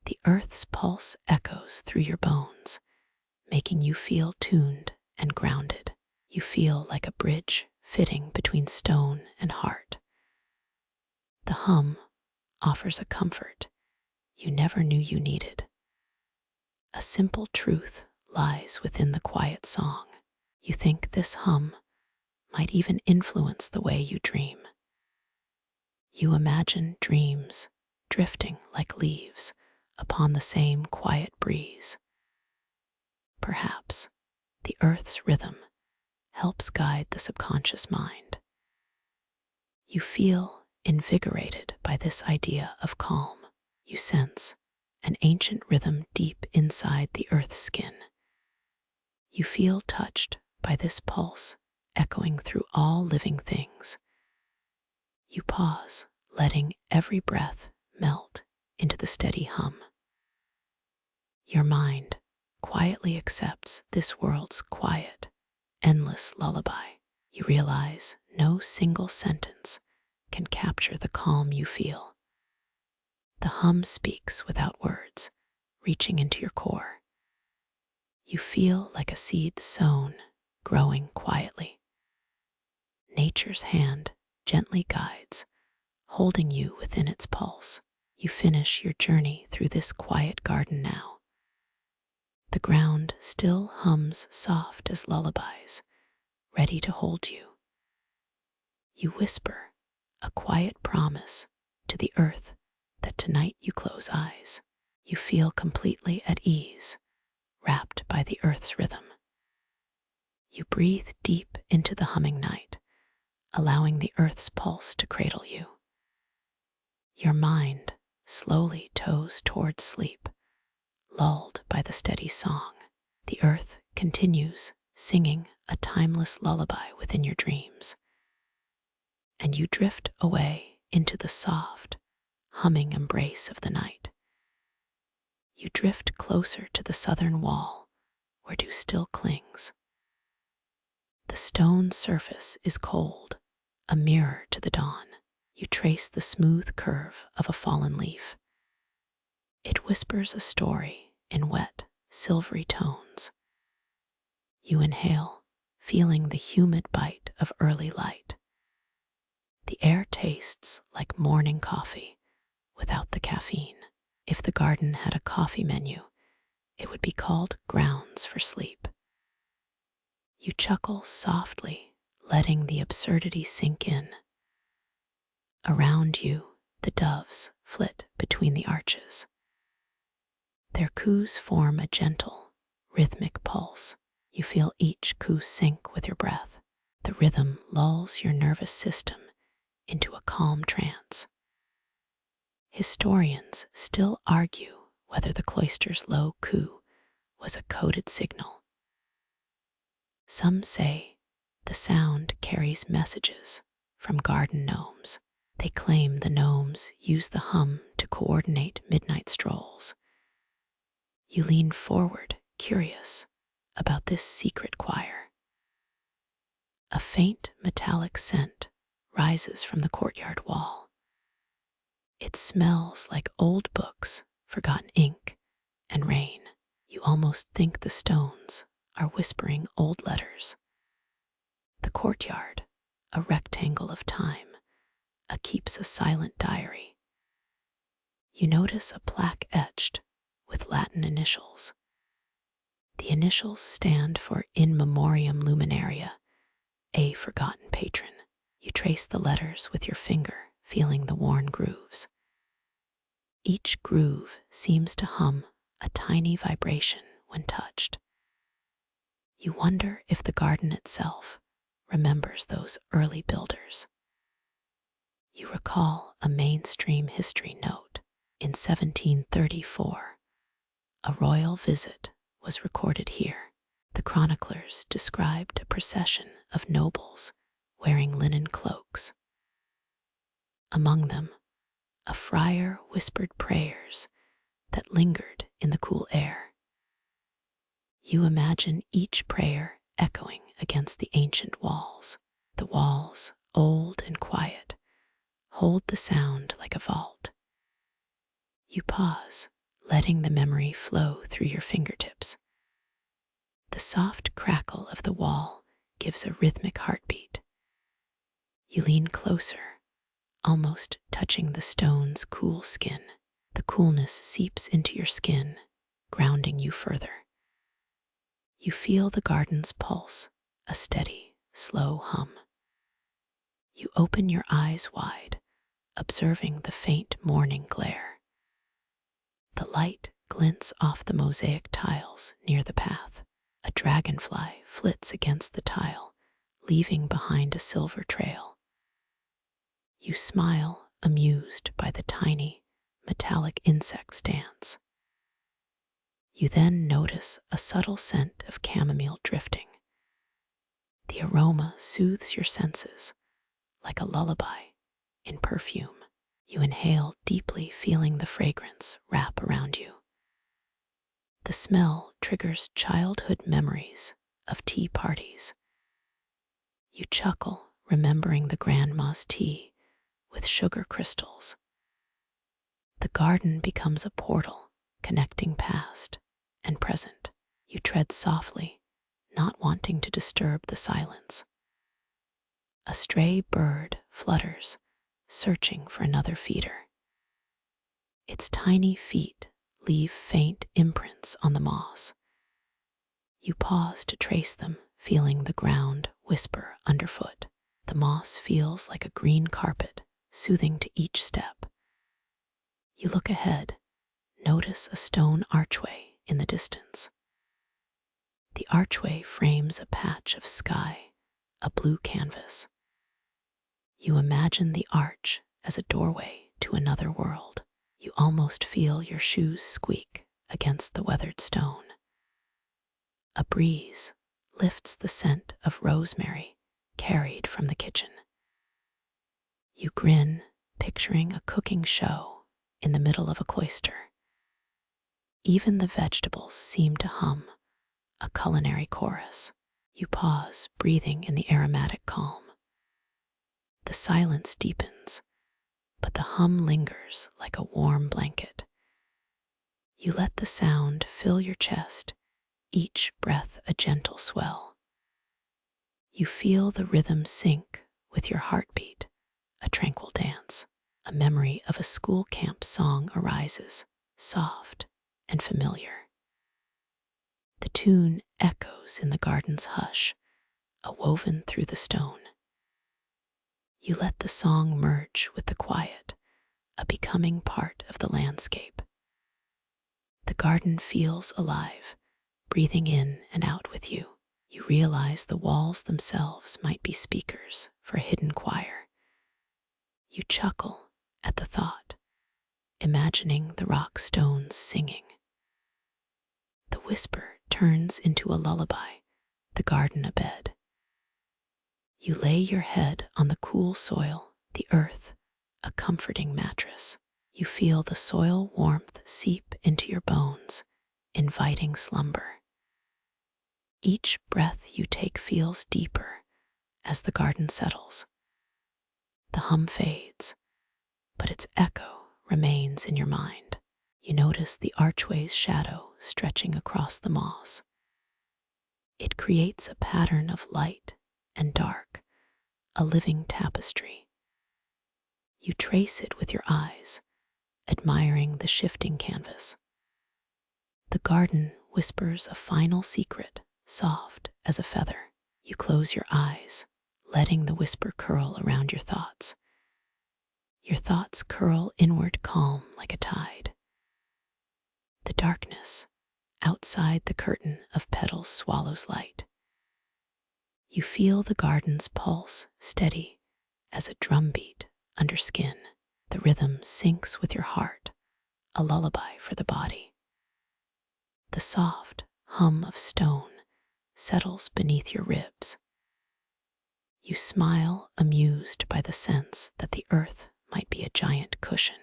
The earth's pulse echoes through your bones, making you feel tuned and grounded. You feel like a bridge fitting between stone and heart. The hum offers a comfort you never knew you needed. A simple truth lies within the quiet song. You think this hum might even influence the way you dream. You imagine dreams drifting like leaves upon the same quiet breeze. Perhaps the earth's rhythm helps guide the subconscious mind. You feel invigorated by this idea of calm. You sense an ancient rhythm deep inside the earth's skin. You feel touched by this pulse echoing through all living things. You pause, letting every breath melt into the steady hum. Your mind quietly accepts this world's quiet, endless lullaby. You realize no single sentence can capture the calm you feel. The hum speaks without words, reaching into your core. You feel like a seed sown, growing quietly. Nature's hand gently guides, holding you within its pulse. You finish your journey through this quiet garden now. The ground still hums soft as lullabies, ready to hold you. You whisper a quiet promise to the earth that tonight you close eyes. You feel completely at ease, wrapped by the earth's rhythm. You breathe deep into the humming night, allowing the earth's pulse to cradle you. Your mind slowly tows towards sleep, lulled by the steady song. The earth continues singing a timeless lullaby within your dreams, and you drift away into the soft, humming embrace of the night. You drift closer to the southern wall, where dew still clings. The stone surface is cold, a mirror to the dawn. You trace the smooth curve of a fallen leaf. It whispers a story in wet, silvery tones. You inhale, feeling the humid bite of early light. The air tastes like morning coffee without the caffeine. If the garden had a coffee menu, it would be called Grounds for Sleep. You chuckle softly, letting the absurdity sink in. Around you, the doves flit between the arches. Their coos form a gentle, rhythmic pulse. You feel each coo sync with your breath. The rhythm lulls your nervous system into a calm trance. Historians still argue whether the cloister's low coo was a coded signal. Some say the sound carries messages from garden gnomes. They claim the gnomes use the hum to coordinate midnight strolls. You lean forward, curious about this secret choir. A faint metallic scent rises from the courtyard wall. It smells like old books, forgotten ink, and rain. You almost think the stones are whispering old letters. The courtyard, a rectangle of time, keeps a silent diary. You notice a plaque etched with Latin initials. The initials stand for In Memoriam Luminaria, a forgotten patron. You trace the letters with your finger, feeling the worn grooves. Each groove seems to hum a tiny vibration when touched. You wonder if the garden itself remembers those early builders. You recall a mainstream history note. In 1734, a royal visit was recorded here. The chroniclers described a procession of nobles wearing linen cloaks. Among them, a friar whispered prayers that lingered in the cool air. You imagine each prayer echoing against the ancient walls. The walls, old and quiet, hold the sound like a vault. You pause, letting the memory flow through your fingertips. The soft crackle of the wall gives a rhythmic heartbeat. You lean closer, almost touching the stone's cool skin. The coolness seeps into your skin, grounding you further. You feel the garden's pulse, a steady, slow hum. You open your eyes wide, observing the faint morning glare. The light glints off the mosaic tiles near the path. A dragonfly flits against the tile, leaving behind a silver trail. You smile, amused by the tiny, metallic insects dance. You then notice a subtle scent of chamomile drifting. The aroma soothes your senses like a lullaby in perfume. You inhale deeply, feeling the fragrance wrap around you. The smell triggers childhood memories of tea parties. You chuckle, remembering the grandma's tea with sugar crystals. The garden becomes a portal connecting past and present. You tread softly, not wanting to disturb the silence. A stray bird flutters, searching for another feeder. Its tiny feet leave faint imprints on the moss. You pause to trace them, feeling the ground whisper underfoot. The moss feels like a green carpet, soothing to each step. You look ahead, notice a stone archway in the distance. The archway frames a patch of sky, a blue canvas. You imagine the arch as a doorway to another world. You almost feel your shoes squeak against the weathered stone. A breeze lifts the scent of rosemary carried from the kitchen. You grin, picturing a cooking show in the middle of a cloister. Even the vegetables seem to hum, a culinary chorus. You pause, breathing in the aromatic calm. The silence deepens, but the hum lingers like a warm blanket. You let the sound fill your chest, each breath a gentle swell. You feel the rhythm sync with your heartbeat, a tranquil dance. A memory of a school camp song arises, soft and familiar. The tune echoes in the garden's hush, woven through the stone. You let the song merge with the quiet, becoming part of the landscape. The garden feels alive, breathing in and out with you. You realize the walls themselves might be speakers for a hidden choir. You chuckle at the thought, imagining the rock stones singing. The whisper turns into a lullaby, the garden a bed. You lay your head on the cool soil, the earth, a comforting mattress. You feel the soil warmth seep into your bones, inviting slumber. Each breath you take feels deeper as the garden settles. The hum fades, but its echo remains in your mind. You notice the archway's shadow stretching across the moss. It creates a pattern of light and dark, a living tapestry. You trace it with your eyes, admiring the shifting canvas. The garden whispers a final secret, soft as a feather. You close your eyes, letting the whisper curl around your thoughts. Your thoughts curl inward, calm like a tide. The darkness outside the curtain of petals swallows light. You feel the garden's pulse steady as a drumbeat under skin. The rhythm syncs with your heart, a lullaby for the body. The soft hum of stone settles beneath your ribs. You smile, amused by the sense that the earth might be a giant cushion.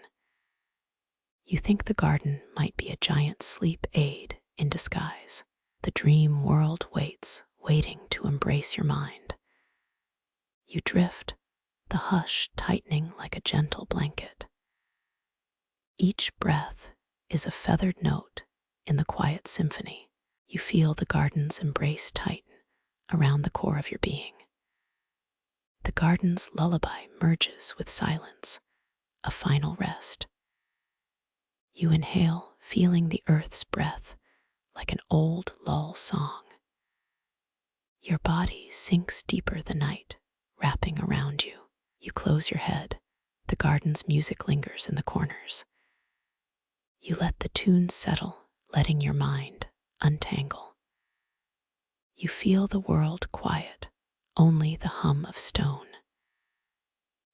You think the garden might be a giant sleep aid in disguise. The dream world waits, waiting to embrace your mind. You drift, the hush tightening like a gentle blanket. Each breath is a feathered note in the quiet symphony. You feel the garden's embrace tighten around the core of your being. The garden's lullaby merges with silence, a final rest. You inhale, feeling the earth's breath like an old lull song. Your body sinks deeper the night, wrapping around you. You close your head. The garden's music lingers in the corners. You let the tunes settle, letting your mind untangle. You feel the world quiet, only the hum of stone.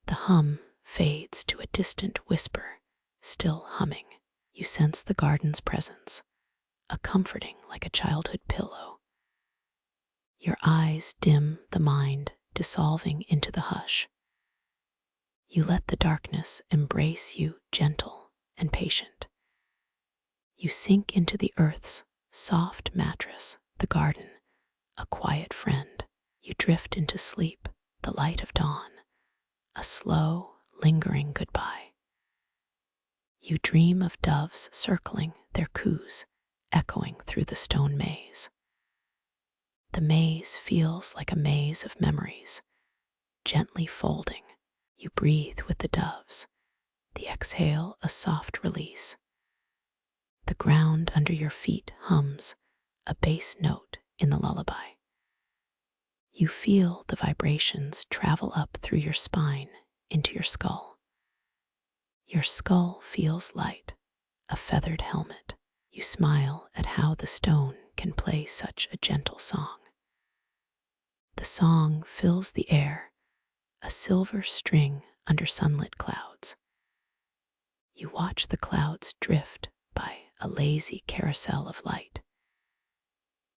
The hum fades to a distant whisper, still humming. You sense the garden's presence, a comforting like a childhood pillow. Your eyes dim, the mind dissolving into the hush. You let the darkness embrace you, gentle and patient. You sink into the earth's soft mattress, the garden, a quiet friend. You drift into sleep, the light of dawn, a slow, lingering goodbye. You dream of doves circling, their coos echoing through the stone maze. The maze feels like a maze of memories, gently folding. You breathe with the doves, the exhale a soft release. The ground under your feet hums, a bass note in the lullaby. You feel the vibrations travel up through your spine into your skull. Your skull feels light, a feathered helmet. You smile at how the stone can play such a gentle song. The song fills the air, a silver string under sunlit clouds. You watch the clouds drift by a lazy carousel of light.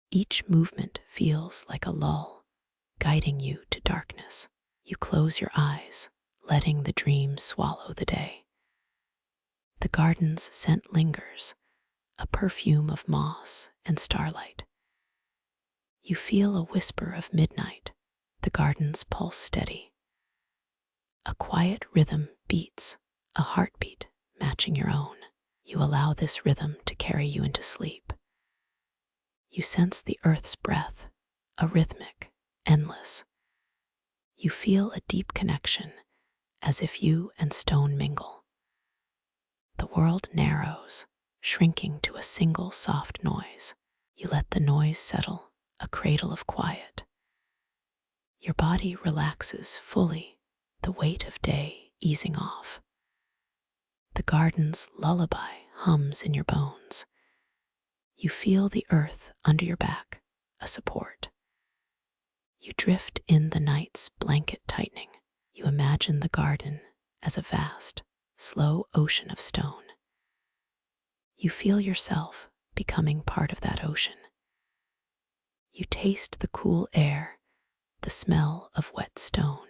Each movement feels like a lull, guiding you to darkness. You close your eyes, letting the dream swallow the day. The garden's scent lingers, a perfume of moss and starlight. You feel a whisper of midnight, the garden's pulse steady. A quiet rhythm beats, a heartbeat matching your own. You allow this rhythm to carry you into sleep. You sense the earth's breath, a rhythmic, endless. You feel a deep connection, as if you and stone mingle. The world narrows, shrinking to a single soft noise. You let the noise settle, a cradle of quiet. Your body relaxes fully, the weight of day easing off. The garden's lullaby hums in your bones. You feel the earth under your back, a support. You drift in the night's blanket tightening. You imagine the garden as a vast, slow ocean of stone. You feel yourself becoming part of that ocean. You taste the cool air, the smell of wet stone.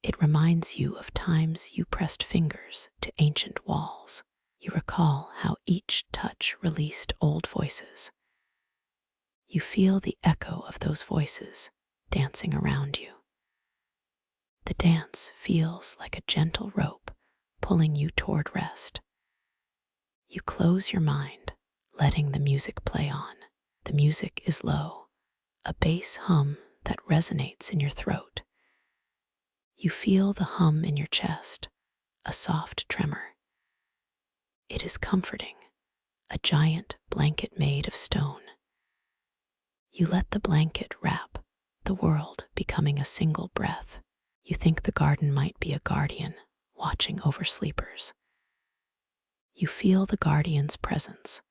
It reminds you of times you pressed fingers to ancient walls. You recall how each touch released old voices. You feel the echo of those voices dancing around you. The dance feels like a gentle rope pulling you toward rest. You close your mind, letting the music play on. The music is low, a bass hum that resonates in your throat. You feel the hum in your chest, a soft tremor. It is comforting, a giant blanket made of stone. You let the blanket wrap, the world becoming a single breath. You think the garden might be a guardian watching over sleepers. You feel the guardian's presence,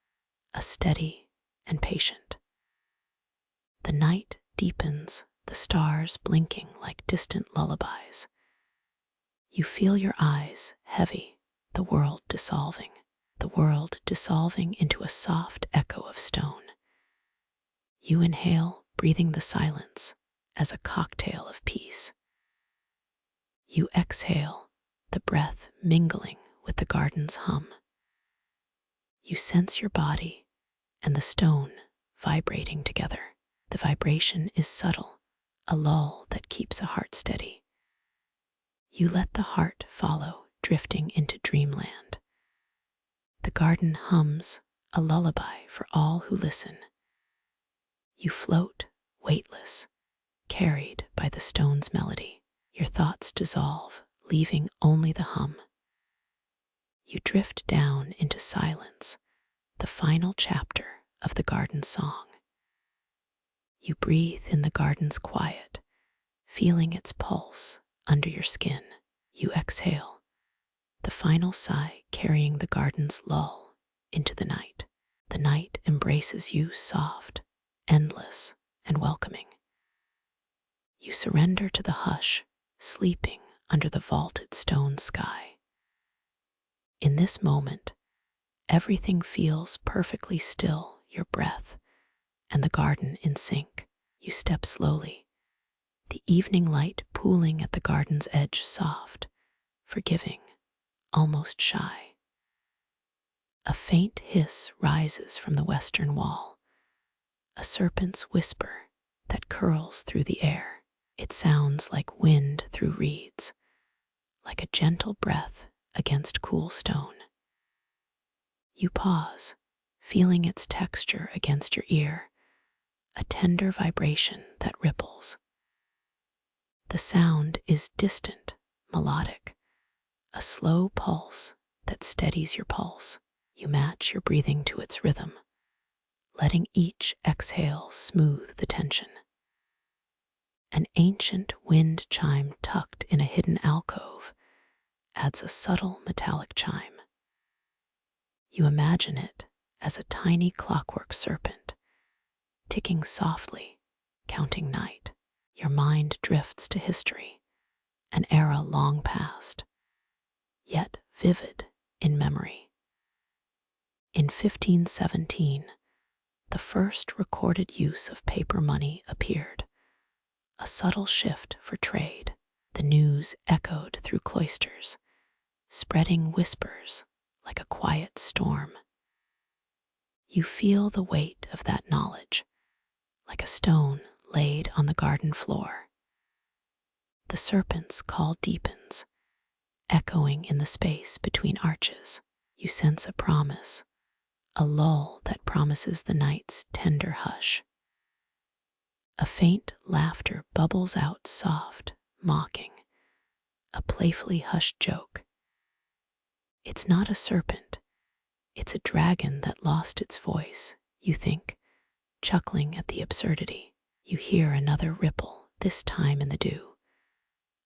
a steady and patient. The night deepens, the stars blinking like distant lullabies. You feel your eyes heavy, the world dissolving into a soft echo of stone. You inhale, breathing the silence as a cocktail of peace. You exhale, the breath mingling with the garden's hum. You sense your body and the stone vibrating together. The vibration is subtle, a lull that keeps a heart steady. You let the heart follow, drifting into dreamland. The garden hums, a lullaby for all who listen. You float, weightless, carried by the stone's melody. Your thoughts dissolve, leaving only the hum. You drift down into silence, the final chapter of the garden song. You breathe in the garden's quiet, feeling its pulse under your skin. You exhale, the final sigh carrying the garden's lull into the night. The night embraces you soft, endless, and welcoming. You surrender to the hush, sleeping under the vaulted stone sky. In this moment, everything feels perfectly still, your breath and the garden in sync. You step slowly, the evening light pooling at the garden's edge, soft, forgiving, almost shy. A faint hiss rises from the western wall, a serpent's whisper that curls through the air. It sounds like wind through reeds, like a gentle breath against cool stone. You pause, feeling its texture against your ear, a tender vibration that ripples. The sound is distant, melodic, a slow pulse that steadies your pulse. You match your breathing to its rhythm, letting each exhale smooth the tension. An ancient wind chime tucked in a hidden alcove adds a subtle metallic chime. You imagine it as a tiny clockwork serpent, ticking softly, counting night. Your mind drifts to history, an era long past, yet vivid in memory. In 1517, the first recorded use of paper money appeared, a subtle shift for trade. The news echoed through cloisters, spreading whispers like a quiet storm. You feel the weight of that knowledge, like a stone laid on the garden floor. The serpent's call deepens, echoing in the space between arches. You sense a promise, a lull that promises the night's tender hush. A faint laughter bubbles out, soft, mocking, a playfully hushed joke. It's not a serpent, it's a dragon that lost its voice, you think, chuckling at the absurdity. You hear another ripple, this time in the dew,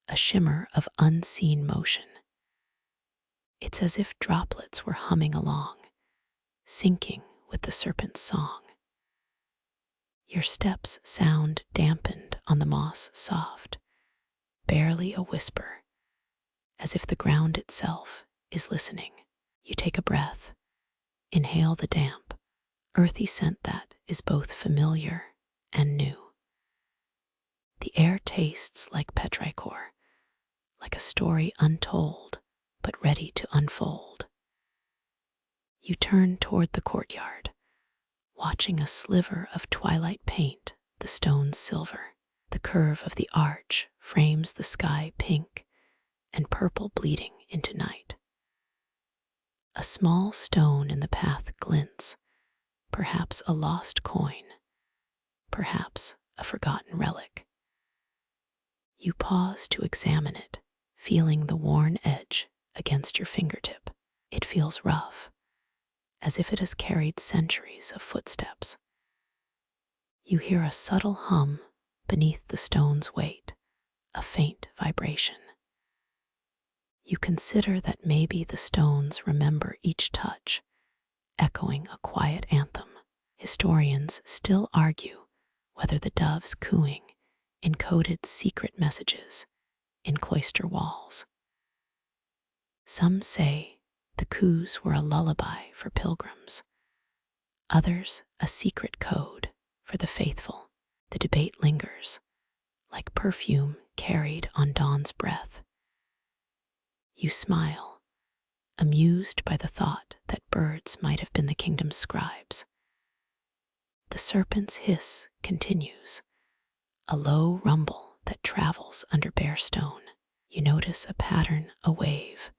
a shimmer of unseen motion. It's as if droplets were humming along, syncing with the serpent's song. Your steps sound dampened on the moss, soft, barely a whisper, as if the ground itself is listening. You take a breath, inhale the damp, earthy scent that is both familiar and new. The air tastes like petrichor, like a story untold but ready to unfold. You turn toward the courtyard, watching a sliver of twilight paint the stone's silver. The curve of the arch frames the sky pink and purple, bleeding into night. A small stone in the path glints, perhaps a lost coin, perhaps a forgotten relic. You pause to examine it, feeling the worn edge against your fingertip. It feels rough, as if it has carried centuries of footsteps. You hear a subtle hum beneath the stone's weight, a faint vibration. You consider that maybe the stones remember each touch, echoing a quiet anthem. Historians still argue whether the doves cooing encoded secret messages in cloister walls. Some say the coos were a lullaby for pilgrims, others a secret code for the faithful. The debate lingers, like perfume carried on dawn's breath. You smile, amused by the thought that birds might have been the kingdom's scribes. The serpent's hiss continues, a low rumble that travels under bare stone. You notice a pattern, a wave,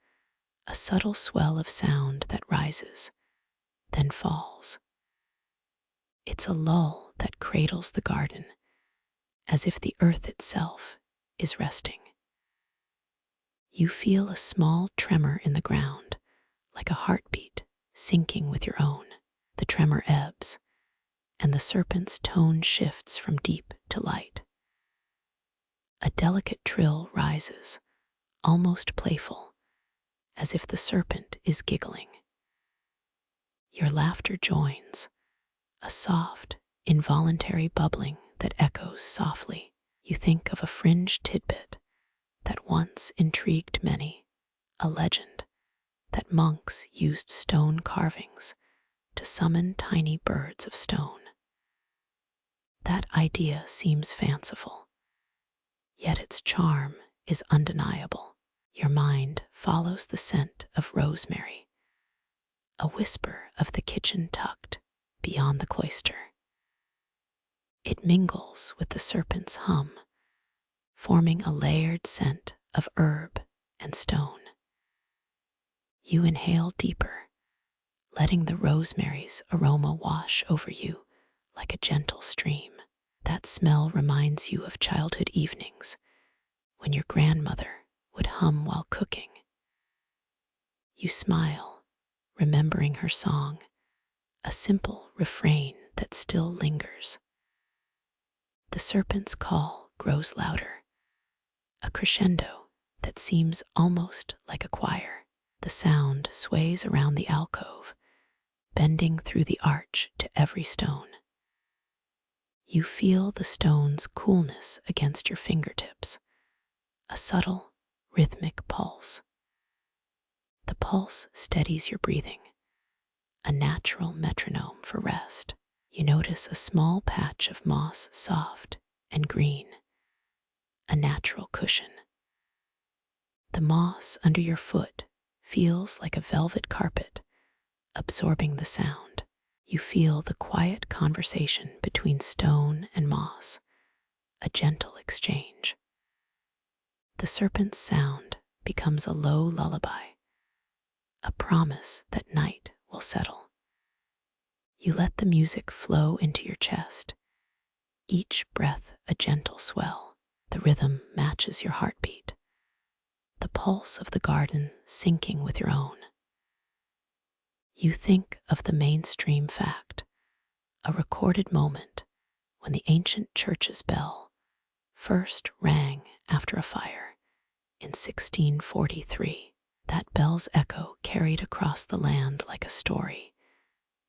a subtle swell of sound that rises, then falls. It's a lull that cradles the garden, as if the earth itself is resting. You feel a small tremor in the ground, like a heartbeat syncing with your own. The tremor ebbs, and the serpent's tone shifts from deep to light. A delicate trill rises, almost playful, as if the serpent is giggling. Your laughter joins, a soft, involuntary bubbling that echoes softly. You think of a fringe tidbit that once intrigued many, a legend that monks used stone carvings to summon tiny birds of stone. That idea seems fanciful, yet its charm is undeniable. Your mind follows the scent of rosemary, a whisper of the kitchen tucked beyond the cloister. It mingles with the serpent's hum, forming a layered scent of herb and stone. You inhale deeper, letting the rosemary's aroma wash over you like a gentle stream. That smell reminds you of childhood evenings when your grandmother would hum while cooking. You smile, remembering her song, a simple refrain that still lingers. The serpent's call grows louder, a crescendo that seems almost like a choir. The sound sways around the alcove, bending through the arch to every stone. You feel the stone's coolness against your fingertips, a subtle, rhythmic pulse. The pulse steadies your breathing, a natural metronome for rest. You notice a small patch of moss, soft and green, a natural cushion. The moss under your foot feels like a velvet carpet, absorbing the sound. You feel the quiet conversation between stone and moss, a gentle exchange. The serpent's sound becomes a low lullaby, a promise that night will settle. You let the music flow into your chest, each breath a gentle swell. The rhythm matches your heartbeat, the pulse of the garden syncing with your own. You think of the mainstream fact, a recorded moment when the ancient church's bell first rang after a fire in 1643. That bell's echo carried across the land like a story,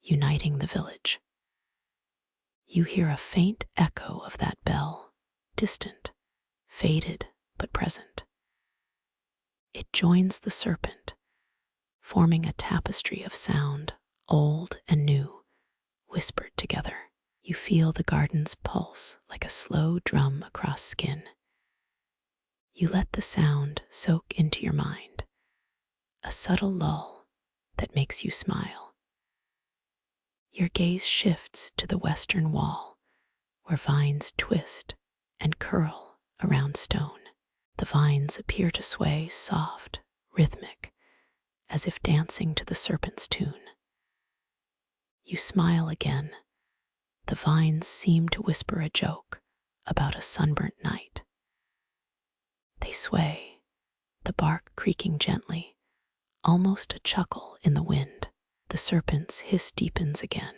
uniting the village. You hear a faint echo of that bell, distant, faded but present. It joins the serpent, forming a tapestry of sound, old and new, whispered together. You feel the garden's pulse like a slow drum across skin. You let the sound soak into your mind, a subtle lull that makes you smile. Your gaze shifts to the western wall, where vines twist and curl around stone. The vines appear to sway soft, rhythmic, as if dancing to the serpent's tune. You smile again. The vines seem to whisper a joke about a sunburnt night. They sway, the bark creaking gently, almost a chuckle in the wind. The serpent's hiss deepens again,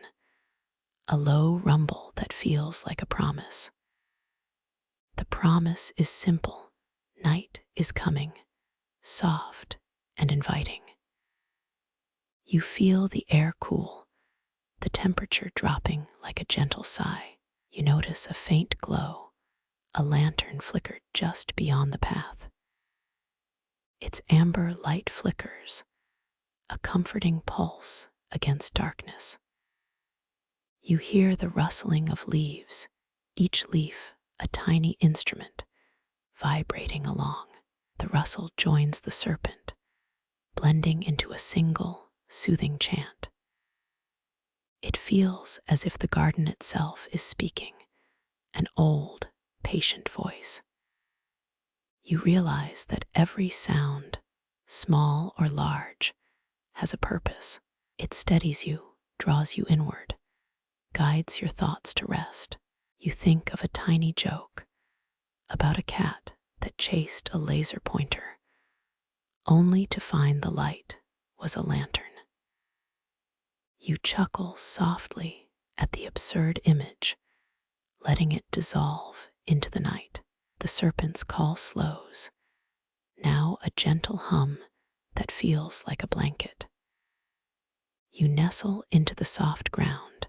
a low rumble that feels like a promise. The promise is simple. Night is coming, soft and inviting. You feel the air cool, the temperature dropping like a gentle sigh. You notice a faint glow, a lantern flickered just beyond the path. Its amber light flickers, a comforting pulse against darkness. You hear the rustling of leaves, each leaf a tiny instrument, vibrating along. The rustle joins the serpent, blending into a single, soothing chant. It feels as if the garden itself is speaking, an old, patient voice. You realize that every sound, small or large, has a purpose. It steadies you, draws you inward, guides your thoughts to rest. You think of a tiny joke about a cat that chased a laser pointer, only to find the light was a lantern. You chuckle softly at the absurd image, letting it dissolve into the night. The serpent's call slows, now a gentle hum that feels like a blanket. You nestle into the soft ground,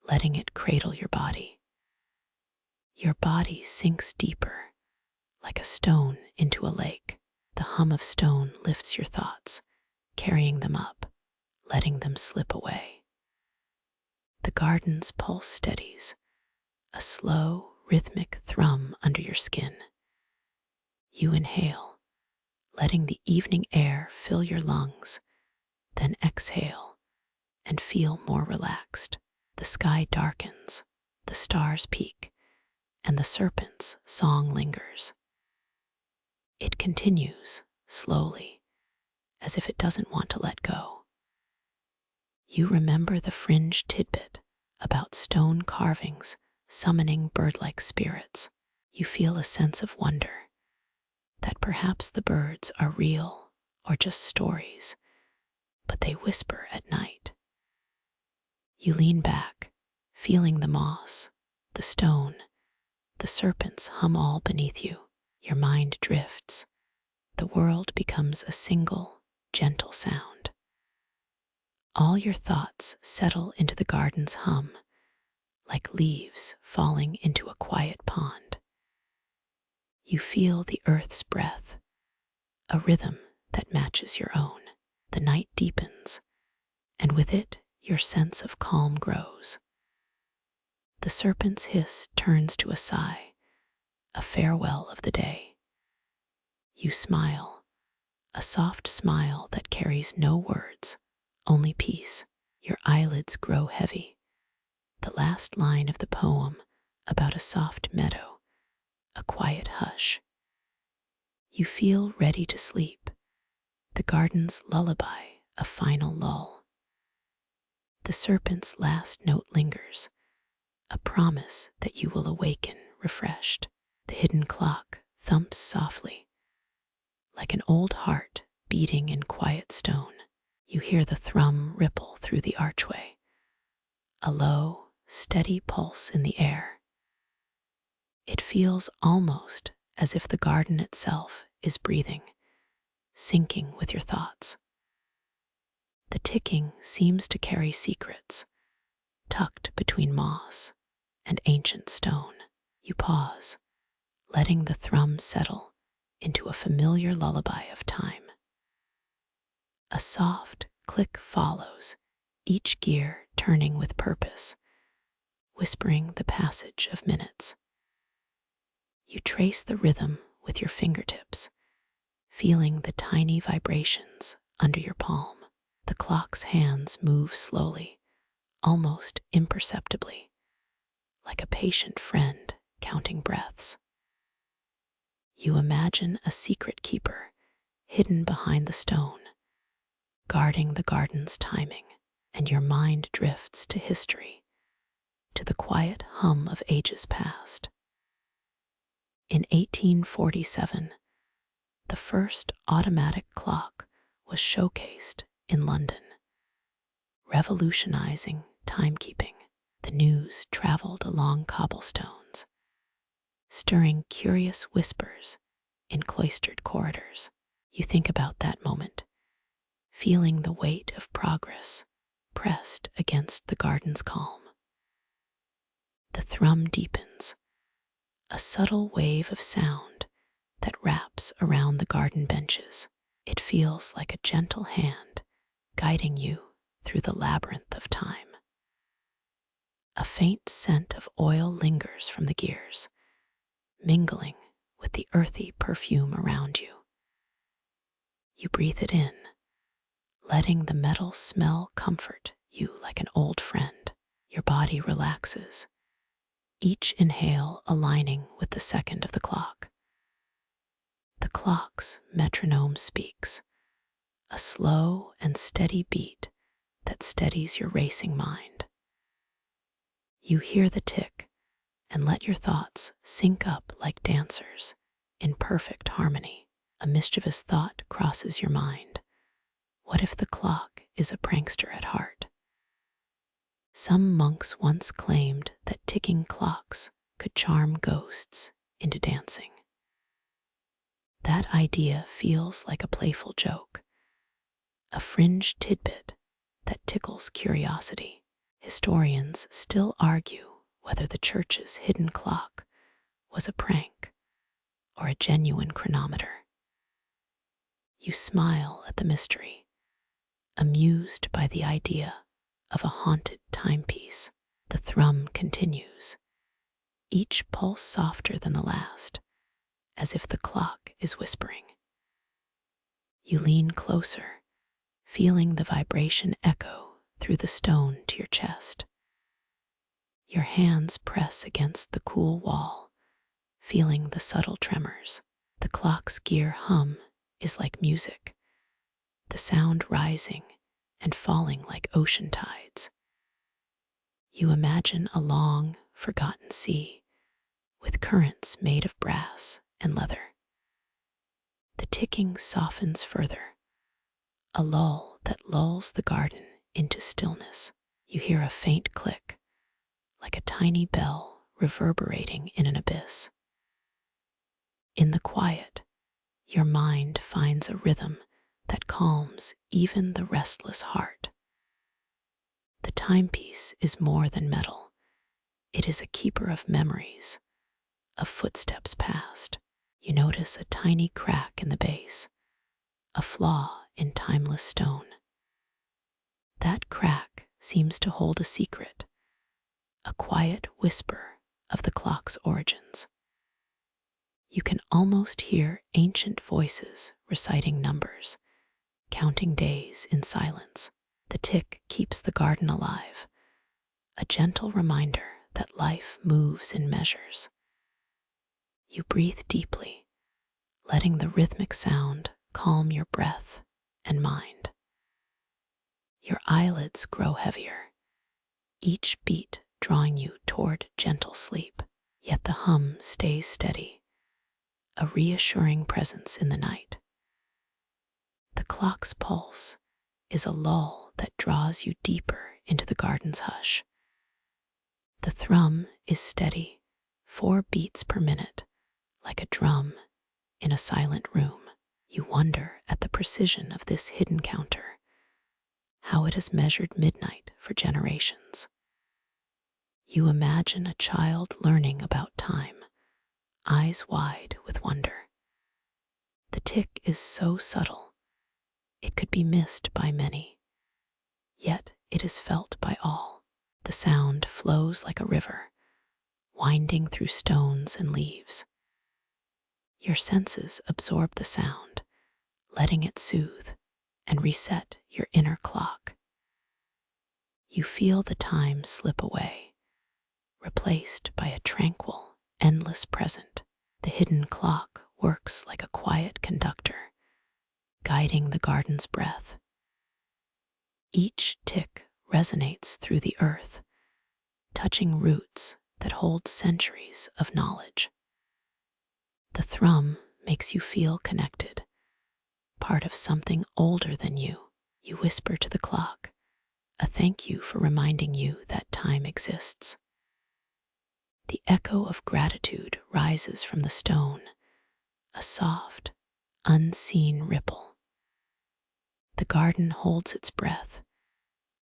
letting it cradle your body. Your body sinks deeper, like a stone into a lake. The hum of stone lifts your thoughts, carrying them up, letting them slip away. The garden's pulse steadies, a slow, rhythmic thrum under your skin. You inhale, letting the evening air fill your lungs, then exhale and feel more relaxed. The sky darkens, the stars peak, and the serpent's song lingers. It continues, slowly, as if it doesn't want to let go. You remember the fringe tidbit about stone carvings summoning bird-like spirits. You feel a sense of wonder, that perhaps the birds are real or just stories, but they whisper at night. You lean back, feeling the moss, the stone, the serpents hum all beneath you. Your mind drifts. The world becomes a single, gentle sound. All your thoughts settle into the garden's hum, like leaves falling into a quiet pond. You feel the earth's breath, a rhythm that matches your own. The night deepens, and with it, your sense of calm grows. The serpent's hiss turns to a sigh, a farewell of the day. You smile, a soft smile that carries no words, only peace. Your eyelids grow heavy. The last line of the poem about a soft meadow, a quiet hush. You feel ready to sleep, the garden's lullaby, a final lull. The serpent's last note lingers, a promise that you will awaken refreshed. The hidden clock thumps softly, like an old heart beating in quiet stone. You hear the thrum ripple through the archway, a low, steady pulse in the air. It feels almost as if the garden itself is breathing, syncing with your thoughts. The ticking seems to carry secrets, tucked between moss and ancient stone. You pause, letting the thrum settle into a familiar lullaby of time. A soft click follows, each gear turning with purpose, whispering the passage of minutes. You trace the rhythm with your fingertips, feeling the tiny vibrations under your palm. The clock's hands move slowly, almost imperceptibly, like a patient friend counting breaths. You imagine a secret keeper hidden behind the stone, guarding the garden's timing, and your mind drifts to history, to the quiet hum of ages past. In 1847, the first automatic clock was showcased in London, revolutionizing timekeeping. The news traveled along cobblestones, stirring curious whispers in cloistered corridors. You think about that moment, feeling the weight of progress pressed against the garden's calm. The thrum deepens, a subtle wave of sound that wraps around the garden benches. It feels like a gentle hand guiding you through the labyrinth of time. A faint scent of oil lingers from the gears, mingling with the earthy perfume around you. You breathe it in, letting the metal smell comfort you like an old friend. Your body relaxes, each inhale aligning with the second of the clock. The clock's metronome speaks, a slow and steady beat that steadies your racing mind. You hear the tick and let your thoughts sync up like dancers in perfect harmony. A mischievous thought crosses your mind. What if the clock is a prankster at heart? Some monks once claimed that ticking clocks could charm ghosts into dancing. That idea feels like a playful joke, a fringe tidbit that tickles curiosity. Historians still argue whether the church's hidden clock was a prank or a genuine chronometer. You smile at the mystery, amused by the idea of a haunted timepiece. The thrum continues, each pulse softer than the last, as if the clock is whispering. You lean closer, feeling the vibration echo through the stone to your chest. Your hands press against the cool wall, feeling the subtle tremors. The clock's gear hum is like music, the sound rising and falling like ocean tides. You imagine a long, forgotten sea with currents made of brass and leather. The ticking softens further, a lull that lulls the garden into stillness. You hear a faint click, like a tiny bell reverberating in an abyss. In the quiet, your mind finds a rhythm that calms even the restless heart. The timepiece is more than metal. It is a keeper of memories, of footsteps past. You notice a tiny crack in the base, a flaw in timeless stone. That crack seems to hold a secret, a quiet whisper of the clock's origins. You can almost hear ancient voices reciting numbers, counting days in silence. The tick keeps the garden alive, a gentle reminder that life moves in measures. You breathe deeply, letting the rhythmic sound calm your breath and mind. Your eyelids grow heavier, each beat drawing you toward gentle sleep, yet the hum stays steady, a reassuring presence in the night. The clock's pulse is a lull that draws you deeper into the garden's hush. The thrum is steady, 4 beats per minute, like a drum in a silent room. You wonder at the precision of this hidden counter, how it has measured midnight for generations. You imagine a child learning about time, eyes wide with wonder. The tick is so subtle, it could be missed by many, yet it is felt by all. The sound flows like a river, winding through stones and leaves. Your senses absorb the sound, letting it soothe and reset your inner clock. You feel the time slip away, replaced by a tranquil, endless present. The hidden clock works like a quiet conductor, guiding the garden's breath. Each tick resonates through the earth, touching roots that hold centuries of knowledge. The thrum makes you feel connected, part of something older than you. You whisper to the clock, a thank you for reminding you that time exists. The echo of gratitude rises from the stone, a soft, unseen ripple. The garden holds its breath,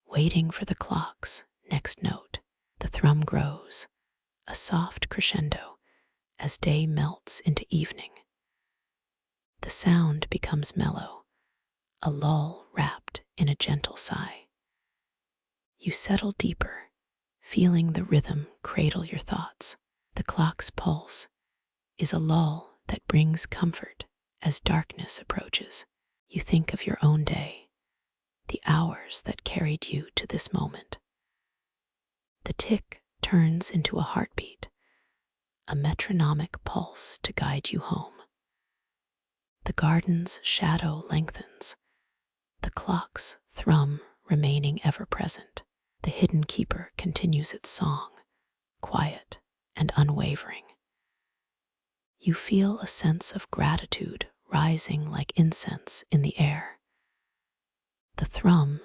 waiting for the clock's next note. The thrum grows, a soft crescendo, as day melts into evening. The sound becomes mellow, a lull wrapped in a gentle sigh. You settle deeper, feeling the rhythm cradle your thoughts. The clock's pulse is a lull that brings comfort as darkness approaches. You think of your own day, the hours that carried you to this moment. The tick turns into a heartbeat, a metronomic pulse to guide you home. The garden's shadow lengthens, the clock's thrum remaining ever present. The hidden keeper continues its song, quiet and unwavering. You feel a sense of gratitude rising like incense in the air. The thrum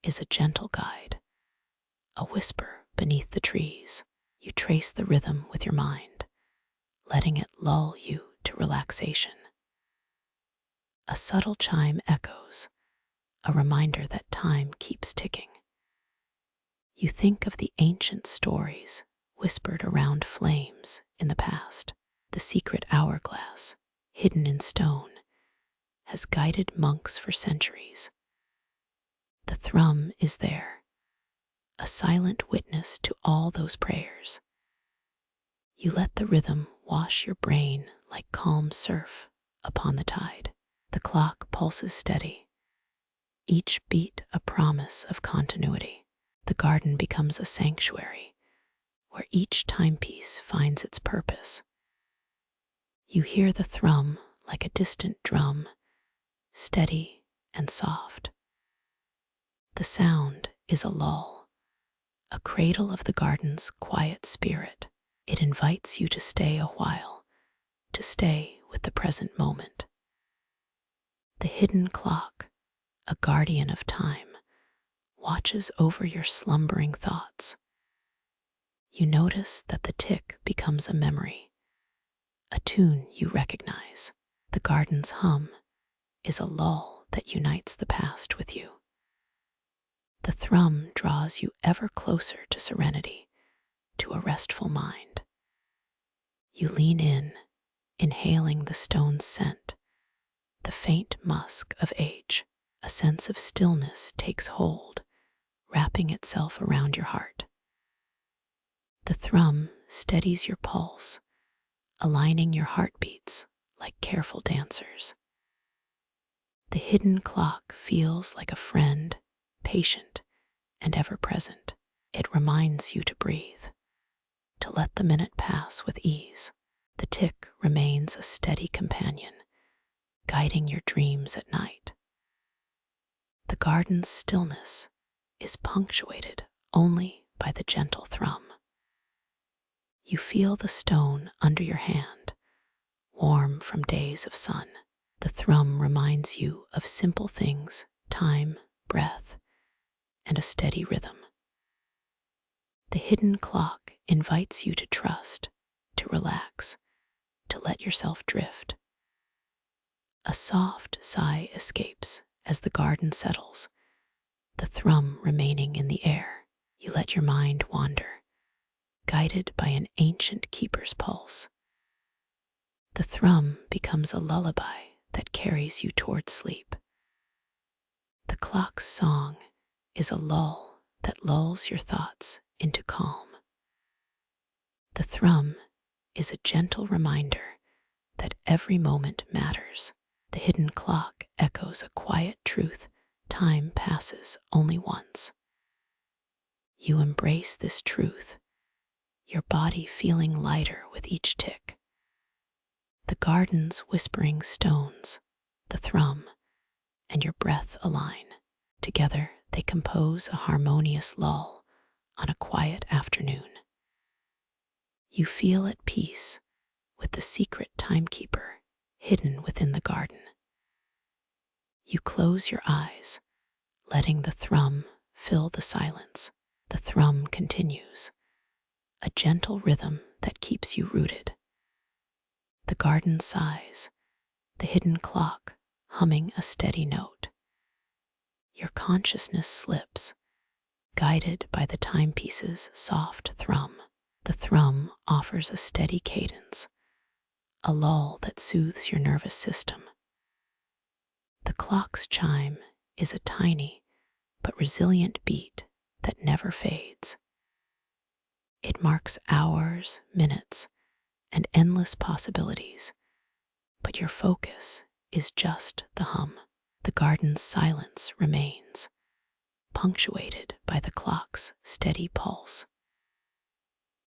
is a gentle guide, a whisper beneath the trees. You trace the rhythm with your mind, letting it lull you to relaxation. A subtle chime echoes, a reminder that time keeps ticking. You think of the ancient stories whispered around flames in the past. The secret hourglass, hidden in stone, has guided monks for centuries. The thrum is there, a silent witness to all those prayers. You let the rhythm wash your brain like calm surf upon the tide. The clock pulses steady, each beat a promise of continuity. The garden becomes a sanctuary where each timepiece finds its purpose. You hear the thrum like a distant drum, steady and soft. The sound is a lull, a cradle of the garden's quiet spirit. It invites you to stay a while, to stay with the present moment. The hidden clock, a guardian of time, watches over your slumbering thoughts. You notice that the tick becomes a memory, a tune you recognize. The garden's hum is a lull that unites the past with you. The thrum draws you ever closer to serenity, to a restful mind. You lean in, inhaling the stone's scent, the faint musk of age. A sense of stillness takes hold, wrapping itself around your heart. The thrum steadies your pulse, aligning your heartbeats like careful dancers. The hidden clock feels like a friend, patient and ever present. It reminds you to breathe, to let the minute pass with ease. The tick remains a steady companion, guiding your dreams at night. The garden's stillness is punctuated only by the gentle thrum. You feel the stone under your hand, warm from days of sun. The thrum reminds you of simple things, time, breath, and a steady rhythm. The hidden clock invites you to trust, to relax, to let yourself drift. A soft sigh escapes as the garden settles, the thrum remaining in the air. You let your mind wander, guided by an ancient keeper's pulse. The thrum becomes a lullaby that carries you toward sleep. The clock's song is a lull that lulls your thoughts into calm. The thrum is a gentle reminder that every moment matters. The hidden clock echoes a quiet truth: time passes only once. You embrace this truth, your body feeling lighter with each tick. The garden's whispering stones, the thrum, and your breath align. Together, They compose a harmonious lull on a quiet afternoon. You feel at peace with the secret timekeeper hidden within the garden. You close your eyes, letting the thrum fill the silence. The thrum continues, a gentle rhythm that keeps you rooted. The garden sighs, the hidden clock humming a steady note. Your consciousness slips, guided by the timepiece's soft thrum. The thrum offers a steady cadence, a lull that soothes your nervous system. The clock's chime is a tiny but resilient beat that never fades. It marks hours, minutes, and endless possibilities, but your focus is just the hum. The garden's silence remains, punctuated by the clock's steady pulse.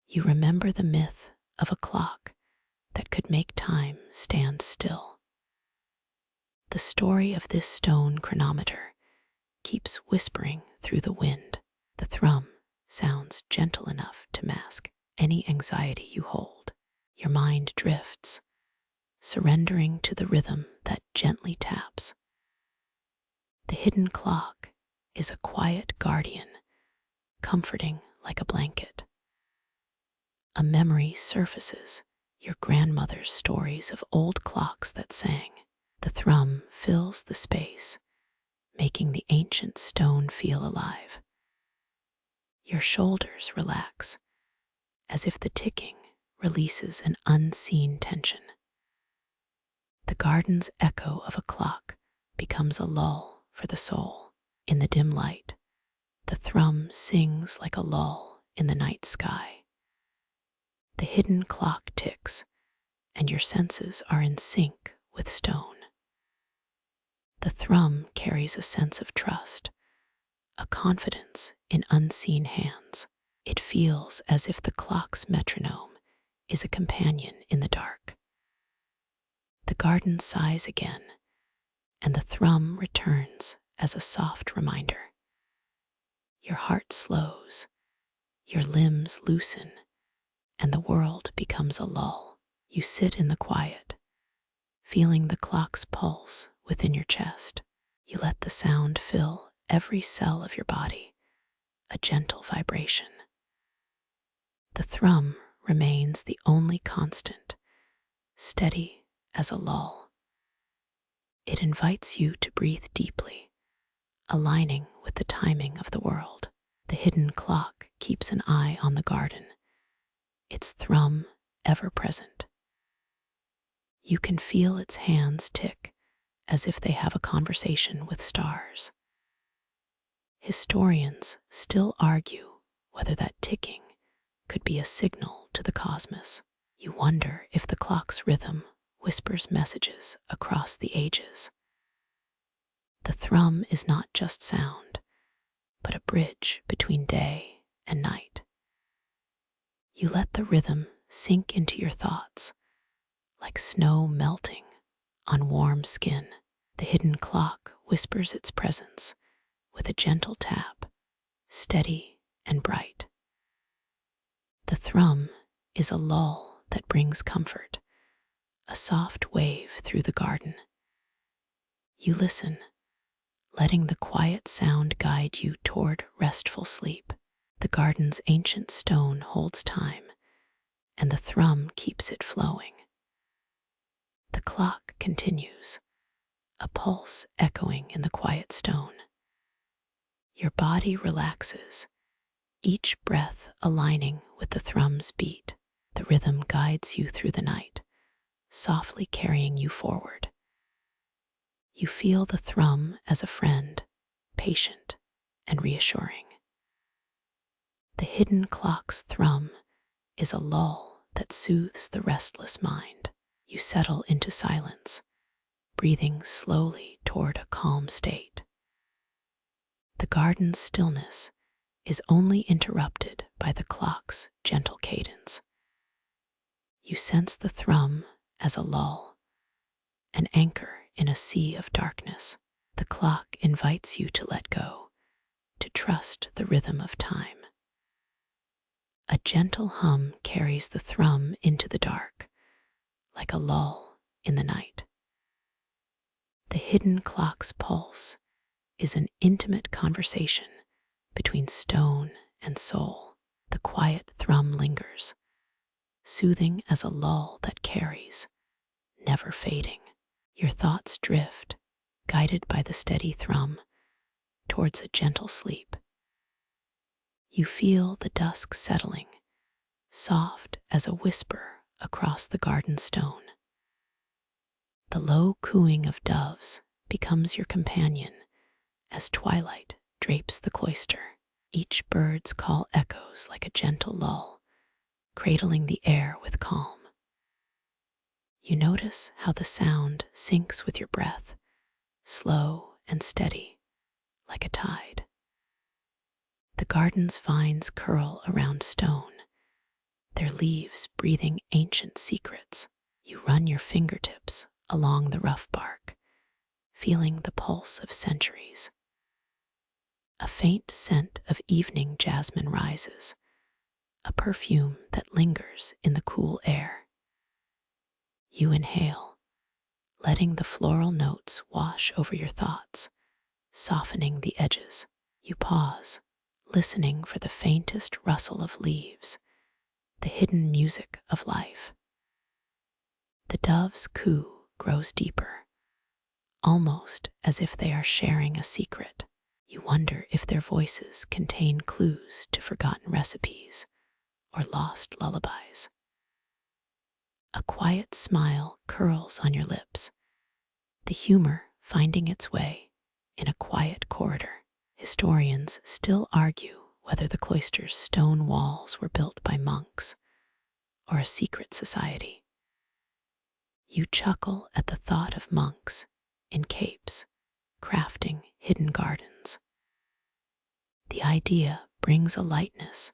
You remember the myth of a clock that could make time stand still. The story of this stone chronometer keeps whispering through the wind. The thrum sounds gentle enough to mask any anxiety you hold. Your mind drifts, surrendering to the rhythm that gently taps. The hidden clock is a quiet guardian, comforting like a blanket. A memory surfaces, your grandmother's stories of old clocks that sang. The thrum fills the space, making the ancient stone feel alive. Your shoulders relax, as if the ticking releases an unseen tension. The garden's echo of a clock becomes a lull for the soul. In the dim light, the thrum sings like a lull in the night sky. The hidden clock ticks, and your senses are in sync with stone. The thrum carries a sense of trust, a confidence in unseen hands. It feels as if the clock's metronome is a companion in the dark. The garden sighs again, and the thrum returns as a soft reminder. Your heart slows, your limbs loosen, and the world becomes a lull. You sit in the quiet, feeling the clock's pulse within your chest. You let the sound fill every cell of your body, a gentle vibration. The thrum remains the only constant, steady as a lull. It invites you to breathe deeply, aligning with the timing of the world. The hidden clock keeps an eye on the garden, its thrum ever present. You can feel its hands tick as if they have a conversation with stars. Historians still argue whether that ticking could be a signal to the cosmos. You wonder if the clock's rhythm whispers messages across the ages. The thrum is not just sound, but a bridge between day and night. You let the rhythm sink into your thoughts, like snow melting on warm skin. The hidden clock whispers its presence with a gentle tap, steady and bright. The thrum is a lull that brings comfort, a soft wave through the garden. You listen, letting the quiet sound guide you toward restful sleep. The garden's ancient stone holds time, and the thrum keeps it flowing. The clock continues, a pulse echoing in the quiet stone. Your body relaxes, each breath aligning with the thrum's beat. The rhythm guides you through the night, softly carrying you forward. You feel the thrum as a friend, patient and reassuring. The hidden clock's thrum is a lull that soothes the restless mind. You settle into silence, breathing slowly toward a calm state. The garden's stillness is only interrupted by the clock's gentle cadence. You sense the thrum as a lull, an anchor in a sea of darkness. The clock invites you to let go, to trust the rhythm of time. A gentle hum carries the thrum into the dark, like a lull in the night. The hidden clock's pulse is an intimate conversation between stone and soul. The quiet thrum lingers, soothing as a lull that carries, never fading. Your thoughts drift, guided by the steady thrum, towards a gentle sleep. You feel the dusk settling, soft as a whisper across the garden stone. The low cooing of doves becomes your companion as twilight drapes the cloister. Each bird's call echoes like a gentle lull, cradling the air with calm. You notice how the sound syncs with your breath, slow and steady, like a tide. The garden's vines curl around stone, their leaves breathing ancient secrets. You run your fingertips along the rough bark, feeling the pulse of centuries. A faint scent of evening jasmine rises, a perfume that lingers in the cool air. You inhale, letting the floral notes wash over your thoughts, softening the edges. You pause, listening for the faintest rustle of leaves, the hidden music of life. The dove's coo grows deeper, almost as if they are sharing a secret. You wonder if their voices contain clues to forgotten recipes or lost lullabies. A quiet smile curls on your lips, the humor finding its way in a quiet corridor. Historians still argue whether the cloister's stone walls were built by monks or a secret society. You chuckle at the thought of monks in capes, crafting hidden gardens. The idea brings a lightness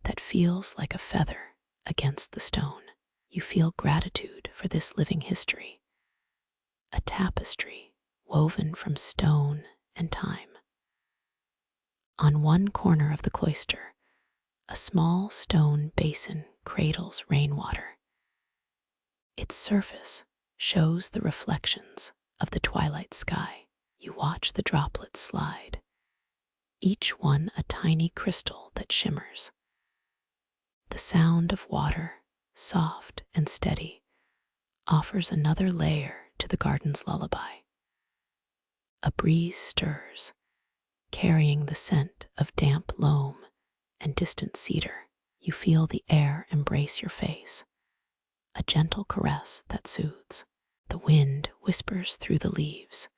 that feels like a feather against the stone. You feel gratitude for this living history, a tapestry woven from stone and time. On one corner of the cloister, a small stone basin cradles rainwater. Its surface shows the reflections of the twilight sky. You watch the droplets slide, each one a tiny crystal that shimmers. The sound of water, soft and steady, offers another layer to the garden's lullaby. A breeze stirs, carrying the scent of damp loam and distant cedar. You feel the air embrace your face, a gentle caress that soothes. The wind whispers through the leaves,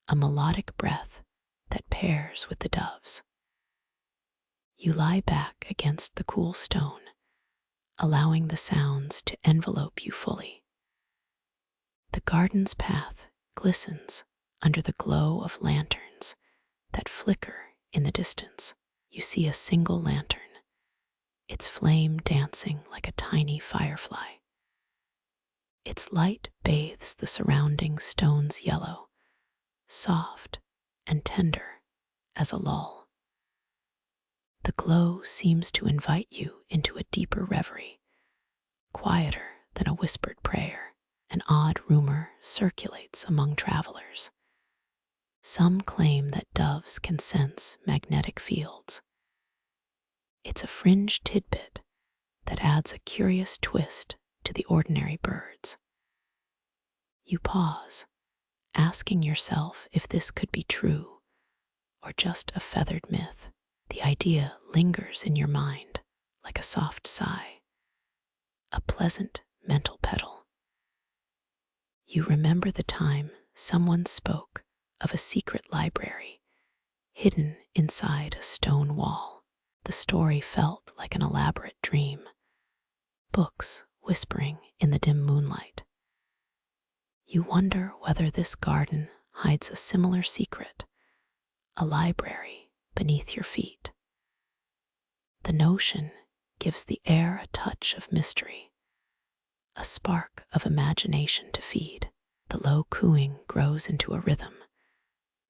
a melodic breath that pairs with the doves. You lie back against the cool stone, allowing the sounds to envelope you fully. The garden's path glistens under the glow of lanterns that flicker in the distance. You see a single lantern, its flame dancing like a tiny firefly. Its light bathes the surrounding stones yellow, soft and tender as a lull. The glow seems to invite you into a deeper reverie, quieter than a whispered prayer. An odd rumor circulates among travelers. Some claim that doves can sense magnetic fields. It's a fringe tidbit that adds a curious twist to the ordinary birds. You pause, asking yourself if this could be true or just a feathered myth. The idea lingers in your mind like a soft sigh, a pleasant mental pedal. You remember the time someone spoke of a secret library hidden inside a stone wall. The story felt like an elaborate dream, books whispering in the dim moonlight. You wonder whether this garden hides a similar secret, a library beneath your feet. The notion gives the air a touch of mystery, a spark of imagination to feed. The low cooing grows into a rhythm,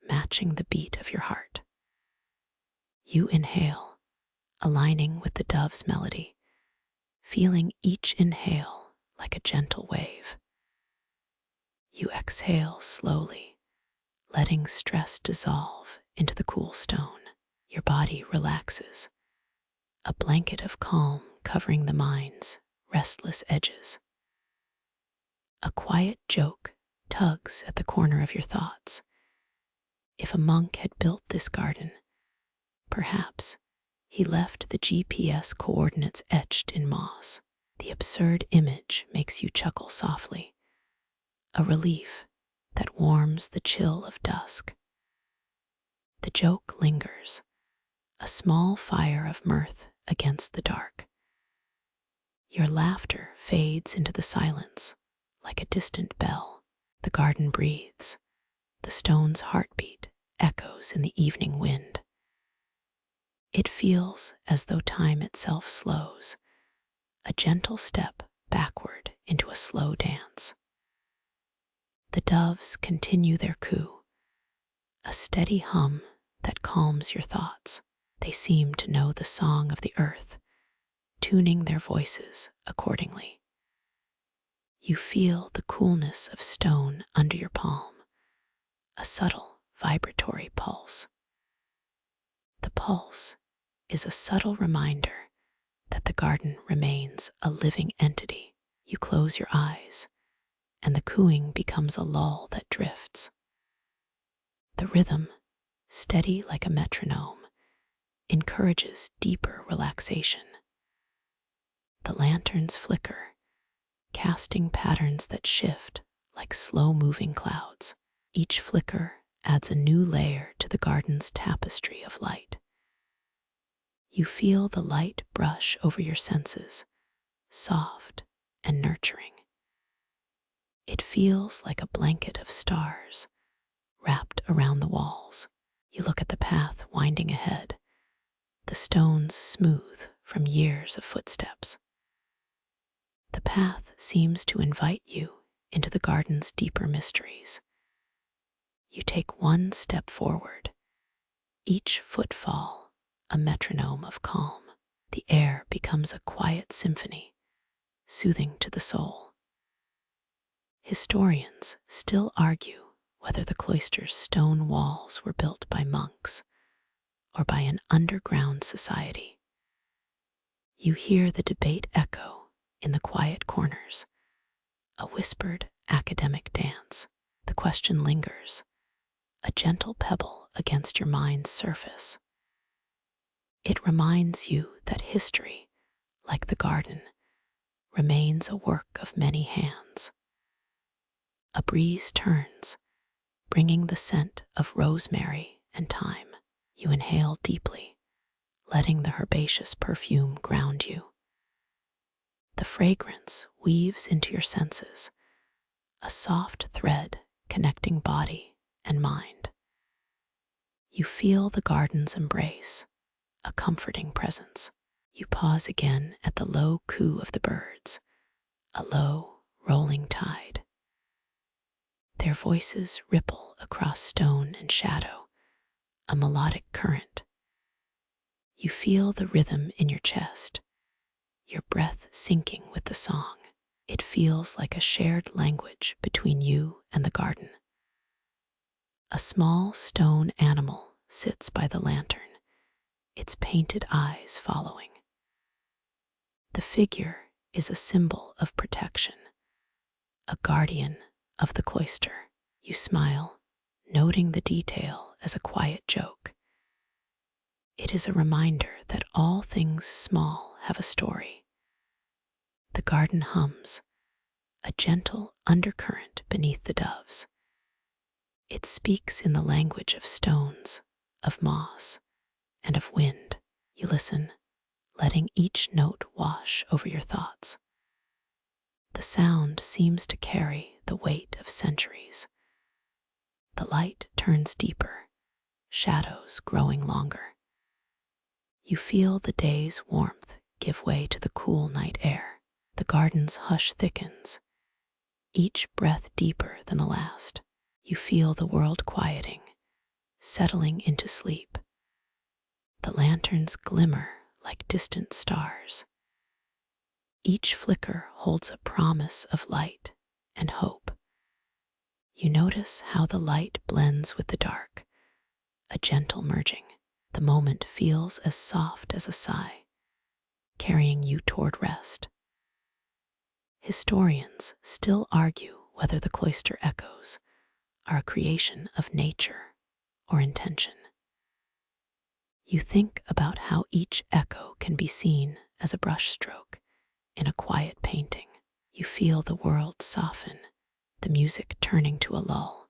matching the beat of your heart. You inhale, aligning with the dove's melody, feeling each inhale like a gentle wave. You exhale slowly, letting stress dissolve into the cool stone. Your body relaxes, a blanket of calm covering the mind's restless edges. A quiet joke tugs at the corner of your thoughts. If a monk had built this garden, perhaps he left the GPS coordinates etched in moss. The absurd image makes you chuckle softly, a relief that warms the chill of dusk. The joke lingers, a small fire of mirth against the dark. Your laughter fades into the silence like a distant bell. The garden breathes. The stone's heartbeat echoes in the evening wind. It feels as though time itself slows, a gentle step backward into a slow dance. The doves continue their coo, a steady hum that calms your thoughts. They seem to know the song of the earth, tuning their voices accordingly. You feel the coolness of stone under your palm, a subtle vibratory pulse. The pulse is a subtle reminder that the garden remains a living entity. You close your eyes, and the cooing becomes a lull that drifts. The rhythm, steady like a metronome, encourages deeper relaxation. The lanterns flicker, casting patterns that shift like slow-moving clouds. Each flicker adds a new layer to the garden's tapestry of light. You feel the light brush over your senses, soft and nurturing. It feels like a blanket of stars wrapped around the walls. You look at the path winding ahead, the stones smooth from years of footsteps. The path seems to invite you into the garden's deeper mysteries. You take one step forward, each footfall a metronome of calm. The air becomes a quiet symphony, soothing to the soul. Historians still argue whether the cloister's stone walls were built by monks or by an underground society. You hear the debate echo in the quiet corners, a whispered academic dance. The question lingers, a gentle pebble against your mind's surface. It reminds you that history, like the garden, remains a work of many hands. A breeze turns, bringing the scent of rosemary and thyme. You inhale deeply, letting the herbaceous perfume ground you. The fragrance weaves into your senses, a soft thread connecting body and mind. You feel the garden's embrace, a comforting presence. You pause again at the low coo of the birds, a low, rolling tide. Their voices ripple across stone and shadow, a melodic current. You feel the rhythm in your chest, your breath syncing with the song. It feels like a shared language between you and the garden. A small stone animal sits by the lantern, its painted eyes following. The figure is a symbol of protection, a guardian of the cloister. You smile, noting the detail as a quiet joke. It is a reminder that all things small have a story. The garden hums, a gentle undercurrent beneath the doves. It speaks in the language of stones, of moss, and of wind. You listen, letting each note wash over your thoughts. The sound seems to carry the weight of centuries. The light turns deeper, shadows growing longer. You feel the day's warmth give way to the cool night air. The garden's hush thickens, each breath deeper than the last. You feel the world quieting, settling into sleep. The lanterns glimmer like distant stars. Each flicker holds a promise of light and hope. You notice how the light blends with the dark, a gentle merging. The moment feels as soft as a sigh, carrying you toward rest. Historians still argue whether the cloister echoes are a creation of nature or intention. You think about how each echo can be seen as a brushstroke in a quiet painting. You feel the world soften, the music turning to a lull.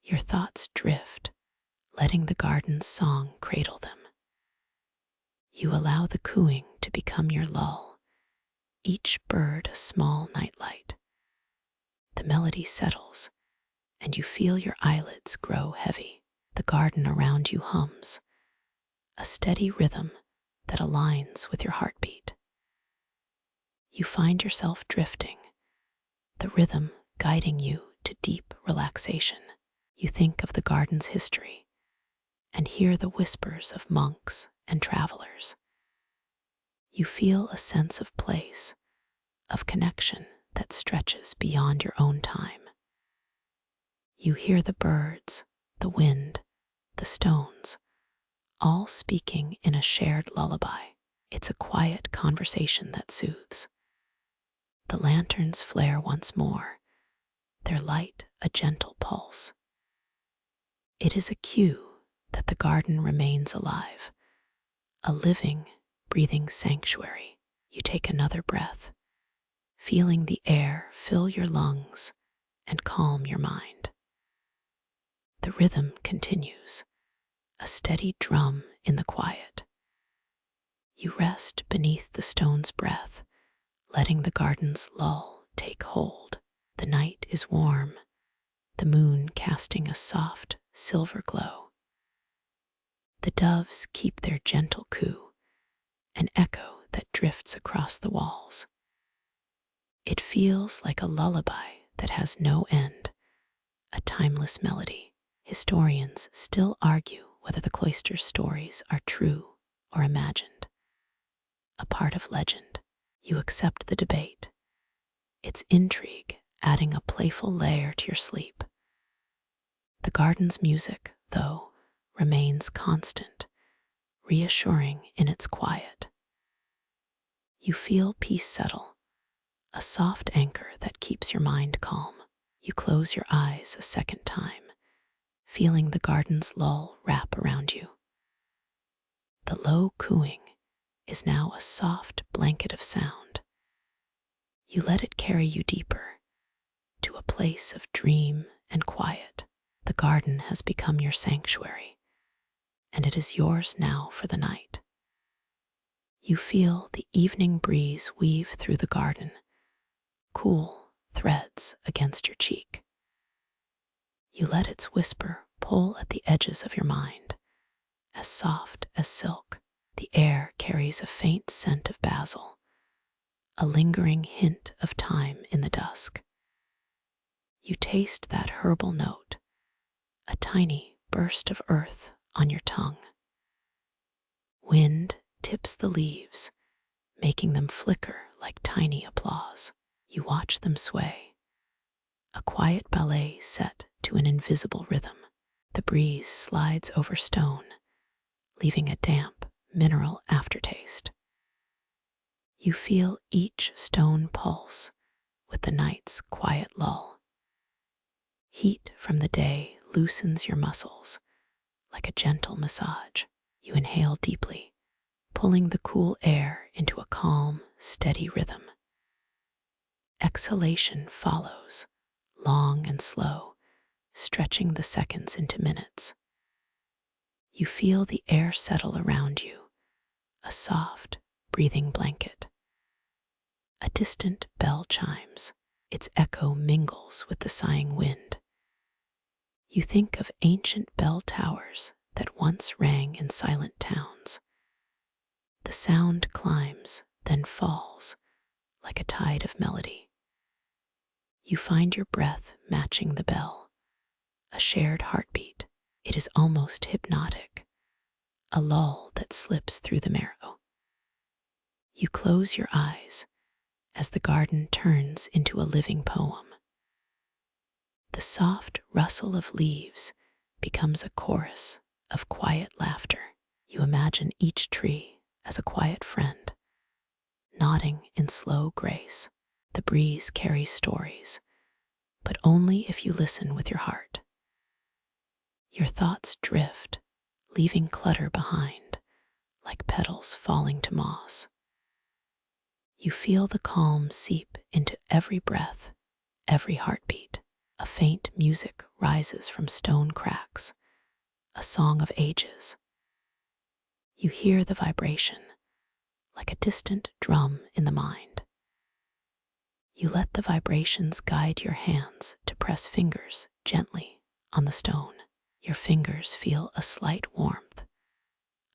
Your thoughts drift, letting the garden's song cradle them. You allow the cooing to become your lull, each bird a small nightlight. The melody settles, and you feel your eyelids grow heavy. The garden around you hums, a steady rhythm that aligns with your heartbeat. You find yourself drifting, the rhythm guiding you to deep relaxation. You think of the garden's history and hear the whispers of monks and travelers. You feel a sense of place, of connection that stretches beyond your own time. You hear the birds, the wind, the stones, all speaking in a shared lullaby. It's a quiet conversation that soothes. The lanterns flare once more, their light a gentle pulse. It is a cue that the garden remains alive, a living, breathing sanctuary. You take another breath, feeling the air fill your lungs and calm your mind. The rhythm continues, a steady drum in the quiet. You rest beneath the stone's breath, letting the garden's lull take hold. The night is warm, the moon casting a soft silver glow. The doves keep their gentle coo, an echo that drifts across the walls. It feels like a lullaby that has no end, a timeless melody. Historians still argue whether the cloister's stories are true or imagined, a part of legend. You accept the debate, its intrigue adding a playful layer to your sleep. The garden's music, though, remains constant, reassuring in its quiet. You feel peace settle, a soft anchor that keeps your mind calm. You close your eyes a second time, feeling the garden's lull wrap around you. The low cooing is now a soft blanket of sound. You let it carry you deeper, to a place of dream and quiet. The garden has become your sanctuary, and it is yours now for the night. You feel the evening breeze weave through the garden, cool threads against your cheek. You let its whisper pull at the edges of your mind, as soft as silk. The air carries a faint scent of basil, a lingering hint of time in the dusk. You taste that herbal note, a tiny burst of earth on your tongue. Wind tips the leaves, making them flicker like tiny applause. You watch them sway, a quiet ballet set to an invisible rhythm. The breeze slides over stone, leaving a damp, mineral aftertaste. You feel each stone pulse with the night's quiet lull. Heat from the day loosens your muscles like a gentle massage. You inhale deeply, pulling the cool air into a calm, steady rhythm. Exhalation follows, long and slow, stretching the seconds into minutes. You feel the air settle around you, a soft, breathing blanket. A distant bell chimes, its echo mingles with the sighing wind. You think of ancient bell towers that once rang in silent towns. The sound climbs, then falls, like a tide of melody. You find your breath matching the bell, a shared heartbeat. It is almost hypnotic, a lull that slips through the marrow. You close your eyes as the garden turns into a living poem. The soft rustle of leaves becomes a chorus of quiet laughter. You imagine each tree as a quiet friend, nodding in slow grace. The breeze carries stories, but only if you listen with your heart. Your thoughts drift, leaving clutter behind, like petals falling to moss. You feel the calm seep into every breath, every heartbeat. A faint music rises from stone cracks, a song of ages. You hear the vibration, like a distant drum in the mind. You let the vibrations guide your hands to press fingers gently on the stone. Your fingers feel a slight warmth,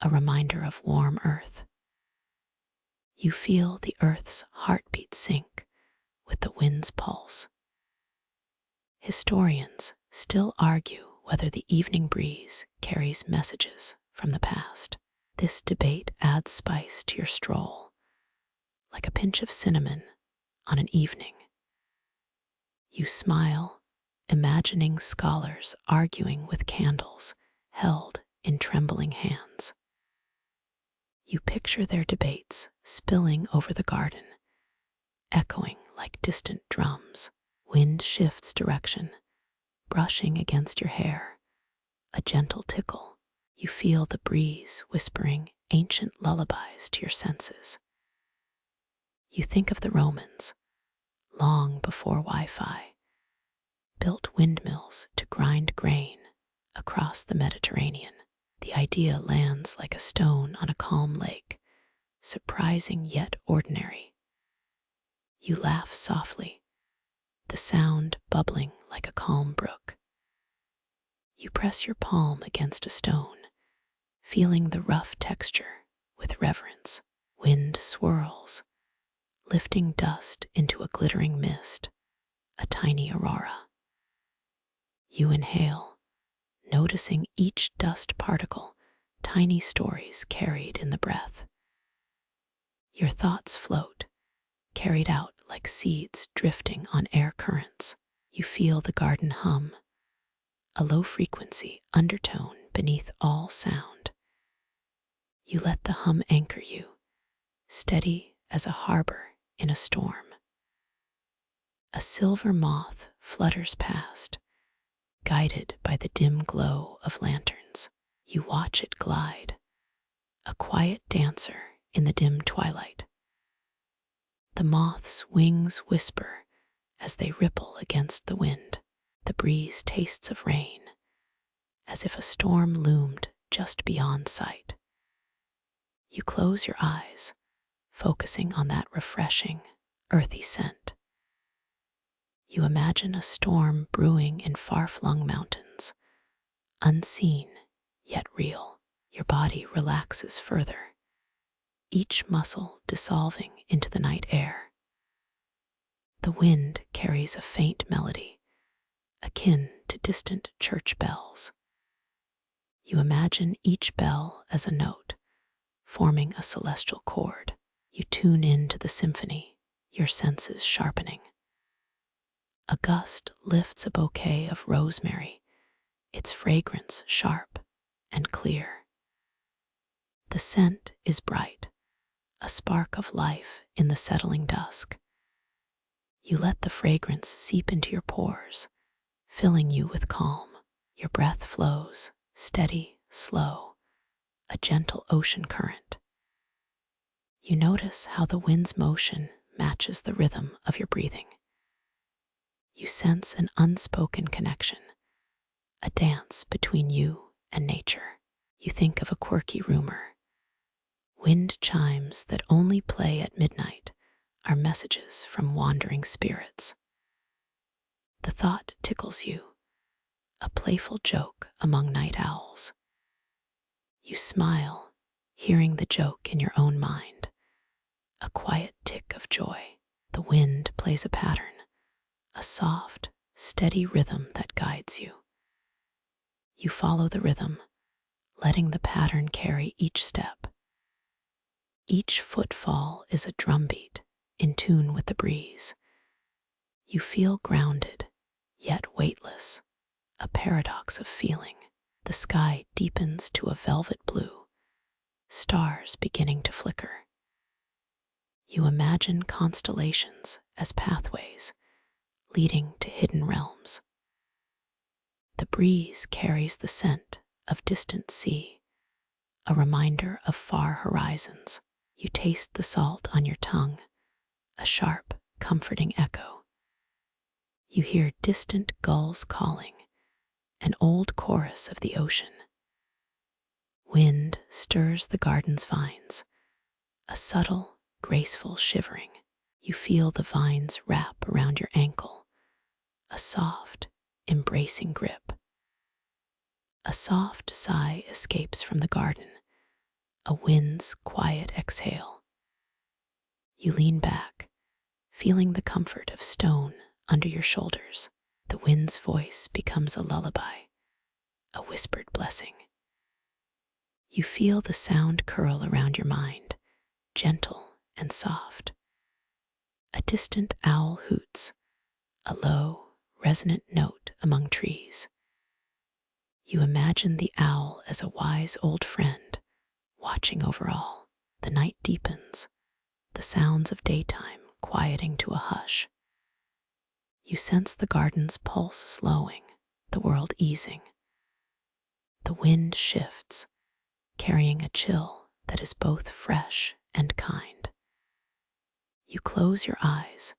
a reminder of warm earth. You feel the earth's heartbeat sync with the wind's pulse. Historians still argue whether the evening breeze carries messages from the past. This debate adds spice to your stroll, like a pinch of cinnamon on an evening. You smile, imagining scholars arguing with candles held in trembling hands. You picture their debates spilling over the garden, echoing like distant drums. Wind shifts direction, brushing against your hair, a gentle tickle. You feel the breeze whispering ancient lullabies to your senses. You think of the Romans, long before Wi-Fi, built windmills to grind grain across the Mediterranean. The idea lands like a stone on a calm lake, surprising yet ordinary. You laugh softly, the sound bubbling like a calm brook. You press your palm against a stone, feeling the rough texture with reverence. Wind swirls, lifting dust into a glittering mist, a tiny aurora. You inhale, noticing each dust particle, tiny stories carried in the breath. Your thoughts float, carried out like seeds drifting on air currents. You feel the garden hum, a low-frequency undertone beneath all sound. You let the hum anchor you, steady as a harbor in a storm. A silver moth flutters past, guided by the dim glow of lanterns. You watch it glide, a quiet dancer in the dim twilight. The moth's wings whisper as they ripple against the wind. The breeze tastes of rain, as if a storm loomed just beyond sight. You close your eyes, focusing on that refreshing, earthy scent. You imagine a storm brewing in far-flung mountains, unseen yet real. Your body relaxes further, each muscle dissolving into the night air. The wind carries a faint melody, akin to distant church bells. You imagine each bell as a note, forming a celestial chord. You tune into the symphony, your senses sharpening. A gust lifts a bouquet of rosemary, its fragrance sharp and clear. The scent is bright, a spark of life in the settling dusk. You let the fragrance seep into your pores, filling you with calm. Your breath flows, steady, slow, a gentle ocean current. You notice how the wind's motion matches the rhythm of your breathing. You sense an unspoken connection, a dance between you and nature. You think of a quirky rumor. Wind chimes that only play at midnight are messages from wandering spirits. The thought tickles you, a playful joke among night owls. You smile, hearing the joke in your own mind, a quiet tick of joy. The wind plays a pattern, a soft, steady rhythm that guides you. You follow the rhythm, letting the pattern carry each step. Each footfall is a drumbeat, in tune with the breeze. You feel grounded, yet weightless, a paradox of feeling. The sky deepens to a velvet blue, stars beginning to flicker. You imagine constellations as pathways leading to hidden realms. The breeze carries the scent of distant sea, a reminder of far horizons. You taste the salt on your tongue, a sharp, comforting echo. You hear distant gulls calling, an old chorus of the ocean. Wind stirs the garden's vines, a subtle, graceful shivering. You feel the vines wrap around your ankle, a soft, embracing grip. A soft sigh escapes from the garden, a wind's quiet exhale. You lean back, feeling the comfort of stone under your shoulders. The wind's voice becomes a lullaby, a whispered blessing. You feel the sound curl around your mind, gentle and soft. A distant owl hoots, a low, resonant note among trees. You imagine the owl as a wise old friend, watching over all. The night deepens, the sounds of daytime quieting to a hush. You sense the garden's pulse slowing, the world easing. The wind shifts, carrying a chill that is both fresh and kind. You close your eyes,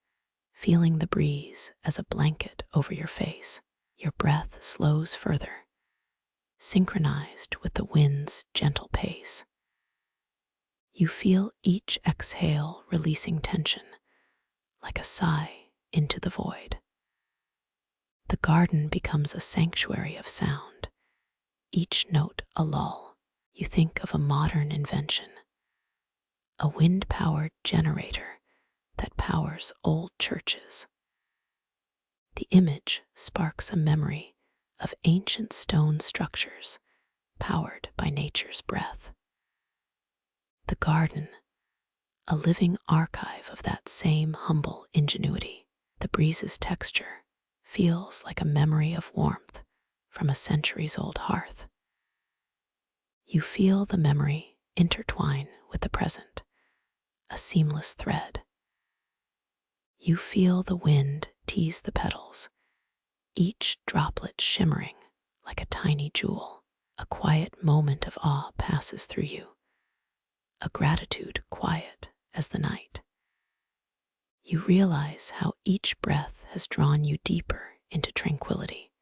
feeling the breeze as a blanket over your face. Your breath slows further, synchronized with the wind's gentle pace. You feel each exhale releasing tension, like a sigh into the void. The garden becomes a sanctuary of sound, each note a lull. You think of a modern invention, a wind-powered generator that powers old churches. The image sparks a memory of ancient stone structures powered by nature's breath. The garden, a living archive of that same humble ingenuity. The breeze's texture feels like a memory of warmth from a centuries-old hearth. You feel the memory intertwine with the present, a seamless thread. You feel the wind tease the petals, each droplet shimmering like a tiny jewel. A quiet moment of awe passes through you, a gratitude quiet as the night. You realize how each breath has drawn you deeper into tranquility.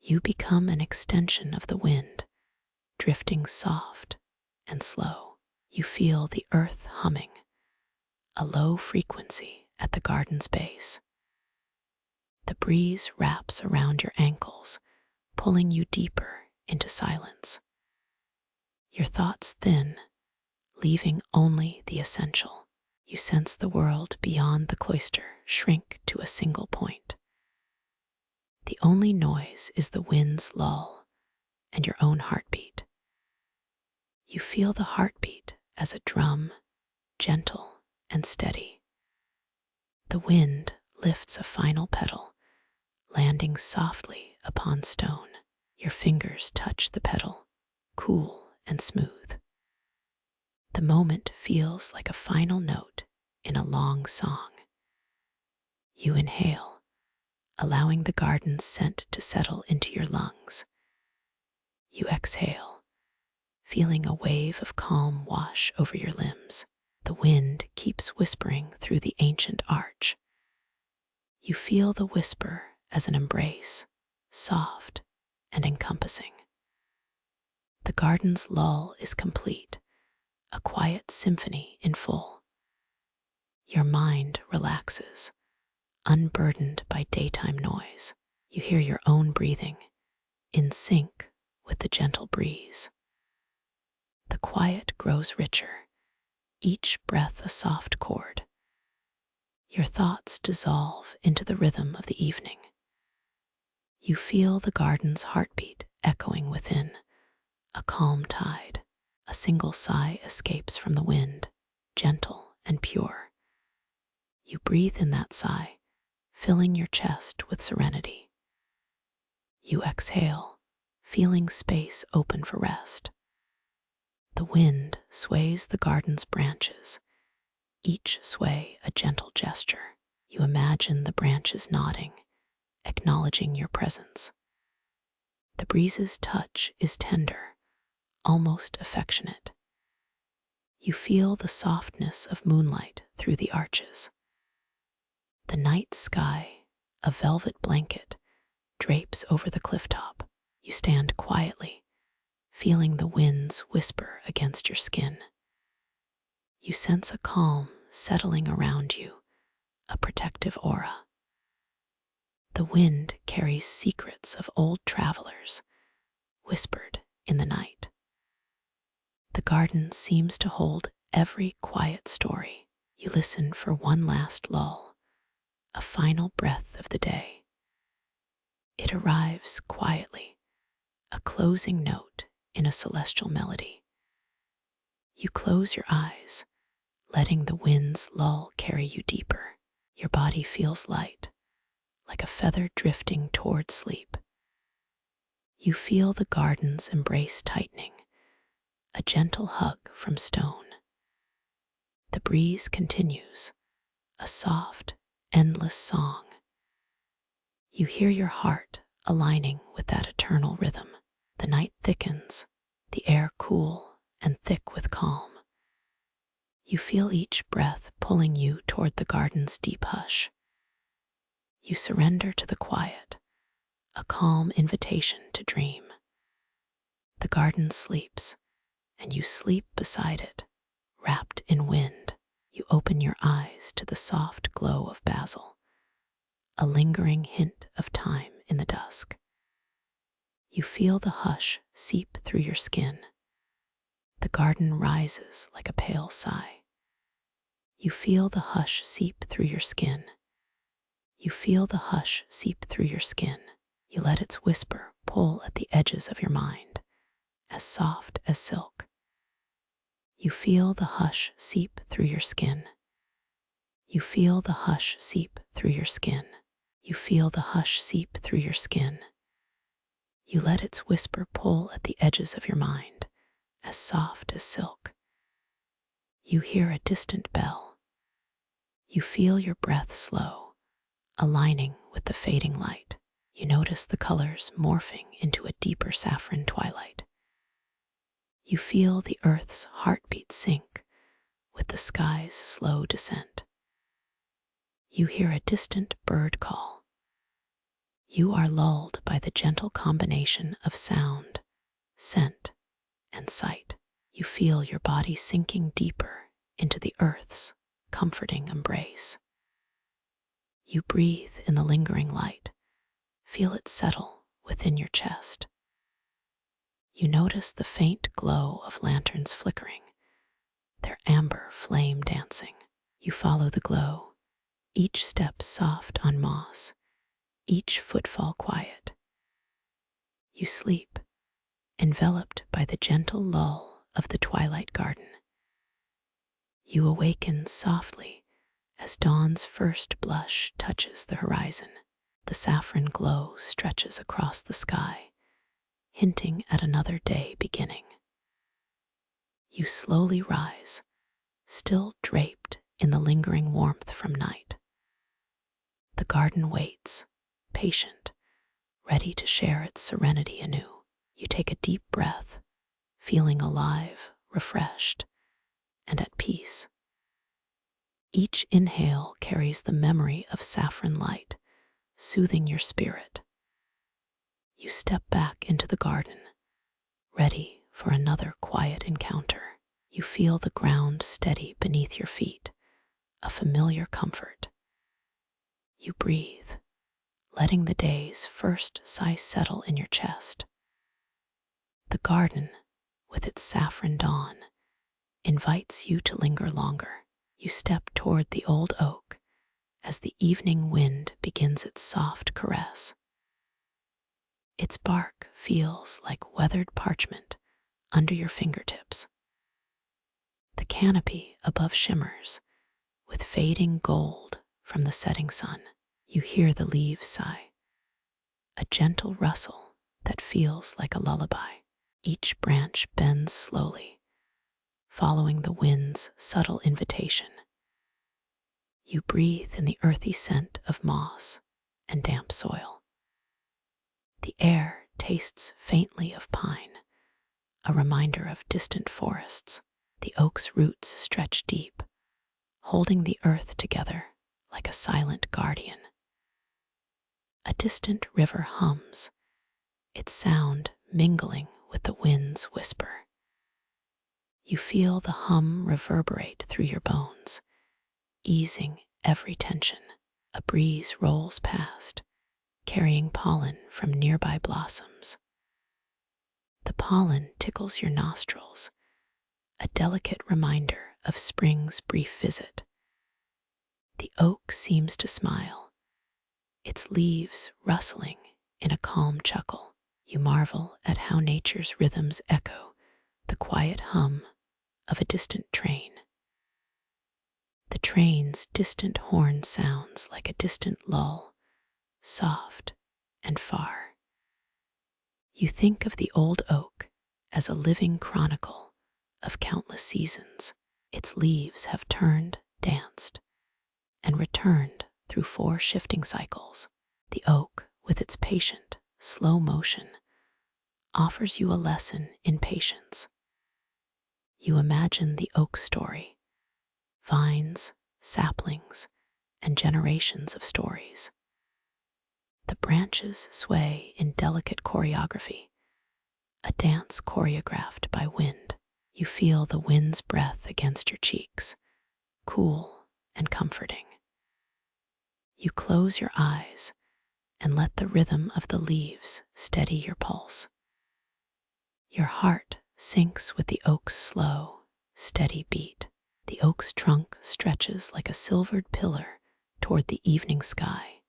You become an extension of the wind, drifting soft and slow. You feel the earth humming, a low frequency at the garden's base. The breeze wraps around your ankles, pulling you deeper into silence. Your thoughts thin, leaving only the essential. You sense the world beyond the cloister shrink to a single point. The only noise is the wind's lull and your own heartbeat. You feel the heartbeat as a drum, gentle and steady. The wind lifts a final petal, landing softly upon stone. Your fingers touch the petal, cool and smooth. The moment feels like a final note in a long song. You inhale, allowing the garden's scent to settle into your lungs. You exhale, feeling a wave of calm wash over your limbs. The wind keeps whispering through the ancient arch. You feel the whisper as an embrace, soft and encompassing. The garden's lull is complete, a quiet symphony in full. Your mind relaxes, unburdened by daytime noise. You hear your own breathing, in sync with the gentle breeze. The quiet grows richer, each breath a soft chord. Your thoughts dissolve into the rhythm of the evening. You feel the garden's heartbeat echoing within, a calm tide. A single sigh escapes from the wind, gentle and pure. You breathe in that sigh, filling your chest with serenity. You exhale, feeling space open for rest. The wind sways the garden's branches, each sway a gentle gesture. You imagine the branches nodding, acknowledging your presence. The breeze's touch is tender, almost affectionate. You feel the softness of moonlight through the arches. The night sky, a velvet blanket, drapes over the clifftop. You stand quietly, feeling the winds whisper against your skin. You sense a calm settling around you, a protective aura. The wind carries secrets of old travelers, whispered in the night. The garden seems to hold every quiet story. You listen for one last lull, a final breath of the day. It arrives quietly, a closing note in a celestial melody. You close your eyes, letting the wind's lull carry you deeper. Your body feels light, like a feather drifting toward sleep. You feel the garden's embrace tightening, a gentle hug from stone. The breeze continues, a soft, endless song. You hear your heart aligning with that eternal rhythm. The night thickens, the air cool and thick with calm. You feel each breath pulling you toward the garden's deep hush. You surrender to the quiet, a calm invitation to dream. The garden sleeps, and you sleep beside it, wrapped in wind. You open your eyes to the soft glow of basil, a lingering hint of time in the dusk. You feel the hush seep through your skin. The garden rises like a pale sigh. You feel the hush seep through your skin. You feel the hush seep through your skin. You let its whisper pull at the edges of your mind, as soft as silk. You feel the hush seep through your skin. You feel the hush seep through your skin. You feel the hush seep through your skin. You let its whisper pull at the edges of your mind, as soft as silk. You hear a distant bell. You feel your breath slow, aligning with the fading light. You notice the colors morphing into a deeper saffron twilight. You feel the earth's heartbeat sync with the sky's slow descent. You hear a distant bird call. You are lulled by the gentle combination of sound, scent, and sight. You feel your body sinking deeper into the earth's comforting embrace. You breathe in the lingering light, feel it settle within your chest. You notice the faint glow of lanterns flickering, their amber flame dancing. You follow the glow, each step soft on moss, each footfall quiet. You sleep, enveloped by the gentle lull of the twilight garden. You awaken softly as dawn's first blush touches the horizon. The saffron glow stretches across the sky, hinting at another day beginning. You slowly rise, still draped in the lingering warmth from night. The garden waits, patient, ready to share its serenity anew. You take a deep breath, feeling alive, refreshed, and at peace. Each inhale carries the memory of saffron light, soothing your spirit. You step back into the garden, ready for another quiet encounter. You feel the ground steady beneath your feet, a familiar comfort. You breathe, letting the day's first sigh settle in your chest. The garden, with its saffron dawn, invites you to linger longer. You step toward the old oak as the evening wind begins its soft caress. Its bark feels like weathered parchment, under your fingertips. The canopy above shimmers with fading gold from the setting sun. You hear the leaves sigh, a gentle rustle that feels like a lullaby. Each branch bends slowly, following the wind's subtle invitation. You breathe in the earthy scent of moss and damp soil. The air tastes faintly of pine, a reminder of distant forests. The oak's roots stretch deep, holding the earth together like a silent guardian. A distant river hums, its sound mingling with the wind's whisper. You feel the hum reverberate through your bones, easing every tension. A breeze rolls past, carrying pollen from nearby blossoms. The pollen tickles your nostrils, a delicate reminder of spring's brief visit. The oak seems to smile, its leaves rustling in a calm chuckle. You marvel at how nature's rhythms echo the quiet hum of a distant train. The train's distant horn sounds like a distant lull, soft and far. You think of the old oak as a living chronicle of countless seasons. Its leaves have turned, danced, and returned through 4 shifting cycles. The oak, with its patient, slow motion, offers you a lesson in patience. You imagine the oak story, vines, saplings, and generations of stories. The branches sway in delicate choreography, a dance choreographed by wind. You feel the wind's breath against your cheeks, cool and comforting. You close your eyes and let the rhythm of the leaves steady your pulse. Your heart syncs with the oak's slow, steady beat. The oak's trunk stretches like a silvered pillar toward the evening sky.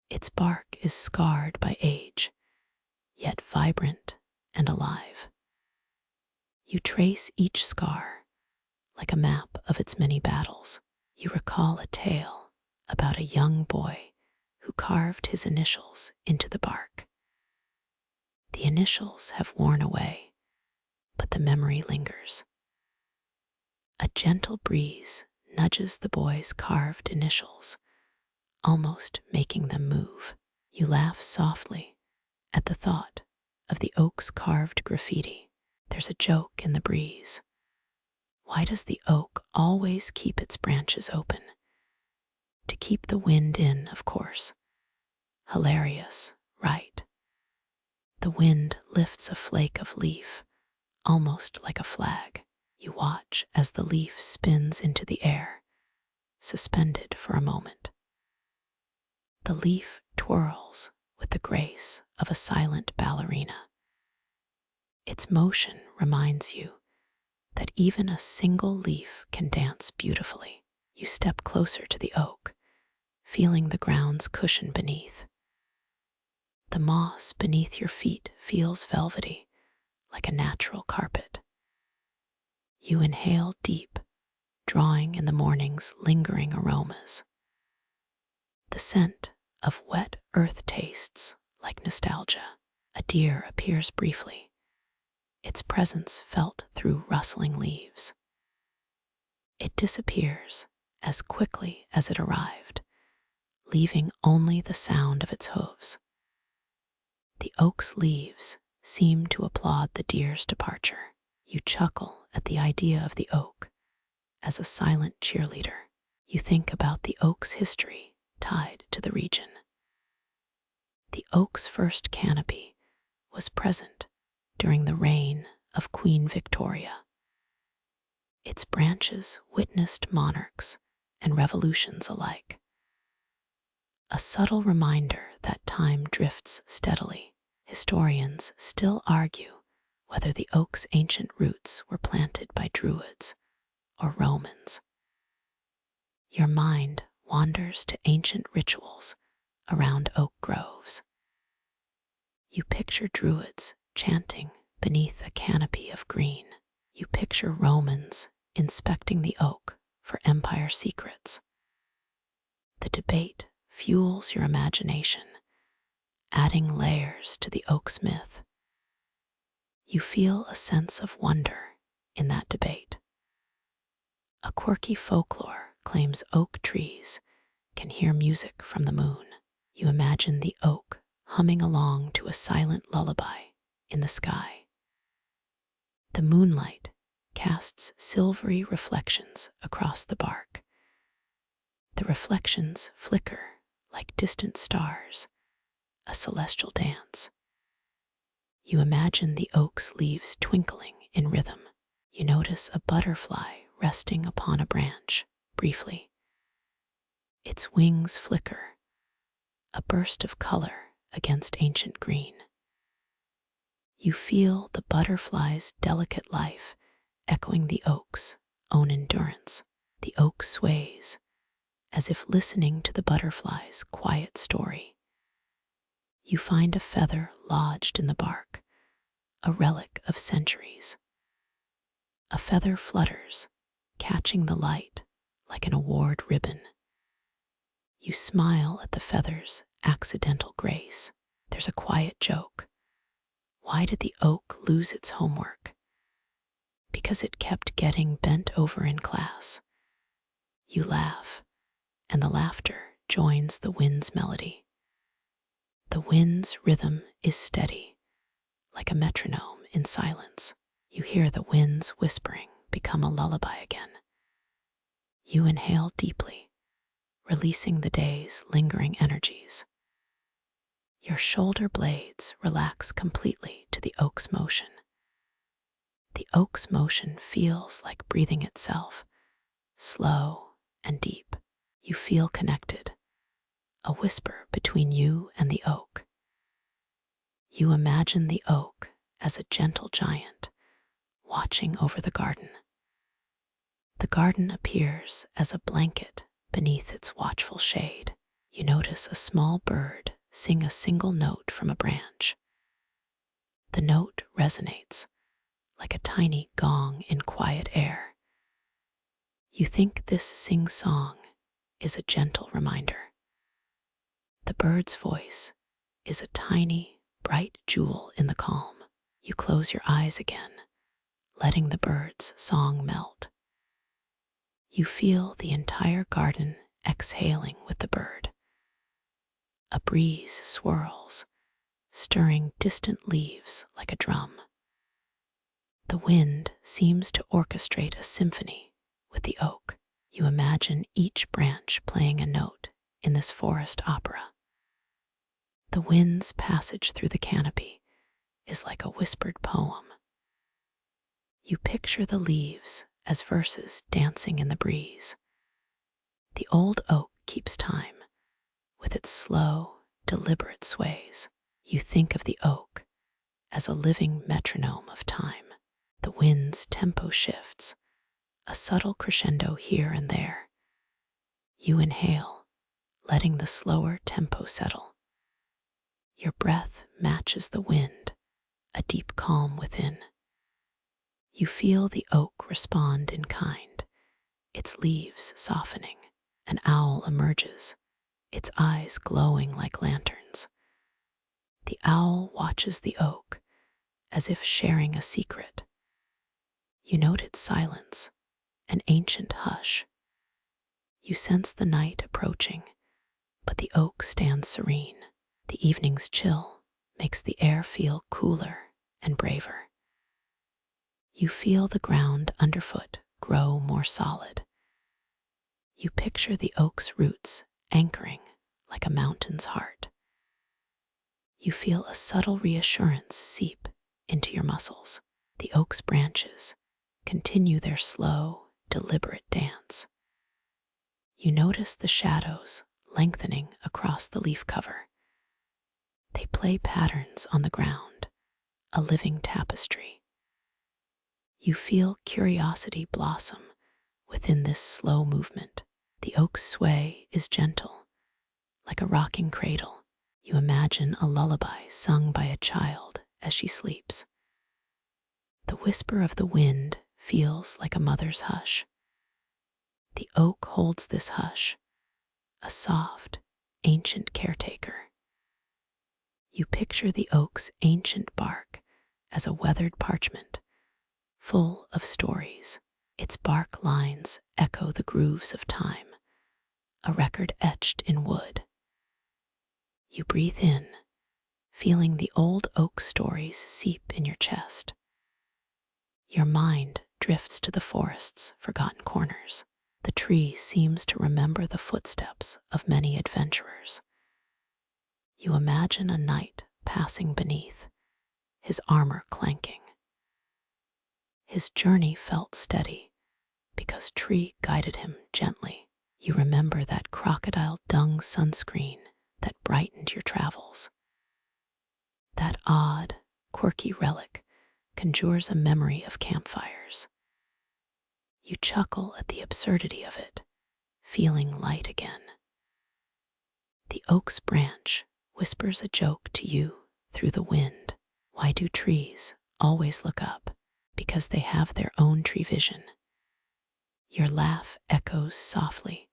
Its bark is scarred by age, yet vibrant and alive. You trace each scar like a map of its many battles. You recall a tale about a young boy who carved his initials into the bark. The initials have worn away, but the memory lingers. A gentle breeze nudges the boy's carved initials, almost making them move. You laugh softly at the thought of the oak's carved graffiti. There's a joke in the breeze. Why does the oak always keep its branches open? To keep the wind in, of course. Hilarious, right? The wind lifts a flake of leaf, almost like a flag. You watch as the leaf spins into the air, suspended for a moment. The leaf twirls with the grace of a silent ballerina. Its motion reminds you that even a single leaf can dance beautifully. You step closer to the oak, feeling the ground's cushion beneath. The moss beneath your feet feels velvety, like a natural carpet. You inhale deep, drawing in the morning's lingering aromas. The scent of wet earth tastes like nostalgia. A deer appears briefly, its presence felt through rustling leaves. It disappears as quickly as it arrived, leaving only the sound of its hooves. The oak's leaves seem to applaud the deer's departure. You chuckle at the idea of the oak as a silent cheerleader. You think about the oak's history tied to the region. The oak's first canopy was present during the reign of Queen Victoria. Its branches witnessed monarchs and revolutions alike. A subtle reminder that time drifts steadily. Historians still argue whether the oak's ancient roots were planted by Druids or Romans. Your mind wanders to ancient rituals around oak groves. You picture Druids chanting beneath a canopy of green. You picture Romans inspecting the oak for empire secrets. The debate fuels your imagination, adding layers to the oak's myth. You feel a sense of wonder in that debate. A quirky folklore claims oak trees can hear music from the moon. You imagine the oak humming along to a silent lullaby in the sky. The moonlight casts silvery reflections across the bark. The reflections flicker like distant stars, a celestial dance. You imagine the oak's leaves twinkling in rhythm. You notice a butterfly resting upon a branch briefly. Its wings flicker, a burst of color against ancient green. You feel the butterfly's delicate life echoing the oak's own endurance. The oak sways, as if listening to the butterfly's quiet story. You find a feather lodged in the bark, a relic of centuries. A feather flutters, catching the light like an award ribbon. You smile at the feather's accidental grace. There's a quiet joke. Why did the oak lose its homework? Because it kept getting bent over in class. You laugh, and the laughter joins the wind's melody. The wind's rhythm is steady, like a metronome in silence. You hear the wind's whispering become a lullaby again. You inhale deeply, releasing the day's lingering energies. Your shoulder blades relax completely to the oak's motion. The oak's motion feels like breathing itself, slow and deep. You feel connected, a whisper between you and the oak. You imagine the oak as a gentle giant, watching over the garden. The garden appears as a blanket beneath its watchful shade. You notice a small bird sing a single note from a branch. The note resonates like a tiny gong in quiet air. You think this sing-song is a gentle reminder. The bird's voice is a tiny, bright jewel in the calm. You close your eyes again, letting the bird's song melt. You feel the entire garden exhaling with the bird. A breeze swirls, stirring distant leaves like a drum. The wind seems to orchestrate a symphony with the oak. You imagine each branch playing a note in this forest opera. The wind's passage through the canopy is like a whispered poem. You picture the leaves as verses dancing in the breeze. The old oak keeps time with its slow, deliberate sways. You think of the oak as a living metronome of time. The wind's tempo shifts, a subtle crescendo here and there. You inhale, letting the slower tempo settle. Your breath matches the wind, a deep calm within. You feel the oak respond in kind, its leaves softening. An owl emerges, its eyes glowing like lanterns. The owl watches the oak as if sharing a secret. You note its silence, an ancient hush. You sense the night approaching, but the oak stands serene. The evening's chill makes the air feel cooler and braver. You feel the ground underfoot grow more solid. You picture the oak's roots anchoring like a mountain's heart. You feel a subtle reassurance seep into your muscles. The oak's branches continue their slow, deliberate dance. You notice the shadows lengthening across the leaf cover. They play patterns on the ground, a living tapestry. You feel curiosity blossom within this slow movement. The oak's sway is gentle, like a rocking cradle. You imagine a lullaby sung by a child as she sleeps. The whisper of the wind feels like a mother's hush. The oak holds this hush, a soft, ancient caretaker. You picture the oak's ancient bark as a weathered parchment, full of stories. Its bark lines echo the grooves of time, a record etched in wood. You breathe in, feeling the old oak stories seep in your chest. Your mind drifts to the forest's forgotten corners. The tree seems to remember the footsteps of many adventurers. You imagine a knight passing beneath, his armor clanking. His journey felt steady because tree guided him gently. You remember that crocodile dung sunscreen that brightened your travels. That odd, quirky relic conjures a memory of campfires. You chuckle at the absurdity of it, feeling light again. The oak's branch whispers a joke to you through the wind. Why do trees always look up? Because they have their own tree vision. Your laugh echoes softly,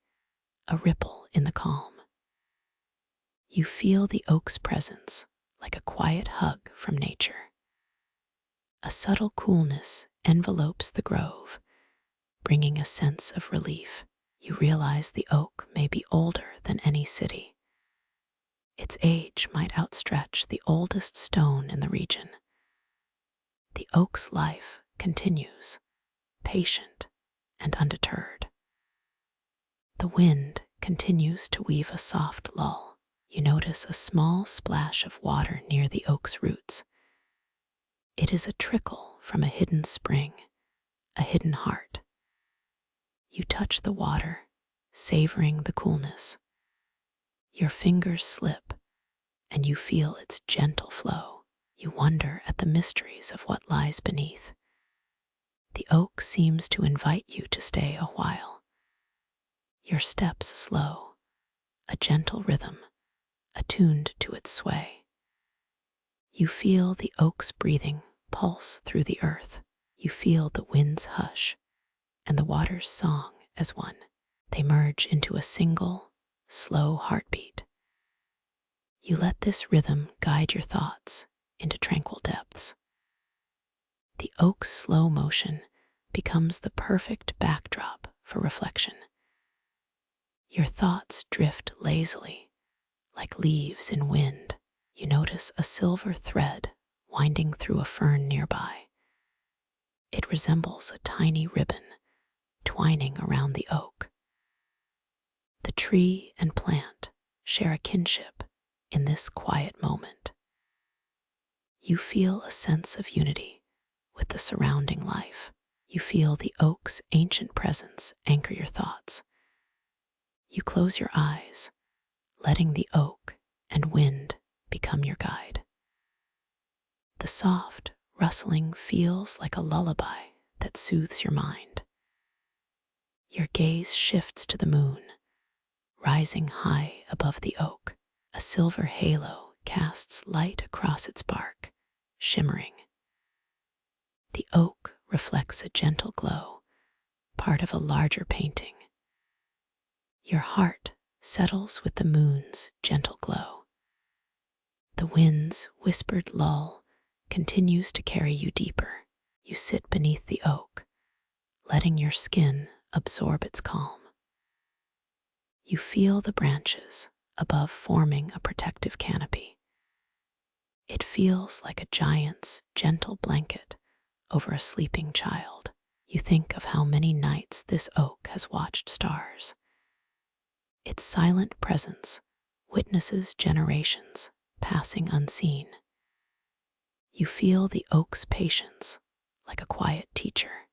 a ripple in the calm. You feel the oak's presence like a quiet hug from nature. A subtle coolness envelopes the grove, bringing a sense of relief. You realize the oak may be older than any city. Its age might outstretch the oldest stone in the region. The oak's life continues, patient and undeterred. The wind continues to weave a soft lull. You notice a small splash of water near the oak's roots. It is a trickle from a hidden spring, a hidden heart. You touch the water, savoring the coolness. Your fingers slip, and you feel its gentle flow. You wonder at the mysteries of what lies beneath. The oak seems to invite you to stay a while. Your steps slow, a gentle rhythm, attuned to its sway. You feel the oak's breathing pulse through the earth. You feel the wind's hush and the water's song as one. They merge into a single, slow heartbeat. You let this rhythm guide your thoughts into tranquil depths. The oak's slow motion becomes the perfect backdrop for reflection. Your thoughts drift lazily, like leaves in wind. You notice a silver thread winding through a fern nearby. It resembles a tiny ribbon twining around the oak. The tree and plant share a kinship in this quiet moment. You feel a sense of unity with the surrounding life. You feel the oak's ancient presence anchor your thoughts. You close your eyes, letting the oak and wind become your guide. The soft, rustling feels like a lullaby that soothes your mind. Your gaze shifts to the moon, rising high above the oak. A silver halo casts light across its bark, shimmering. The oak reflects a gentle glow, part of a larger painting. Your heart settles with the moon's gentle glow. The wind's whispered lull continues to carry you deeper. You sit beneath the oak, letting your skin absorb its calm. You feel the branches above forming a protective canopy. It feels like a giant's gentle blanket over a sleeping child. You think of how many nights this oak has watched stars. Its silent presence witnesses generations passing unseen. You feel the oak's patience like a quiet teacher.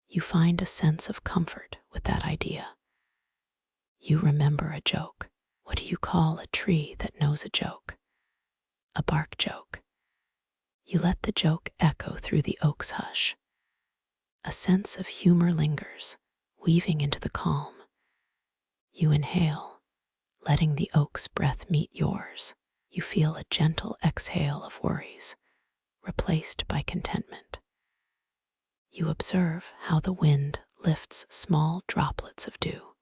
You find a sense of comfort with that idea. You remember a joke. What do you call a tree that knows a joke? A bark joke. You let the joke echo through the oak's hush. A sense of humor lingers, weaving into the calm. You inhale, letting the oak's breath meet yours. You feel a gentle exhale of worries, replaced by contentment. You observe how the wind lifts small droplets of dew.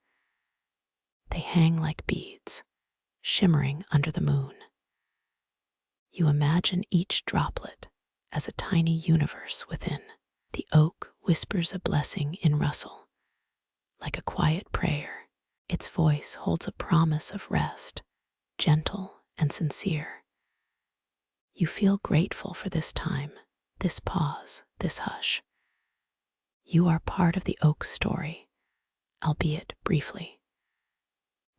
They hang like beads, shimmering under the moon. You imagine each droplet as a tiny universe within. The oak whispers a blessing in rustle, like a quiet prayer. Its voice holds a promise of rest, gentle and sincere. You feel grateful for this time, this pause, this hush. You are part of the oak's story, albeit briefly.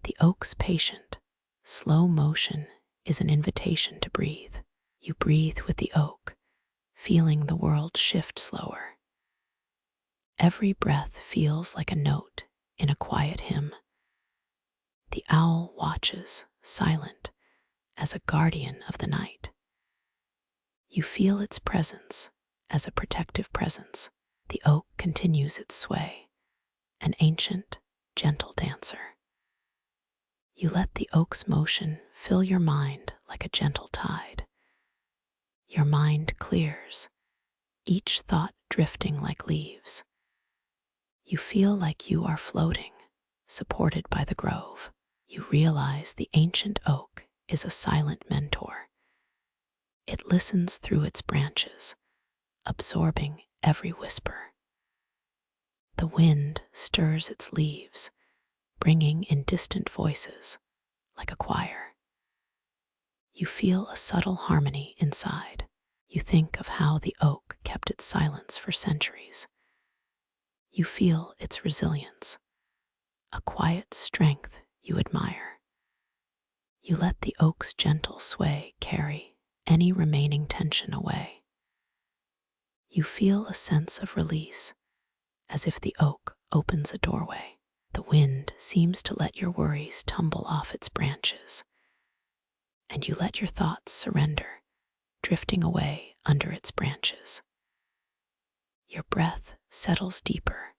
The oak's patient, slow motion is an invitation to breathe. You breathe with the oak, feeling the world shift slower. Every breath feels like a note in a quiet hymn. The owl watches, silent, as a guardian of the night. You feel its presence as a protective presence. The oak continues its sway, an ancient, gentle dancer. You let the oak's motion fill your mind like a gentle tide. Your mind clears, each thought drifting like leaves. You feel like you are floating, supported by the grove. You realize the ancient oak is a silent mentor. It listens through its branches, absorbing every whisper. The wind stirs its leaves, bringing in distant voices, like a choir. You feel a subtle harmony inside. You think of how the oak kept its silence for centuries. You feel its resilience, a quiet strength you admire. You let the oak's gentle sway carry any remaining tension away. You feel a sense of release, as if the oak opens a doorway. The wind seems to let your worries tumble off its branches, and you let your thoughts surrender, drifting away under its branches. Your breath settles deeper,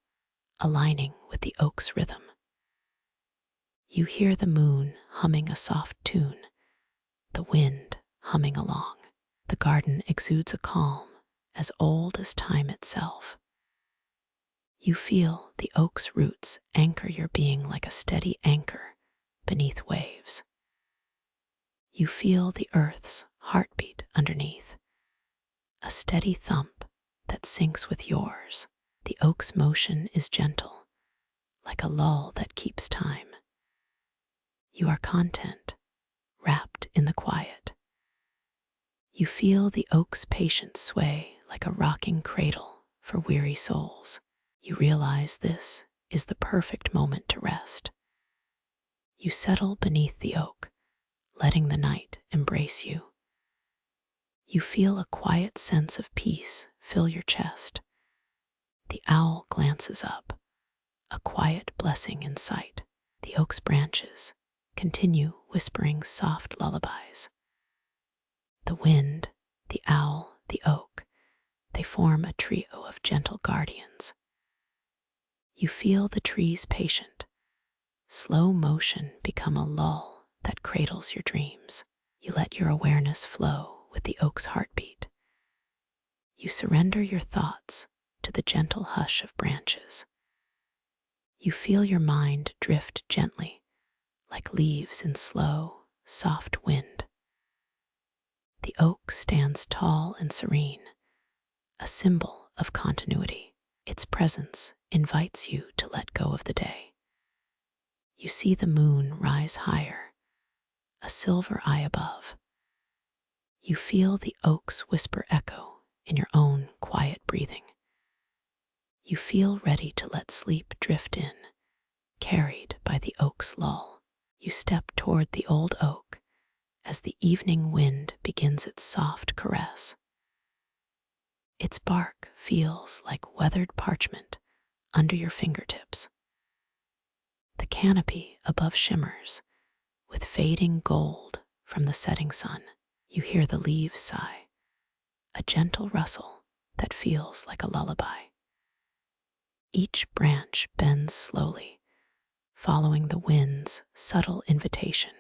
aligning with the oak's rhythm. You hear the moon humming a soft tune, the wind humming along. The garden exudes a calm as old as time itself. You feel the oak's roots anchor your being like a steady anchor beneath waves. You feel the earth's heartbeat underneath, a steady thump that syncs with yours. The oak's motion is gentle, like a lull that keeps time. You are content, wrapped in the quiet. You feel the oak's patient sway like a rocking cradle for weary souls. You realize this is the perfect moment to rest. You settle beneath the oak, letting the night embrace you. You feel a quiet sense of peace fill your chest. The owl glances up, a quiet blessing in sight. The oak's branches continue whispering soft lullabies. The wind, the owl, the oak, they form a trio of gentle guardians. You feel the tree's patient, slow motion become a lull that cradles your dreams. You let your awareness flow with the oak's heartbeat. You surrender your thoughts to the gentle hush of branches. You feel your mind drift gently, like leaves in slow, soft wind. The oak stands tall and serene, a symbol of continuity. Its presence invites you to let go of the day. You see the moon rise higher, a silver eye above. You feel the oak's whisper echo in your own quiet breathing. You feel ready to let sleep drift in, carried by the oak's lull. You step toward the old oak as the evening wind begins its soft caress. Its bark feels like weathered parchment under your fingertips. The canopy above shimmers with fading gold from the setting sun. You hear the leaves sigh, a gentle rustle that feels like a lullaby. Each branch bends slowly, following the wind's subtle invitation.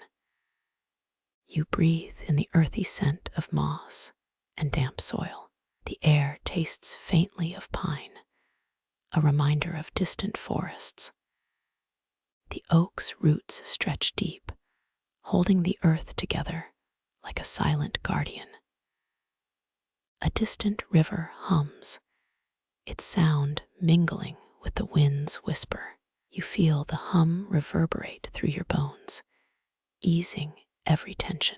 You breathe in the earthy scent of moss and damp soil. The air tastes faintly of pine, a reminder of distant forests. The oak's roots stretch deep, holding the earth together like a silent guardian. A distant river hums, its sound mingling with the wind's whisper. You feel the hum reverberate through your bones, easing every tension.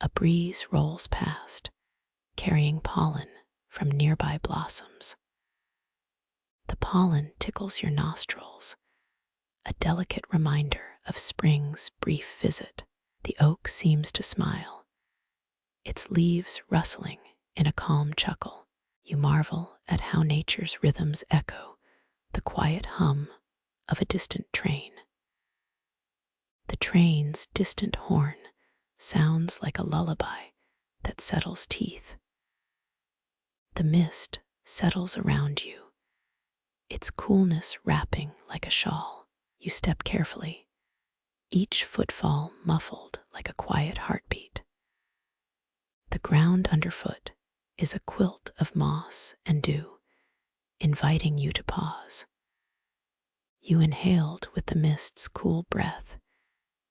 A breeze rolls past, carrying pollen from nearby blossoms. The pollen tickles your nostrils, a delicate reminder of spring's brief visit. The oak seems to smile, its leaves rustling in a calm chuckle. You marvel at how nature's rhythms echo the quiet hum of a distant train. The train's distant horn sounds like a lullaby that settles teeth. The mist settles around you, its coolness wrapping like a shawl. You step carefully, each footfall muffled like a quiet heartbeat. The ground underfoot is a quilt of moss and dew, inviting you to pause. You inhaled with the mist's cool breath,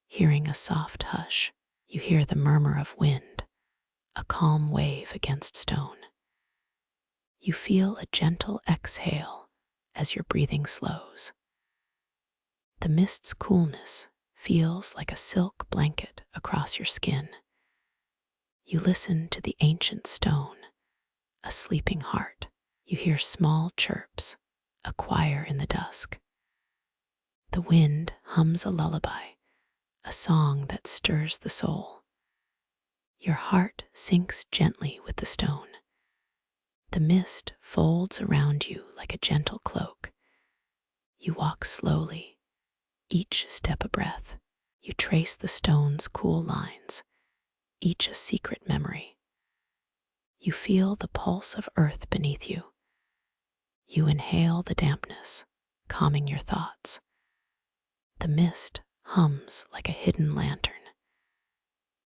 hearing a soft hush. You hear the murmur of wind, a calm wave against stone. You feel a gentle exhale as your breathing slows. The mist's coolness feels like a silk blanket across your skin. You listen to the ancient stone, a sleeping heart. You hear small chirps, a choir in the dusk. The wind hums a lullaby, a song that stirs the soul. Your heart sinks gently with the stone. The mist folds around you like a gentle cloak. You walk slowly, each step a breath. You trace the stone's cool lines, each a secret memory. You feel the pulse of earth beneath you. You inhale the dampness, calming your thoughts. The mist hums like a hidden lantern.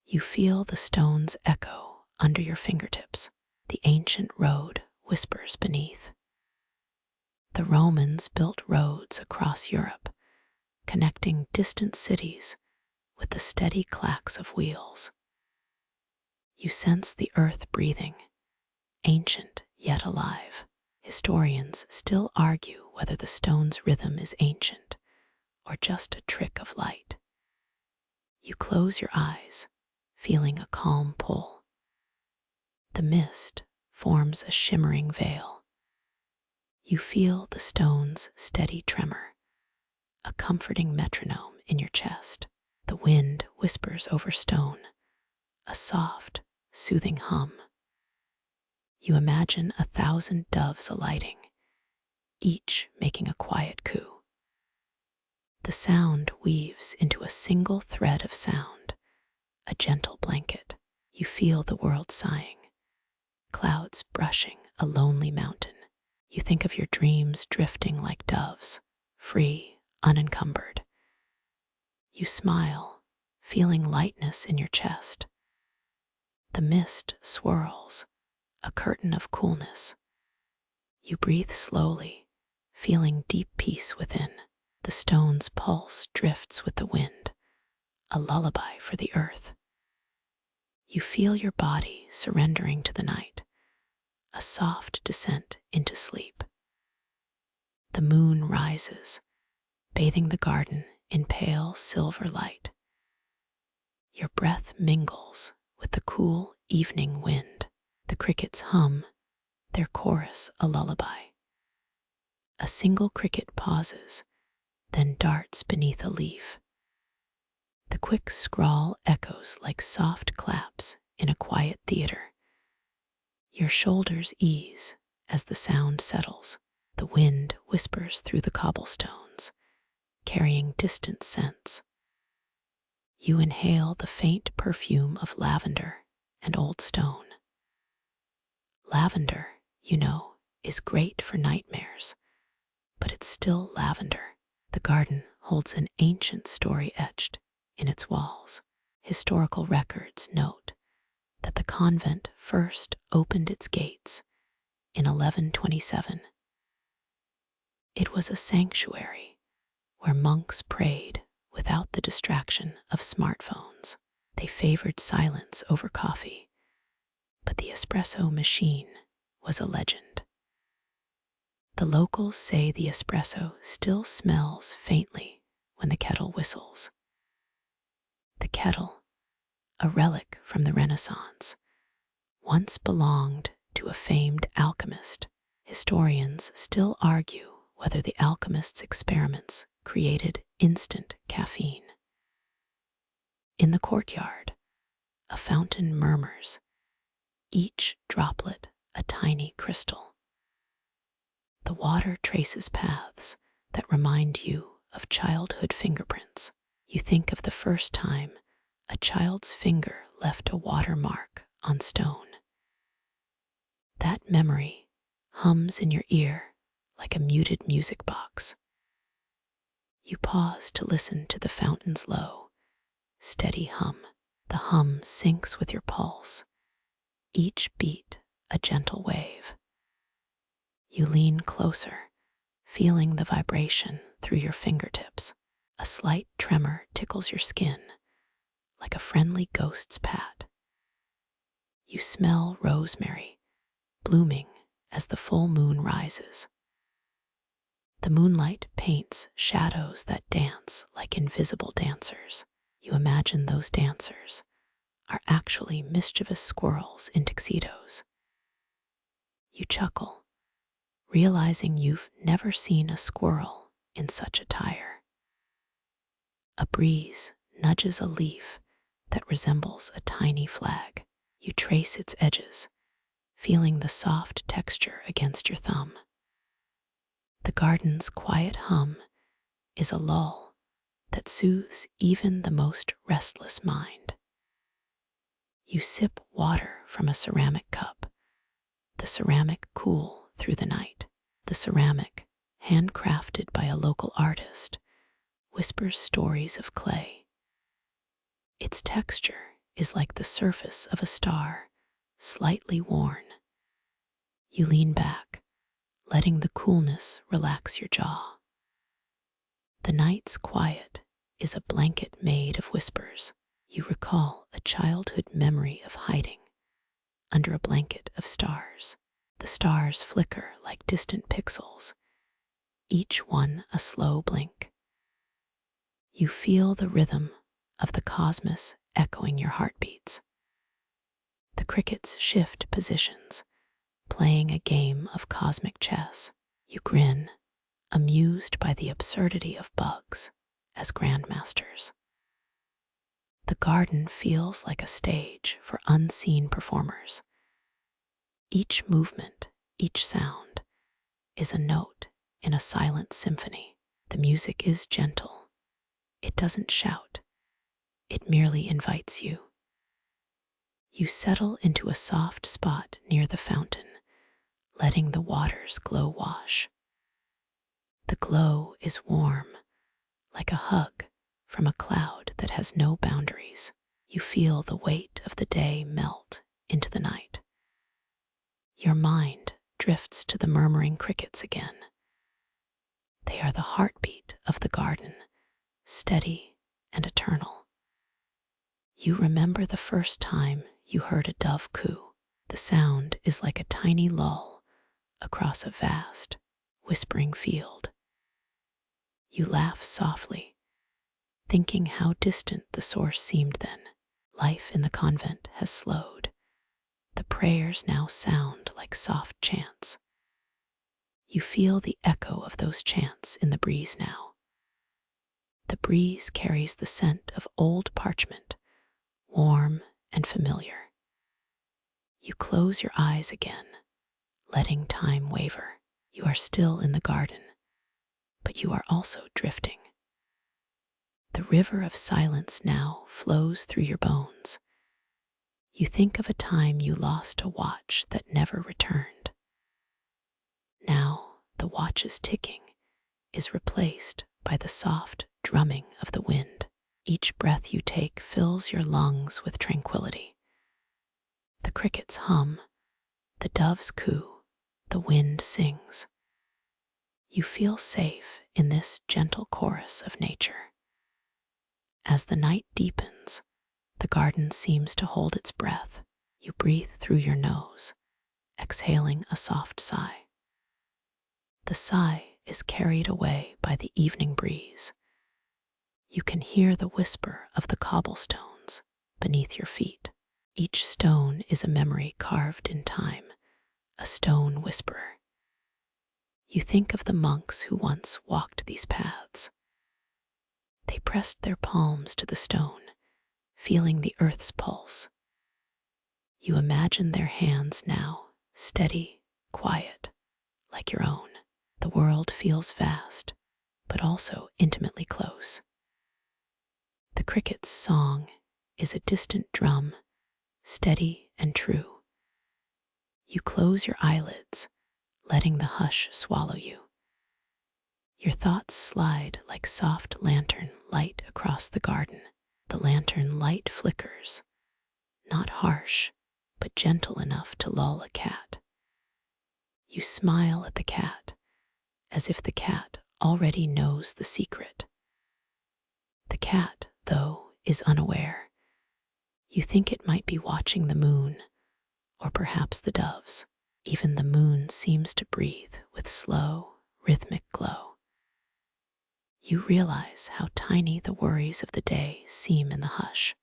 You feel the stone's echo under your fingertips. The ancient road whispers beneath. The Romans built roads across Europe, connecting distant cities with the steady clacks of wheels. You sense the earth breathing, ancient yet alive. Historians still argue whether the stone's rhythm is ancient or just a trick of light. You close your eyes, feeling a calm pull. The mist forms a shimmering veil. You feel the stone's steady tremor, a comforting metronome in your chest. The wind whispers over stone, a soft, soothing hum. You imagine 1,000 doves alighting, each making a quiet coo. The sound weaves into a single thread of sound, a gentle blanket. You feel the world sighing, clouds brushing a lonely mountain. You think of your dreams drifting like doves, free, unencumbered. You smile, feeling lightness in your chest. The mist swirls, a curtain of coolness. You breathe slowly, feeling deep peace within. The stone's pulse drifts with the wind, a lullaby for the earth. You feel your body surrendering to the night, a soft descent into sleep. The moon rises, bathing the garden in pale silver light. Your breath mingles with the cool evening wind. The crickets hum, their chorus a lullaby. A single cricket pauses, then darts beneath a leaf. The quick scrawl echoes like soft claps in a quiet theater. Your shoulders ease as the sound settles. The wind whispers through the cobblestones, carrying distant scents. You inhale the faint perfume of lavender and old stone. Lavender, you know, is great for nightmares, but it's still lavender. The garden holds an ancient story etched in its walls. Historical records note that the convent first opened its gates in 1127. It was a sanctuary where monks prayed without the distraction of smartphones. They favored silence over coffee, but the espresso machine was a legend. The locals say the espresso still smells faintly when the kettle whistles. The kettle, a relic from the Renaissance, once belonged to a famed alchemist. Historians still argue whether the alchemist's experiments created instant caffeine. In the courtyard, a fountain murmurs, each droplet a tiny crystal. The water traces paths that remind you of childhood fingerprints. You think of the first time a child's finger left a watermark on stone. That memory hums in your ear like a muted music box. You pause to listen to the fountain's low, steady hum. The hum syncs with your pulse, each beat a gentle wave. You lean closer, feeling the vibration through your fingertips. A slight tremor tickles your skin, like a friendly ghost's pat. You smell rosemary, blooming as the full moon rises. The moonlight paints shadows that dance like invisible dancers. You imagine those dancers are actually mischievous squirrels in tuxedos. You chuckle, realizing you've never seen a squirrel in such attire. A breeze nudges a leaf that resembles a tiny flag. You trace its edges, feeling the soft texture against your thumb. The garden's quiet hum is a lull that soothes even the most restless mind. You sip water from a ceramic cup, the ceramic cool through the night. The ceramic, handcrafted by a local artist, whispers stories of clay. Its texture is like the surface of a star, slightly worn. You lean back, letting the coolness relax your jaw. The night's quiet is a blanket made of whispers. You recall a childhood memory of hiding under a blanket of stars. The stars flicker like distant pixels, each one a slow blink. You feel the rhythm of the cosmos echoing your heartbeats. The crickets shift positions, playing a game of cosmic chess. You grin, amused by the absurdity of bugs as grandmasters. The garden feels like a stage for unseen performers. Each movement, each sound, is a note in a silent symphony. The music is gentle. It doesn't shout. It merely invites you. You settle into a soft spot near the fountain, letting the water's glow wash. The glow is warm, like a hug from a cloud that has no boundaries. You feel the weight of the day melt into the night. Your mind drifts to the murmuring crickets again. They are the heartbeat of the garden, steady and eternal. You remember the first time you heard a dove coo. The sound is like a tiny lull across a vast, whispering field. You laugh softly, thinking how distant the source seemed then. Life in the convent has slowed. The prayers now sound like soft chants. You feel the echo of those chants in the breeze now. The breeze carries the scent of old parchment, warm and familiar. You close your eyes again, letting time waver. You are still in the garden, but you are also drifting. The river of silence now flows through your bones. You think of a time you lost a watch that never returned. Now the watch's ticking is replaced by the soft drumming of the wind. Each breath you take fills your lungs with tranquility. The crickets hum, the doves coo, the wind sings. You feel safe in this gentle chorus of nature. As the night deepens, the garden seems to hold its breath. You breathe through your nose, exhaling a soft sigh. The sigh is carried away by the evening breeze. You can hear the whisper of the cobblestones beneath your feet. Each stone is a memory carved in time, a stone whisperer. You think of the monks who once walked these paths. They pressed their palms to the stone, feeling the earth's pulse. You imagine their hands now, steady, quiet, like your own. The world feels vast, but also intimately close. The cricket's song is a distant drum, steady and true. You close your eyelids, letting the hush swallow you. Your thoughts slide like soft lantern light across the garden. The lantern light flickers, not harsh, but gentle enough to lull a cat. You smile at the cat, as if the cat already knows the secret. The cat, though, is unaware. You think it might be watching the moon, or perhaps the doves. Even the moon seems to breathe with slow, rhythmic glow. You realize how tiny the worries of the day seem in the hush.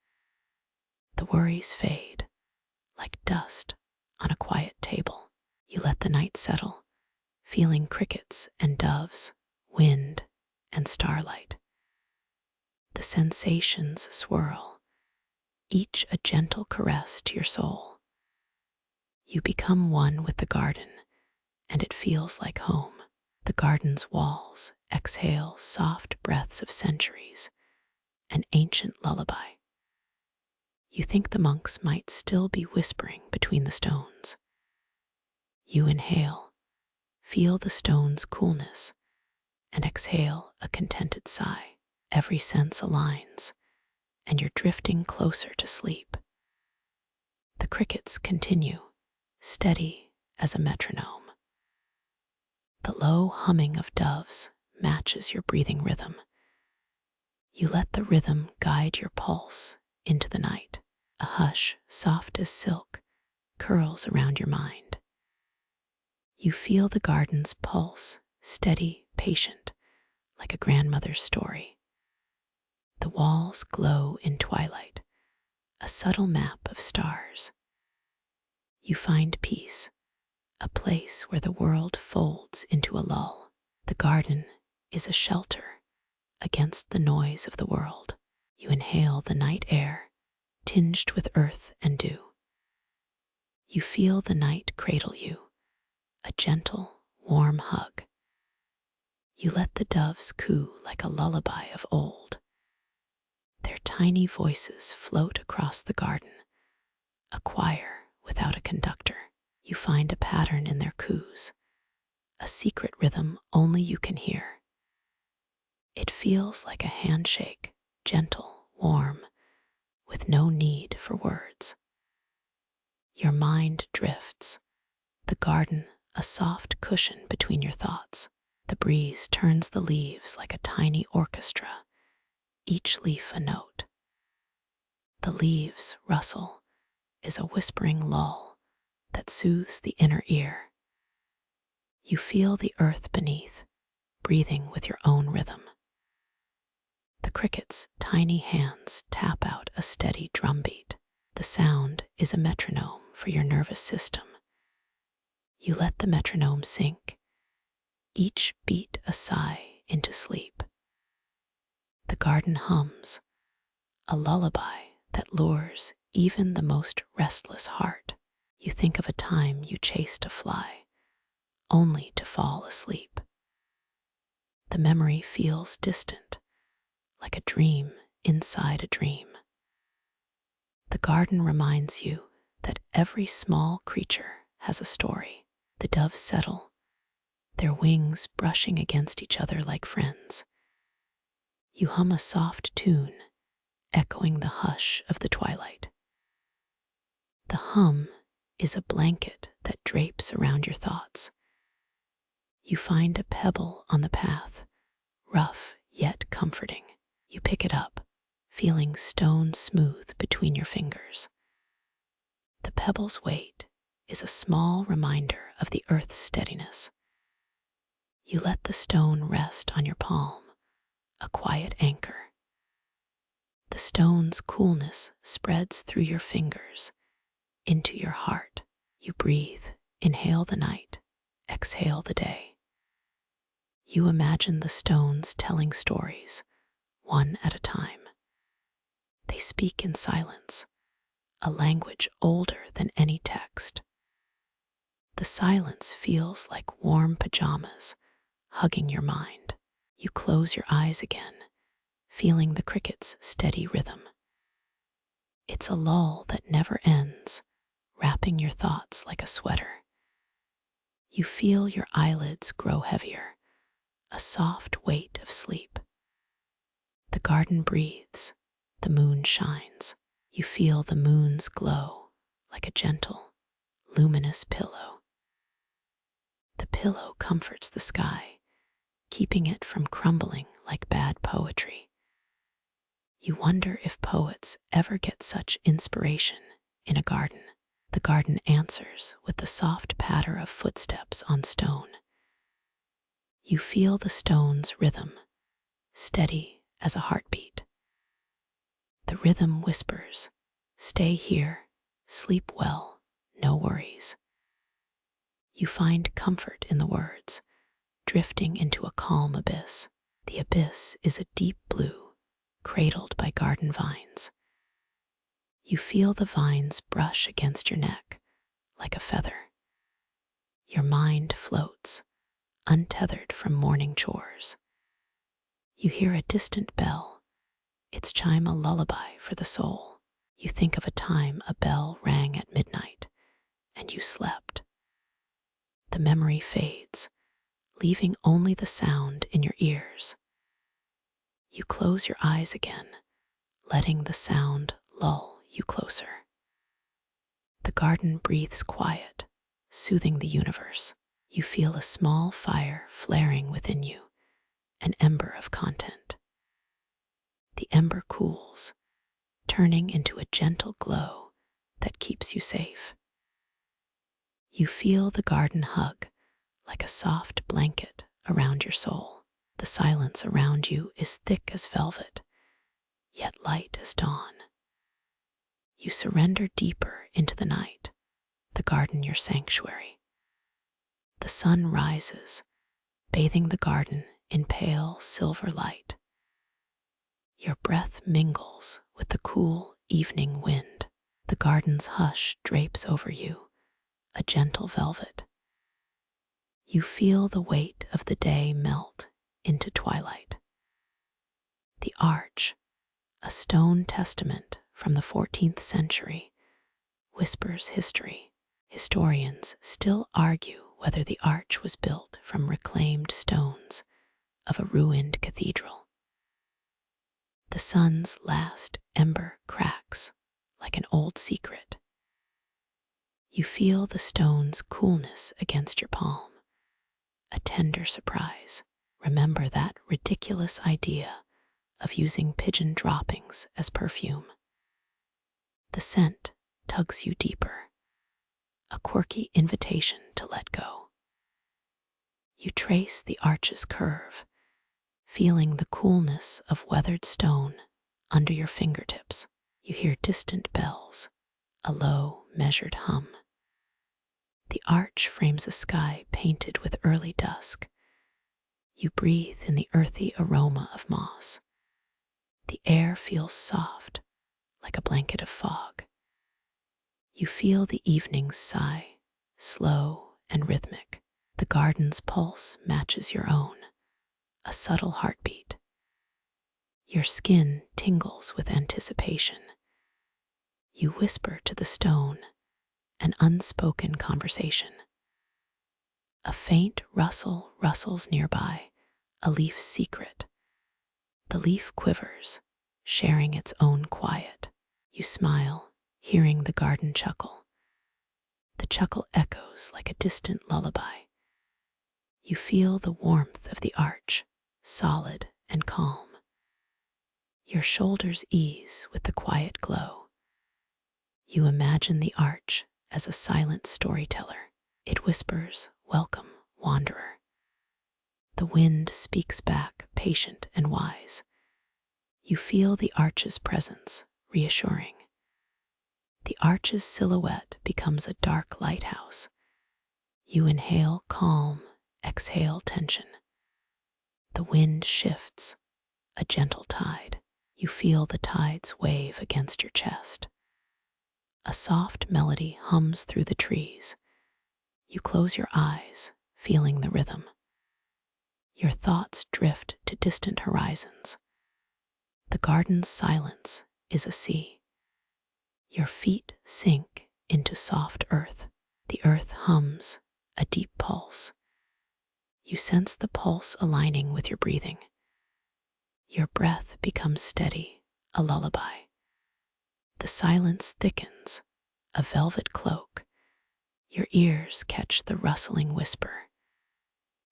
The worries fade, like dust on a quiet table. You let the night settle, feeling crickets and doves, wind and starlight. The sensations swirl, each a gentle caress to your soul. You become one with the garden, and it feels like home. The garden's walls exhale soft breaths of centuries, an ancient lullaby. You think the monks might still be whispering between the stones. You inhale, feel the stone's coolness, and exhale a contented sigh. Every sense aligns, and you're drifting closer to sleep. The crickets continue, steady as a metronome. The low humming of doves matches your breathing rhythm. You let the rhythm guide your pulse into the night. A hush, soft as silk, curls around your mind. You feel the garden's pulse, steady, patient, like a grandmother's story. The walls glow in twilight, a subtle map of stars. You find peace, a place where the world folds into a lull. The garden is a shelter against the noise of the world. You inhale the night air, tinged with earth and dew. You feel the night cradle you, a gentle, warm hug. You let the doves coo like a lullaby of old. Their tiny voices float across the garden, a choir without a conductor. You find a pattern in their coos, a secret rhythm only you can hear. It feels like a handshake, gentle, warm, with no need for words. Your mind drifts, the garden a soft cushion between your thoughts. The breeze turns the leaves like a tiny orchestra, each leaf a note. The leaves' rustle is a whispering lull that soothes the inner ear. You feel the earth beneath, breathing with your own rhythm. The cricket's tiny hands tap out a steady drumbeat. The sound is a metronome for your nervous system. You let the metronome sink, each beat a sigh into sleep. The garden hums, a lullaby that lures even the most restless heart. You think of a time you chased a fly, only to fall asleep. The memory feels distant, like a dream inside a dream. The garden reminds you that every small creature has a story. The doves settle, their wings brushing against each other like friends. You hum a soft tune, echoing the hush of the twilight. The hum is a blanket that drapes around your thoughts. You find a pebble on the path, rough yet comforting. You pick it up, feeling stone smooth between your fingers. The pebble's weight is a small reminder of the earth's steadiness. You let the stone rest on your palm, a quiet anchor. The stone's coolness spreads through your fingers, into your heart. You breathe, inhale the night, exhale the day. You imagine the stones telling stories, one at a time. They speak in silence, a language older than any text. The silence feels like warm pajamas, hugging your mind. You close your eyes again, feeling the cricket's steady rhythm. It's a lull that never ends, wrapping your thoughts like a sweater. You feel your eyelids grow heavier, a soft weight of sleep. The garden breathes, the moon shines. You feel the moon's glow like a gentle, luminous pillow. The pillow comforts the sky, keeping it from crumbling like bad poetry. You wonder if poets ever get such inspiration in a garden. The garden answers with the soft patter of footsteps on stone. You feel the stone's rhythm, steady as a heartbeat. The rhythm whispers, "Stay here, sleep well, no worries." You find comfort in the words, drifting into a calm abyss. The abyss is a deep blue, cradled by garden vines. You feel the vines brush against your neck like a feather. Your mind floats, untethered from morning chores. You hear a distant bell, its chime a lullaby for the soul. You think of a time a bell rang at midnight, and you slept. The memory fades, leaving only the sound in your ears. You close your eyes again, letting the sound lull you closer. The garden breathes quiet, soothing the universe. You feel a small fire flaring within you, an ember of content. The ember cools, turning into a gentle glow that keeps you safe. You feel the garden hug like a soft blanket around your soul. The silence around you is thick as velvet, yet light as dawn. You surrender deeper into the night, the garden your sanctuary. The sun rises, bathing the garden in pale silver light. Your breath mingles with the cool evening wind. The garden's hush drapes over you, a gentle velvet. You feel the weight of the day melt into twilight. The arch, a stone testament from the 14th century, whispers history. Historians still argue whether the arch was built from reclaimed stones of a ruined cathedral. The sun's last ember cracks like an old secret. You feel the stone's coolness against your palm, a tender surprise. Remember that ridiculous idea of using pigeon droppings as perfume. The scent tugs you deeper, a quirky invitation to let go. You trace the arch's curve, feeling the coolness of weathered stone under your fingertips. You hear distant bells, a low, measured hum. The arch frames a sky painted with early dusk. You breathe in the earthy aroma of moss. The air feels soft, like a blanket of fog. You feel the evening's sigh, slow and rhythmic. The garden's pulse matches your own, a subtle heartbeat. Your skin tingles with anticipation. You whisper to the stone, an unspoken conversation. A faint rustle rustles nearby, a leaf's secret. The leaf quivers, sharing its own quiet. You smile, hearing the garden chuckle. The chuckle echoes like a distant lullaby. You feel the warmth of the arch, solid and calm. Your shoulders ease with the quiet glow. You imagine the arch as a silent storyteller. It whispers, "Welcome, wanderer." The wind speaks back, patient and wise. You feel the arch's presence, reassuring. The arch's silhouette becomes a dark lighthouse. You inhale calm, exhale tension. The wind shifts, a gentle tide. You feel the tide's wave against your chest. A soft melody hums through the trees. You close your eyes, feeling the rhythm. Your thoughts drift to distant horizons. The garden's silence is a sea. Your feet sink into soft earth. The earth hums, a deep pulse. You sense the pulse aligning with your breathing. Your breath becomes steady, a lullaby. The silence thickens, a velvet cloak. Your ears catch the rustling whisper.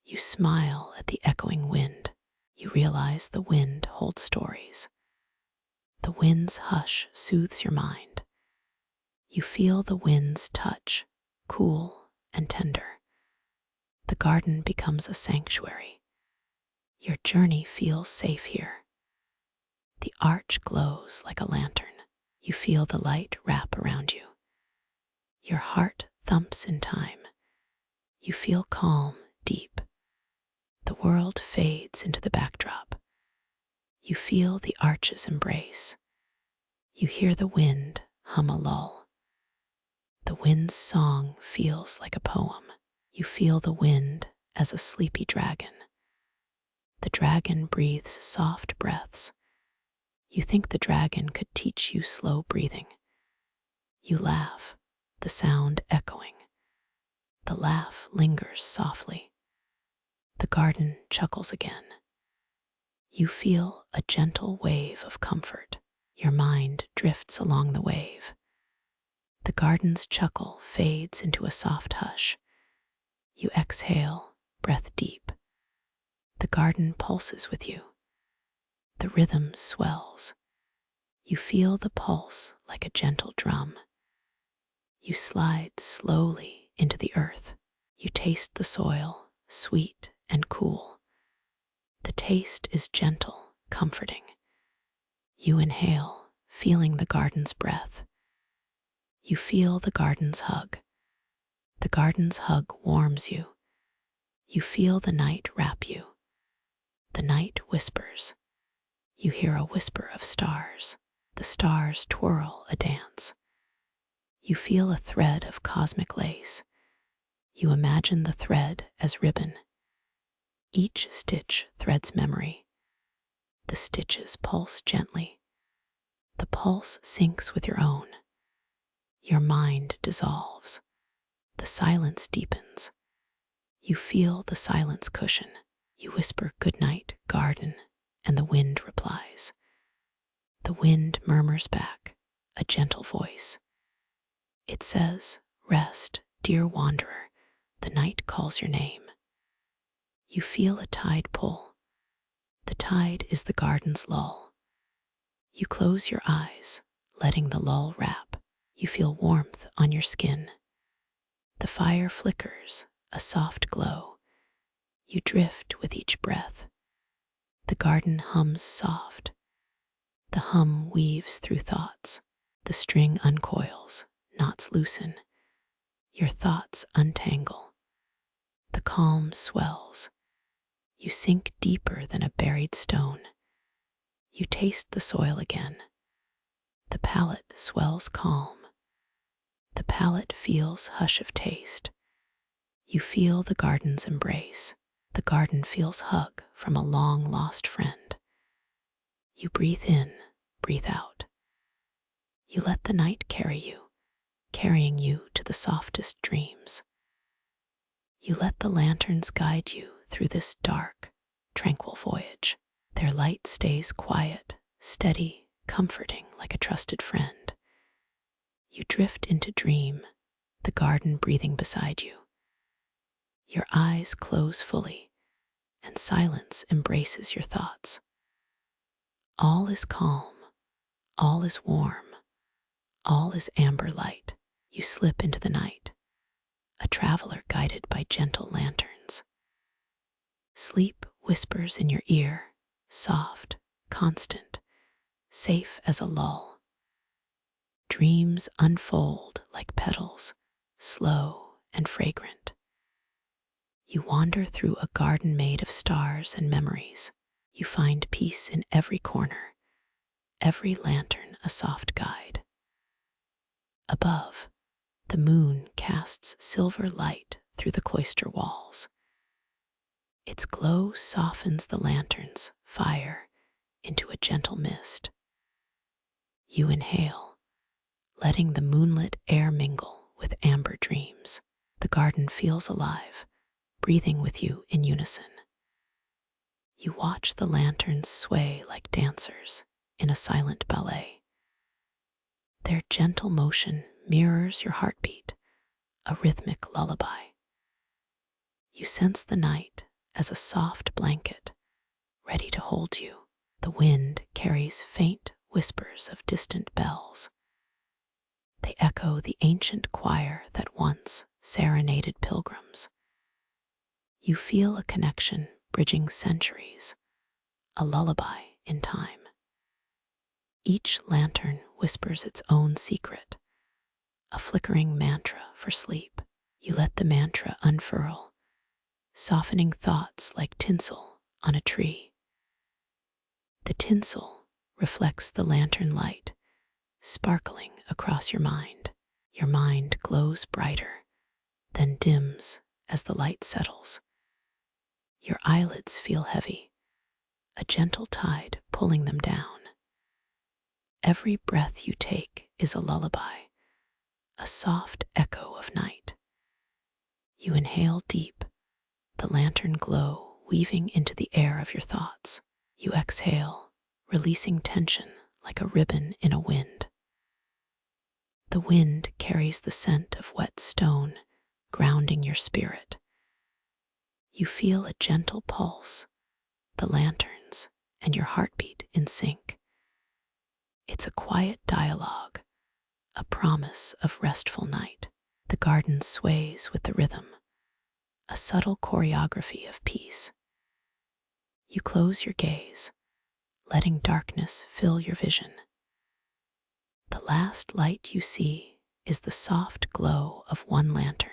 You smile at the echoing wind. You realize the wind holds stories. The wind's hush soothes your mind. You feel the wind's touch, cool and tender. The garden becomes a sanctuary. Your journey feels safe here. The arch glows like a lantern. You feel the light wrap around you. Your heart thumps in time. You feel calm, deep. The world fades into the backdrop. You feel the arch's embrace. You hear the wind hum a lull. The wind's song feels like a poem. You feel the wind as a sleepy dragon. The dragon breathes soft breaths. You think the dragon could teach you slow breathing. You laugh, the sound echoing. The laugh lingers softly. The garden chuckles again. You feel a gentle wave of comfort. Your mind drifts along the wave. The garden's chuckle fades into a soft hush. You exhale, breath deep. The garden pulses with you. The rhythm swells. You feel the pulse like a gentle drum. You slide slowly into the earth. You taste the soil, sweet and cool. The taste is gentle, comforting. You inhale, feeling the garden's breath. You feel the garden's hug. The garden's hug warms you. You feel the night wrap you. The night whispers. You hear a whisper of stars. The stars twirl a dance. You feel a thread of cosmic lace. You imagine the thread as ribbon. Each stitch threads memory. The stitches pulse gently. The pulse syncs with your own. Your mind dissolves. The silence deepens. You feel the silence cushion. You whisper, "Good night, garden," and the wind replies. The wind murmurs back, a gentle voice. It says, "Rest, dear wanderer, the night calls your name." You feel a tide pull. The tide is the garden's lull. You close your eyes, letting the lull wrap. You feel warmth on your skin. The fire flickers, a soft glow. You drift with each breath. The garden hums soft. The hum weaves through thoughts. The string uncoils, knots loosen. Your thoughts untangle. The calm swells. You sink deeper than a buried stone. You taste the soil again. The palate swells calm. The palate feels hush of taste. You feel the garden's embrace. The garden feels hug from a long-lost friend. You breathe in, breathe out. You let the night carry you, carrying you to the softest dreams. You let the lanterns guide you through this dark, tranquil voyage. Their light stays quiet, steady, comforting like a trusted friend. You drift into dream, the garden breathing beside you. Your eyes close fully, and silence embraces your thoughts. All is calm, all is warm, all is amber light. You slip into the night, a traveler guided by gentle lanterns. Sleep whispers in your ear, soft, constant, safe as a lull. Dreams unfold like petals, slow and fragrant. You wander through a garden made of stars and memories. You find peace in every corner, every lantern a soft guide. Above, the moon casts silver light through the cloister walls. Its glow softens the lantern's fire into a gentle mist. You inhale, letting the moonlit air mingle with amber dreams. The garden feels alive, breathing with you in unison. You watch the lanterns sway like dancers in a silent ballet. Their gentle motion mirrors your heartbeat, a rhythmic lullaby. You sense the night as a soft blanket, ready to hold you. The wind carries faint whispers of distant bells. They echo the ancient choir that once serenaded pilgrims. You feel a connection bridging centuries, a lullaby in time. Each lantern whispers its own secret, a flickering mantra for sleep. You let the mantra unfurl, softening thoughts like tinsel on a tree. The tinsel reflects the lantern light, sparkling across your mind. Your mind glows brighter, then dims as the light settles. Your eyelids feel heavy, a gentle tide pulling them down. Every breath you take is a lullaby, a soft echo of night. You inhale deep, the lantern glow weaving into the air of your thoughts. You exhale, releasing tension like a ribbon in a wind. The wind carries the scent of wet stone, grounding your spirit. You feel a gentle pulse, the lanterns, and your heartbeat in sync. It's a quiet dialogue, a promise of restful night. The garden sways with the rhythm, a subtle choreography of peace. You close your gaze, letting darkness fill your vision. The last light you see is the soft glow of one lantern,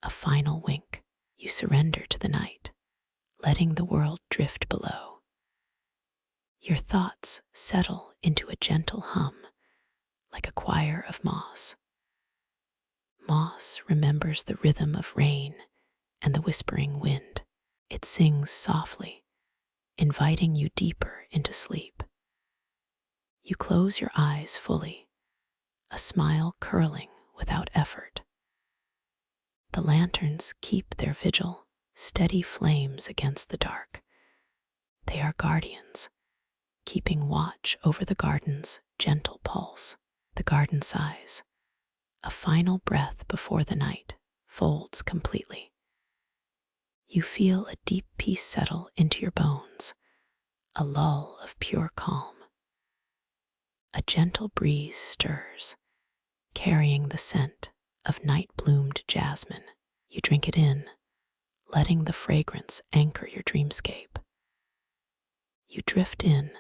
a final wink. You surrender to the night, letting the world drift below. Your thoughts settle into a gentle hum, like a choir of moss. Moss remembers the rhythm of rain and the whispering wind. It sings softly, inviting you deeper into sleep. You close your eyes fully, a smile curling without effort. The lanterns keep their vigil, steady flames against the dark. They are guardians, keeping watch over the garden's gentle pulse. The garden sighs, a final breath before the night folds completely. You feel a deep peace settle into your bones, a lull of pure calm. A gentle breeze stirs, carrying the scent of night-bloomed jasmine. You drink it in, letting the fragrance anchor your dreamscape. You drift in,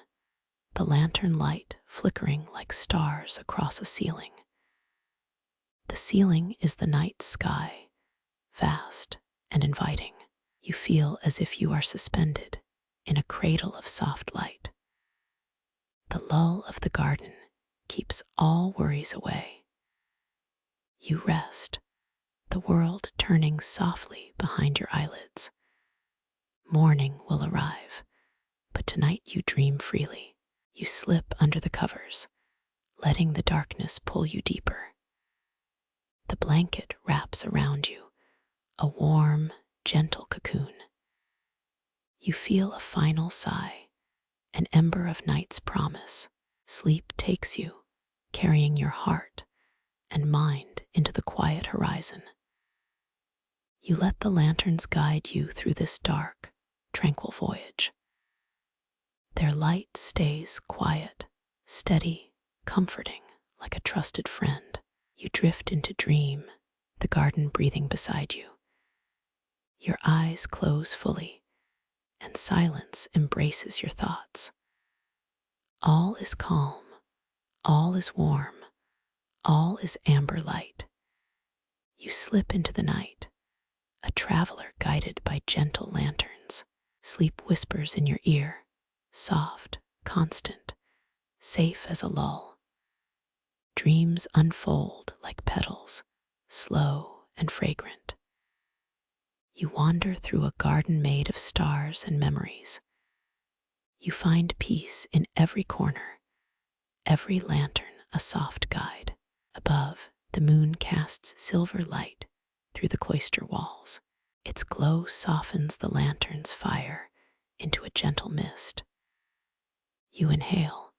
the lantern light flickering like stars across a ceiling. The ceiling is the night sky, vast and inviting. You feel as if you are suspended in a cradle of soft light. The lull of the garden keeps all worries away. You rest, the world turning softly behind your eyelids. Morning will arrive, but tonight you dream freely. You slip under the covers, letting the darkness pull you deeper. The blanket wraps around you, a warm, gentle cocoon. You feel a final sigh, an ember of night's promise. Sleep takes you, carrying your heart and mind into the quiet horizon. You let the lanterns guide you through this dark, tranquil voyage. Their light stays quiet, steady, comforting, like a trusted friend. You drift into dream, the garden breathing beside you. Your eyes close fully, and silence embraces your thoughts. All is calm, all is warm, all is amber light. You slip into the night, a traveler guided by gentle lanterns. Sleep whispers in your ear, soft, constant, safe as a lull. Dreams unfold like petals, slow and fragrant. You wander through a garden made of stars and memories. You find peace in every corner, every lantern a soft guide. Above, the moon casts silver light through the cloister walls. Its glow softens the lantern's fire into a gentle mist. You inhale,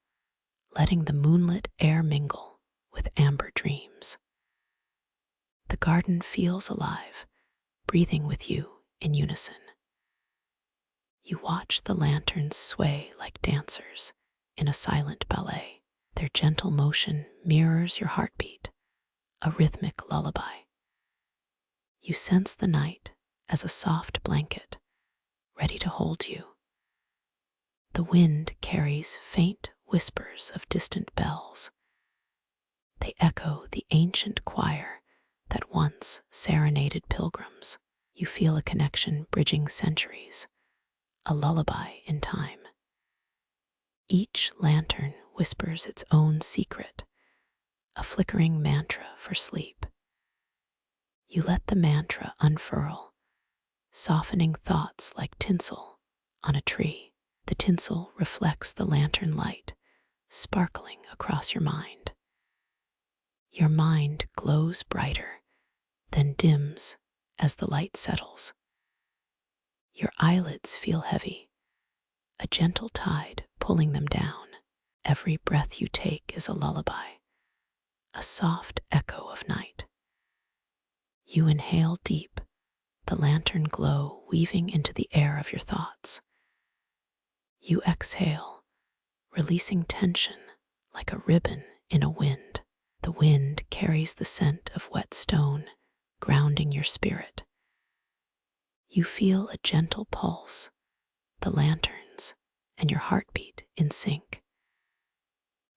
letting the moonlit air mingle with amber dreams. The garden feels alive, breathing with you in unison. You watch the lanterns sway like dancers in a silent ballet. Their gentle motion mirrors your heartbeat, a rhythmic lullaby. You sense the night as a soft blanket, ready to hold you. The wind carries faint whispers of distant bells. They echo the ancient choir that once serenaded pilgrims. You feel a connection bridging centuries, a lullaby in time. Each lantern whispers its own secret, a flickering mantra for sleep. You let the mantra unfurl, softening thoughts like tinsel on a tree. The tinsel reflects the lantern light, sparkling across your mind. Your mind glows brighter, then dims as the light settles. Your eyelids feel heavy, a gentle tide pulling them down. Every breath you take is a lullaby, a soft echo of night. You inhale deep, the lantern glow weaving into the air of your thoughts. You exhale, releasing tension like a ribbon in a wind. The wind carries the scent of wet stone, grounding your spirit. You feel a gentle pulse, the lanterns, and your heartbeat in sync.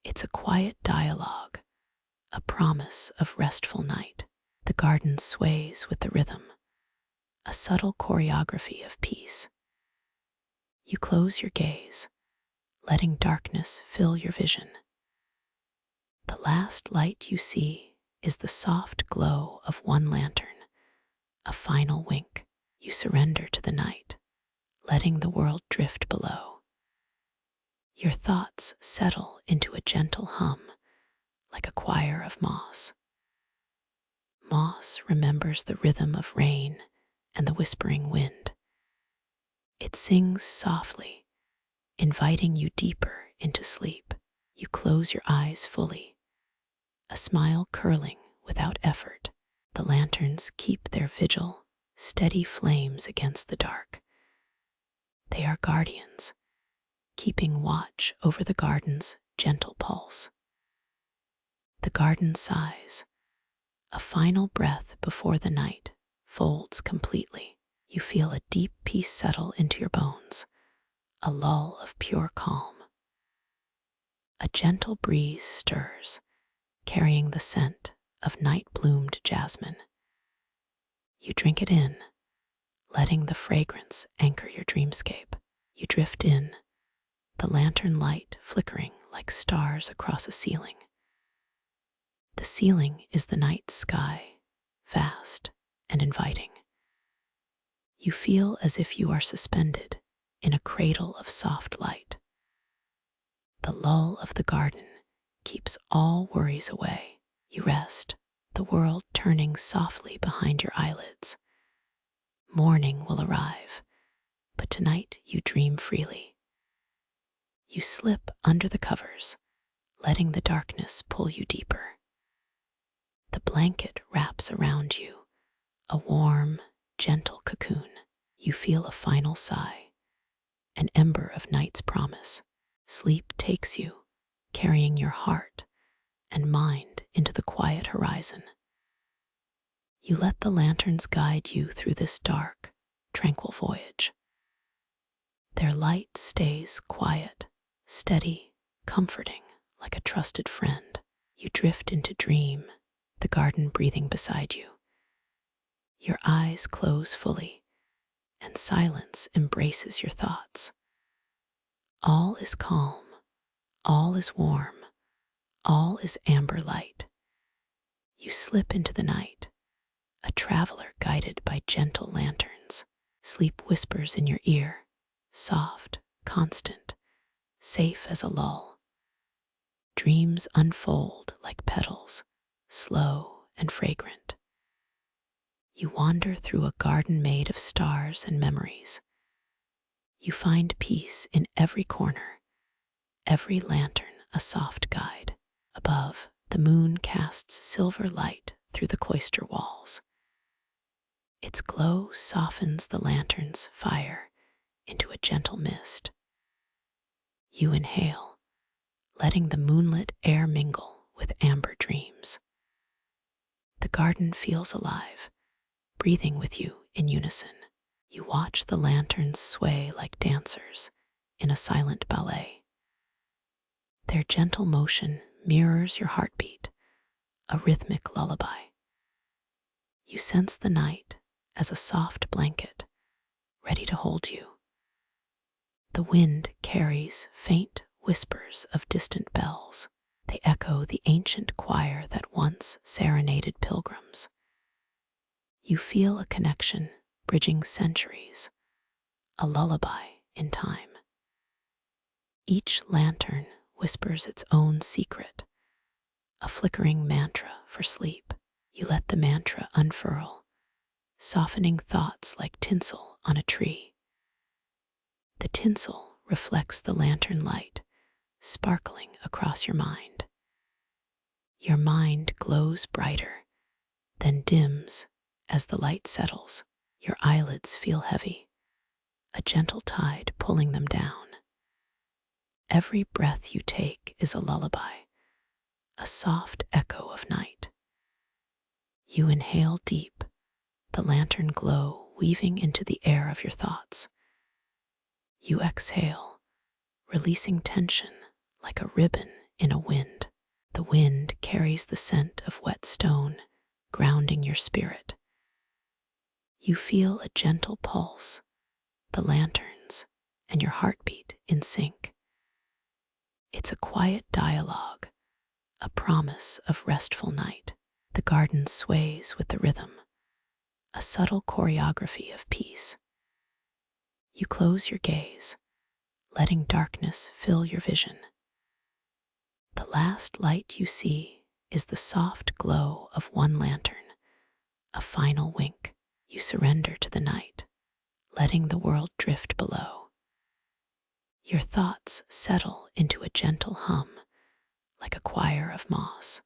It's a quiet dialogue, a promise of restful night. The garden sways with the rhythm, a subtle choreography of peace. You close your gaze, letting darkness fill your vision. The last light you see is the soft glow of one lantern, a final wink. You surrender to the night, letting the world drift below. Your thoughts settle into a gentle hum, like a choir of moss. Moss remembers the rhythm of rain and the whispering wind. It sings softly, inviting you deeper into sleep. You close your eyes fully, a smile curling without effort. The lanterns keep their vigil, steady flames against the dark. They are guardians, keeping watch over the garden's gentle pulse. The garden sighs, a final breath before the night folds completely. You feel a deep peace settle into your bones, a lull of pure calm. A gentle breeze stirs, carrying the scent of night-bloomed jasmine. You drink it in, letting the fragrance anchor your dreamscape. You drift in, the lantern light flickering like stars across a ceiling. The ceiling is the night sky, vast and inviting. You feel as if you are suspended in a cradle of soft light. The lull of the garden keeps all worries away. You rest, the world turning softly behind your eyelids. Morning will arrive, but tonight you dream freely. You slip under the covers, letting the darkness pull you deeper. The blanket wraps around you, a warm, gentle cocoon. You feel a final sigh, an ember of night's promise. Sleep takes you, carrying your heart and mind into the quiet horizon. You let the lanterns guide you through this dark, tranquil voyage. Their light stays quiet, steady, comforting, like a trusted friend. You drift into dream, the garden breathing beside you. Your eyes close fully, and silence embraces your thoughts. All is calm, all is warm, all is amber light. You slip into the night, a traveler guided by gentle lanterns. Sleep whispers in your ear, soft, constant, safe as a lull. Dreams unfold like petals, slow and fragrant. You wander through a garden made of stars and memories. You find peace in every corner, every lantern a soft guide. Above, the moon casts silver light through the cloister walls. Its glow softens the lantern's fire into a gentle mist. You inhale, letting the moonlit air mingle with amber dreams. The garden feels alive, breathing with you in unison. You watch the lanterns sway like dancers in a silent ballet. Their gentle motion mirrors your heartbeat, a rhythmic lullaby. You sense the night as a soft blanket, ready to hold you. The wind carries faint whispers of distant bells. They echo the ancient choir that once serenaded pilgrims. You feel a connection bridging centuries, a lullaby in time. Each lantern whispers its own secret, a flickering mantra for sleep. You let the mantra unfurl, softening thoughts like tinsel on a tree. The tinsel reflects the lantern light, sparkling across your mind. Your mind glows brighter, then dims as the light settles. Your eyelids feel heavy, a gentle tide pulling them down. Every breath you take is a lullaby, a soft echo of night. You inhale deep, the lantern glow weaving into the air of your thoughts. You exhale, releasing tension like a ribbon in a wind. The wind carries the scent of wet stone, grounding your spirit. You feel a gentle pulse, the lanterns, and your heartbeat in sync. It's a quiet dialogue, a promise of restful night. The garden sways with the rhythm, a subtle choreography of peace. You close your gaze, letting darkness fill your vision. The last light you see is the soft glow of one lantern, a final wink. You surrender to the night, letting the world drift below. Your thoughts settle into a gentle hum, like a choir of moss.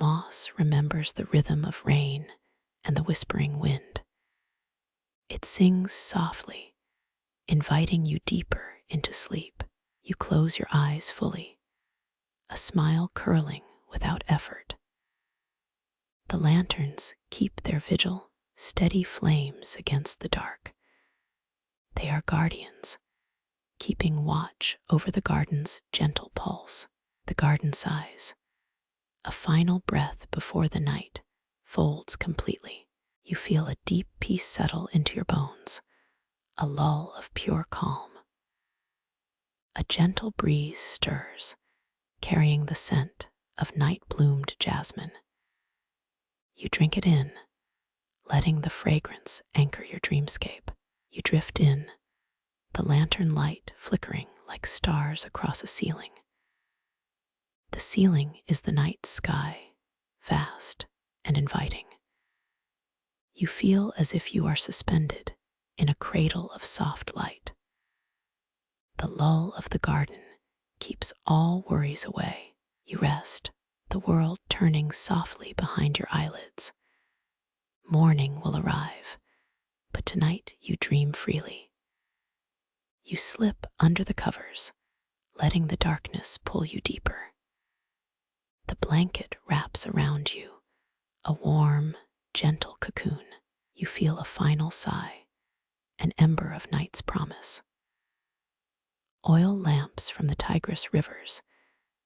Moss remembers the rhythm of rain and the whispering wind. It sings softly, inviting you deeper into sleep. You close your eyes fully, a smile curling without effort. The lanterns keep their vigil, steady flames against the dark. They are guardians, keeping watch over the garden's gentle pulse. The garden sighs, a final breath before the night folds completely. You feel a deep peace settle into your bones, a lull of pure calm. A gentle breeze stirs, carrying the scent of night-bloomed jasmine. You drink it in, letting the fragrance anchor your dreamscape. You drift in, the lantern light flickering like stars across a ceiling. The ceiling is the night sky, vast and inviting. You feel as if you are suspended in a cradle of soft light. The lull of the garden keeps all worries away. You rest, the world turning softly behind your eyelids. Morning will arrive, but tonight you dream freely. You slip under the covers, letting the darkness pull you deeper. The blanket wraps around you, a warm, gentle cocoon. You feel a final sigh, an ember of night's promise. Oil lamps from the Tigris rivers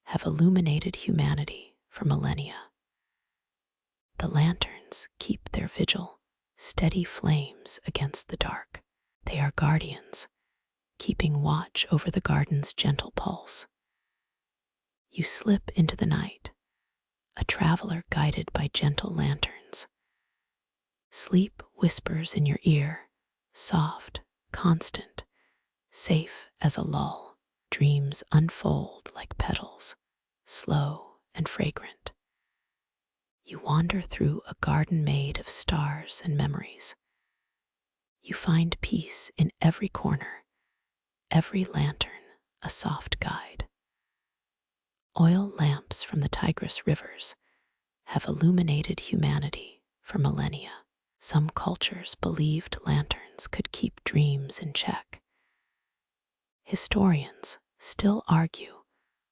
have illuminated humanity for millennia. The lanterns keep their vigil, steady flames against the dark. They are guardians, keeping watch over the garden's gentle pulse. You slip into the night, a traveler guided by gentle lanterns. Sleep whispers in your ear, soft, constant, safe as a lull. Dreams unfold like petals, slow and fragrant. You wander through a garden made of stars and memories. You find peace in every corner, every lantern a soft guide. Oil lamps from the Tigris rivers have illuminated humanity for millennia. Some cultures believed lanterns could keep dreams in check. Historians still argue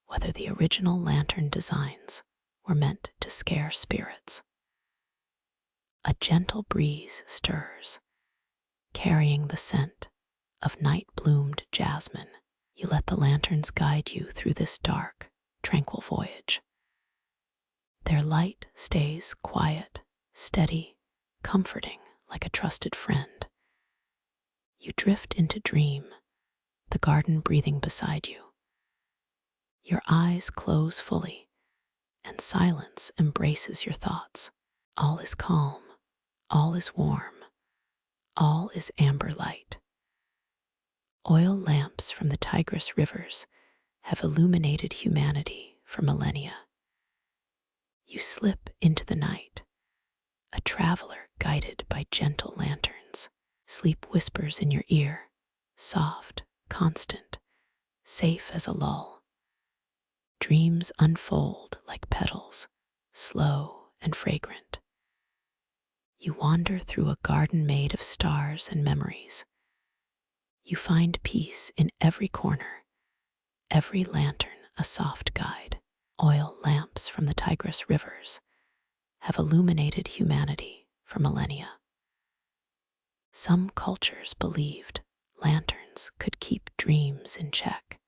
whether the original lantern designs were meant to scare spirits. A gentle breeze stirs, carrying the scent of night-bloomed jasmine. You let the lanterns guide you through this dark, tranquil voyage. Their light stays quiet, steady, comforting like a trusted friend. You drift into dream, the garden breathing beside you. Your eyes close fully, and silence embraces your thoughts. All is calm, all is warm, all is amber light. Oil lamps from the Tigris rivers have illuminated humanity for millennia. You slip into the night, a traveler guided by gentle lanterns. Sleep whispers in your ear, soft, constant, safe as a lull. Dreams unfold like petals, slow and fragrant. You wander through a garden made of stars and memories. You find peace in every corner, every lantern a soft guide. Oil lamps from the Tigris rivers have illuminated humanity for millennia. Some cultures believed lanterns could keep dreams in check.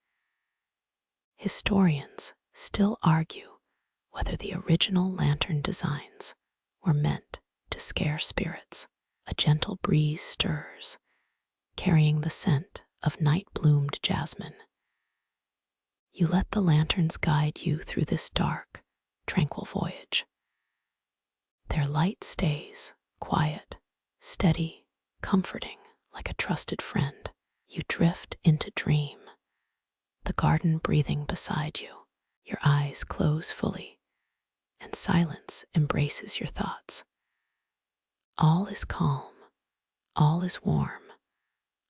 Historians still argue whether the original lantern designs were meant to scare spirits. A gentle breeze stirs, carrying the scent of night-bloomed jasmine. You let the lanterns guide you through this dark, tranquil voyage. Their light stays quiet, steady, comforting like a trusted friend. You drift into dream, the garden breathing beside you. Your eyes close fully, and silence embraces your thoughts. All is calm, all is warm,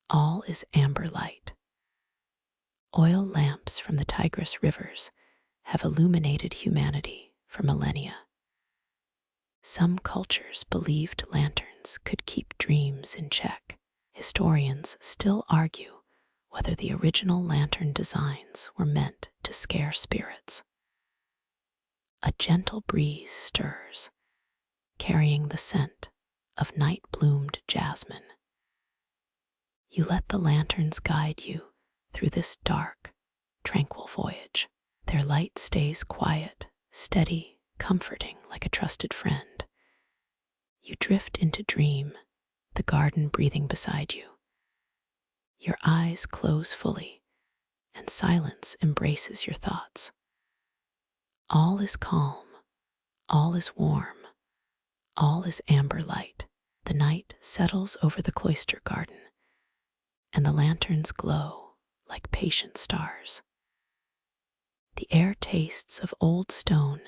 all is amber light. Oil lamps from the Tigris rivers have illuminated humanity for millennia. Some cultures believed lanterns could keep dreams in check. Historians still argue whether the original lantern designs were meant to scare spirits. A gentle breeze stirs, carrying the scent of night-bloomed jasmine. You let the lanterns guide you through this dark, tranquil voyage. Their light stays quiet, steady, comforting like a trusted friend. You drift into dream, the garden breathing beside you. Your eyes close fully, and silence embraces your thoughts. All is calm, all is warm, all is amber light. The night settles over the cloister garden, and the lanterns glow like patient stars. The air tastes of old stone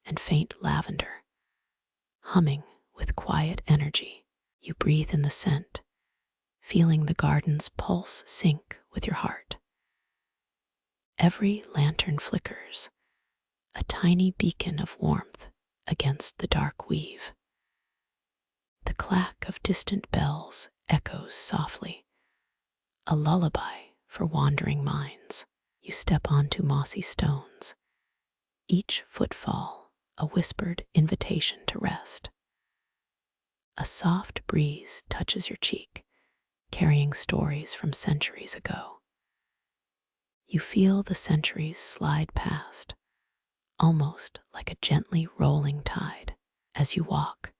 and faint lavender, humming with quiet energy. You breathe in the scent, feeling the garden's pulse sync with your heart. Every lantern flickers, a tiny beacon of warmth against the dark weave. The clack of distant bells echoes softly, a lullaby for wandering minds. You step onto mossy stones, each footfall a whispered invitation to rest. A soft breeze touches your cheek, carrying stories from centuries ago. You feel the centuries slide past, almost like a gently rolling tide. As you walk,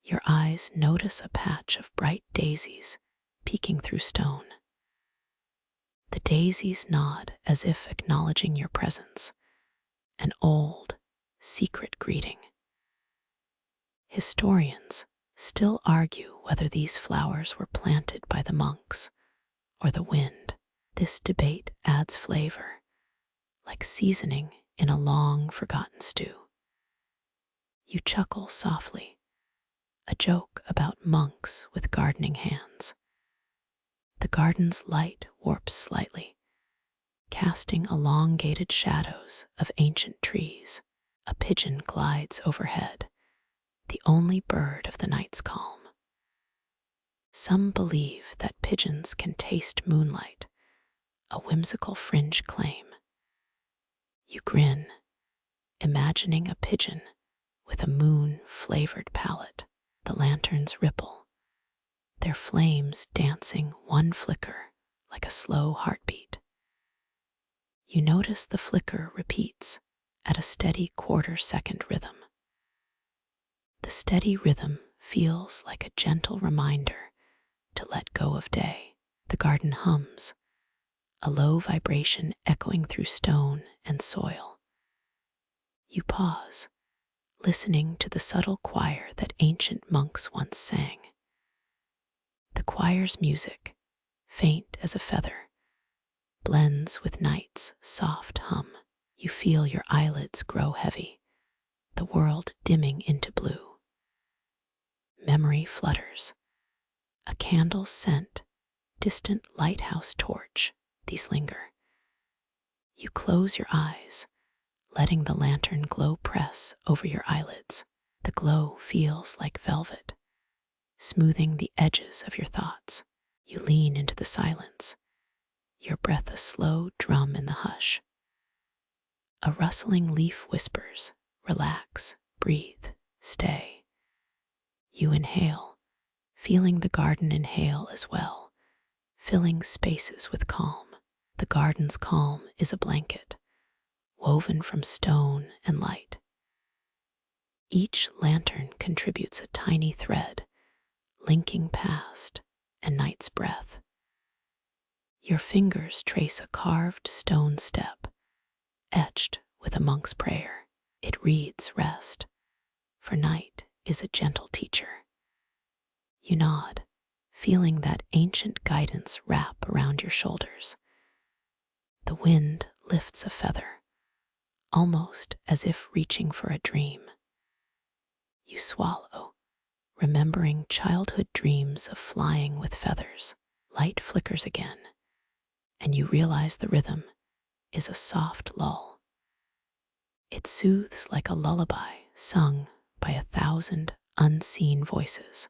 your eyes notice a patch of bright daisies peeking through stone. The daisies nod as if acknowledging your presence, an old, secret greeting. Historians still argue whether these flowers were planted by the monks or the wind. This debate adds flavor, like seasoning in a long-forgotten stew. You chuckle softly, a joke about monks with gardening hands. The garden's light warps slightly, casting elongated shadows of ancient trees. A pigeon glides overhead, the only bird of the night's calm. Some believe that pigeons can taste moonlight, a whimsical fringe claim. You grin, imagining a pigeon with a moon-flavored palate. The lanterns ripple, their flames dancing one flicker like a slow heartbeat. You notice the flicker repeats at a steady quarter-second rhythm. The steady rhythm feels like a gentle reminder to let go of day. The garden hums, a low vibration echoing through stone and soil. You pause, listening to the subtle choir that ancient monks once sang. The choir's music, faint as a feather, blends with night's soft hum. You feel your eyelids grow heavy, the world dimming into blue. Memory flutters, a candle's scent, distant lighthouse torch, these linger. You close your eyes, letting the lantern glow press over your eyelids. The glow feels like velvet, smoothing the edges of your thoughts. You lean into the silence, your breath a slow drum in the hush. A rustling leaf whispers, relax, breathe, stay. You inhale, feeling the garden inhale as well, filling spaces with calm. The garden's calm is a blanket, woven from stone and light. Each lantern contributes a tiny thread, linking past and night's breath. Your fingers trace a carved stone step, etched with a monk's prayer. It reads rest, for night is a gentle teacher. You nod, feeling that ancient guidance wrap around your shoulders. The wind lifts a feather, almost as if reaching for a dream. You swallow, remembering childhood dreams of flying with feathers. Light flickers again, and you realize the rhythm is a soft lull. It soothes like a lullaby sung by 1,000 unseen voices.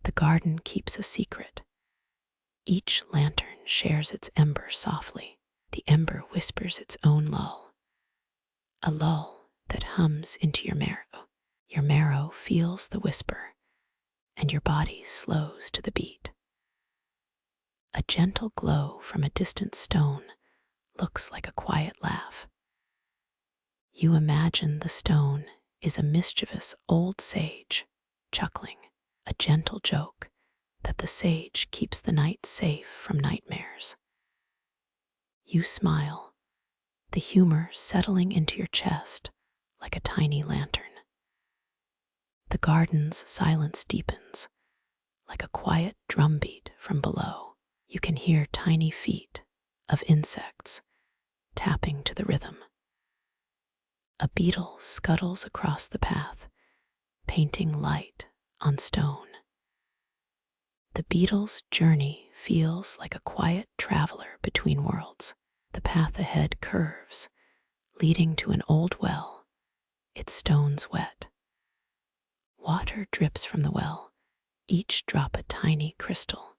The garden keeps a secret. Each lantern shares its ember softly. The ember whispers its own lull, a lull that hums into your marrow. Your marrow feels the whisper, and your body slows to the beat. A gentle glow from a distant stone looks like a quiet laugh. You imagine the stone is a mischievous old sage, chuckling, a gentle joke that the sage keeps the night safe from nightmares. You smile, the humor settling into your chest like a tiny lantern. The garden's silence deepens, like a quiet drumbeat from below. You can hear tiny feet of insects tapping to the rhythm. A beetle scuttles across the path, painting light on stone. The beetle's journey feels like a quiet traveler between worlds. The path ahead curves, leading to an old well, its stones wet. Water drips from the well, each drop a tiny crystal.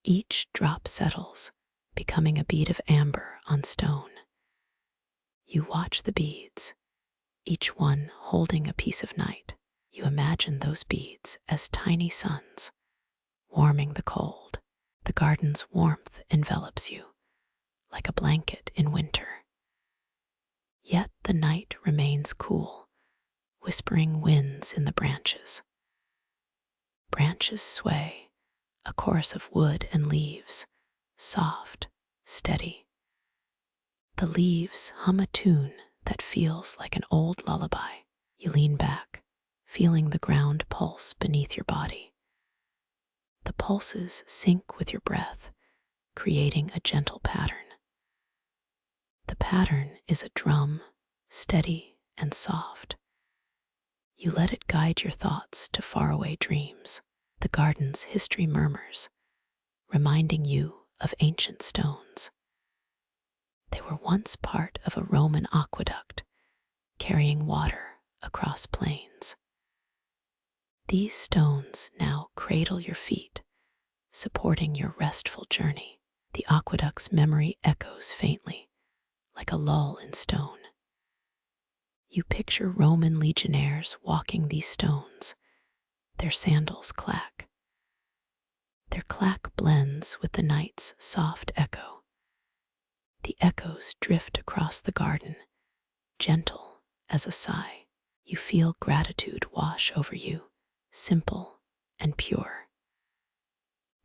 Each drop settles, becoming a bead of amber on stone. You watch the beads, each one holding a piece of night. You imagine those beads as tiny suns, warming the cold. The garden's warmth envelops you, like a blanket in winter. Yet the night remains cool, whispering winds in the branches. Branches sway, a chorus of wood and leaves, soft, steady. The leaves hum a tune that feels like an old lullaby. You lean back, feeling the ground pulse beneath your body. The pulses sync with your breath, creating a gentle pattern. The pattern is a drum, steady and soft. You let it guide your thoughts to faraway dreams. The garden's history murmurs, reminding you of ancient stones. They were once part of a Roman aqueduct, carrying water across plains. These stones now cradle your feet, supporting your restful journey. The aqueduct's memory echoes faintly, like a lull in stone. You picture Roman legionnaires walking these stones, their sandals clack. Their clack blends with the night's soft echo. The echoes drift across the garden, gentle as a sigh. You feel gratitude wash over you, simple and pure.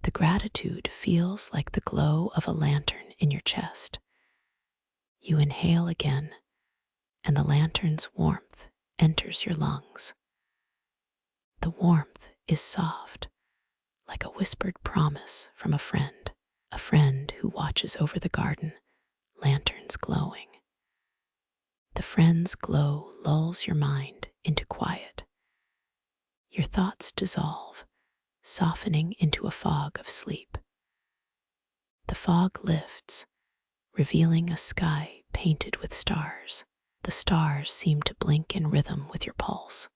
The gratitude feels like the glow of a lantern in your chest. You inhale again, and the lantern's warmth enters your lungs. The warmth is soft, like a whispered promise from a friend who watches over the garden, lanterns glowing. The friend's glow lulls your mind into quiet. Your thoughts dissolve, softening into a fog of sleep. The fog lifts, revealing a sky painted with stars. The stars seem to blink in rhythm with your pulse.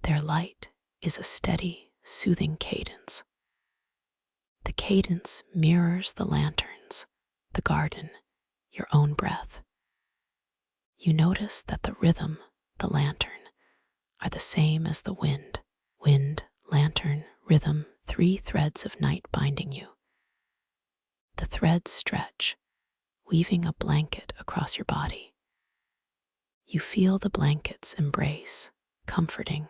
Their light is a steady, soothing cadence. The cadence mirrors the lanterns, the garden, your own breath. You notice that the rhythm, the lantern, are the same as the wind. Wind, lantern, rhythm, 3 threads of night binding you. The threads stretch, weaving a blanket across your body. You feel the blanket's embrace, comforting,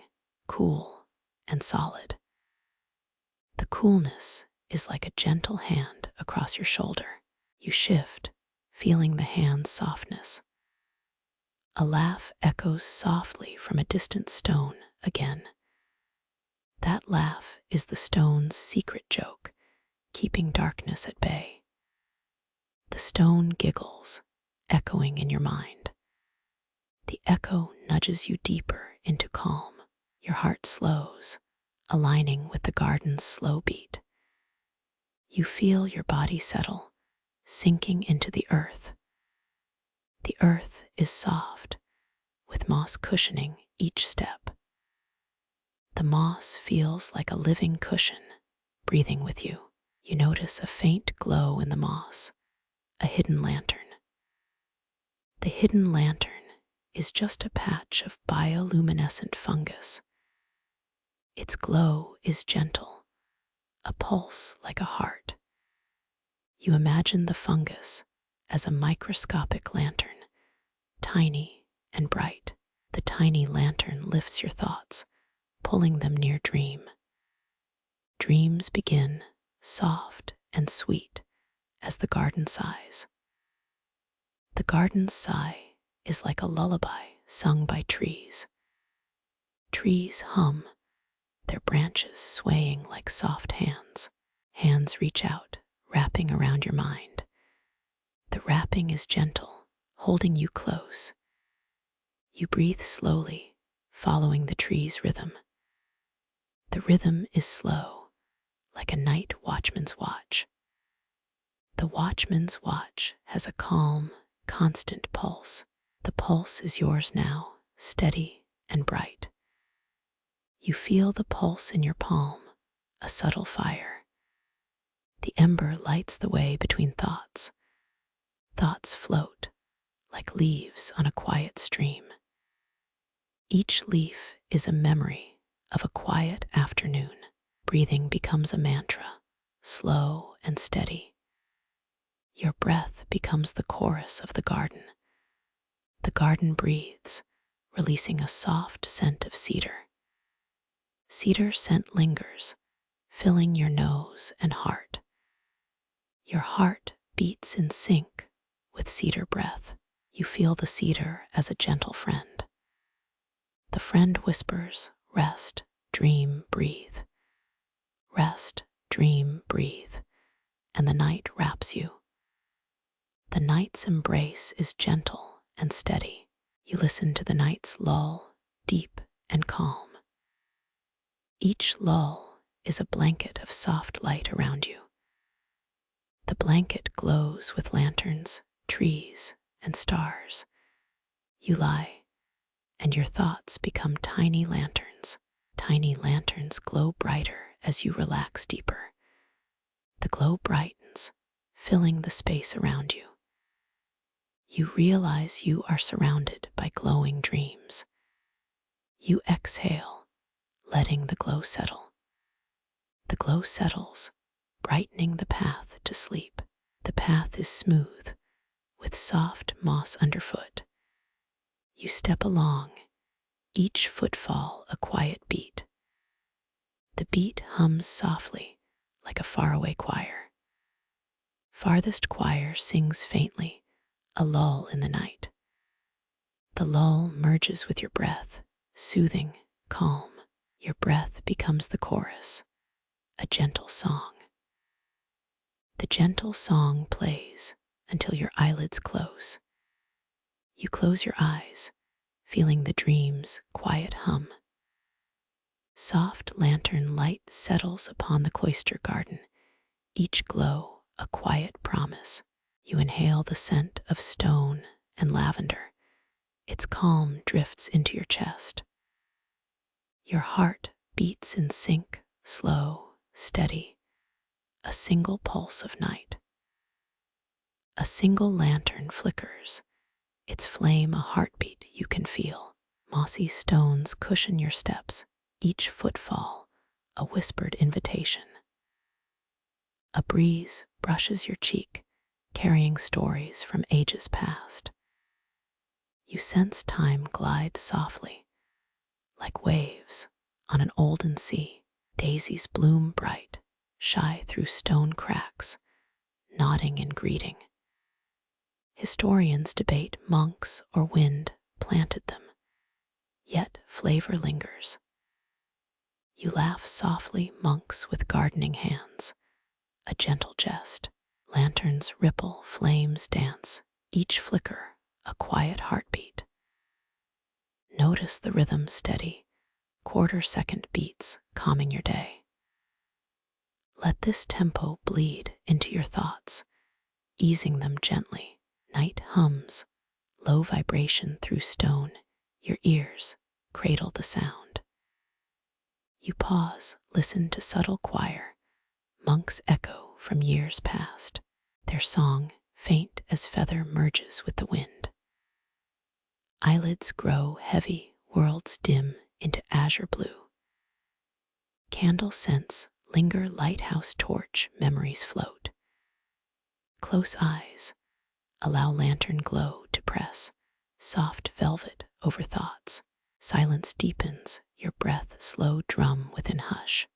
cool, and solid. The coolness is like a gentle hand across your shoulder. You shift, feeling the hand's softness. A laugh echoes softly from a distant stone again. That laugh is the stone's secret joke, keeping darkness at bay. The stone giggles, echoing in your mind. The echo nudges you deeper into calm. Your heart slows, aligning with the garden's slow beat. You feel your body settle, sinking into the earth. The earth is soft, with moss cushioning each step. The moss feels like a living cushion, breathing with you. You notice a faint glow in the moss, a hidden lantern. The hidden lantern is just a patch of bioluminescent fungus. Its glow is gentle, a pulse like a heart. You imagine the fungus as a microscopic lantern, tiny and bright. The tiny lantern lifts your thoughts, pulling them near dream. Dreams begin, soft and sweet, as the garden sighs. The garden's sigh is like a lullaby sung by trees. Trees hum, their branches swaying like soft hands. Hands reach out, wrapping around your mind. The wrapping is gentle, holding you close. You breathe slowly, following the tree's rhythm. The rhythm is slow, like a night watchman's watch. The watchman's watch has a calm, constant pulse. The pulse is yours now, steady and bright. You feel the pulse in your palm, a subtle fire. The ember lights the way between thoughts. Thoughts float like leaves on a quiet stream. Each leaf is a memory of a quiet afternoon. Breathing becomes a mantra, slow and steady. Your breath becomes the chorus of the garden. The garden breathes, releasing a soft scent of cedar. Cedar scent lingers, filling your nose and heart. Your heart beats in sync with cedar breath. You feel the cedar as a gentle friend. The friend whispers, rest, dream, breathe. Rest, dream, breathe, and the night wraps you. The night's embrace is gentle and steady. You listen to the night's lull, deep and calm. Each lull is a blanket of soft light around you. The blanket glows with lanterns, trees, and stars. You lie, and your thoughts become tiny lanterns. Tiny lanterns glow brighter as you relax deeper. The glow brightens, filling the space around you. You realize you are surrounded by glowing dreams. You exhale, letting the glow settle. The glow settles, brightening the path to sleep. The path is smooth, with soft moss underfoot. You step along, each footfall a quiet beat. The beat hums softly, like a faraway choir. Farthest choir sings faintly, a lull in the night. The lull merges with your breath, soothing, calm. Your breath becomes the chorus, a gentle song. The gentle song plays until your eyelids close. You close your eyes, feeling the dream's quiet hum. Soft lantern light settles upon the cloister garden, each glow a quiet promise. You inhale the scent of stone and lavender. Its calm drifts into your chest. Your heart beats in sync, slow, steady, a single pulse of night. A single lantern flickers, its flame a heartbeat you can feel. Mossy stones cushion your steps, each footfall a whispered invitation. A breeze brushes your cheek, carrying stories from ages past. You sense time glide softly, like waves on an olden sea. Daisies bloom bright, shy through stone cracks, nodding in greeting. Historians debate monks or wind planted them, yet flavor lingers. You laugh softly, monks with gardening hands, a gentle jest. Lanterns ripple, flames dance, each flicker a quiet heartbeat. Notice the rhythm steady, quarter-second beats calming your day. Let this tempo bleed into your thoughts, easing them gently. Night hums, low vibration through stone. Your ears cradle the sound. You pause, listen to subtle choir, monks echo from years past. Their song, faint as feather, merges with the wind. Eyelids grow heavy, worlds dim into azure blue. Candle scents linger, lighthouse torch, memories float. Close eyes allow lantern glow to press, soft velvet over thoughts. Silence deepens, your breath slow drum within hush.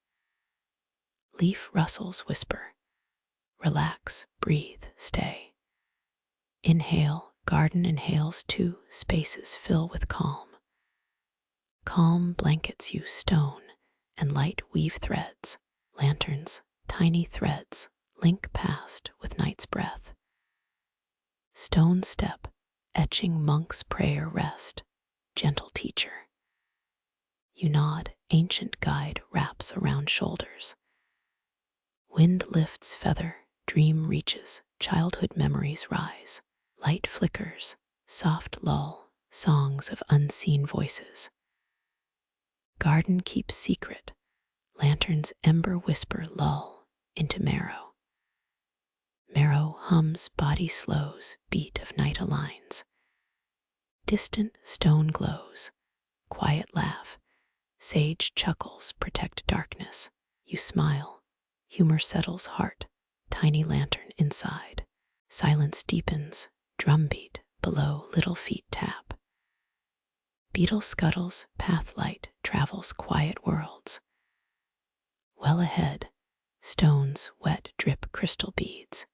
Leaf rustles whisper, relax, breathe, stay. Inhale, garden inhales too, spaces fill with calm. Calm blankets you, stone and light weave threads. Lanterns, tiny threads, link past with night's breath. Stone step, etching monk's prayer rest, gentle teacher. You nod, ancient guide wraps around shoulders. Wind lifts feather, dream reaches, childhood memories rise. Light flickers, soft lull, songs of unseen voices. Garden keeps secret, lantern's ember whisper lull into marrow. Marrow hums, body slows, beat of night aligns. Distant stone glows, quiet laugh, sage chuckles protect darkness. You smile, humor settles heart, tiny lantern inside. Silence deepens, drumbeat below, little feet tap. Beetle scuttles, pathlight travels quiet worlds. Well ahead, stones wet drip crystal beads.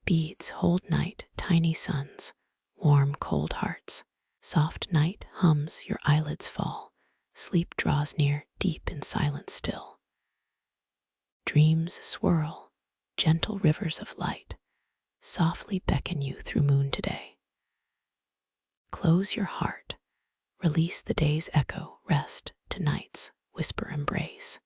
Beads hold night, tiny suns, warm cold hearts. Soft night hums, your eyelids fall. Sleep draws near, deep in silence still. Dreams swirl, gentle rivers of light, softly beckon you through moon today. Close your heart, release the day's echo, rest to night's whisper embrace.